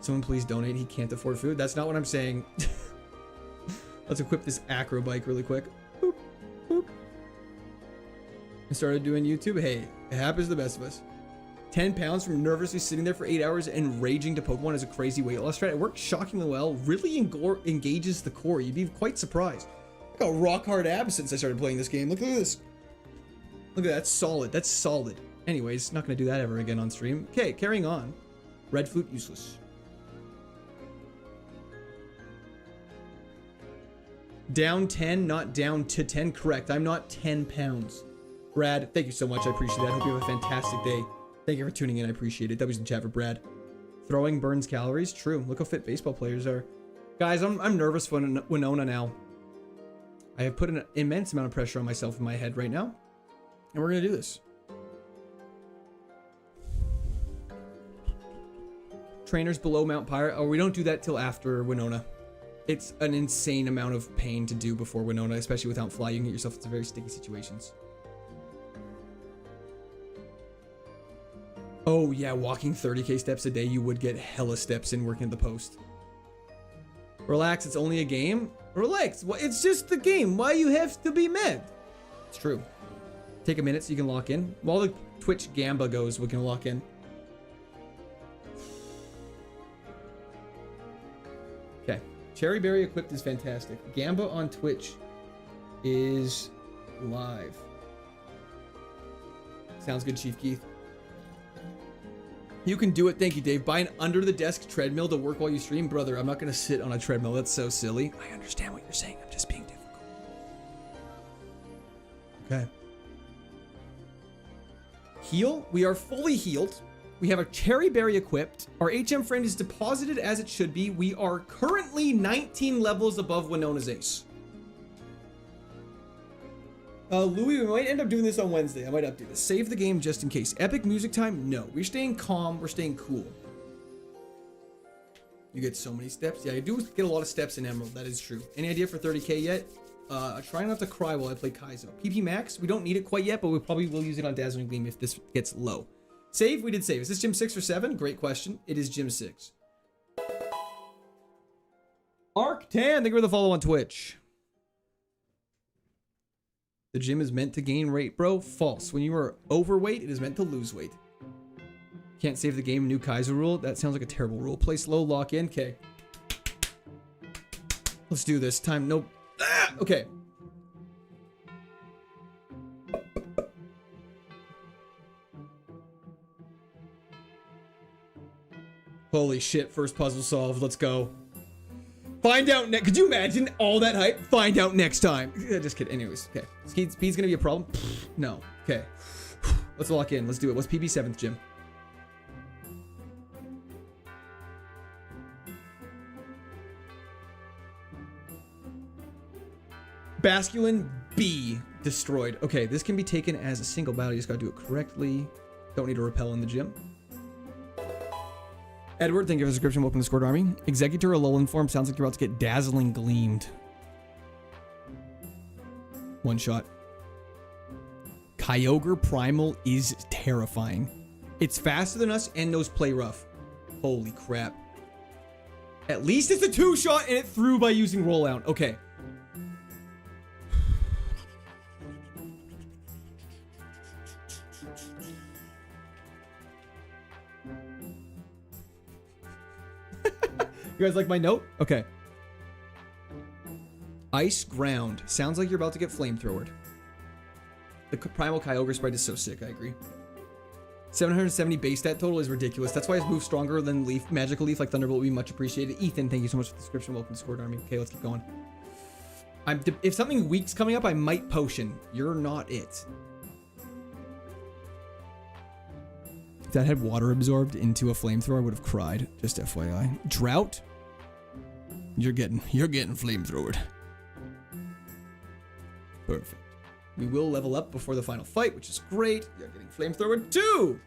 Someone please donate. He can't afford food. That's not what I'm saying. Let's equip this acro bike really quick. Boop, boop. I started doing YouTube. Hey, it happens to the best of us. 10 pounds from nervously sitting there for 8 hours and raging to Pokemon is a crazy weight loss strat. It works shockingly well. Really engages the core. You'd be quite surprised. I got rock hard abs since I started playing this game. Look at this. Look at that. That's solid. That's solid. Anyways, not going to do that ever again on stream. Okay, carrying on. Red flute, useless. Down 10, not down to 10. Correct. I'm not 10 pounds. Brad, thank you so much. I appreciate that. Hope you have a fantastic day. Thank you for tuning in. I appreciate it. That was in chat for Brad. Throwing burns calories. True. Look how fit baseball players are. Guys, I'm nervous for Winona now. I have put an immense amount of pressure on myself in my head right now. And we're going to do this. Trainers below Mount Pirate. Oh, we don't do that till after Winona. It's an insane amount of pain to do before Winona, especially without fly. You can get yourself into very sticky situations. Oh yeah, walking 30k steps a day, you would get hella steps in working at the post. Relax, it's only a game. Relax, well, it's just the game. Why you have to be mad? It's true. Take a minute so you can lock in. While the Twitch Gamba goes, we can lock in. Okay. Cherry Berry equipped is fantastic. Gamba on Twitch is live. Sounds good, Chief Keith. You can do it. Thank you, Dave. Buy an under-the-desk treadmill to work while you stream. Brother, I'm not going to sit on a treadmill. That's so silly. I understand what you're saying. I'm just being difficult. Okay. Heal. We are fully healed. We have a Cherry Berry equipped. Our HM friend is deposited as it should be. We are currently 19 levels above Winona's Ace. Louis, we might end up doing this on Wednesday. I might update this. Save the game just in case. Epic music time? No. We're staying calm. We're staying cool. You get so many steps. Yeah, I do get a lot of steps in Emerald. That is true. Any idea for 30k yet? Try not to cry while I play Kaizo. PP Max? We don't need it quite yet, but we probably will use it on Dazzling Gleam if this gets low. Save? We did save. Is this gym 6 or 7? Great question. It is gym 6. Arc Tan, thank you for the follow on Twitch. The gym is meant to gain weight, bro. False. When you are overweight, it is meant to lose weight. Can't save the game. New KAIZO rule. That sounds like a terrible rule. Play slow, lock in. Okay. Let's do this. Time. Nope. Ah! Okay. Holy shit. First puzzle solved. Let's go. Find out next. Could you imagine all that hype? Find out next time. Just kidding. Anyways. Okay. Speed's gonna be a problem? No. Okay. Let's lock in. Let's do it. What's PB 7th gym? Basculin B destroyed. Okay, this can be taken as a single battle. You just gotta do it correctly. Don't need to repel in the gym. Edward, thank you for the subscription. Welcome to Squad Army. Executor Alolan form sounds like you're about to get dazzling gleamed. One shot. Kyogre Primal is terrifying. It's faster than us and knows play rough. Holy crap. At least it's a 2-shot and it threw by using rollout. Okay. You guys like my note? Okay. Ice Ground. Sounds like you're about to get flamethrowered. The Primal Kyogre sprite is so sick, I agree. 770 base stat total is ridiculous. That's why his move's stronger than Leaf. Magical Leaf like Thunderbolt would be much appreciated. Ethan, thank you so much for the description. Welcome to Squad Army. Okay, let's keep going. If something weak's coming up, I might potion. You're not it. If that had water absorbed into a flamethrower, I would have cried. Just FYI. Drought. You're getting flamethrowered. Perfect. We will level up before the final fight, which is great. You're getting flamethrowered too.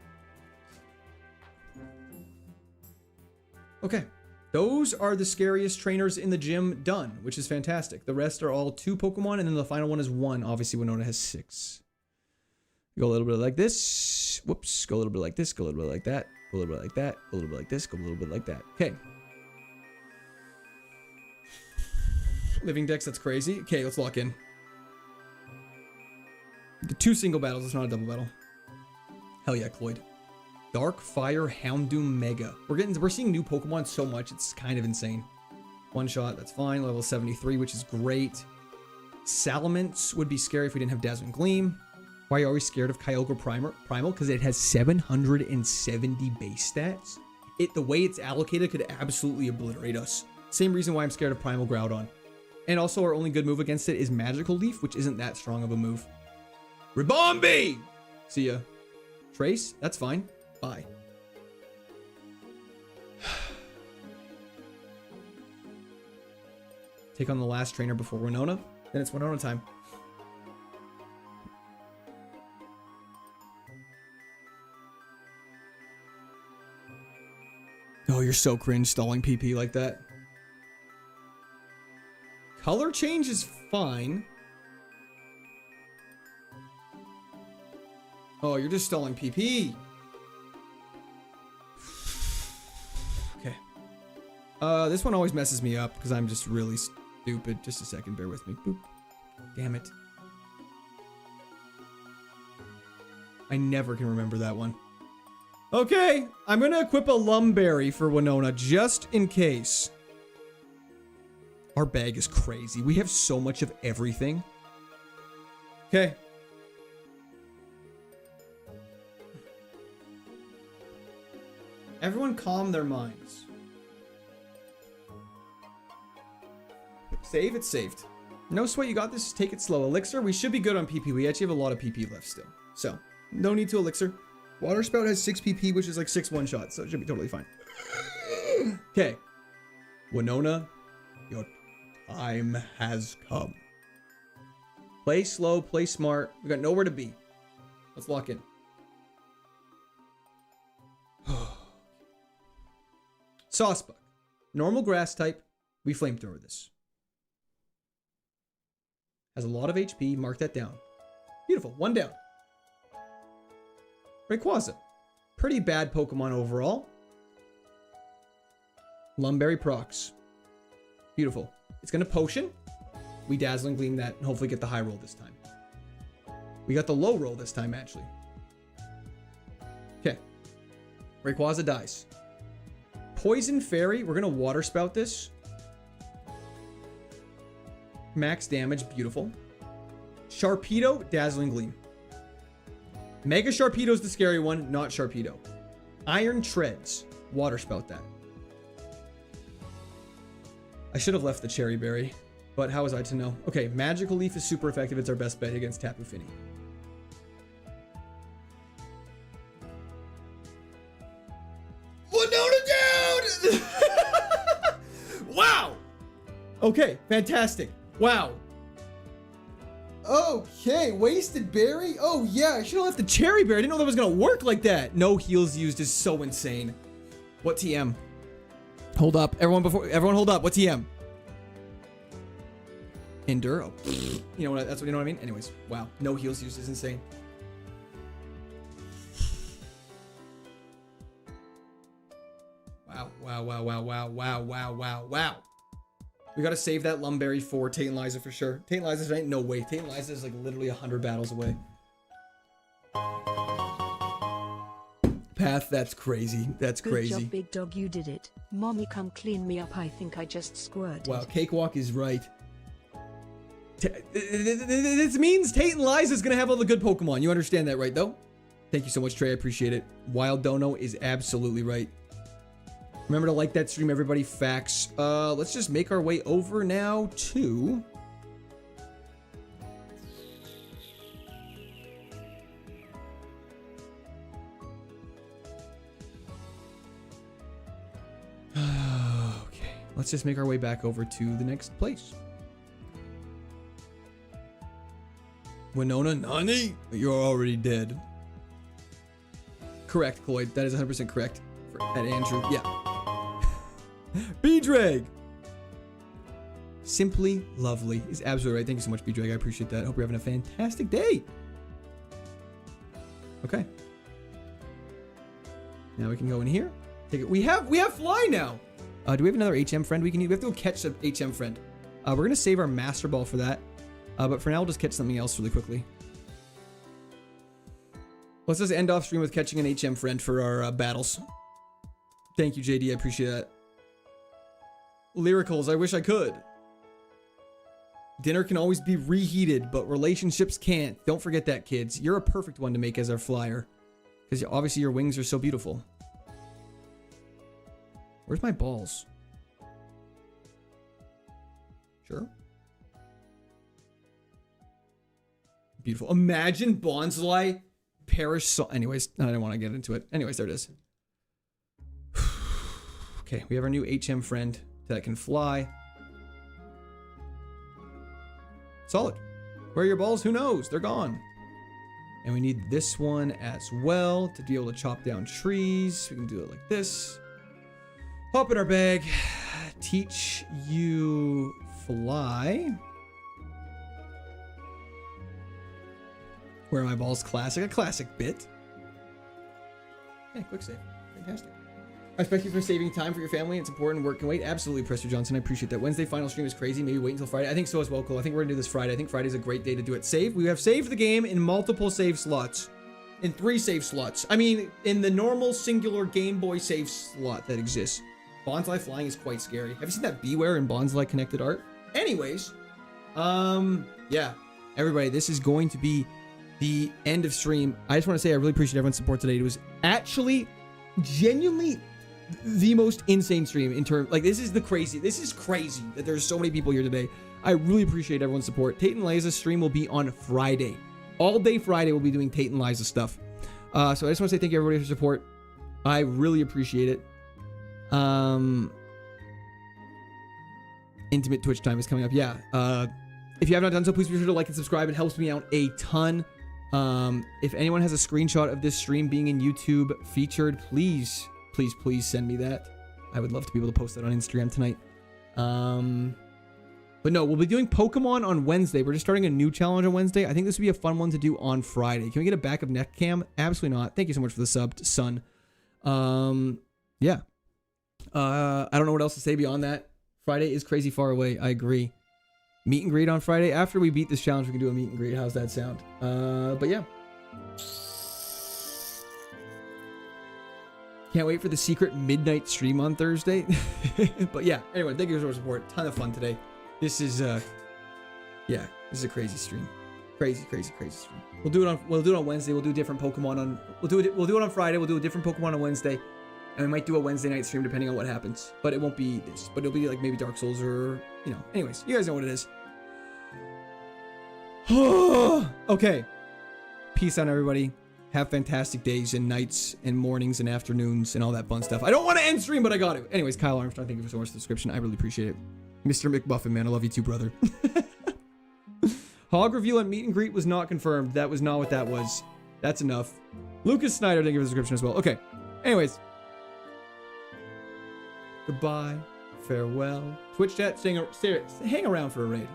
Okay. Those are the scariest trainers in the gym done, which is fantastic. The rest are all 2 Pokemon, and then the final one is 1. Obviously, Winona has 6. Go a little bit like this. Whoops. Go a little bit like this. Go a little bit like that. Go a little bit like that. Go a little bit like this. Go a little bit like that. Okay. Living Dex, that's crazy. Okay, let's lock in. The 2 single battles, it's not a double battle. Hell yeah, Cloyd. Dark Fire Houndoom Mega. We're seeing new Pokemon so much, it's kind of insane. 1 shot, that's fine. Level 73, which is great. Salamence would be scary if we didn't have Dazzling Gleam. Why are you always scared of Kyogre Primal? Because it has 770 base stats. The way it's allocated could absolutely obliterate us. Same reason why I'm scared of Primal Groudon. And also our only good move against it is Magical Leaf, which isn't that strong of a move. Ribombee! See ya. Trace? That's fine. Bye. Take on the last trainer before Winona. Then it's Winona time. Oh, you're so cringe stalling PP like that. Color change is fine. Oh, you're just stalling PP. Okay. This one always messes me up because I'm just really stupid. Just a second, bear with me. Boop. Damn it. I never can remember that one. Okay, I'm gonna equip a Lumberry for Winona just in case. Our bag is crazy. We have so much of everything. Okay. Everyone calm their minds. Save, it's saved. No sweat, you got this. Take it slow. Elixir, we should be good on PP. We actually have a lot of PP left still. So, no need to Elixir. Water Spout has 6 PP, which is like 6 one-shots, so it should be totally fine. Okay. Winona, your time has come. Play slow, play smart. We got nowhere to be. Let's lock in. Saucebuck. Normal grass type. We flamethrower this. Has a lot of HP. Mark that down. Beautiful. 1 down. Rayquaza. Pretty bad Pokemon overall. Lumberry procs. Beautiful. It's going to potion. We Dazzling Gleam that and hopefully get the high roll this time. We got the low roll this time, actually. Okay. Rayquaza dies. Poison Fairy. We're going to Water Spout this. Max damage. Beautiful. Sharpedo. Dazzling Gleam. Mega Sharpedo's the scary one, not Sharpedo. Iron Treads. Water Spout that. I should have left the Cherry Berry, but how was I to know? Okay, Magical Leaf is super effective. It's our best bet against Tapu Fini. Winona down! Wow! Okay, fantastic. Wow. Okay, Wasted Berry. Oh yeah, I should have left the Cherry Berry. I didn't know that was gonna work like that. No heals used is so insane. What TM? Hold up, everyone hold up. What TM? Endure. Oh, you know what? That's what you know what I mean. Anyways, wow, no heals used is insane. Wow. We gotta save that Lumberry for Tantalizer for sure. Tantalizer ain't no way. Tantalizer is like literally 100 battles away. Path, that's crazy. That's crazy. Good job, big dog, you did it. Mommy, come clean me up. I think I just squirted. Wow, Cakewalk is right. This means Tantalizer is gonna have all the good Pokemon. You understand that, right, though? Thank you so much, Trey. I appreciate it. Wild Dono is absolutely right. Remember to like that stream, everybody. Facts. Let's just make our way over now to... Okay. Let's just make our way back over to the next place. Winona Nani? You're already dead. Correct, Cloyd. That is 100% correct. At Andrew. Yeah. B-Drag. Simply lovely. Is absolutely right. Thank you so much, B-Drag. I appreciate that. I hope you're having a fantastic day. Okay. Now we can go in here. Take it. We have Fly now. Do we have another HM friend we can use? We have to go catch an HM friend. We're going to save our Master Ball for that. But for now, we'll just catch something else really quickly. Let's just end off stream with catching an HM friend for our battles. Thank you, JD. I appreciate that. Lyricals, I wish I could. Dinner can always be reheated, but relationships can't. Don't forget that, kids. You're a perfect one to make as our flyer. Because obviously your wings are so beautiful. Where's my balls? Sure. Beautiful. Imagine Bonsly perish so... Anyways, I don't want to get into it. Anyways, there it is. Okay, we have our new HM friend that can fly. Solid. Where are your balls? Who knows? They're gone. And we need this one as well to be able to chop down trees. We can do it like this. Hop in our bag. Teach you fly. Where are my balls? Classic. A classic bit. Hey, quick save. Fantastic. I respect you for saving time for your family. It's important. Work can wait. Absolutely, Preston Johnson. I appreciate that. Wednesday final stream is crazy. Maybe wait until Friday. I think so as well, Cole. I think we're going to do this Friday. I think Friday's a great day to do it. Save. We have saved the game in multiple save slots. In 3 save slots. I mean, in the normal singular Game Boy save slot that exists. Bonsly flying is quite scary. Have you seen that Beware and Bonsly connected art? Anyways. Yeah. Everybody, this is going to be the end of stream. I just want to say I really appreciate everyone's support today. It was actually genuinely the most insane stream in terms, like, this is crazy that there's so many people here today. I really appreciate everyone's support. Tate and Liza's stream will be on Friday. All day Friday we'll be doing Tate and Liza stuff. So I just want to say thank you everybody for support. I really appreciate it. Intimate Twitch time is coming up. Yeah. If you have not done so, please be sure to like and subscribe. It helps me out a ton. If anyone has a screenshot of this stream being in YouTube featured, please send me that. I would love to be able to post that on Instagram tonight. But no, we'll be doing Pokemon on Wednesday. We're just starting a new challenge on Wednesday. I think this would be a fun one to do on Friday. Can we get a backup neck cam? Absolutely not. Thank you so much for the sub, son. Yeah. I don't know what else to say beyond that. Friday is crazy far away. I agree. Meet and greet on Friday. After we beat this challenge, we can do a meet and greet. How's that sound? But yeah. Can't wait for the secret midnight stream on Thursday. But yeah, anyway, thank you for your support. Ton of fun today. This is yeah, this is a crazy stream. Crazy stream. We'll do it on Wednesday. We'll do a different Pokemon on we'll do it on Friday. We'll do a different Pokemon on Wednesday. And we might do a Wednesday night stream depending on what happens. But it won't be this. But it'll be like maybe Dark Souls or, you know. Anyways, you guys know what it is. Okay. Peace out, everybody. Have fantastic days and nights and mornings and afternoons and all that fun stuff. I don't want to end stream, but I got to. Anyways, Kyle Armstrong, thank you so much for the subscription. I really appreciate it. Mr. McBuffin, man. I love you too, brother. Hog reveal and meet and greet was not confirmed. That was not what that was. That's enough. Lucas Snyder, thank you for the subscription as well. Okay. Anyways. Goodbye. Farewell. Twitch chat, hang around for a raid.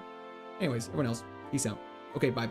Anyways, everyone else, peace out. Okay, bye.